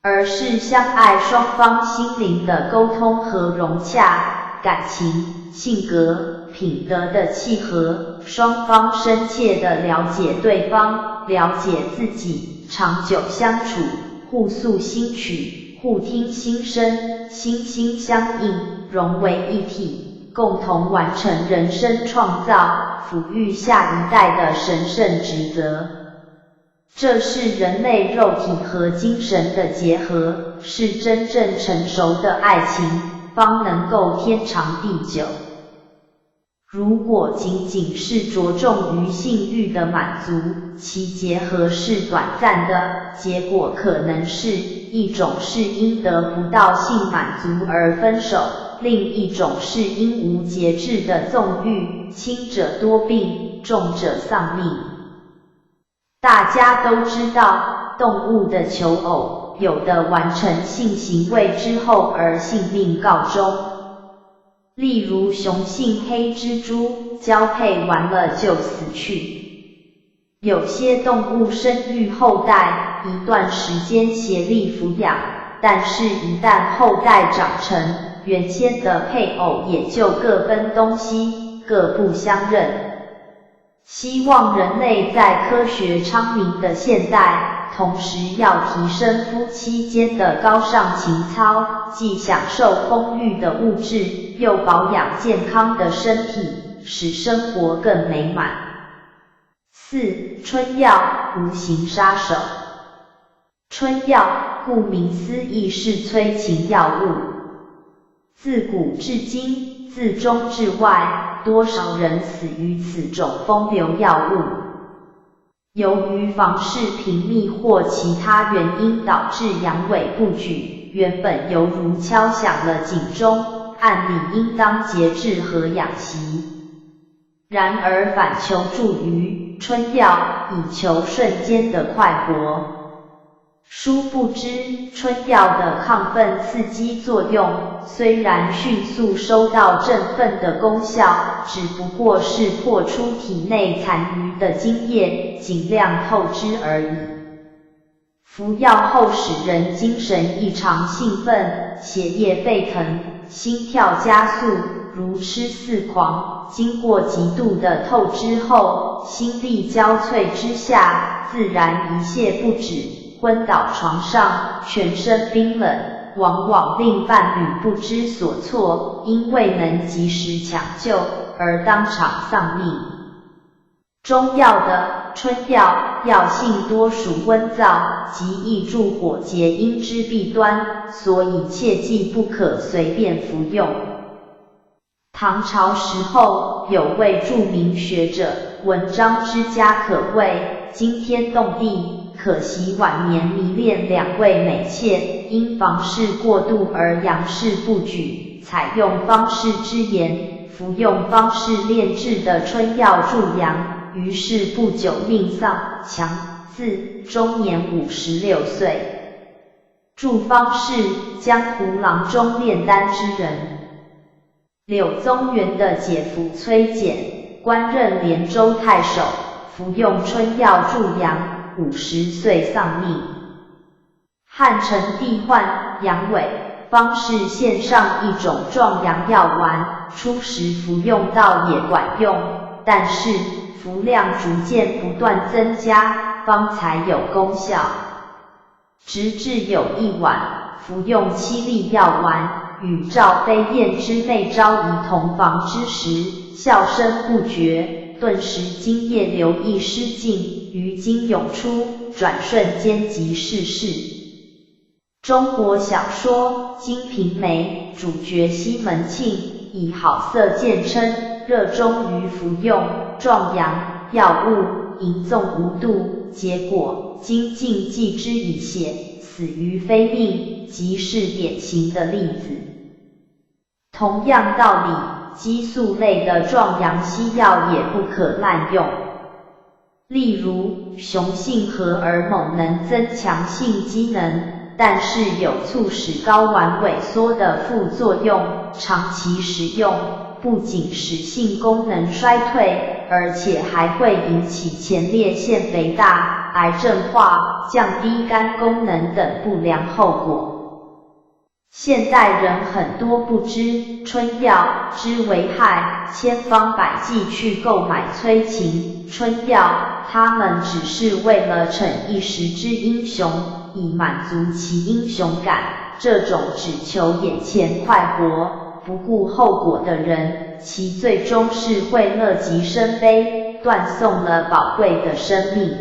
而是相爱双方心灵的沟通和融洽，感情、性格、品德的契合，双方深切地了解对方，了解自己，长久相处，互诉心曲，互听心声，心心相印，融为一体，共同完成人生创造，抚育下一代的神圣职责。这是人类肉体和精神的结合，是真正成熟的爱情，方能够天长地久。如果仅仅是着重于性欲的满足，其结合是短暂的，结果可能是一种是因得不到性满足而分手，另一种是因无节制的纵欲，轻者多病，重者丧命。大家都知道，动物的求偶，有的完成性行为之后而性命告终。例如雄性黑蜘蛛，交配完了就死去。有些动物生育后代，一段时间协力抚养，但是一旦后代长成，原先的配偶也就各奔东西，各不相认。希望人类在科学昌明的现代，同时要提升夫妻间的高尚情操，既享受丰裕的物质，又保养健康的身体，使生活更美满。4. 春药，无形杀手。春药，顾名思义是催情药物。自古至今，自中至外，多少人死于此种风流药物。由于房事频密或其他原因导致阳痿不举，原本犹如敲响了警钟，按理应当节制和养息。然而反求助于春药，以求瞬间的快活。殊不知，春药的亢奋刺激作用，虽然迅速收到振奋的功效，只不过是破出体内残余的精液，尽量透支而已。服药后使人精神异常兴奋，血液沸腾，心跳加速，如痴似狂，经过极度的透支后，心力交瘁之下，自然一泻不止，昏倒床上，全身冰冷，往往令伴侣不知所措，因未能及时抢救而当场丧命。中药的春药，药性多属温燥，极易助火结阴之弊端，所以切记不可随便服用。唐朝时候，有位著名学者，文章之家可谓惊天动地，可惜晚年迷恋2位美妾，因房事过度而阳事不举，采用方士之言，服用方士炼制的春药助阳，于是不久命丧。强，字终年56岁。祝方士，江湖郎中炼丹之人。柳宗元的姐夫崔简，官任连州太守，服用春药助阳，50岁丧命。汉成帝患阳痿，方士献上一种壮阳药丸，初时服用倒也管用，但是服量逐渐不断增加，方才有功效。直至有一晚，服用7粒药丸，与赵飞燕之妹昭仪同房之时，笑声不绝，顿时精液流溢失尽，余精涌出，转瞬间即逝世。中国小说《金瓶梅》主角西门庆以好色见称，热衷于服用壮阳药物，淫纵无度，结果精尽继之以血，死于非命，即是典型的例子。同样道理，激素类的壮阳西药也不可滥用。例如，雄性荷尔蒙能增强性机能，但是有促使睾丸萎缩的副作用，长期使用不仅使性功能衰退，而且还会引起前列腺肥大、癌症化、降低肝功能等不良后果。现代人很多不知春药之危害，千方百计去购买催情春药，他们只是为了逞一时之英雄，以满足其英雄感。这种只求眼前快活，不顾后果的人，其最终是会乐极生悲，断送了宝贵的生命。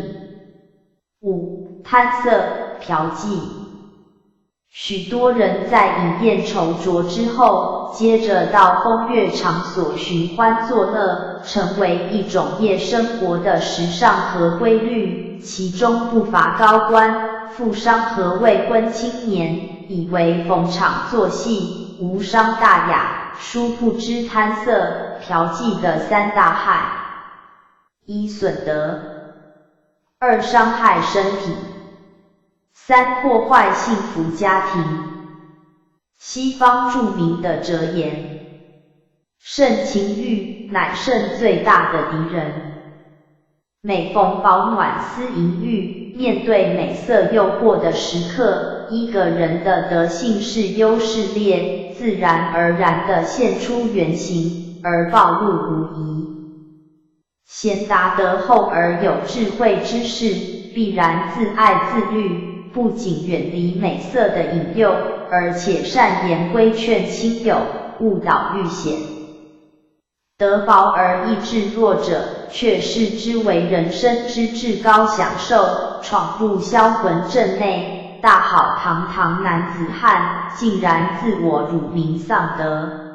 5. 贪色嫖妓。许多人在饮宴酬酌之后，接着到风月场所寻欢作乐，成为一种夜生活的时尚和规律，其中不乏高官、富商和未婚青年，以为逢场作戏，无伤大雅，殊不知贪色、嫖妓的3大害：1. 损德，2. 伤害身体，3. 破坏幸福家庭。西方著名的哲言：胜情欲，乃胜最大的敌人。每逢饱暖思淫欲，面对美色诱惑的时刻，一个人的德性是优势劣，自然而然地现出原形，而暴露无遗。贤达德厚而有智慧之士，必然自爱自律，不仅远离美色的引诱，而且善言规劝亲友，误导遇险。德薄而意志弱者，却视之为人生之至高享受，闯入销魂阵内，大好堂堂男子汉，竟然自我辱名丧德。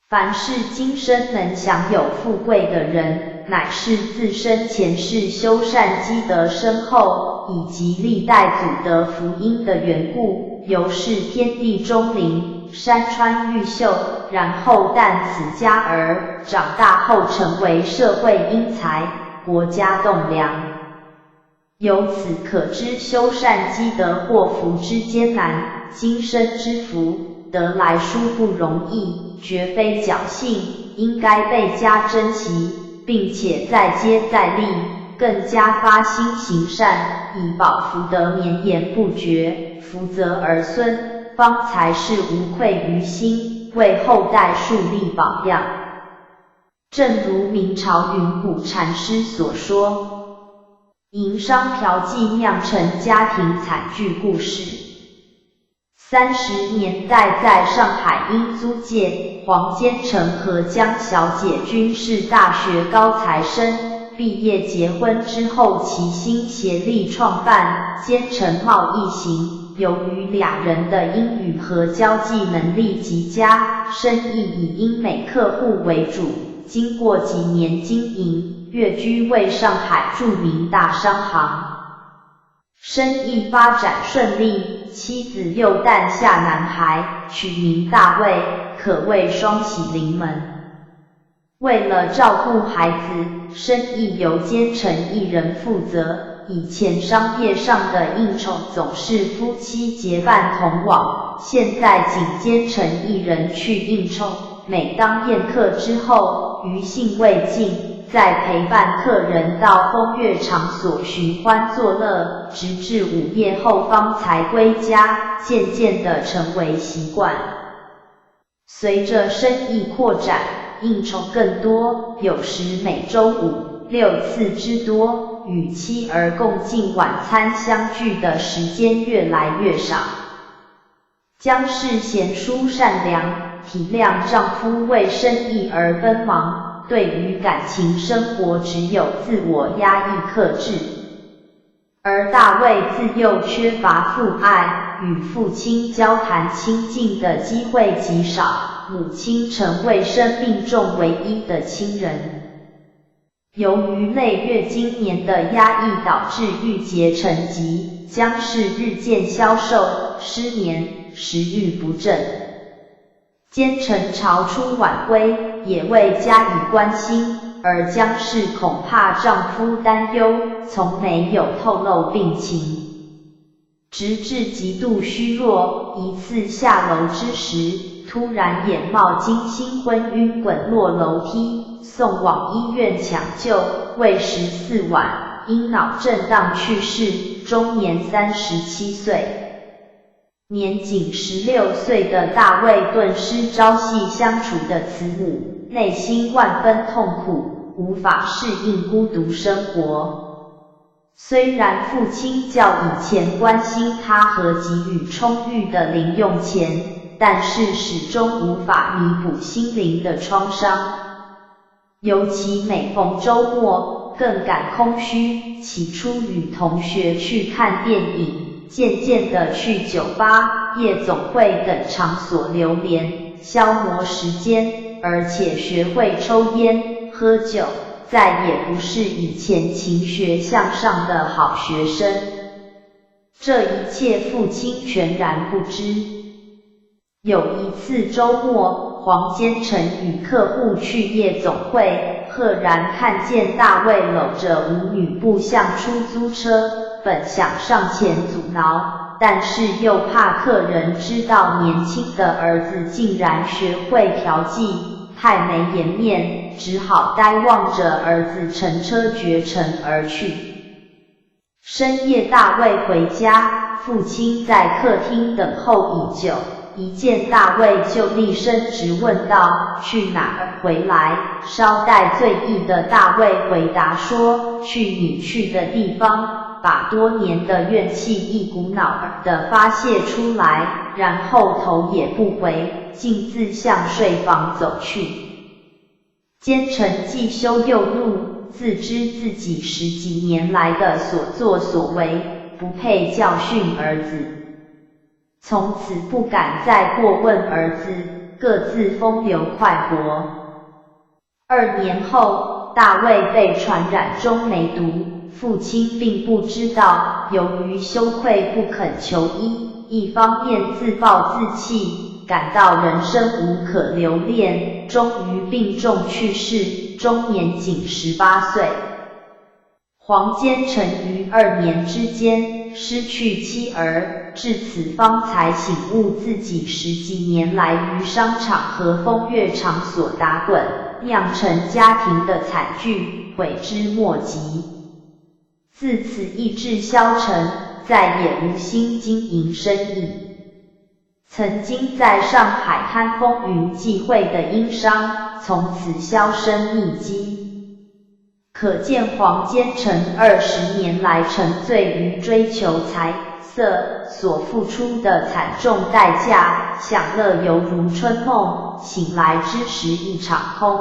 凡是今生能享有富贵的人，乃是自身前世修善积德深厚，以及历代祖德福荫的缘故，由是天地钟灵，山川毓秀，然后旦此家儿，长大后成为社会英才，国家栋梁。由此可知修善积德祸福之艰难，今生之福得来殊不容易，绝非侥幸，应该倍加珍惜，并且再接再厉，更加发心行善，以保福德绵延不绝，福泽儿孙，方才是无愧于心，为后代树立榜样。正如明朝云谷禅师所说，淫商嫖妓酿成家庭惨剧故事。30年代在上海英租界，黄坚成和江小姐均是大学高材生，毕业结婚之后齐心协力创办坚成贸易行，由于俩人的英语和交际能力极佳，生意以英美客户为主，经过几年经营，跃居为上海著名大商行。生意发展顺利，妻子又诞下男孩，取名大卫，可谓双喜临门。为了照顾孩子，生意由坚成一人负责，以前商业上的应酬总是夫妻结伴同往，现在仅坚成一人去应酬，每当宴客之后，余兴未尽，再陪伴客人到风月场所寻欢作乐，直至午夜后方才归家，渐渐地成为习惯。随着生意扩展，应酬更多，有时每周5、6次之多，与妻儿共进晚餐相聚的时间越来越少。江氏贤淑善良，体谅丈夫为生意而奔忙，对于感情生活只有自我压抑克制。而大卫自幼缺乏父爱，与父亲交谈亲近的机会极少，母亲成为生命中唯一的亲人。由于累月经年的压抑导致郁结成疾，江氏日渐消瘦、失眠、食欲不振。坚成朝出晚归，也未加以关心，而江氏恐怕丈夫担忧，从没有透露病情。直至极度虚弱，一次下楼之时，突然眼冒金星昏晕滚落楼梯，送往医院抢救，未14晚，因脑震荡去世，终年37岁。年仅16岁的大卫顿失朝夕相处的慈母，内心万分痛苦，无法适应孤独生活。虽然父亲较以前关心他和给予充裕的零用钱，但是始终无法弥补心灵的创伤。尤其每逢周末，后，更感空虚。起初与同学去看电影，渐渐地去酒吧、夜总会等场所流连，消磨时间，而且学会抽烟、喝酒，再也不是以前勤学向上的好学生。这一切父亲全然不知。有一次周末，黄坚成与客户去夜总会，赫然看见大卫搂着舞女步向出租车，本想上前阻挠，但是又怕客人知道年轻的儿子竟然学会调剂，太没颜面，只好呆望着儿子乘车绝尘而去。深夜大卫回家，父亲在客厅等候已久，一见大卫就厉声直问道：去哪儿？回来。稍带醉意的大卫回答说：去你去的地方，把多年的怨气一股脑儿地发泄出来，然后头也不回，径自向睡房走去。坚成既羞又怒，自知自己十几年来的所作所为，不配教训儿子，从此不敢再过问儿子，各自风流快活。2年后，大卫被传染中梅毒，父亲并不知道，由于羞愧不肯求医，一方面自暴自弃，感到人生无可留恋，终于病重去世，终年仅18岁。黄坚成于2年之间失去妻儿，至此方才醒悟自己10几年来于商场和风月场所打滚，酿成家庭的惨剧，悔之莫及。自此意志消沉，再也无心经营生意。曾经在上海滩风云际会的殷商，从此销声匿迹。可见黄坚成20年来沉醉于追求财色所付出的惨重代价，享乐犹如春梦，醒来之时一场空。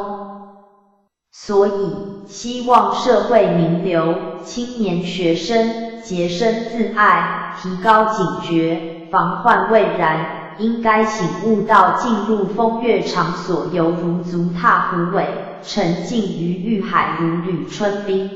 所以，希望社会名流、青年学生洁身自爱，提高警觉，防患未然，应该醒悟到进入风月场所犹如足踏虎尾，沉浸于欲海如履春冰。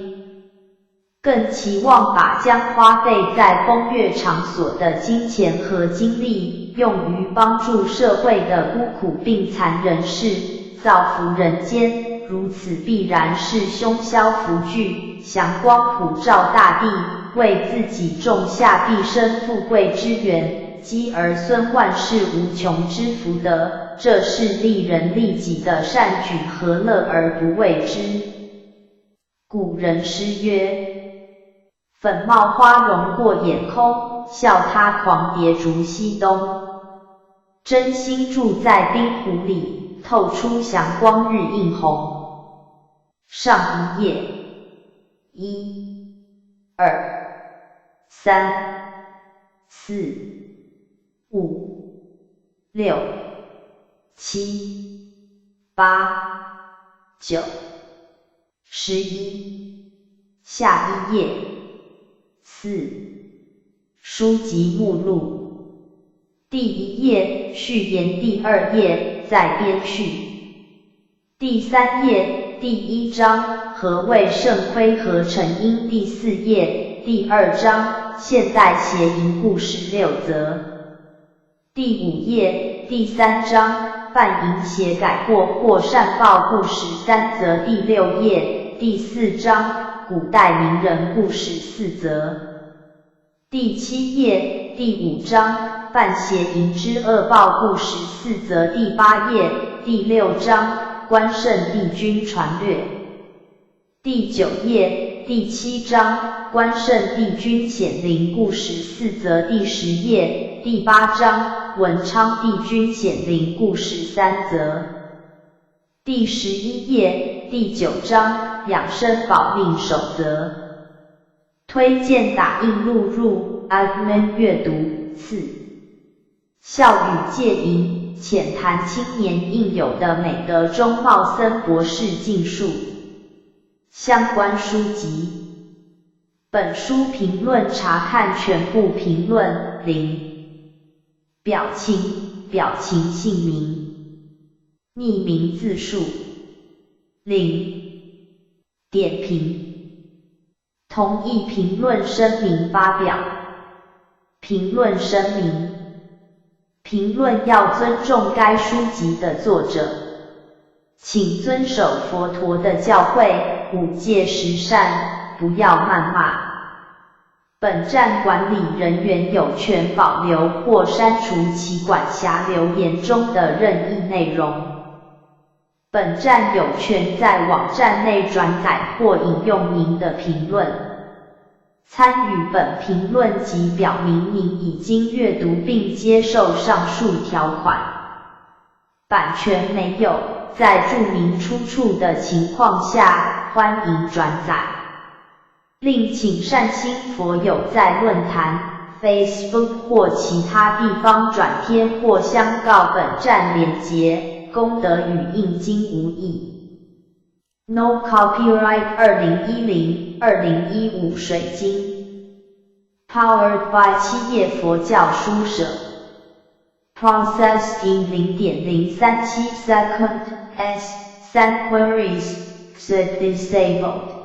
更期望把将花费在风月场所的金钱和精力，用于帮助社会的孤苦病残人士，造福人间，如此必然是凶霄福聚，祥光普照大地，为自己种下毕生富贵之源，积儿孙万世无穷之福德，这是利人利己的善举，何乐而不为之？古人诗曰：粉冒花容过眼空，笑他狂蝶逐西东。真心住在冰湖里，透出祥光日映红。上一页，1、2、3、4、5、6、7、8、9、11。下一页，4、书籍目录，第1页序言，第2页再编序，第3页第1章何谓肾亏和成因，第4页第2章现代谐音故事6则，第5页第3章犯淫邪改过或善报故事3则，第6页第4章古代名人故事4则，第7页第5章犯邪淫之恶报故事4则，第8页第6章关圣帝君传略，第9页第7章关圣帝君显灵故事4则，第10页第8章文昌帝君显灵故事3则，第11页第9章养生保命守则。推荐打印录入 Admin 阅读4。笑语戒淫，浅谈青年应有的美德中茂森博士禁术。相关书籍。本书评论查看全部评论，零。表情姓名，匿名字数，零。点评，同意评论声明发表。评论声明，评论要尊重该书籍的作者，请遵守佛陀的教诲，5戒十善，不要谩骂。本站管理人员有权保留或删除其管辖留言中的任意内容。本站有权在网站内转载或引用您的评论。参与本评论即表明您已经阅读并接受上述条款。版权没有，在注明出处的情况下，欢迎转载。另请善心佛友在论坛、Facebook 或其他地方转贴或相告本站连结，功德与印经无异。No copyright 2010-2015水晶 Powered by 七叶佛教书社 Processed in 0.037 second S 3 queries, set disabled